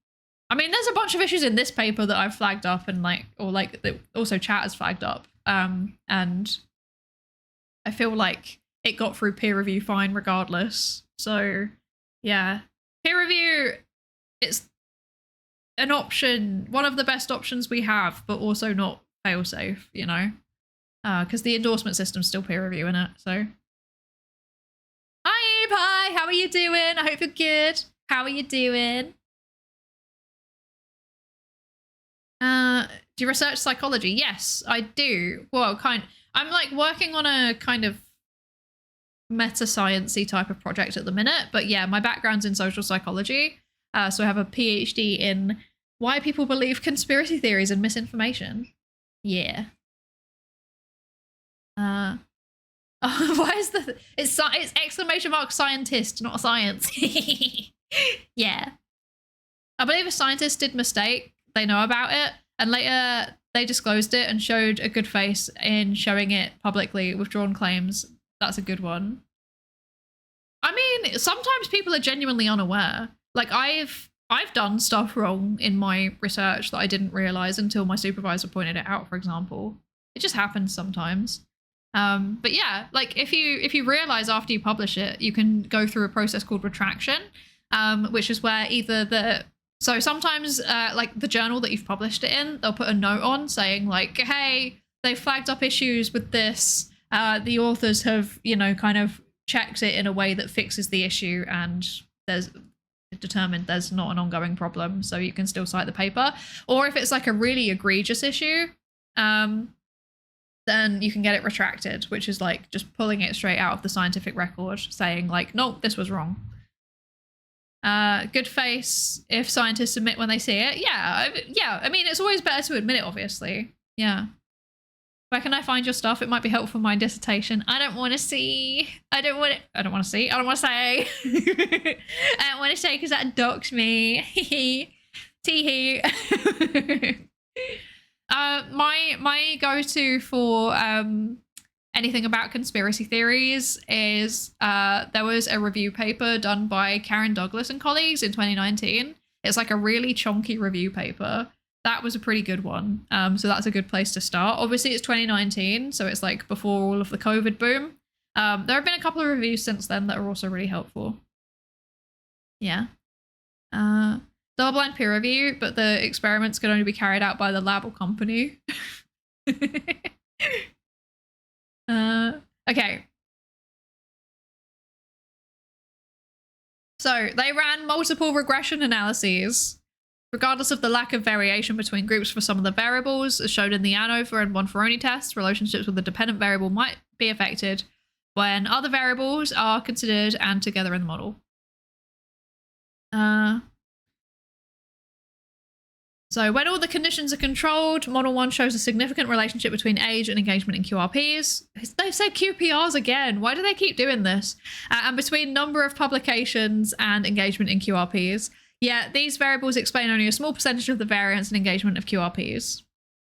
I mean, there's a bunch of issues in this paper that I've flagged up and that also chat has flagged up. And I feel like it got through peer review fine regardless. So yeah, peer review, it's an option, one of the best options we have, but also not fail safe, you know, because the endorsement system's still peer reviewing it. So hi, how are you doing? I hope you're good. How are you doing? Do you research psychology? Yes, I do. Well, I'm like working on a kind of metascience-y type of project at the minute, but yeah, my background's in social psychology. So I have a PhD in why people believe conspiracy theories and misinformation. Yeah. Why is it's exclamation mark scientist, not science. Yeah. I believe a scientist did mistake. They know about it, and later they disclosed it and showed a good face in showing it publicly, withdrawn claims. That's a good one. I mean, sometimes people are genuinely unaware. Like I've done stuff wrong in my research that I didn't realize until my supervisor pointed it out, for example. It just happens sometimes. But yeah, like if you realize after you publish it, you can go through a process called retraction, which is where either so sometimes like the journal that you've published it in, they'll put a note on saying like, hey, they flagged up issues with this. The authors have, you know, kind of checked it in a way that fixes the issue, and there's determined there's not an ongoing problem, so you can still cite the paper. Or if it's like a really egregious issue, then you can get it retracted, which is like just pulling it straight out of the scientific record, saying like, no, this was wrong. Good face if scientists admit when they see it. Yeah, I mean, it's always better to admit it, obviously. Yeah. Where can I find your stuff? It might be helpful for my dissertation. I don't want to see. I don't want to say. I don't want to say because that docks me. Tee-hee. My go-to for anything about conspiracy theories is there was a review paper done by Karen Douglas and colleagues in 2019. It's like a really chunky review paper. That was a pretty good one. So that's a good place to start. Obviously, it's 2019, so it's like before all of the COVID boom. There have been a couple of reviews since then that are also really helpful. Yeah. Double-blind peer review, but the experiments can only be carried out by the lab or company. Okay. So they ran multiple regression analyses, regardless of the lack of variation between groups for some of the variables, as shown in the ANOVA and Bonferroni tests. Relationships with a dependent variable might be affected when other variables are considered and together in the model. So when all the conditions are controlled, model 1 shows a significant relationship between age and engagement in QRPs. They said QPRs again. Why do they keep doing this? And between number of publications and engagement in QRPs. Yet these variables explain only a small percentage of the variance and engagement of QRPs.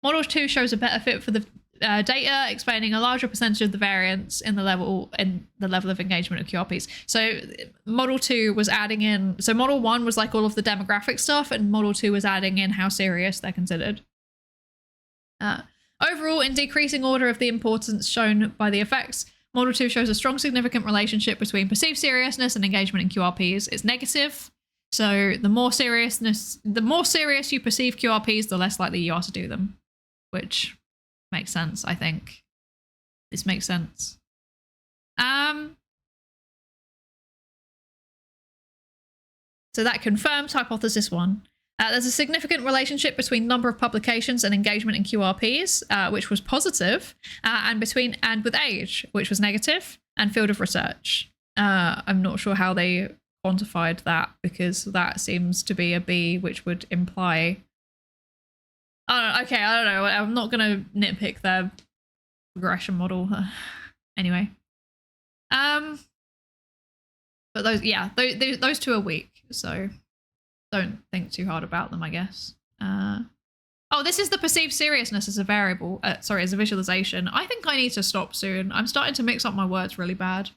Model 2 shows a better fit for the data, explaining a larger percentage of the variance in the level of engagement of QRPs. So model 2 was adding in, so model 1 was like all of the demographic stuff, and model 2 was adding in how serious they're considered. Overall, in decreasing order of the importance shown by the effects, model 2 shows a strong significant relationship between perceived seriousness and engagement in QRPs. It's negative. So the more serious you perceive QRPs, the less likely you are to do them, which makes sense, I think. This makes sense. So that confirms hypothesis 1. There's a significant relationship between number of publications and engagement in QRPs, which was positive, and with age, which was negative, and field of research. I'm not sure how they quantified that, because that seems to be a B, which would imply, I don't know. I'm not gonna nitpick their regression model. Anyway, but those two are weak, so don't think too hard about them, I guess. Oh, this is the perceived seriousness as a variable. As a visualization. I think I need to stop soon. I'm starting to mix up my words really bad.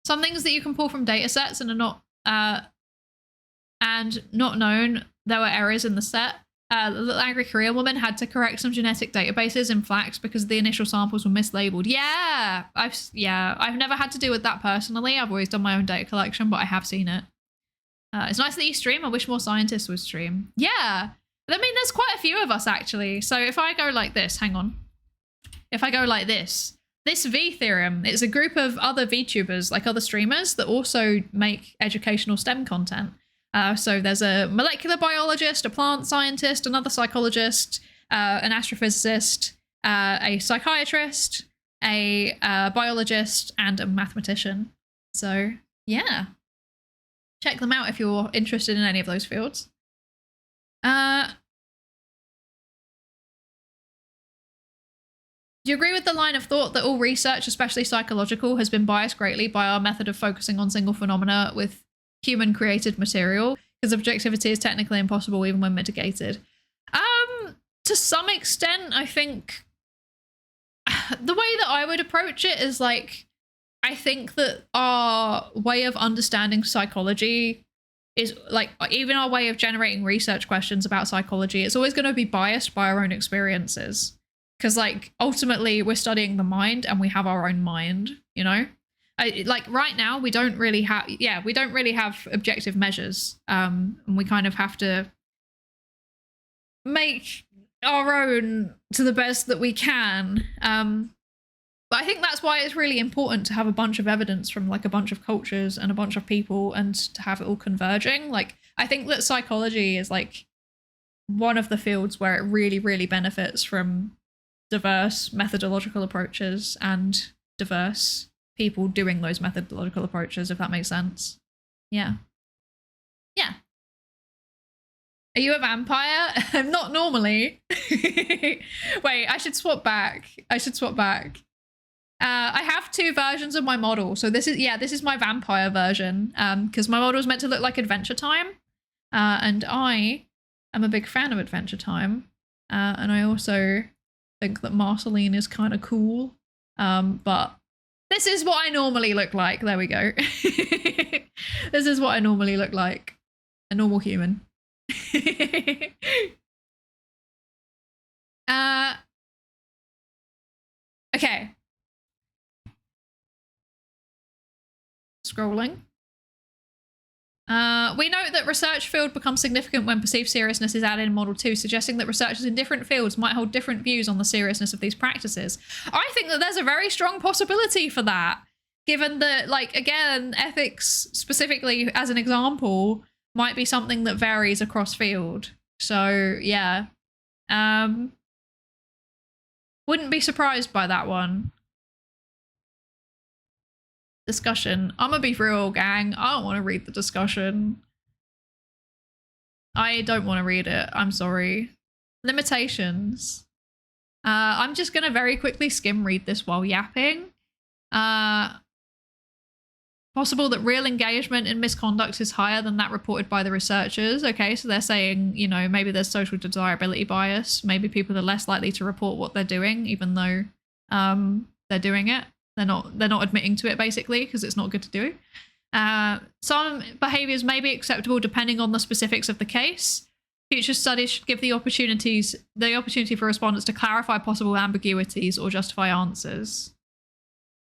Some things that you can pull from data sets and are not known. There were errors in the set. The little angry Korean woman had to correct some genetic databases in Flax because the initial samples were mislabeled. Yeah, I've never had to deal with that personally. I've always done my own data collection, but I have seen it. It's nice that you stream. I wish more scientists would stream. Yeah, I mean, there's quite a few of us actually. So if I go like this, hang on. If I go like this V theorem, it's a group of other VTubers, like other streamers, that also make educational STEM content. So there's a molecular biologist, a plant scientist, another psychologist, an astrophysicist, a psychiatrist, a biologist, and a mathematician. So yeah, check them out if you're interested in any of those fields. Do you agree with the line of thought that all research, especially psychological, has been biased greatly by our method of focusing on single phenomena with human-created material? Because objectivity is technically impossible even when mitigated. To some extent, I think the way that I would approach it is like, I think that our way of understanding psychology is like, even our way of generating research questions about psychology, it's always going to be biased by our own experiences. Because like ultimately we're studying the mind and we have our own mind, you know? Like right now we don't really have, we don't really have objective measures. And we kind of have to make our own to the best that we can. But I think that's why it's really important to have a bunch of evidence from like a bunch of cultures and a bunch of people and to have it all converging. Like I think that psychology is like one of the fields where it really, really benefits from diverse methodological approaches and diverse people doing those methodological approaches, if that makes sense. Yeah. Yeah. Are you a vampire? I'm not normally. Wait, I should swap back. I have two versions of my model. So this is my vampire version. Because my model is meant to look like Adventure Time. And I am a big fan of Adventure Time. And I also think that Marceline is kind of cool. But this is what I normally look like. There we go. This is what I normally look like. A normal human. Okay. Scrolling. We note that research field becomes significant when perceived seriousness is added in Model 2, suggesting that researchers in different fields might hold different views on the seriousness of these practices. I think that there's a very strong possibility for that, given that, like, again, ethics specifically as an example might be something that varies across field. So, yeah. Wouldn't be surprised by that one. Discussion. I'm gonna be real, gang. I don't want to read the discussion. I don't want to read it. I'm sorry. Limitations. I'm just gonna very quickly skim read this while yapping. Possible that real engagement in misconduct is higher than that reported by the researchers. Okay, so they're saying, you know, maybe there's social desirability bias. Maybe people are less likely to report what they're doing, even though they're doing it. They're not admitting to it, basically, because it's not good to do. Some behaviors may be acceptable depending on the specifics of the case. Future studies should give the opportunity for respondents to clarify possible ambiguities or justify answers.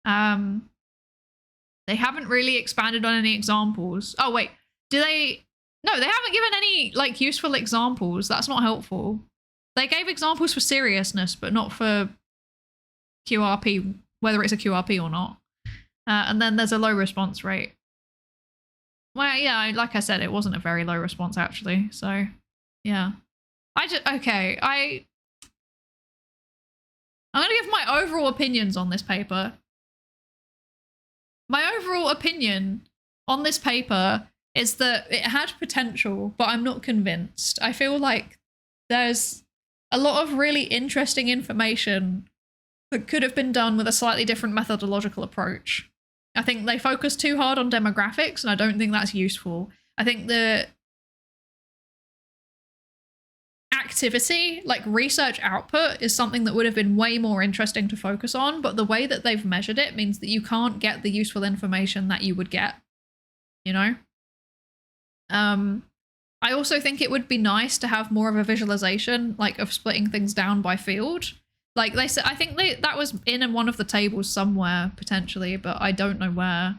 They haven't really expanded on any examples. Oh, wait. Do they? No, they haven't given any, like, useful examples. That's not helpful. They gave examples for seriousness, but not for QRP, whether it's a QRP or not. And then there's a low response rate. Well, yeah, like I said, it wasn't a very low response, actually. So, yeah. I'm going to give my overall opinions on this paper. My overall opinion on this paper is that it had potential, but I'm not convinced. I feel like there's a lot of really interesting information that could have been done with a slightly different methodological approach. I think they focus too hard on demographics, and I don't think that's useful. I think the activity, like research output, is something that would have been way more interesting to focus on, but the way that they've measured it means that you can't get the useful information that you would get, you know? I also think it would be nice to have more of a visualization, like, of splitting things down by field. Like they said, I think that was in one of the tables somewhere, potentially, but I don't know where.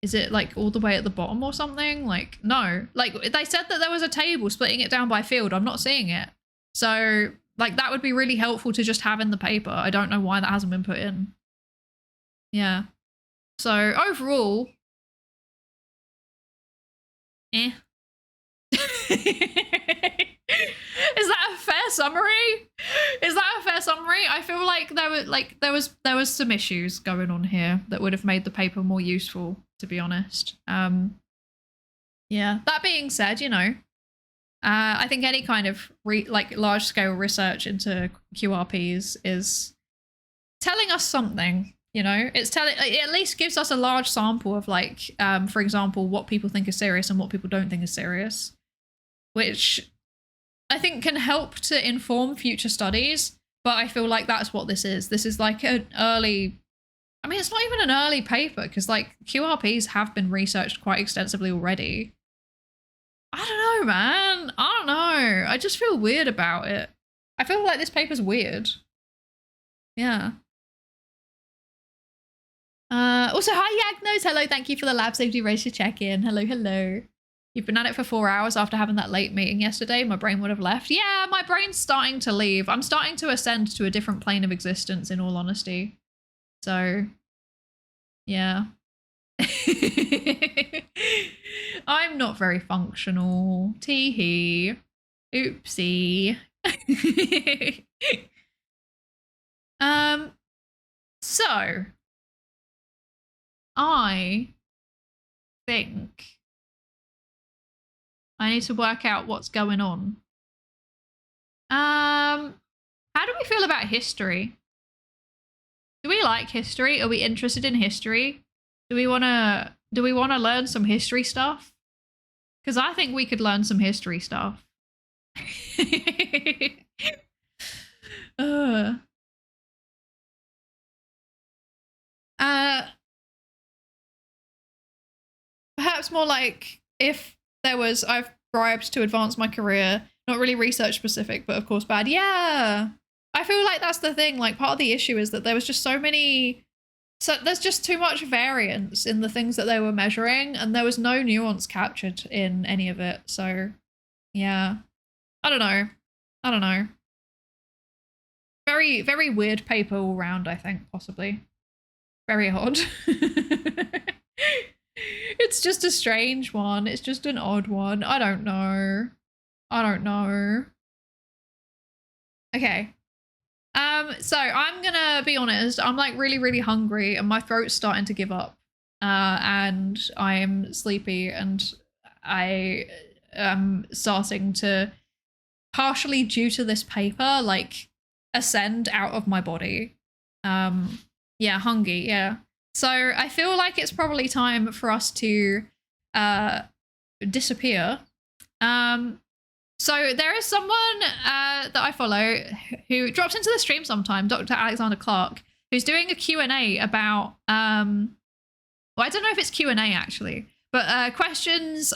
Is it like all the way at the bottom or something? Like, no. Like they said that there was a table splitting it down by field. I'm not seeing it. So like that would be really helpful to just have in the paper. I don't know why that hasn't been put in. Yeah. So overall, eh. Is that a fair summary? Is that a fair summary? I feel like there was some issues going on here that would have made the paper more useful to be honest. Yeah, that being said, you know, I think any kind of large scale research into QRPs is telling us something, you know. It at least gives us a large sample of like, for example, what people think is serious and what people don't think is serious, which I think can help to inform future studies. But I feel like that's what this is. This is like an early, I mean, it's not even an early paper because like QRPs have been researched quite extensively already. I don't know, man. I don't know. I just feel weird about it. I feel like this paper's weird. Yeah. Also, hi Yagnos. Hello, thank you for the lab safety race to check in. Hello, hello. You've been at it for 4 hours after having that late meeting yesterday. My brain would have left. Yeah, my brain's starting to leave. I'm starting to ascend to a different plane of existence, in all honesty. So, yeah. I'm not very functional. Tee-hee. Oopsie. So I think I need to work out what's going on. How do we feel about history? Do we like history? Are we interested in history? Do we want to learn some history stuff? Because I think we could learn some history stuff. Perhaps more like if there was, I've bribed to advance my career, not really research specific, but of course bad. Yeah. I feel like that's the thing. Like part of the issue is that there was just so there's just too much variance in the things that they were measuring and there was no nuance captured in any of it. So yeah, I don't know. Very, very weird paper all round, I think, possibly. Very odd. It's just a strange one. It's just an odd one. I don't know. Okay. So I'm gonna be honest, I'm like really, really hungry and my throat's starting to give up. And I'm sleepy and I am starting to, partially due to this paper, like ascend out of my body. Yeah, hungry, yeah. So I feel like it's probably time for us to disappear. So there is someone that I follow who drops into the stream sometime, Dr. Alexander Clark, who's doing a Q&A about, well, I don't know if it's Q&A actually, but questions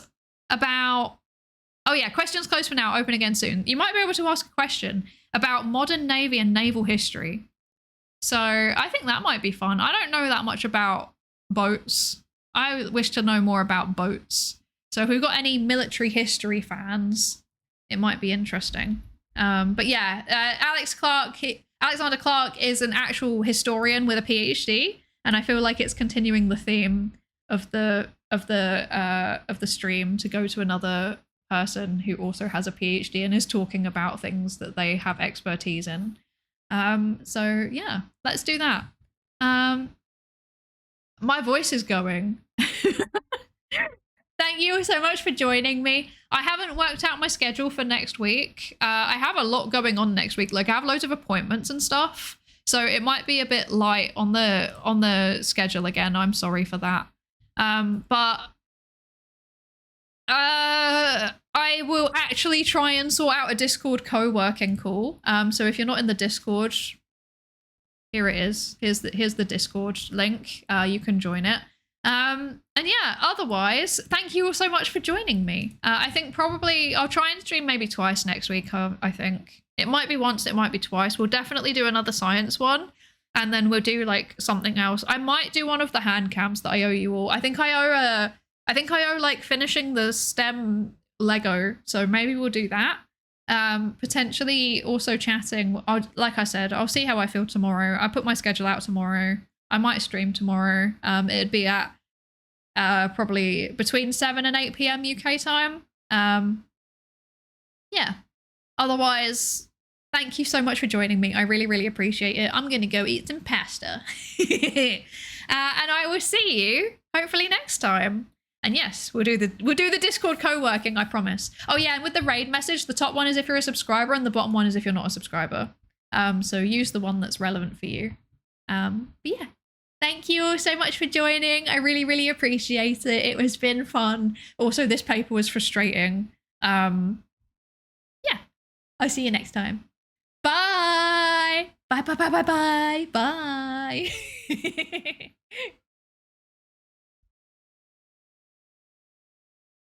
about, oh yeah, questions closed for now, open again soon. You might be able to ask a question about modern Navy and naval history. So I think that might be fun. I don't know that much about boats. I wish to know more about boats. So if we've got any military history fans, it might be interesting. But yeah, Alexander Clark is an actual historian with a PhD, and I feel like it's continuing the theme of the stream to go to another person who also has a PhD and is talking about things that they have expertise in. So yeah, let's do that. My voice is going. Thank you so much for joining me. I haven't worked out my schedule for next week. I have a lot going on next week. Like I have loads of appointments and stuff. So it might be a bit light on the schedule again. I'm sorry for that. But I will actually try and sort out a Discord co-working call. So if you're not in the Discord, here it is. Here's the Discord link. You can join it. And yeah, otherwise, thank you all so much for joining me. I think probably I'll try and stream maybe twice next week. I think it might be once, it might be twice. We'll definitely do another science one. And then we'll do like something else. I might do one of the hand cams that I owe you all. I think I owe like finishing the STEM Lego. So maybe we'll do that. Potentially also chatting. Like I said, I'll see how I feel tomorrow. I put my schedule out tomorrow. I might stream tomorrow. It'd be at probably between 7 and 8 p.m. UK time. Yeah. Otherwise, thank you so much for joining me. I really, really appreciate it. I'm going to go eat some pasta. And I will see you hopefully next time. And yes, we'll do the Discord co-working, I promise. Oh yeah, and with the raid message, the top one is if you're a subscriber and the bottom one is if you're not a subscriber. So use the one that's relevant for you. But yeah, thank you all so much for joining. I really, really appreciate it. It has been fun. Also, this paper was frustrating. Yeah, I'll see you next time. Bye. Bye, bye, bye, bye, bye, bye.